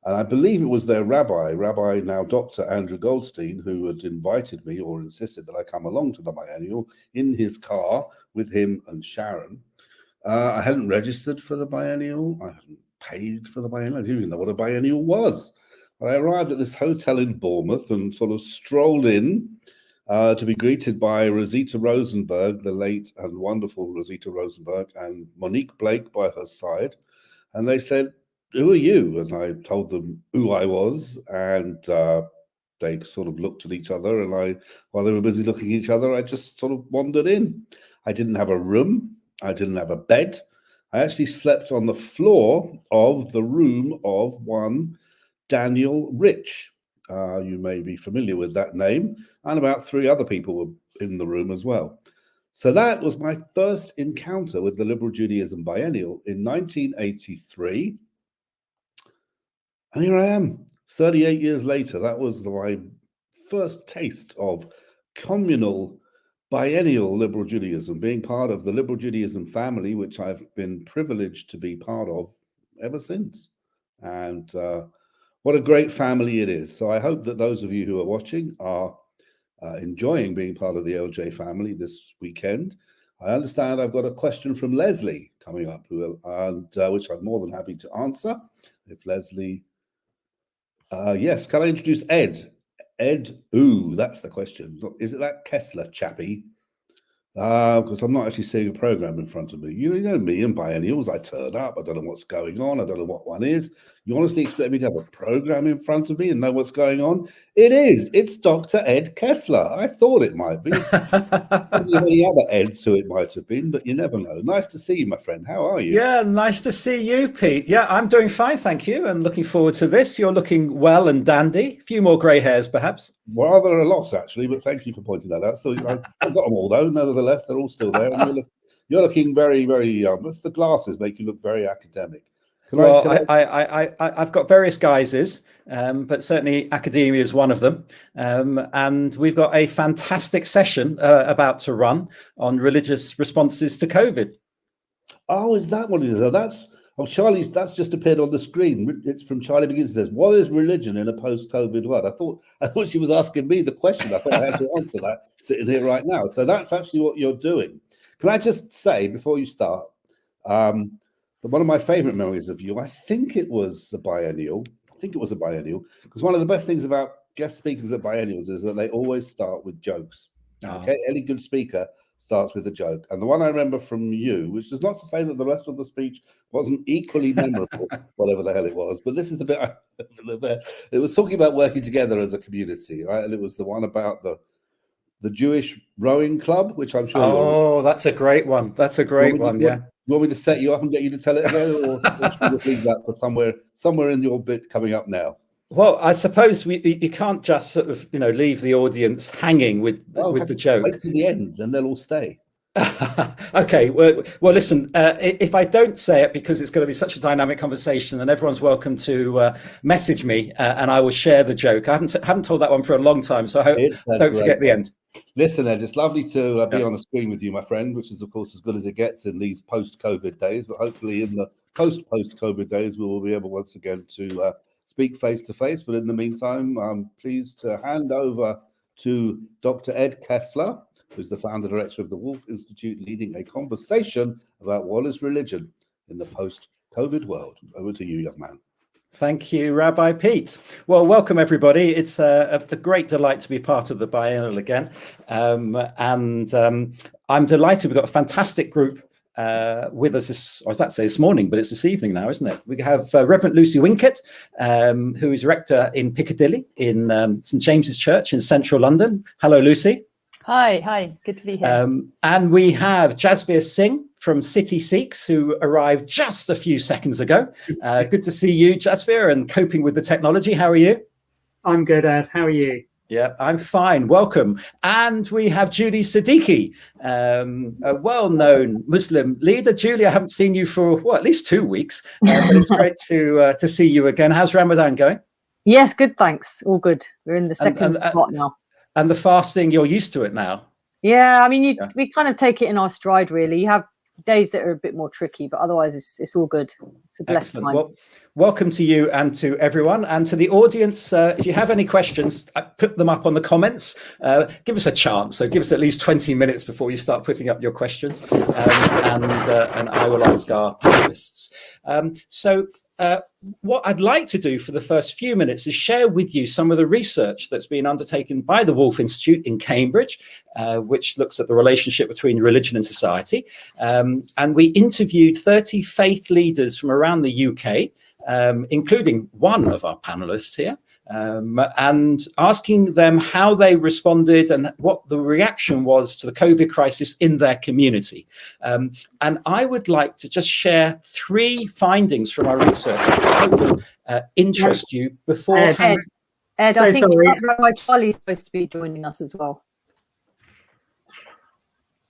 And I believe it was their Rabbi now Dr. Andrew Goldstein, who had invited me or insisted that I come along to the Biennial in his car with him and Sharon. I hadn't registered for the Biennial. I hadn't paid for the Biennial. I didn't even know what a Biennial was. I arrived at this hotel in Bournemouth and sort of strolled in to be greeted by Rosita Rosenberg, the late and wonderful Rosita Rosenberg, and Monique Blake by her side. And they said, "Who are you?" And I told them who I was, and they sort of looked at each other, and while they were busy looking at each other, I just sort of wandered in. I didn't have a room. I didn't have a bed. I actually slept on the floor of the room of one Daniel Rich. You may be familiar with that name, and about 3 other people were in the room as well. So that was my first encounter with the Liberal Judaism Biennial in 1983. And here I am, 38 years later. That was my first taste of communal biennial Liberal Judaism, being part of the Liberal Judaism family, which I've been privileged to be part of ever since. And what a great family it is. So I hope that those of you who are watching are enjoying being part of the LJ family this weekend. I understand I've got a question from Leslie coming up, which I'm more than happy to answer. If Leslie... yes, can I introduce Ed? Ed, ooh, that's the question. Is it that Kessler chappie? Because I'm not actually seeing a program in front of me. You know me and biennials, I turn up, I don't know what's going on, I don't know what one is. You honestly expect me to have a program in front of me and know what's going on? It's Dr. Ed Kessler. I thought it might be. Any other Eds who it might have been, but you never know. Nice to see you, my friend. How are you? Yeah, nice to see you, Pete. Yeah, I'm doing fine, thank you, and looking forward to this. You're looking well and dandy. A few more grey hairs, perhaps. Rather a lot, actually, but thank you for pointing that out. So I've got them all, though. Nevertheless, they're all still there. And you're looking very, very young. The glasses make you look very academic. I've got various guises, but certainly academia is one of them. And we've got a fantastic session about to run on religious responses to COVID. Oh, is that what it is? Charlie, that's just appeared on the screen. It's from Charlie Begins. It says, "What is religion in a post-COVID world?" I thought she was asking me the question. I thought I had to answer that sitting here right now. So that's actually what you're doing. Can I just say before you start, that one of my favorite memories of you, I think it was a biennial. Because one of the best things about guest speakers at biennials is that they always start with jokes. Oh. Okay, any good speaker starts with a joke. And the one I remember from you, which is not to say that the rest of the speech wasn't equally memorable, whatever the hell it was, but this is the bit it was talking about working together as a community, right? And it was the one about the Jewish rowing club, which I'm sure. Oh, that's a great one. That's a great one. Yeah. You want me to set you up and get you to tell it again, or should we just leave that for somewhere in your bit coming up now? Well, I suppose you can't just sort of leave the audience hanging with the joke. Wait till the end, then they'll all stay. Okay. Well, listen. If I don't say it, because it's going to be such a dynamic conversation, then everyone's welcome to message me, and I will share the joke. I haven't told that one for a long time, so I hope don't forget the end. Listen, Ed, it's lovely to be on a screen with you, my friend, which is, of course, as good as it gets in these post-COVID days. But hopefully in the post-COVID days, we will be able once again to speak face-to-face. But in the meantime, I'm pleased to hand over to Dr. Ed Kessler, who's the founder-director of the Wolf Institute, leading a conversation about what is religion in the post-COVID world. Over to you, young man. Thank you, Rabbi Pete. Well, welcome, everybody. It's a great delight to be part of the Biennial again. I'm delighted. We've got a fantastic group with us, I was about to say this morning, but it's this evening now, isn't it? We have Reverend Lucy Winkett, who is rector in Piccadilly in St James's Church in central London. Hello, Lucy. Hi, good to be here. And we have Jasveer Singh from City Sikhs, who arrived just a few seconds ago. Good to see you, Jasveer, and coping with the technology. How are you? I'm good, Ed. How are you? Yeah, I'm fine. Welcome. And we have Julie Siddiqui, a well-known Muslim leader. Julie, I haven't seen you for, well, at least 2 weeks, but it's great to see you again. How's Ramadan going? Yes, good, thanks. All good. We're in the second spot now. And the fasting, you're used to it now? Yeah, I mean, we kind of take it in our stride, really. You have days that are a bit more tricky, but otherwise it's all good. It's a blessed time. Well, welcome to you and to everyone, and to the audience. If you have any questions, put them up on the comments. Give us a chance. So give us at least 20 minutes before you start putting up your questions, and I will ask our panelists. What I'd like to do for the first few minutes is share with you some of the research that's been undertaken by the Wolf Institute in Cambridge, which looks at the relationship between religion and society. And we interviewed 30 faith leaders from around the UK, including one of our panelists here, and asking them how they responded and what the reaction was to the COVID crisis in their community. And I would like to just share 3 findings from our research, which I hope will interest you before. Ed, I think Rabbi Charlie's supposed to be joining us as well.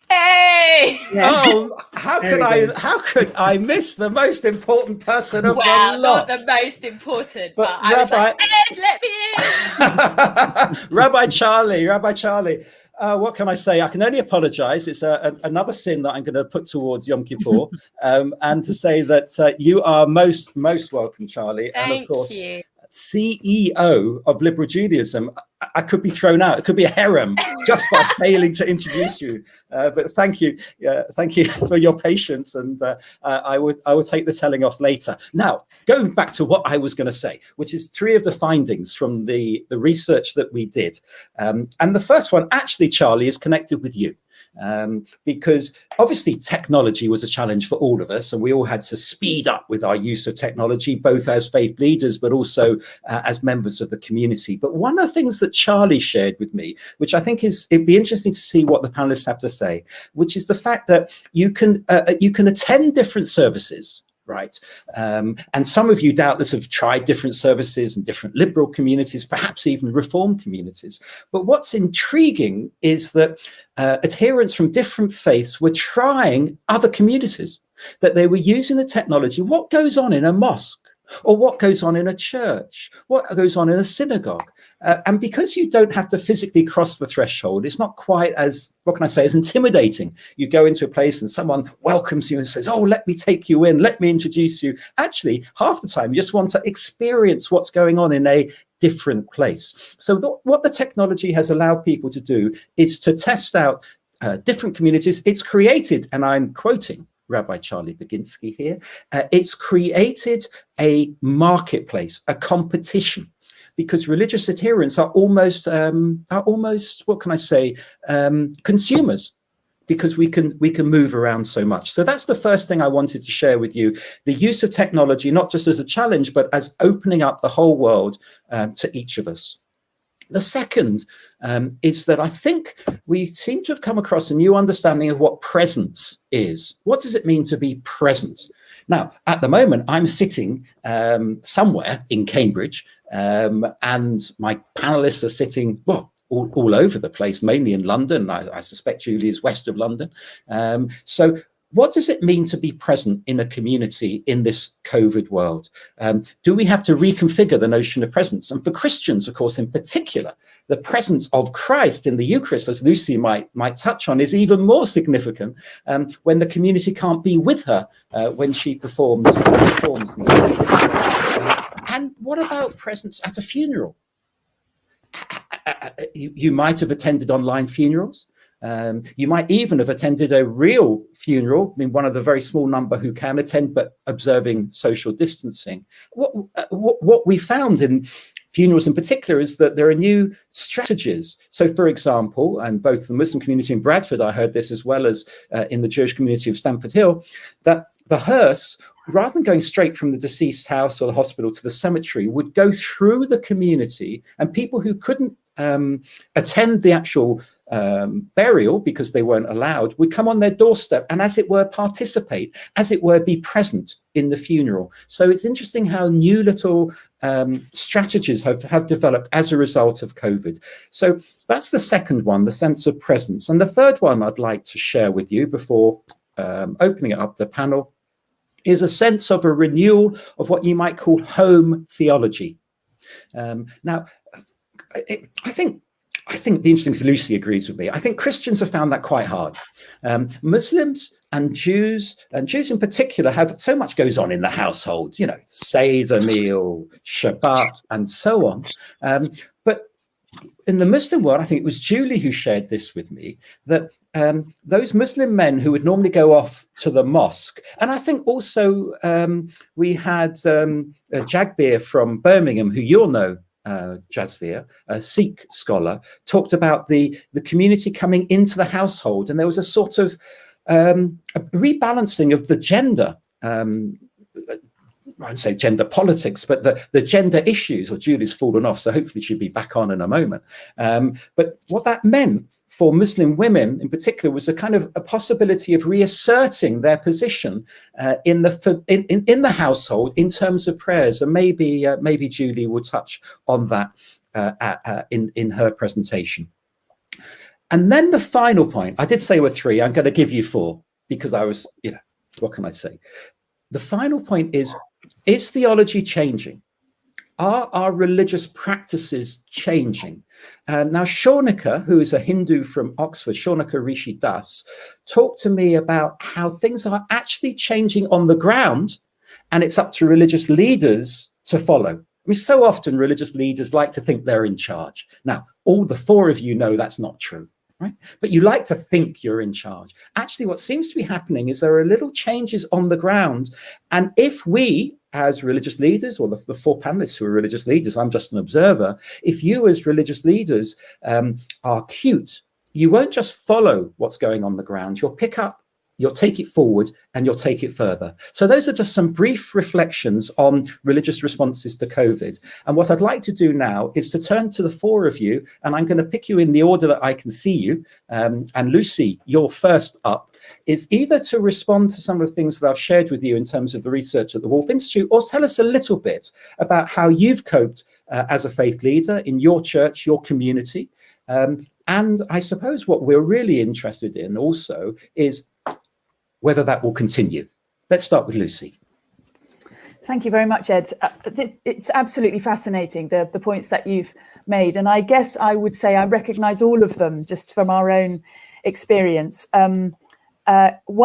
Hey! Yeah. Oh, how could I miss the most important person of the lot? Not the most important, but I was like, Ed, let me in. Rabbi Charlie, what can I say? I can only apologize. It's another sin that I'm going to put towards Yom Kippur, and to say that you are most welcome, Charlie. Thank and of course, you. CEO of Liberal Judaism. I could be thrown out. It could be a harem just by failing to introduce you. But thank you for your patience, and I will take the telling off later. Now, going back to what I was going to say, which is 3 of the findings from the research that we did, and the first one, actually, Charlie, is connected with you. Because obviously technology was a challenge for all of us, and we all had to speed up with our use of technology, both as faith leaders, but also as members of the community. But one of the things that Charlie shared with me, which I think it'd be interesting to see what the panelists have to say, which is the fact that you can attend different services. Right. And some of you doubtless have tried different services in different liberal communities, perhaps even reform communities. But what's intriguing is that adherents from different faiths were trying other communities, that they were using the technology. What goes on in a mosque? Or what goes on in a church? What goes on in a synagogue? And because you don't have to physically cross the threshold, it's not quite as, what can I say, as intimidating. You go into a place and someone welcomes you and says, oh, let me take you in, let me introduce you. Actually, half the time, you just want to experience what's going on in a different place. So what the technology has allowed people to do is to test out different communities. It's created, and I'm quoting Rabbi Charlie Baginski here, it's created a marketplace, a competition, because religious adherents are almost, what can I say, consumers, because we can move around so much. So that's the first thing I wanted to share with you, the use of technology, not just as a challenge, but as opening up the whole world to each of us. The second is that I think we seem to have come across a new understanding of what presence is. What does it mean to be present? Now, at the moment, I'm sitting somewhere in Cambridge, and my panelists are sitting, well, all over the place, mainly in London. I suspect Julie is west of London. So what does it mean to be present in a community in this COVID world? Do we have to reconfigure the notion of presence? And for Christians, of course, in particular, the presence of Christ in the Eucharist, as Lucy might touch on, is even more significant when the community can't be with her when she performs. And what about presence at a funeral? You might have attended online funerals. You might even have attended a real funeral, I mean, one of the very small number who can attend, but observing social distancing. What we found in funerals in particular is that there are new strategies. So, for example, and both the Muslim community in Bradford, I heard this, as well as in the Jewish community of Stamford Hill, that the hearse, rather than going straight from the deceased house or the hospital to the cemetery, would go through the community, and people who couldn't attend the actual burial because they weren't allowed, would come on their doorstep and, as it were, participate, as it were, be present in the funeral. So it's interesting how new little strategies have developed as a result of COVID. So that's the second one, the sense of presence. And the third one I'd like to share with you before opening it up the panel is a sense of a renewal of what you might call home theology. Now, I think the interesting thing, Lucy agrees with me. I think Christians have found that quite hard. Muslims and Jews in particular, have so much goes on in the household, you know, Seder meal, Shabbat, and so on. But in the Muslim world, I think it was Julie who shared this with me, that those Muslim men who would normally go off to the mosque, and I think also we had Jagbir from Birmingham, who you'll know, Jasvir, a Sikh scholar, talked about the community coming into the household, and there was a sort of a rebalancing of the gender. I won't say gender politics, but the gender issues. Or Julie's fallen off, so hopefully she'll be back on in a moment. But what that meant for Muslim women in particular was a kind of a possibility of reasserting their position in the household in terms of prayers. And maybe Julie will touch on that in her presentation. And then the final point, I did say we're three, I'm going to give you four because I was, you know, what can I say? The final point is theology changing? Are our religious practices changing? Now, Shaunika, who is a Hindu from Oxford, Shaunika Rishi Das, talked to me about how things are actually changing on the ground, and it's up to religious leaders to follow. I mean, so often religious leaders like to think they're in charge. Now, all the four of you know that's not true. Right? But you like to think you're in charge. Actually, what seems to be happening is there are little changes on the ground. And if we, as religious leaders, or the four panelists who are religious leaders, I'm just an observer, if you as religious leaders are cute, you won't just follow what's going on the ground. You'll pick up, you'll take it forward, and you'll take it further. So those are just some brief reflections on religious responses to COVID. And what I'd like to do now is to turn to the four of you, and I'm going to pick you in the order that I can see you. And Lucy, you're first up, is either to respond to some of the things that I've shared with you in terms of the research at the Wolf Institute, or tell us a little bit about how you've coped as a faith leader in your church, your community. And I suppose what we're really interested in also is whether that will continue. Let's start with Lucy. Thank you very much, Ed. It's absolutely fascinating, the points that you've made. And I guess I would say I recognise all of them just from our own experience. One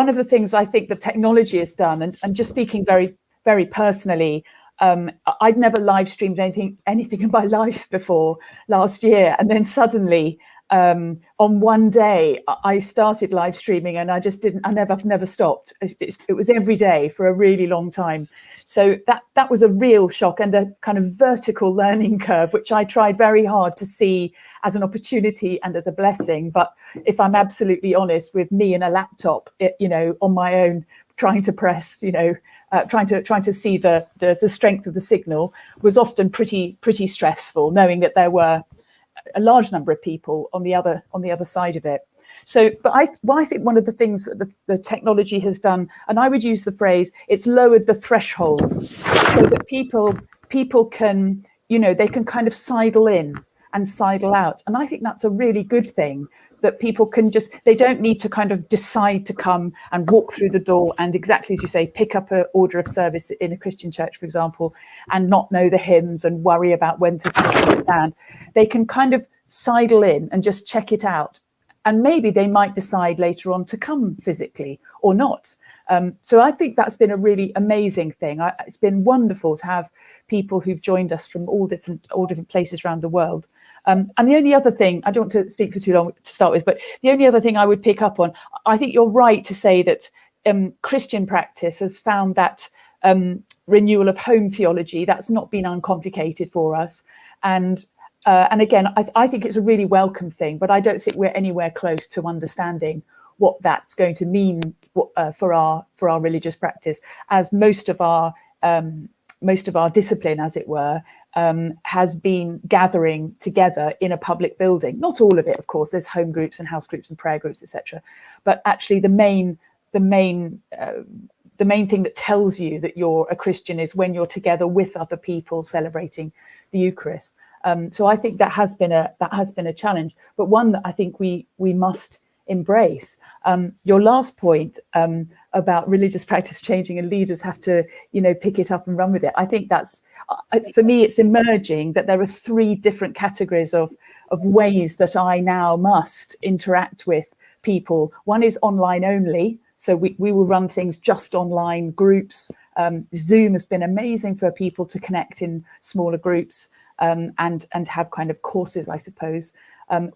of the things I think the technology has done, and just speaking very, very personally, I'd never live streamed anything in my life before last year. And then suddenly, on one day I started live streaming, and I never stopped. It was every day for a really long time. So that was a real shock and a kind of vertical learning curve, which I tried very hard to see as an opportunity and as a blessing. But if I'm absolutely honest, with me and a laptop, on my own, trying to press, trying to see the strength of the signal was often pretty stressful, knowing that there were a large number of people on the other side of it. So, but I think one of the things that the technology has done, and I would use the phrase, it's lowered the thresholds so that people can, they can kind of sidle in and sidle out. And I think that's a really good thing, that people can they don't need to kind of decide to come and walk through the door and, exactly as you say, pick up an order of service in a Christian church, for example, and not know the hymns and worry about when to sit and stand. They can kind of sidle in and just check it out. And maybe they might decide later on to come physically or not. So I think that's been a really amazing thing. It's been wonderful to have people who've joined us from all different places around the world. And the only other thing, I don't want to speak for too long to start with, but the only other thing I would pick up on, I think you're right to say that Christian practice has found that renewal of home theology. That's not been uncomplicated for us. And again, I think it's a really welcome thing, but I don't think we're anywhere close to understanding what that's going to mean for our religious practice, as most of our discipline, as it were, has been gathering together in a public building. Not all of it, of course. There's home groups and house groups and prayer groups, etc. But actually, the main thing that tells you that you're a Christian is when you're together with other people celebrating the Eucharist. So I think that has been a challenge, but one that I think we must embrace. Your last point about religious practice changing and leaders have to, pick it up and run with it. I think that's, for me, it's emerging that there are three different categories of ways that I now must interact with people. One is online only. So we will run things just online, groups. Zoom has been amazing for people to connect in smaller groups and have kind of courses, I suppose.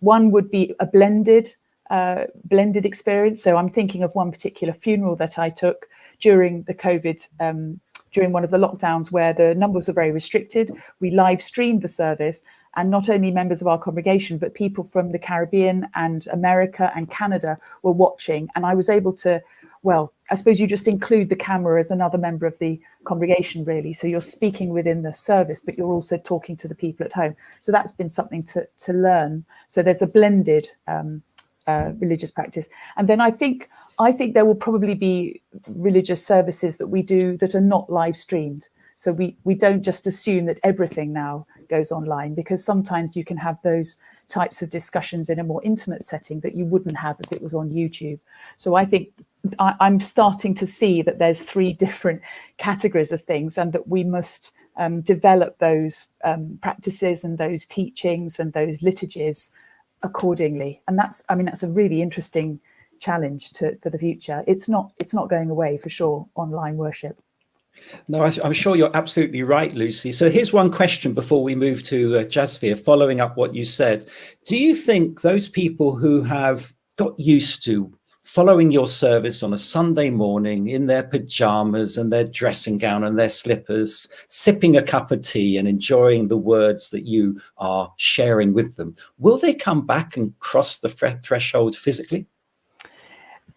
One would be a blended experience. So I'm thinking of one particular funeral that I took during the COVID, during one of the lockdowns where the numbers were very restricted. We live streamed the service, and not only members of our congregation, but people from the Caribbean and America and Canada were watching. And I was able to, well, I suppose you just include the camera as another member of the congregation, really. So you're speaking within the service, but you're also talking to the people at home. So that's been something to learn. So there's a blended religious practice. And then I think there will probably be religious services that we do that are not live streamed. So we don't just assume that everything now goes online, because sometimes you can have those types of discussions in a more intimate setting that you wouldn't have if it was on YouTube. So I think I'm starting to see that there's three different categories of things, and that we must develop those practices and those teachings and those liturgies accordingly. And that's a really interesting challenge for the future. It's not going away for sure, online worship. No, I'm sure you're absolutely right, Lucy. So here's one question before we move to Jasvir, following up what you said. Do you think those people who have got used to following your service on a Sunday morning in their pajamas and their dressing gown and their slippers, sipping a cup of tea and enjoying the words that you are sharing with them, will they come back and cross the threshold physically?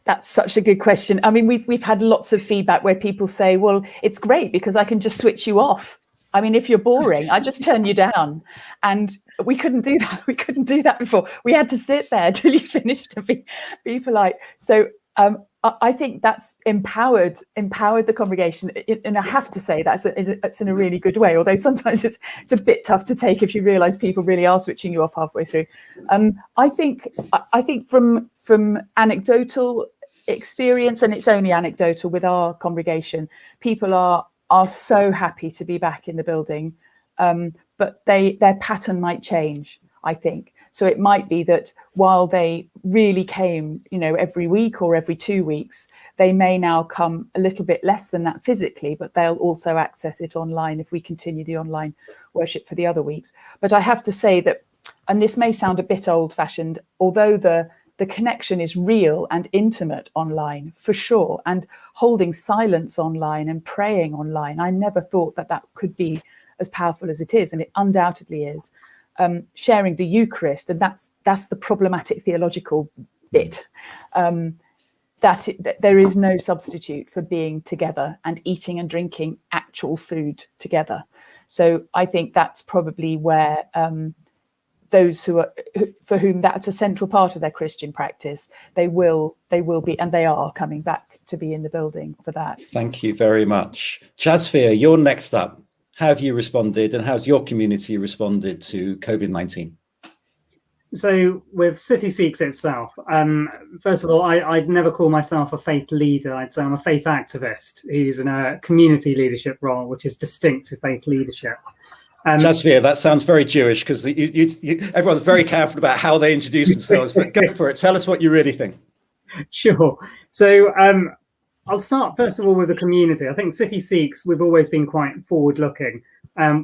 That's such a good question. I mean, we've had lots of feedback where people say, well, it's great because I can just switch you off. I mean, if you're boring, I just turn you down. And we couldn't do that. We couldn't do that before. We had to sit there till you finished to be polite. So I think that's empowered the congregation. And I have to say it's in a really good way, although sometimes it's a bit tough to take if you realize people really are switching you off halfway through. I think from anecdotal experience, and it's only anecdotal with our congregation, people are so happy to be back in the building, but their pattern might change, I think. So it might be that while they really came, every week or every 2 weeks, they may now come a little bit less than that physically, but they'll also access it online if we continue the online worship for the other weeks. But I have to say that, and this may sound a bit old-fashioned, although the connection is real and intimate online, for sure, and holding silence online and praying online, I never thought that could be as powerful as it is, and it undoubtedly is. Sharing the Eucharist, and that's the problematic theological bit, that there is no substitute for being together and eating and drinking actual food together. So I think that's probably where those for whom that's a central part of their Christian practice, they will be, and they are coming back to be in the building for that. Thank you very much. Jasvir, you're next up. How have you responded, and how's your community responded to COVID-19? So with City Seeks itself, first of all, I'd never call myself a faith leader. I'd say I'm a faith activist who's in a community leadership role, which is distinct to faith leadership. Jasvir, that sounds very Jewish, because everyone's very careful about how they introduce themselves, but go for it. Tell us what you really think. Sure. So I'll start first of all with the community. I think City Seeks, we've always been quite forward-looking.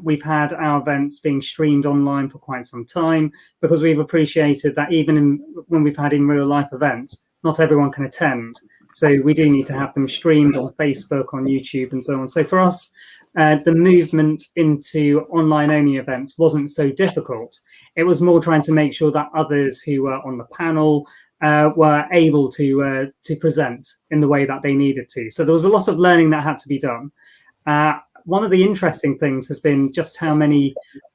We've had our events being streamed online for quite some time, because we've appreciated that even when we've had in real life events, not everyone can attend. So we do need to have them streamed on Facebook, on YouTube, and so on. So for us, the movement into online only events wasn't so difficult. It was more trying to make sure that others who were on the panel were able to present in the way that they needed to. So there was a lot of learning that had to be done. one of the interesting things has been just how many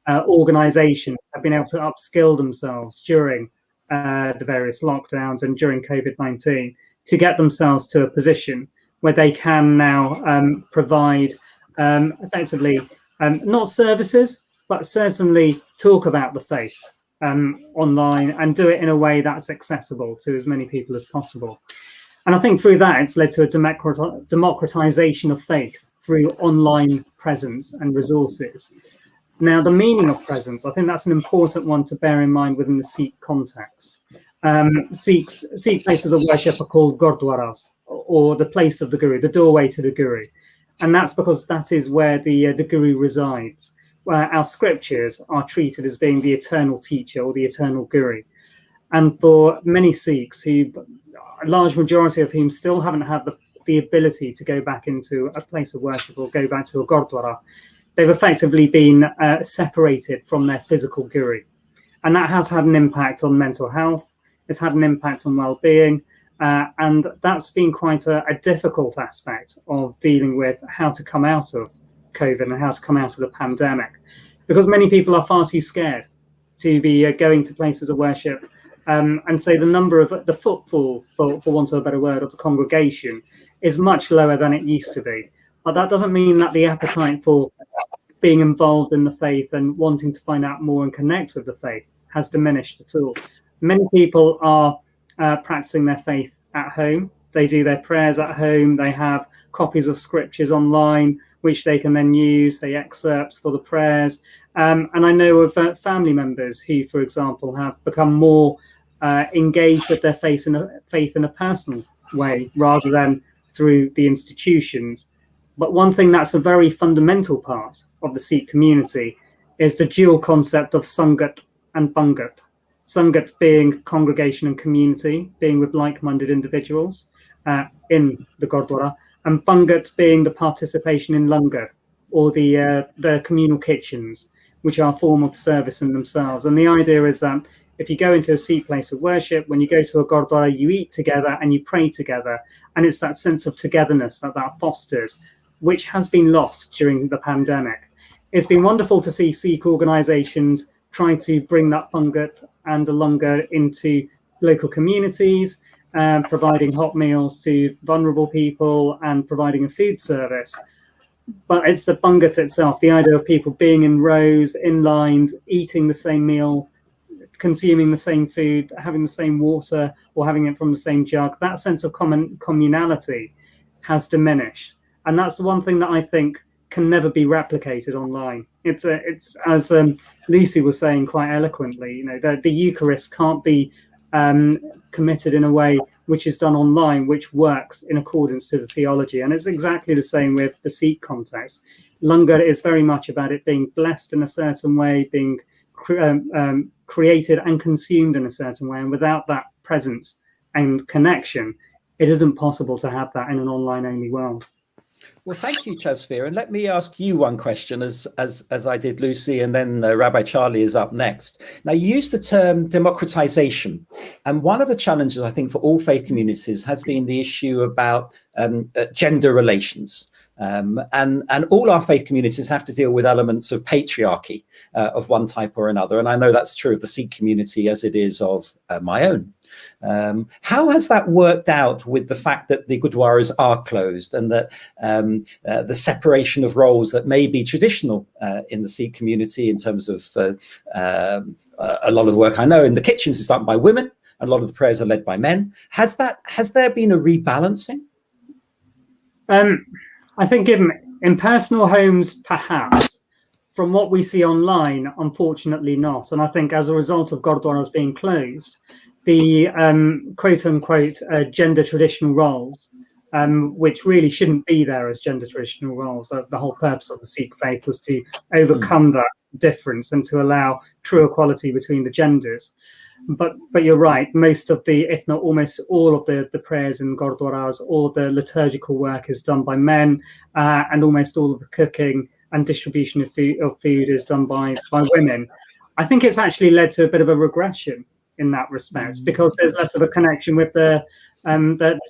organizations have been able to upskill themselves during the various lockdowns and during COVID-19 to get themselves to a position where they can now provide effectively not services, but certainly talk about the faith online and do it in a way that's accessible to as many people as possible. And I think through that, it's led to a democratization of faith through online presence and resources. Now, the meaning of presence, I think that's an important one to bear in mind within the Sikh context. Sikh places of worship are called gurdwaras, or the place of the Guru, the doorway to the Guru. And that's because that is where the Guru resides, where our scriptures are treated as being the eternal teacher or the eternal Guru. And for many Sikhs, who a large majority of whom still haven't had the ability to go back into a place of worship or go back to a gurdwara, they've effectively been separated from their physical Guru. And that has had an impact on mental health, it's had an impact on well-being, and that's been quite a difficult aspect of dealing with how to come out of COVID and how to come out of the pandemic, because many people are far too scared to be going to places of worship, and so the number of the footfall, for want of a better word, of the congregation is much lower than it used to be. But that doesn't mean that the appetite for being involved in the faith and wanting to find out more and connect with the faith has diminished at all. Many people are practicing their faith at home. They do their prayers at home. They have copies of scriptures online, which they can then use, say excerpts for the prayers. And I know of family members who, for example, have become more engaged with their faith in a personal way rather than through the institutions. But one thing that's a very fundamental part of the Sikh community is the dual concept of Sangat and Pangat. Sangat being congregation and community, being with like-minded individuals in the Gurdwara, and Pangat being the participation in langar, or the communal kitchens, which are a form of service in themselves. And the idea is that if you go into a Sikh place of worship, when you go to a Gurdwara, you eat together and you pray together. And it's that sense of togetherness that fosters, which has been lost during the pandemic. It's been wonderful to see Sikh organisations try to bring that Pangat and the langar into local communities, providing hot meals to vulnerable people and providing a food service. But it's the Pangat itself, the idea of people being in rows, in lines, eating the same meal, consuming the same food, having the same water, or having it from the same jug. That sense of communality has diminished. And that's the one thing that I think can never be replicated online. It's as Lucy was saying quite eloquently, the Eucharist can't be committed in a way which is done online, which works in accordance to the theology. And it's exactly the same with the Sikh context. Langar is very much about it being blessed in a certain way, being created and consumed in a certain way. And without that presence and connection, it isn't possible to have that in an online-only world. Well, thank you, Chazfir. And let me ask you one question, as I did Lucy, and then Rabbi Charlie is up next. Now, you use the term democratization. And one of the challenges, I think, for all faith communities has been the issue about gender relations. And all our faith communities have to deal with elements of patriarchy of one type or another. And I know that's true of the Sikh community as it is of my own. How has that worked out with the fact that the gurdwaras are closed and that the separation of roles that may be traditional in the Sikh community in terms of a lot of the work I know in the kitchens is done by women, and a lot of the prayers are led by men. Has there been a rebalancing? I think in personal homes, perhaps. From what we see online, unfortunately not. And I think as a result of gurdwaras being closed, the quote-unquote gender traditional roles, which really shouldn't be there as gender traditional roles. The whole purpose of the Sikh faith was to overcome that difference and to allow true equality between the genders. But you're right, most of the, if not almost all of the prayers in gurdwaras, all of the liturgical work is done by men, and almost all of the cooking and distribution of food is done by women. I think it's actually led to a bit of a regression in that respect, because there's less of a connection with the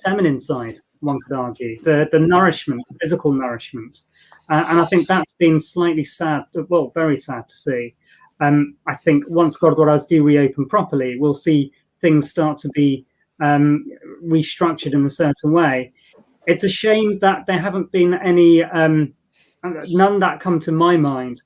feminine side one could argue, the nourishment, physical nourishment. And I think that's been slightly sad, well, very sad to see. I think once Gurdwaras do reopen properly, we'll see things start to be restructured in a certain way. It's a shame that there haven't been any, none that come to my mind,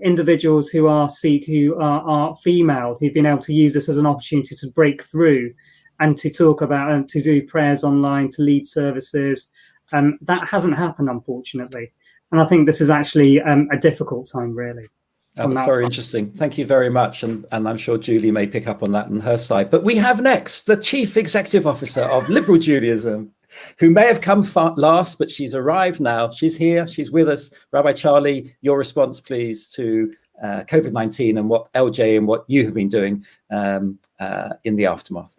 individuals who are Sikh, who are female, who've been able to use this as an opportunity to break through and to talk about and to do prayers online, to lead services. That hasn't happened, unfortunately. And I think this is actually a difficult time, really. That was very interesting. Thank you very much. And I'm sure Julie may pick up on that on her side. But we have next the Chief Executive Officer of Liberal Judaism, who may have come last, but she's arrived now. She's here. She's with us. Rabbi Charlie, your response, please, to COVID-19 and what LJ and what you have been doing in the aftermath.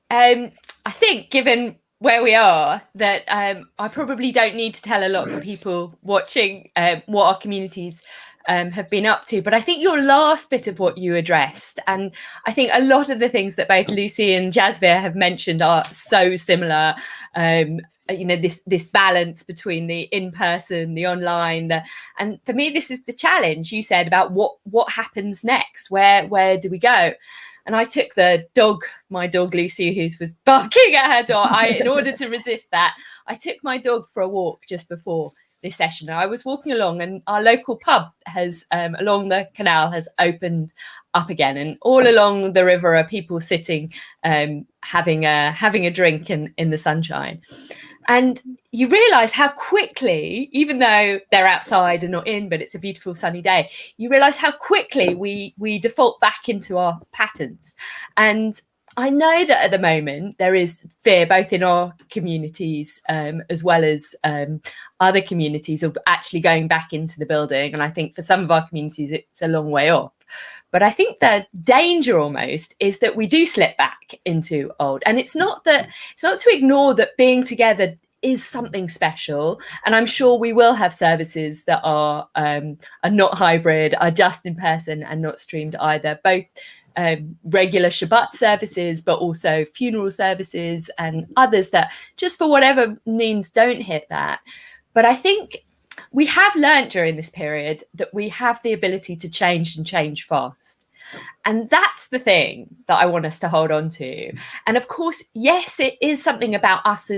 I think, given where we are, that I probably don't need to tell a lot of the people watching what our communities have been up to. But I think your last bit of what you addressed, and I think a lot of the things that both Lucy and Jasvir have mentioned are so similar. You know, this balance between the in-person, the online, and for me, this is the challenge. You said about what happens next. Where do we go? And I took my dog Lucy, who was barking at her door. In order to resist that, I took my dog for a walk just before this session. I was walking along, and our local pub has along the canal has opened up again, and all along the river are people sitting having a drink in the sunshine. And you realise how quickly, even though they're outside and not in, but it's a beautiful sunny day, you realise how quickly we default back into our patterns. And I know that at the moment there is fear both in our communities as well as other communities of actually going back into the building. And I think for some of our communities, it's a long way off. But I think the danger almost is that we do slip back into old. And it's not to ignore that being together is something special. And I'm sure we will have services that are not hybrid, are just in person and not streamed either, both regular Shabbat services, but also funeral services and others that just for whatever means don't hit that. But I think we have learned during this period that we have the ability to change and change fast. And that's the thing that I want us to hold on to. And of course, yes, it is something about us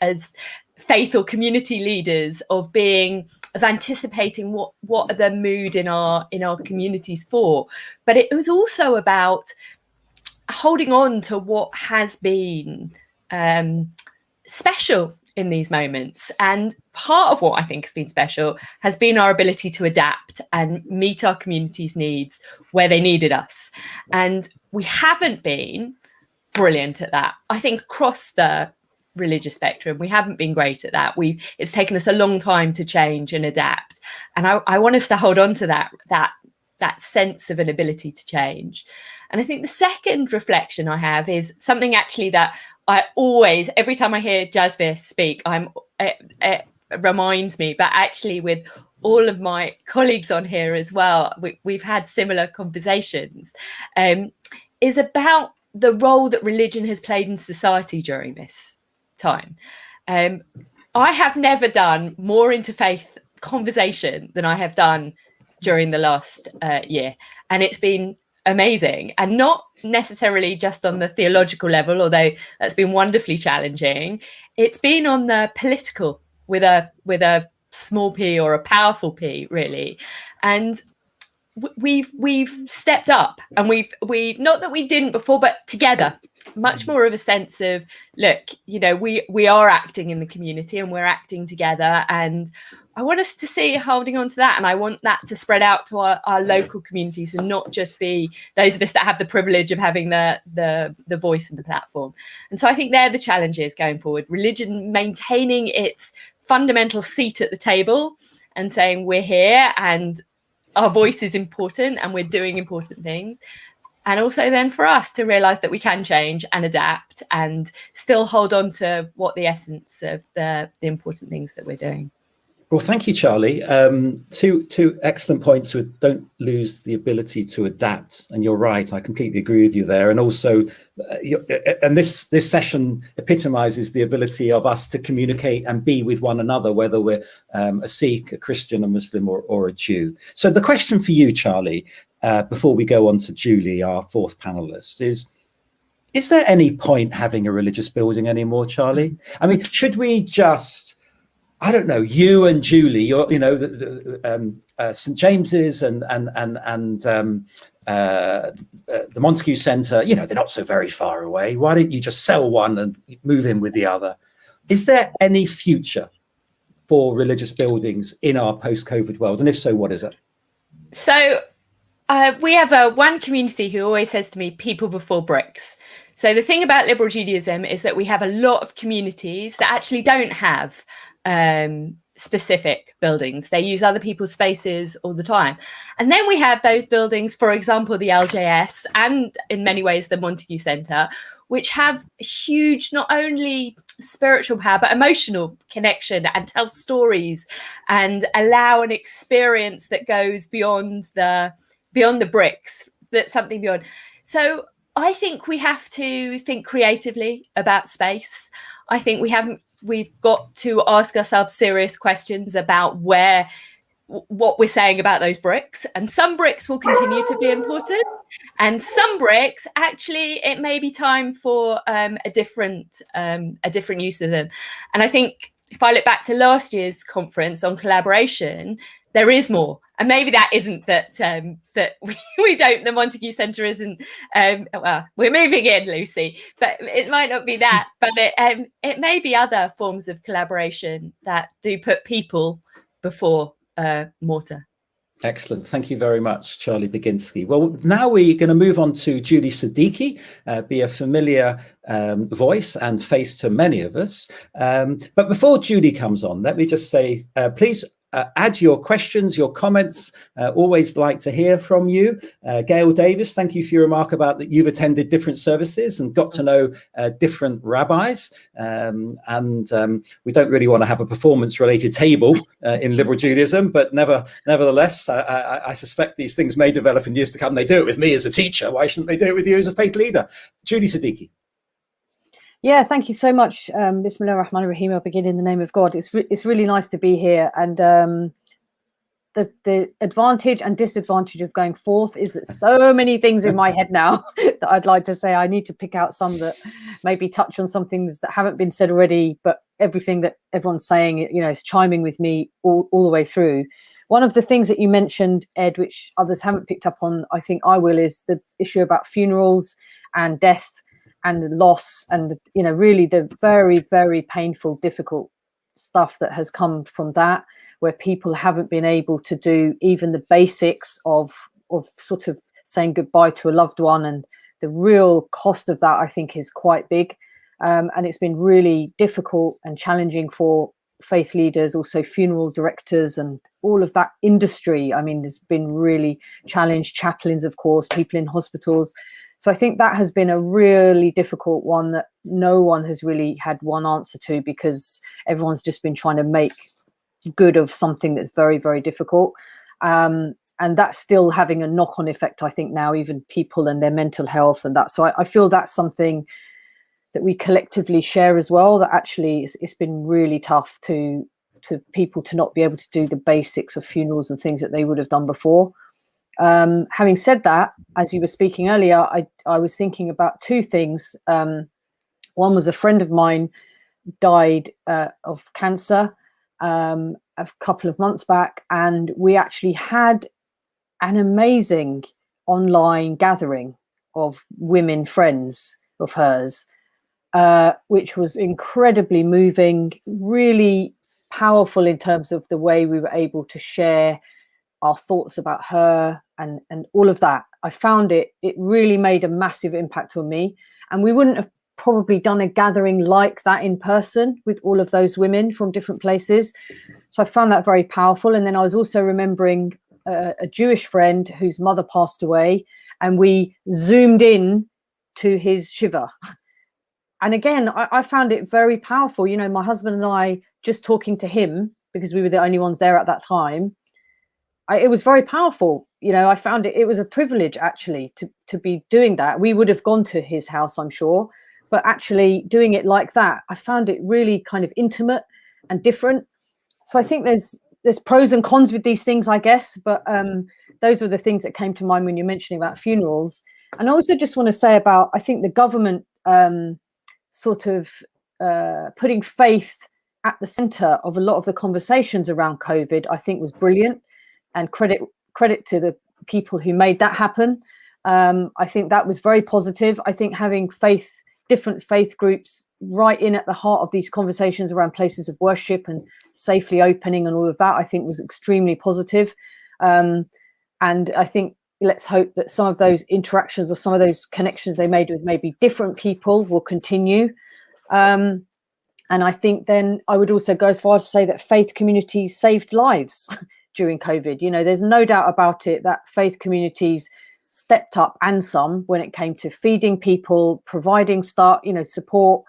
as faith or community leaders of anticipating what are the mood in our communities for. But it was also about holding on to what has been special in these moments. And part of what I think has been special has been our ability to adapt and meet our community's needs where they needed us. And we haven't been brilliant at that. I think across the religious spectrum, we haven't been great at that. It's taken us a long time to change and adapt. And I want us to hold on to that sense of an ability to change. And I think the second reflection I have is something actually that I always, every time I hear Jasvir speak, it reminds me, but actually with all of my colleagues on here as well, we've had similar conversations, is about the role that religion has played in society during this time. I have never done more interfaith conversation than I have done during the last year. And it's been amazing, and not necessarily just on the theological level, although that's been wonderfully challenging. It's been on the political with a small p or a powerful p, really. And we've stepped up, and we've not that we didn't before, but together, much more of a sense of, look, you know, we are acting in the community and we're acting together. And I want us to see holding on to that, and I want that to spread out to our local communities and not just be those of us that have the privilege of having the voice and the platform. And so I think they're the challenges going forward. Religion maintaining its fundamental seat at the table and saying we're here and our voice is important and we're doing important things. And also then for us to realise that we can change and adapt and still hold on to what the essence of the important things that we're doing. Well, thank you, Charlie. Two excellent points with don't lose the ability to adapt. And you're right, I completely agree with you there. And also, and this session epitomizes the ability of us to communicate and be with one another, whether we're a Sikh, a Christian, a Muslim, or a Jew. So the question for you, Charlie, before we go on to Julie, our fourth panelist, is there any point having a religious building anymore, Charlie? I mean, should we just, I don't know, you and Julie, St. James's and the Montague Centre, they're not so very far away. Why don't you just sell one and move in with the other? Is there any future for religious buildings in our post-COVID world? And if so, what is it? So we have one community who always says to me, people before bricks. So the thing about liberal Judaism is that we have a lot of communities that actually don't have specific buildings. They use other people's spaces all the time. And then we have those buildings, for example, the LJS and in many ways the Montague Centre, which have huge, not only spiritual power, but emotional connection and tell stories and allow an experience that goes beyond the bricks, that's something beyond. So I think we have to think creatively about space. I think we've got to ask ourselves serious questions about what we're saying about those bricks. And some bricks will continue to be important. And some bricks, actually, it may be time for a different use of them. And I think if I look back to last year's conference on collaboration, there is more. And maybe that isn't that we don't, the Montague Centre isn't, well, we're moving in, Lucy, but it might not be that, but it may be other forms of collaboration that do put people before mortar. Excellent. Thank you very much, Charlie Baginski. Well, now we're going to move on to Julie Siddiqui, be a familiar voice and face to many of us. But before Julie comes on, let me just say, please add your questions, your comments. Always like to hear from you. Gail Davis, thank you for your remark about that you've attended different services and got to know different rabbis. And we don't really want to have a performance-related table in liberal Judaism, but nevertheless, I suspect these things may develop in years to come. They do it with me as a teacher. Why shouldn't they do it with you as a faith leader? Julie Siddiqui. Yeah, thank you so much. Bismillah ar-Rahman ar-Rahim. I'll begin in the name of God. It's really nice to be here. And the advantage and disadvantage of going forth is that so many things in my head now that I'd like to say. I need to pick out some that maybe touch on some things that haven't been said already, but everything that everyone's saying, is chiming with me all the way through. One of the things that you mentioned, Ed, which others haven't picked up on, I think I will, is the issue about funerals and death and loss and, really the very, very painful, difficult stuff that has come from that, where people haven't been able to do even the basics of sort of saying goodbye to a loved one. And the real cost of that, I think, is quite big. And it's been really difficult and challenging for faith leaders, also funeral directors and all of that industry. I mean, there's been really challenged, chaplains, of course, people in hospitals. So I think that has been a really difficult one that no one has really had one answer to, because everyone's just been trying to make good of something that's very, very difficult. And that's still having a knock-on effect, I think, now, even people and their mental health and that. So I feel that's something that we collectively share as well, that actually it's been really tough to people to not be able to do the basics of funerals and things that they would have done before. Having said that, as you were speaking earlier, I was thinking about two things. One was a friend of mine died of cancer a couple of months back, and we actually had an amazing online gathering of women friends of hers, which was incredibly moving, really powerful in terms of the way we were able to share our thoughts about her and all of that. I found it really made a massive impact on me, and we wouldn't have probably done a gathering like that in person with all of those women from different places. So I found that very powerful. And then I was also remembering a Jewish friend whose mother passed away, and we zoomed in to his shiva. And again, I found it very powerful. My husband and I just talking to him, because we were the only ones there at that time, it was very powerful. You know, I found it was a privilege actually to be doing that. We would have gone to his house, I'm sure, but actually doing it like that, I found it really kind of intimate and different. So I think there's pros and cons with these things, I guess, but those are the things that came to mind when you're mentioning about funerals. And I also just want to say about, I think the government sort of putting faith at the center of a lot of the conversations around COVID, I think was brilliant, and credit to the people who made that happen. I think that was very positive. I think having different faith groups right in at the heart of these conversations around places of worship and safely opening and all of that, I think was extremely positive. And I think let's hope that some of those interactions or some of those connections they made with maybe different people will continue. And I think then I would also go as far as to say that faith communities saved lives during COVID. You know, there's no doubt about it that faith communities stepped up, and some, when it came to feeding people, providing support.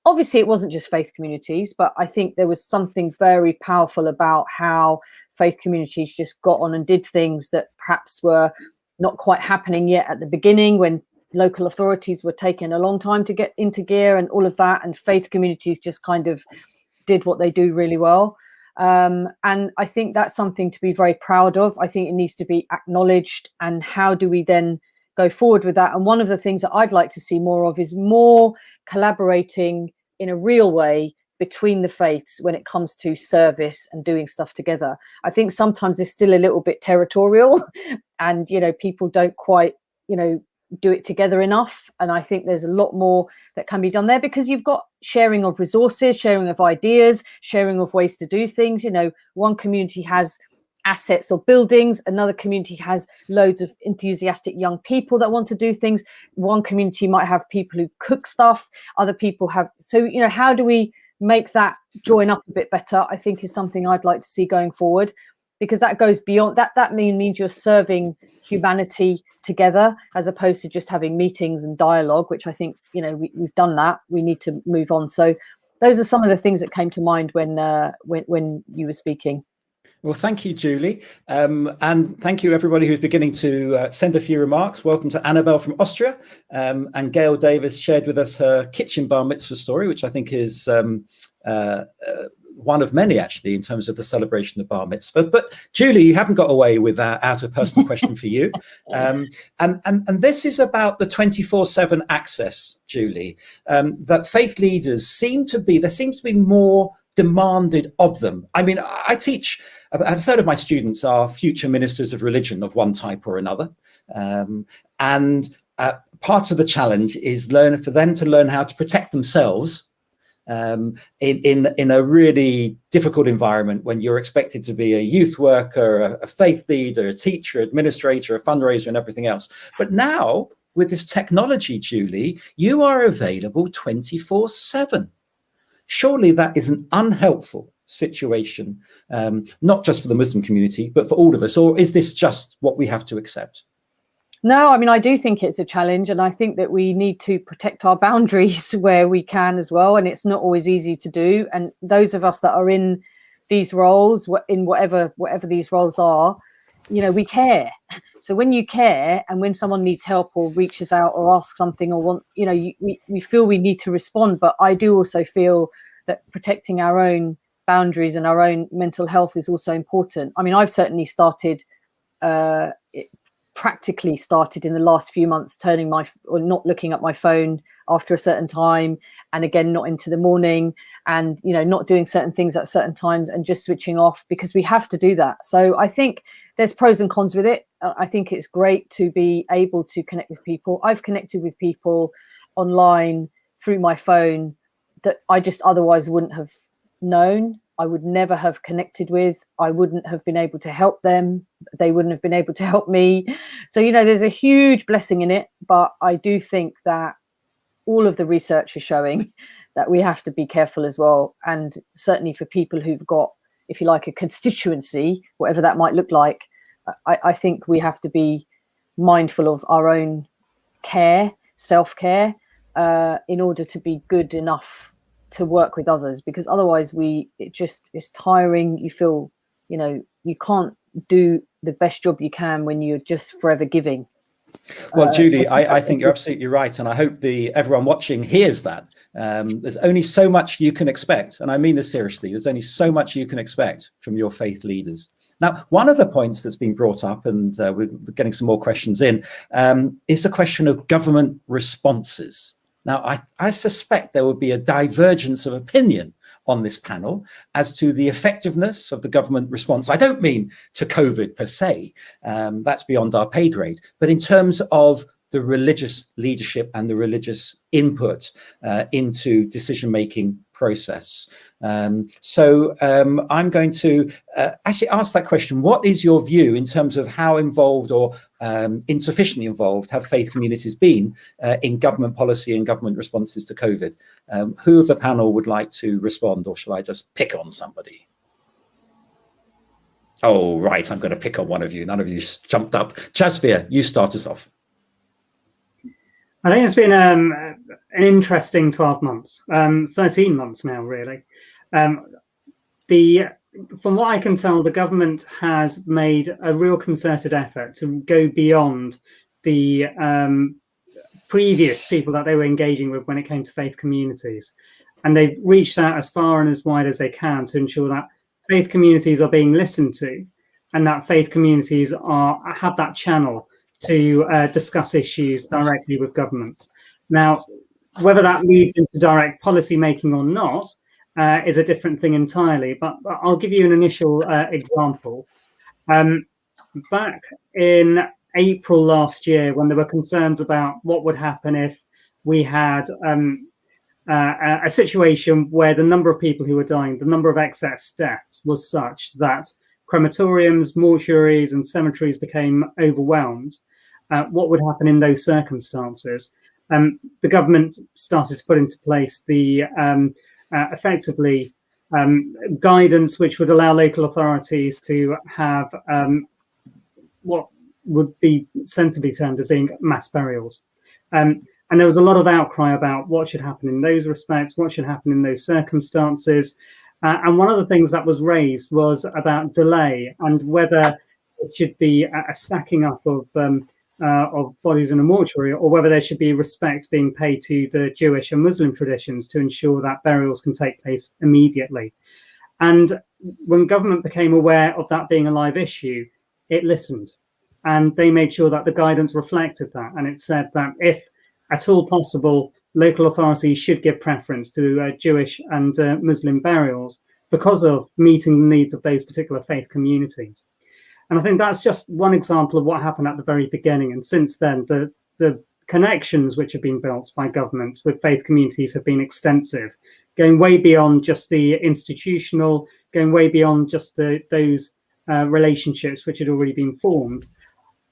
Obviously, it wasn't just faith communities, but I think there was something very powerful about how faith communities just got on and did things that perhaps were not quite happening yet at the beginning, when local authorities were taking a long time to get into gear and all of that, and faith communities just kind of did what they do really well. And I think that's something to be very proud of. I think it needs to be acknowledged. And how do we then go forward with that? And one of the things that I'd like to see more of is more collaborating in a real way between the faiths when it comes to service and doing stuff together. I think sometimes it's still a little bit territorial and, people don't quite, do it together enough. And I think there's a lot more that can be done there, because you've got sharing of resources, sharing of ideas, sharing of ways to do things. One community has assets or buildings, another community has loads of enthusiastic young people that want to do things. One community might have people who cook stuff, other people have. So, how do we make that join up a bit better, I think is something I'd like to see going forward, because that goes beyond that. That means you're serving humanity together, as opposed to just having meetings and dialogue, which I think, we've done that. We need to move on. So those are some of the things that came to mind when you were speaking. Well, thank you, Julie. And thank you, everybody who's beginning to send a few remarks. Welcome to Annabelle from Austria. And Gail Davis shared with us her kitchen bar mitzvah story, which I think is one of many, actually, in terms of the celebration of bar mitzvah. But Julie, you haven't got away with that out of personal question for you. And this is about the 24/7 access, Julie, that faith leaders seems to be more demanded of them. I mean, I teach, a third of my students are future ministers of religion of one type or another. And part of the challenge is for them to learn how to protect themselves in a really difficult environment, when you're expected to be a youth worker, a faith leader, a teacher, administrator, a fundraiser, and everything else. But now, with this technology, Julie, you are available 24/7. Surely that is an unhelpful situation, not just for the Muslim community, but for all of us. Or is this just what we have to accept? No, I mean, I do think it's a challenge, and I think that we need to protect our boundaries where we can as well. And it's not always easy to do. And those of us that are in these roles, in whatever these roles are, we care. So when you care, and when someone needs help or reaches out or asks something or we feel we need to respond. But I do also feel that protecting our own boundaries and our own mental health is also important. I mean, I've certainly practically started in the last few months not looking at my phone after a certain time, and again not into the morning, and not doing certain things at certain times, and just switching off, because we have to do that. So I think there's pros and cons with it. I think it's great to be able to connect with people. I've connected with people online through my phone that I just otherwise wouldn't have known. I would never have connected with. I wouldn't have been able to help them. They wouldn't have been able to help me. So, there's a huge blessing in it. But I do think that all of the research is showing that we have to be careful as well. And certainly for people who've got, if you like, a constituency, whatever that might look like, I think we have to be mindful of our own care, self-care, in order to be good enough to work with others, because otherwise it's tiring. You feel, you know, you can't do the best job you can when you're just forever giving. Well, Julie, I think you're absolutely right, and I hope everyone watching hears that. There's only so much you can expect, and I mean this seriously. There's only so much you can expect from your faith leaders. Now, one of the points that's been brought up, and we're getting some more questions in, is the question of government responses. Now, I suspect there will be a divergence of opinion on this panel as to the effectiveness of the government response. I don't mean to COVID per se, that's beyond our pay grade, but in terms of the religious leadership and the religious input into decision-making process. So I'm going to actually ask that question. What is your view in terms of how involved or insufficiently involved have faith communities been in government policy and government responses to COVID? Who of the panel would like to respond, or shall I just pick on somebody? Oh, right, I'm going to pick on one of you. None of you jumped up. Jasvir, you start us off. I think it's been an interesting 12 months, 13 months now, really. From what I can tell, the government has made a real concerted effort to go beyond the previous people that they were engaging with when it came to faith communities. And they've reached out as far and as wide as they can to ensure that faith communities are being listened to, and that faith communities have that channel to discuss issues directly with government. Now, whether that leads into direct policy making or not is a different thing entirely, but I'll give you an initial example. Back in April last year, when there were concerns about what would happen if we had a situation where the number of people who were dying, the number of excess deaths was such that crematoriums, mortuaries and cemeteries became overwhelmed, what would happen in those circumstances? The government started to put into place the effectively guidance which would allow local authorities to have what would be sensibly termed as being mass burials. And there was a lot of outcry about what should happen in those respects, what should happen in those circumstances. And one of the things that was raised was about delay and whether it should be a stacking up of bodies in a mortuary, or whether there should be respect being paid to the Jewish and Muslim traditions to ensure that burials can take place immediately. And when government became aware of that being a live issue, it listened, and they made sure that the guidance reflected that. And it said that if at all possible, local authorities should give preference to Jewish and Muslim burials because of meeting the needs of those particular faith communities. And I think that's just one example of what happened at the very beginning. And since then, the connections which have been built by government with faith communities have been extensive, going way beyond just the institutional, going way beyond just those relationships which had already been formed.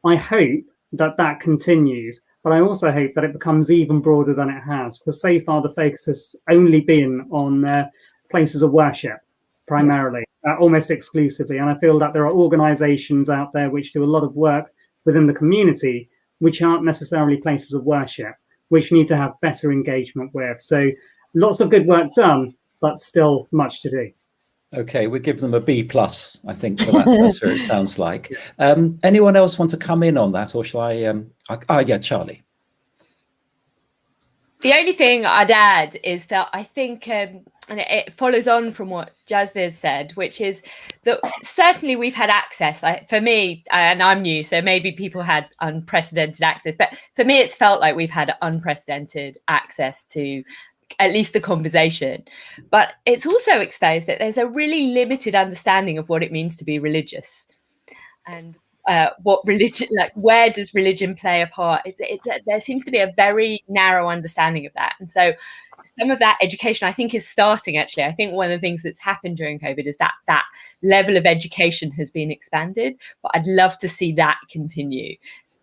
I hope that that continues, but I also hope that it becomes even broader than it has, because so far the focus has only been on places of worship, primarily, almost exclusively. And I feel that there are organizations out there which do a lot of work within the community, which aren't necessarily places of worship, which need to have better engagement with. So lots of good work done, but still much to do. Okay, we'll give them a B+, I think, for that. That's what it sounds like. Anyone else want to come in on that, or shall I? Yeah, Charlie. The only thing I'd add is that I think, and it follows on from what Jasvir said, which is that certainly we've had access. For me, and I'm new, so maybe people had unprecedented access, but for me, it's felt like we've had unprecedented access to at least the conversation. But it's also exposed that there's a really limited understanding of what it means to be religious, and what religion, like, where does religion play a part? There seems to be a very narrow understanding of that. And so some of that education, I think, is starting, actually. I think one of the things that's happened during COVID is that that level of education has been expanded, but I'd love to see that continue,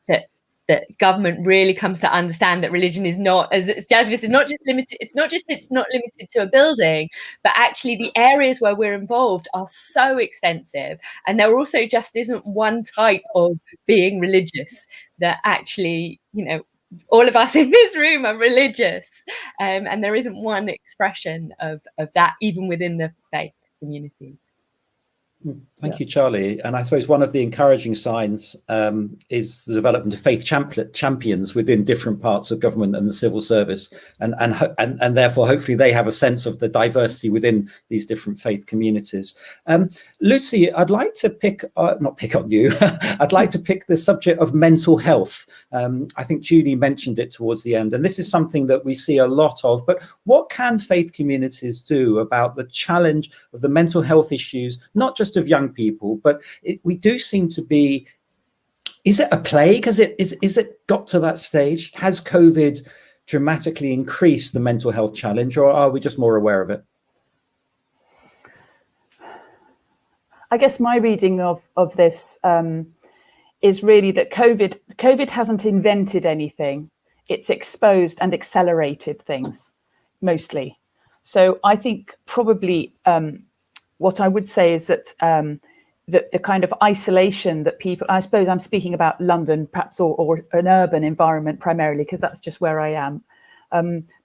that government really comes to understand that religion is not, as Jasvir said, not just limited. It's not limited to a building, but actually the areas where we're involved are so extensive, and there also just isn't one type of being religious. That actually, all of us in this room are religious, and there isn't one expression of that even within the faith communities. Thank you, Charlie. And I suppose one of the encouraging signs is the development of faith champions within different parts of government and the civil service, and therefore hopefully they have a sense of the diversity within these different faith communities. Lucy, I'd like to not pick on you. I'd like to pick the subject of mental health. I think Julie mentioned it towards the end, and this is something that we see a lot of. But what can faith communities do about the challenge of the mental health issues, not just of young people, but we do seem to be, is it a plague? Is it got to that stage? Has COVID dramatically increased the mental health challenge, or are we just more aware of it? I guess my reading of this is really that COVID hasn't invented anything. It's exposed and accelerated things, mostly. So I think probably what I would say is that the kind of isolation that people, I suppose I'm speaking about London perhaps, or an urban environment primarily, because that's just where I am.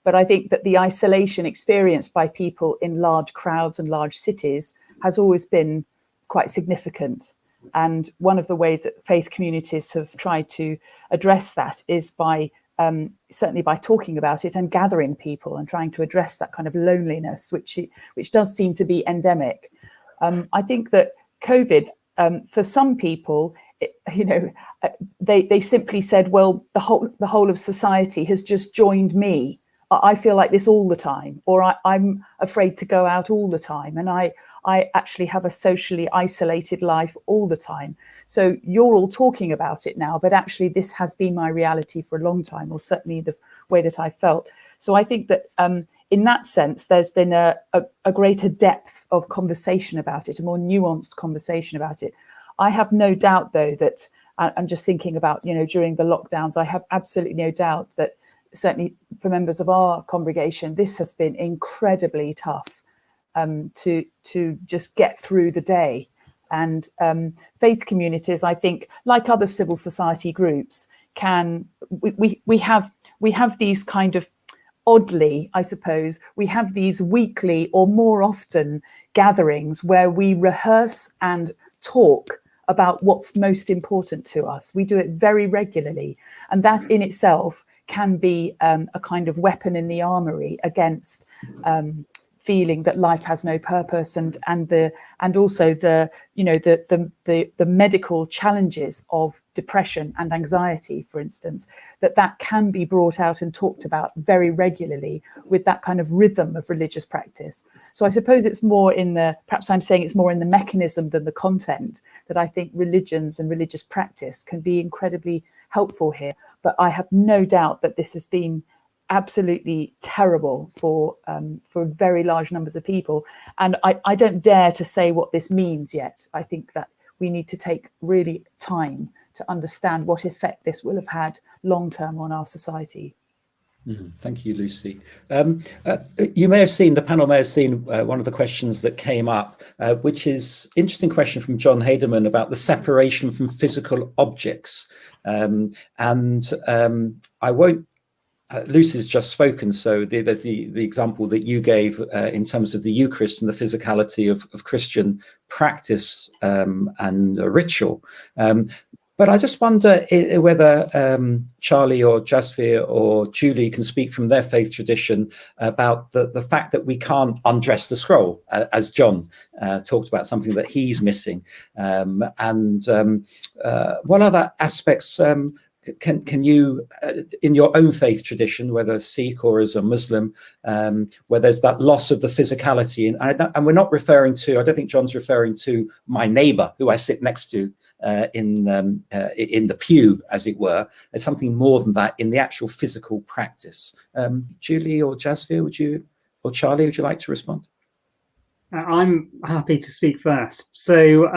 But I think that the isolation experienced by people in large crowds and large cities has always been quite significant. And one of the ways that faith communities have tried to address that is by certainly by talking about it and gathering people and trying to address that kind of loneliness, which does seem to be endemic. I think that COVID, for some people, they simply said, well, the whole of society has just joined me. I feel like this all the time, or I'm afraid to go out all the time, and I actually have a socially isolated life all the time. So you're all talking about it now, but actually this has been my reality for a long time, or certainly the way that I felt. So I think that in that sense, there's been a greater depth of conversation about it, a more nuanced conversation about it. I have no doubt, though, that I'm just thinking about, during the lockdowns, I have absolutely no doubt that certainly for members of our congregation, this has been incredibly tough to just get through the day. And faith communities, I think, like other civil society groups, we have these kind of, oddly, I suppose, we have these weekly or more often gatherings where we rehearse and talk about what's most important to us. We do it very regularly, and that in itself can be a kind of weapon in the armory against feeling that life has no purpose, and also the medical challenges of depression and anxiety, for instance, that can be brought out and talked about very regularly with that kind of rhythm of religious practice. So I suppose it's more perhaps I'm saying it's more in the mechanism than the content, that I think religions and religious practice can be incredibly helpful here. But I have no doubt that this has been absolutely terrible for very large numbers of people, and I don't dare to say what this means yet. I think that we need to take really time to understand what effect this will have had long term on our society. Thank you, Lucy. You may have seen, the panel may have seen one of the questions that came up, which is interesting question from John Haderman about the separation from physical objects. I won't, Lucy's just spoken, so there's the example that you gave in terms of the Eucharist and the physicality of Christian practice and ritual. But I just wonder whether Charlie or Jasvir or Julie can speak from their faith tradition about the fact that we can't undress the scroll, as John talked about, something that he's missing. What other aspects can you, in your own faith tradition, whether Sikh or as a Muslim, where there's that loss of the physicality, and we're not referring to, I don't think John's referring to my neighbour who I sit next to in the pew, as it were. There's something more than that in the actual physical practice. Julie or Jasvir, or Charlie, would you like to respond? I'm happy to speak first. So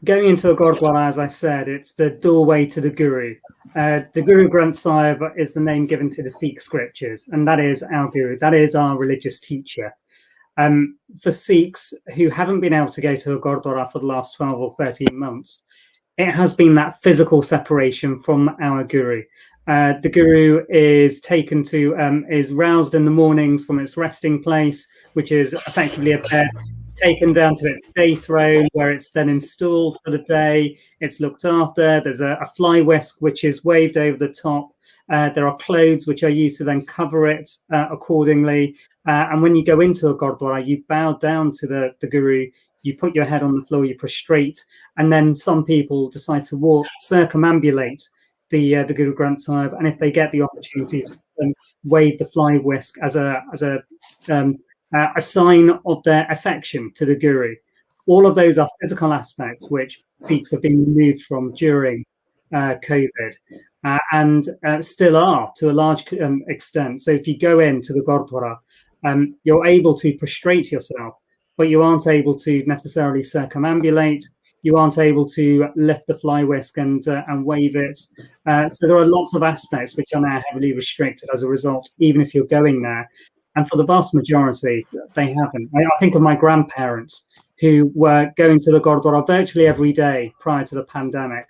going into a Gurdwara, as I said, it's the doorway to the Guru. The Guru Granth Sahib is the name given to the Sikh scriptures, and that is our Guru, that is our religious teacher. For Sikhs who haven't been able to go to a Gurdwara for the last 12 or 13 months, it has been that physical separation from our Guru. The guru is taken to, is roused in the mornings from its resting place, which is effectively a bed, taken down to its day throne, where it's then installed for the day. It's looked after. There's a fly whisk which is waved over the top. There are clothes which are used to then cover it accordingly. And when you go into a gurdwara, you bow down to the guru, you put your head on the floor, you prostrate, and then some people decide to walk, circumambulate the Guru Granth Sahib, and if they get the opportunity to wave the fly whisk as a sign of their affection to the Guru. All of those are physical aspects which Sikhs have been removed from during COVID, and still are to a large extent. So if you go into the Gurdwara, you're able to prostrate yourself, but you aren't able to necessarily circumambulate. You aren't able to lift the fly whisk and wave it. So there are lots of aspects which are now heavily restricted as a result, even if you're going there. And for the vast majority, they haven't. I think of my grandparents who were going to the Gurdwara virtually every day prior to the pandemic.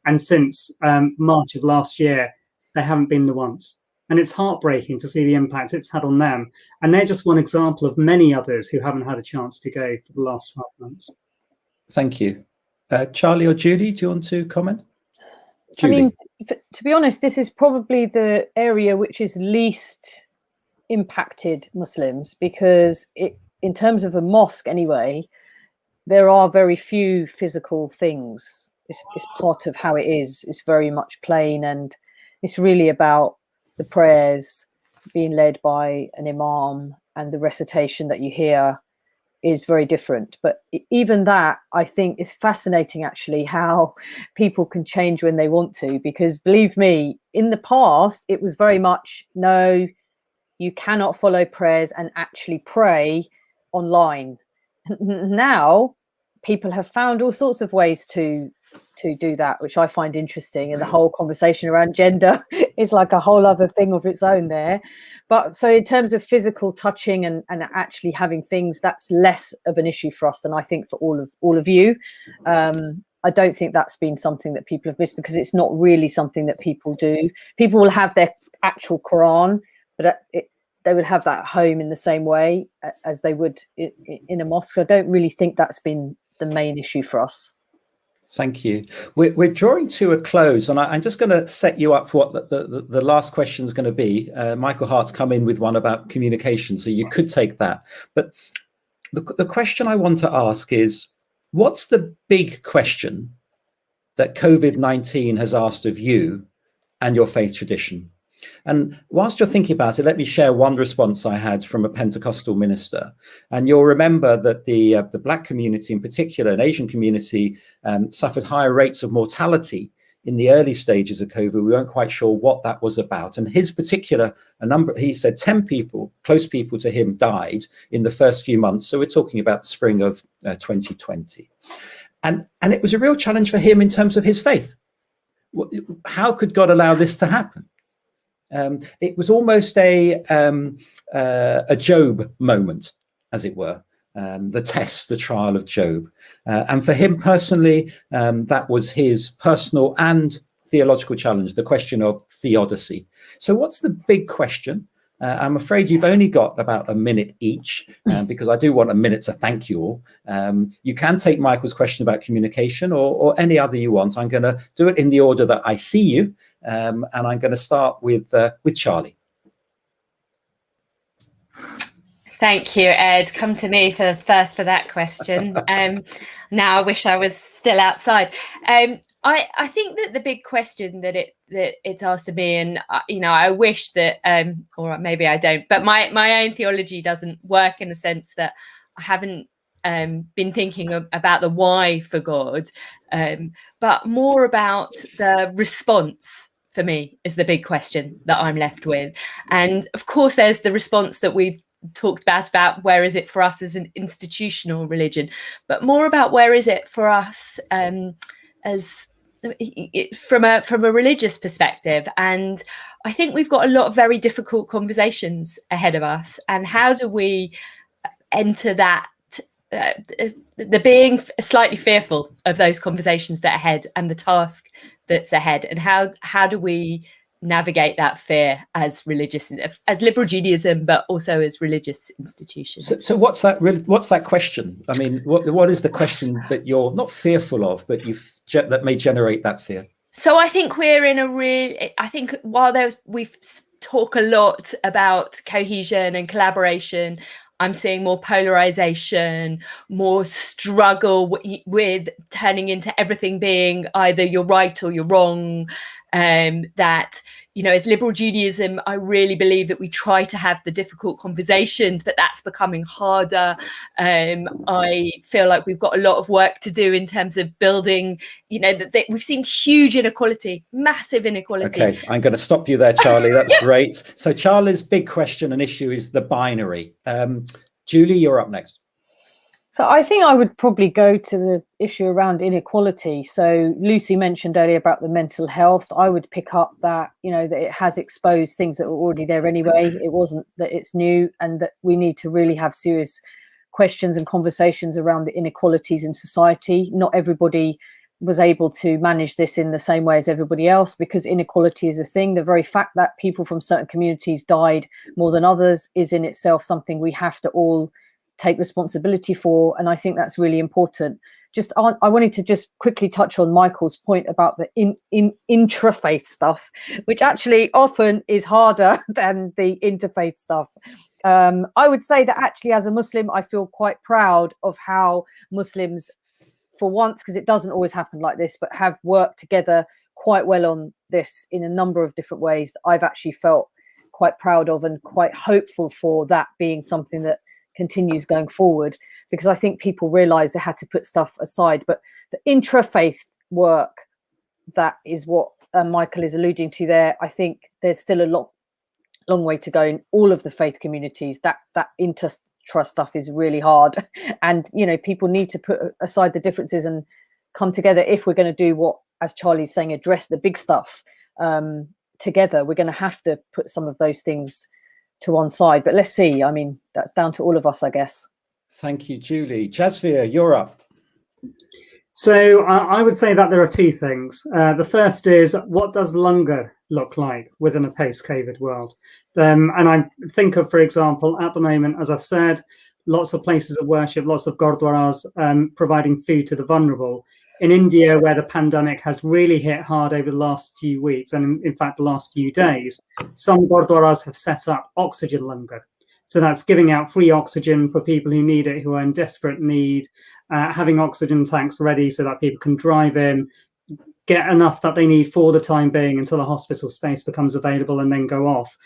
And since March of last year, they haven't been the once. And it's heartbreaking to see the impact it's had on them. And they're just one example of many others who haven't had a chance to go for the last 12 months. Thank you. Charlie or Julie, do you want to comment? Julie. I mean, to be honest, this is probably the area which is least impacted Muslims, because in terms of a mosque anyway, there are very few physical things. It's part of how it is. It's very much plain, and it's really about the prayers being led by an imam, and the recitation that you hear is very different. But even that, I think, is fascinating, actually, how people can change when they want to, because believe me, in the past, it was very much, no, you cannot follow prayers and actually pray online. Now, people have found all sorts of ways to do that, which I find interesting. And the whole conversation around gender is like a whole other thing of its own there. But so in terms of physical touching and actually having things, that's less of an issue for us than I think for all of you. I don't think that's been something that people have missed, because it's not really something that people do. People will have their actual Quran, but they would have that at home in the same way as they would in a mosque. I don't really think that's been the main issue for us. Thank you. We're drawing to a close, and I'm just going to set you up for what the last question is going to be. Michael Hart's come in with one about communication, so you could take that. But the question I want to ask is, what's the big question that COVID-19 has asked of you and your faith tradition? And whilst you're thinking about it, let me share one response I had from a Pentecostal minister. And you'll remember that the Black community in particular, and Asian community, suffered higher rates of mortality in the early stages of COVID. We weren't quite sure what that was about. And his particular he said 10 people, close people to him, died in the first few months. So we're talking about the spring of 2020. And it was a real challenge for him in terms of his faith. How could God allow this to happen? It was almost a Job moment, as it were, the test, the trial of Job. And for him personally, that was his personal and theological challenge, the question of theodicy. So what's the big question? I'm afraid you've only got about a minute each, because I do want a minute to thank you all. You can take Michael's question about communication or any other you want. I'm going to do it in the order that I see you, and I'm going to start with Charlie. Thank you, Ed. Come to me for that question. Now I wish I was still outside. I think that the big question that it's asked of me, and I wish that, or maybe I don't, but my own theology doesn't work in the sense that I haven't been thinking about the why for God, but more about the response. For me, is the big question that I'm left with. And of course, there's the response that we've talked about where is it for us as an institutional religion, but more about where is it for us as from a religious perspective. And I think we've got a lot of very difficult conversations ahead of us. And how do we enter that? The being slightly fearful of those conversations that are ahead and the task that's ahead, and how do we navigate that fear as liberal Judaism, but also as religious institutions. So what's that question? I mean, what is the question that you're not fearful of, but that may generate that fear? So I think we're in I think while we've talked a lot about cohesion and collaboration, I'm seeing more polarization, more struggle with turning into everything being either you're right or you're wrong. That, you know, as liberal Judaism, I really believe that we try to have the difficult conversations, but that's becoming harder. I feel like we've got a lot of work to do in terms of building, you know, that we've seen huge inequality, massive inequality. Okay, I'm going to stop you there, Charlie. That's great. So Charlie's big question and issue is the binary. Julie, you're up next. So I think I would probably go to the issue around inequality. So Lucy mentioned earlier about the mental health. I would pick up that, you know, that it has exposed things that were already there anyway. It wasn't that it's new, and that we need to really have serious questions and conversations around the inequalities in society. Not everybody was able to manage this in the same way as everybody else, because inequality is a thing. The very fact that people from certain communities died more than others is in itself something we have to all take responsibility for, and I think that's really important. I wanted to just quickly touch on Michael's point about the intrafaith stuff, which actually often is harder than the interfaith stuff. I would say that actually, as a Muslim, I feel quite proud of how Muslims, for once, because it doesn't always happen like this, but have worked together quite well on this in a number of different ways that I've actually felt quite proud of, and quite hopeful for that being something that continues going forward, because I think people realized they had to put stuff aside. But the intrafaith work, that is what Michael is alluding to there. I think there's still a long way to go in all of the faith communities. That inter-trust stuff is really hard, and you know, people need to put aside the differences and come together if we're going to do what, as Charlie's saying, address the big stuff together. We're going to have to put some of those things to one side, but let's see. I mean, that's down to all of us, I guess. Thank you, Julie. Jasvir, you're up. So I would say that there are two things. The first is, what does Lunga look like within a post-COVID world? And I think of, for example, at the moment, as I've said, lots of places of worship, lots of gurdwaras providing food to the vulnerable. In India, where the pandemic has really hit hard over the last few weeks, and in fact the last few days, some gurdwaras have set up oxygen Lunga. So that's giving out free oxygen for people who need it, who are in desperate need, having oxygen tanks ready so that people can drive in, get enough that they need for the time being until a hospital space becomes available, and then go off.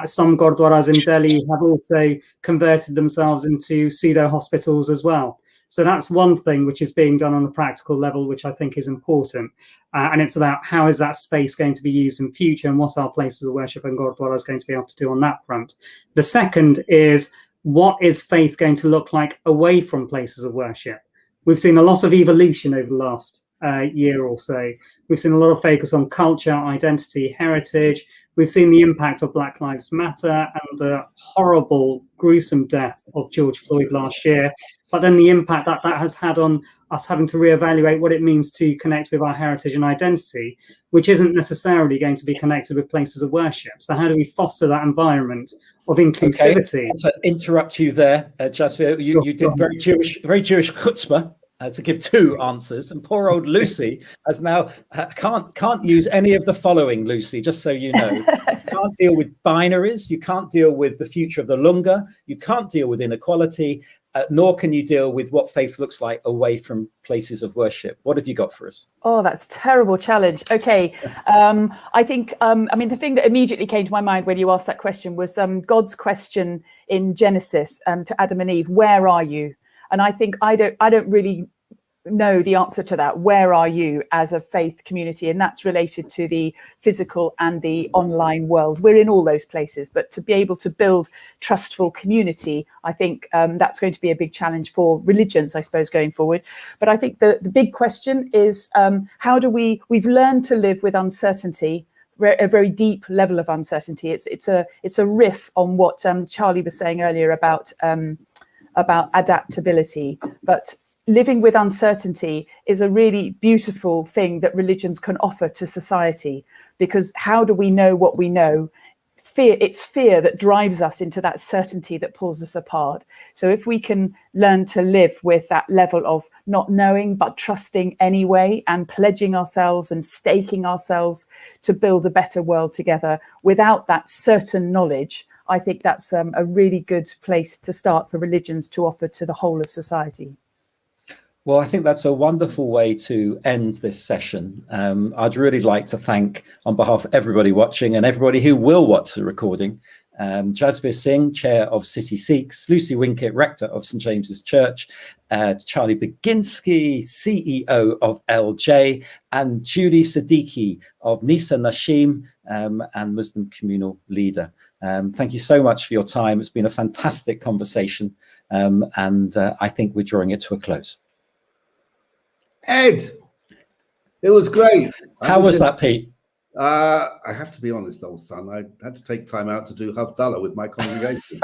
Some gurdwaras in Delhi have also converted themselves into pseudo hospitals as well. So that's one thing which is being done on the practical level, which I think is important. And it's about how is that space going to be used in future, and what are places of worship and gurdwaras going to be able to do on that front. The second is, what is faith going to look like away from places of worship? We've seen a lot of evolution over the last year or so. We've seen a lot of focus on culture, identity, heritage. We've seen the impact of Black Lives Matter and the horrible, gruesome death of George Floyd last year. But then the impact that has had on us having to reevaluate what it means to connect with our heritage and identity, which isn't necessarily going to be connected with places of worship. So how do we foster that environment of inclusivity? Okay. To interrupt you there, Jasvir, you did very Jewish chutzpah to give two answers, and poor old Lucy has now can't use any of the following. Lucy, just so you know, you can't deal with binaries, you can't deal with the future of the Lunga, you can't deal with inequality, nor can you deal with what faith looks like away from places of worship. What have you got for us? Oh, that's a terrible challenge. Okay. I think, the thing that immediately came to my mind when you asked that question was God's question in Genesis to Adam and Eve, where are you? And I think I don't really know the answer to that. Where are you as a faith community? And that's related to the physical and the online world. We're in all those places, but to be able to build trustful community, I think that's going to be a big challenge for religions, I suppose, going forward. But I think the big question is how do we've learned to live with uncertainty, a very deep level of uncertainty. It's a riff on what Charlie was saying earlier about adaptability, but living with uncertainty is a really beautiful thing that religions can offer to society. because how do we know what we know? It's fear that drives us into that certainty that pulls us apart. So if we can learn to live with that level of not knowing but trusting anyway, and pledging ourselves and staking ourselves to build a better world together without that certain knowledge, I think that's a really good place to start for religions to offer to the whole of society. Well, I think that's a wonderful way to end this session. I'd really like to thank, on behalf of everybody watching and everybody who will watch the recording, Jasvir Singh, Chair of City Sikhs, Lucy Winkett, Rector of St James's Church, Charlie Baginski, CEO of LJ, and Julie Siddiqui of Nisa Nashim and Muslim Communal Leader. Thank you so much for your time. It's been a fantastic conversation, and I think we're drawing it to a close. Ed, it was great. How was that, Pete? I have to be honest, old son. I had to take time out to do Havdalah with my congregation.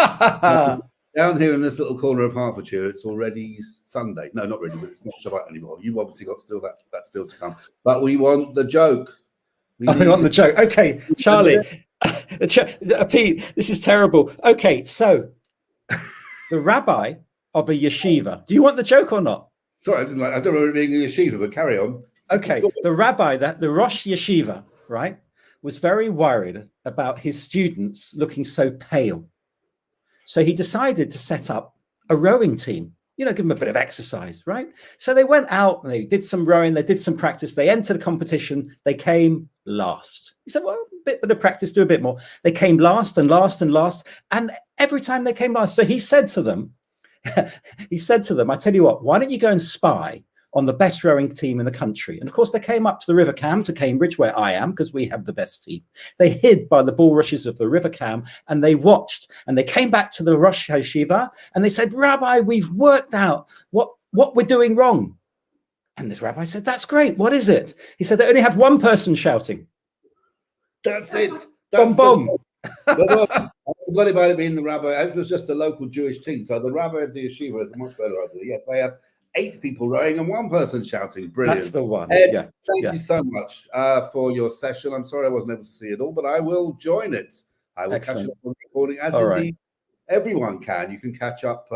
Down here in this little corner of Hertfordshire, it's already Sunday. No, not really, but it's not Shabbat anymore. You've obviously got still that still to come. But we want the joke. We want the joke. Okay, Charlie. Pete, this is terrible. Okay, so the rabbi of a yeshiva. Do you want the joke or not? Sorry, I don't remember it being a yeshiva, but carry on. Okay, the rabbi, the Rosh Yeshiva, right, was very worried about his students looking so pale. So he decided to set up a rowing team, give them a bit of exercise, right? So they went out and they did some rowing, they did some practice, they entered a competition, they came last. He said, well, a bit of practice, do a bit more. They came last and last and last, and every time they came last. So he said to them, I tell you what, why don't you go and spy on the best rowing team in the country? And of course, they came up to the River Cam, to Cambridge, where I am, because we have the best team. They hid by the bulrushes of the River Cam and they watched, and they came back to the Rosh Yeshiva and they said, Rabbi, we've worked out what we're doing wrong. And this rabbi said, that's great. What is it? He said, they only have one person shouting. That's it. Bomb, bomb. I forgot about it being the rabbi. It was just a local Jewish team. So the rabbi of the yeshiva is a much better idea. Yes, they have 8 people rowing and 1 person shouting. Brilliant. That's the one. Ed, yeah. Thank you so much for your session. I'm sorry I wasn't able to see it all, but I will join it. I will catch up on the recording, as indeed everyone can. You can catch up.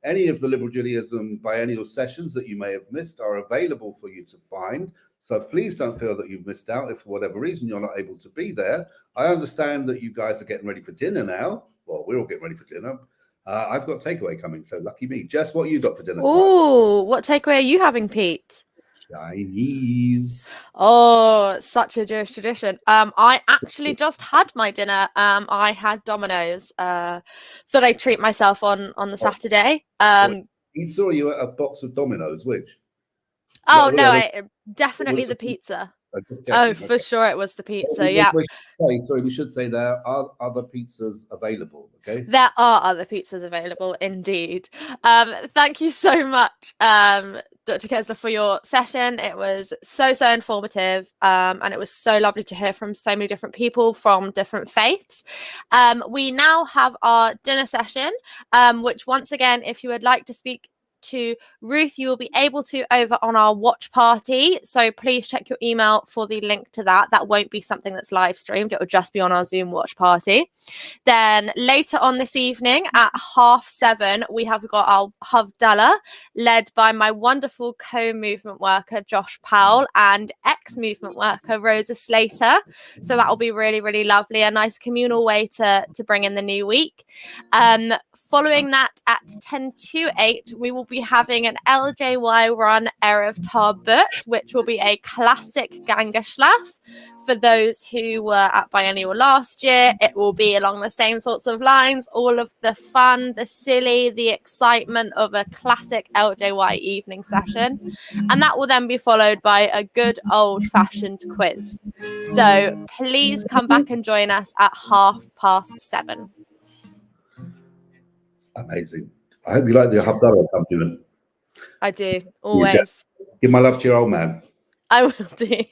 Any of the Liberal Judaism biennial sessions that you may have missed are available for you to find. So please don't feel that you've missed out if for whatever reason you're not able to be there. I understand that you guys are getting ready for dinner now. Well, we're all getting ready for dinner. I've got takeaway coming, so lucky me. Jess, what you got for dinner? Oh, what takeaway are you having, Pete? Chinese. Oh, such a Jewish tradition. I actually just had my dinner. I had Domino's. Thought I'd treat myself on the Saturday. Pizza, or you ate a box of Domino's? Which? Oh no, definitely the pizza. Oh, for sure, it was the pizza. Yeah. We should say there are other pizzas available. Okay. There are other pizzas available, indeed. Thank you so much, Dr. Kessler, for your session. It was so informative, and it was so lovely to hear from so many different people from different faiths. We now have our dinner session, which once again, if you would like to speak to Ruth, you will be able to over on our watch party, so please check your email for the link to that. That won't be something that's live streamed, it will just be on our Zoom watch party. Then later on this evening at 7:30 we have got our Havdalah, led by my wonderful co-movement worker Josh Powell and ex-movement worker Rosa Slater. So that will be really lovely, a nice communal way to bring in the new week. Following that at 7:50 we will be having an LJY run Erev Tarbut, which will be a classic Ganga Shlaf for those who were at Biennial last year. It will be along the same sorts of lines, all of the fun, the silly, the excitement of a classic LJY evening session, and that will then be followed by a good old-fashioned quiz. So please come back and join us at 7:30. Amazing. I hope you like the Havdalah compliment. I do, always. Give my love to your old man. I will do.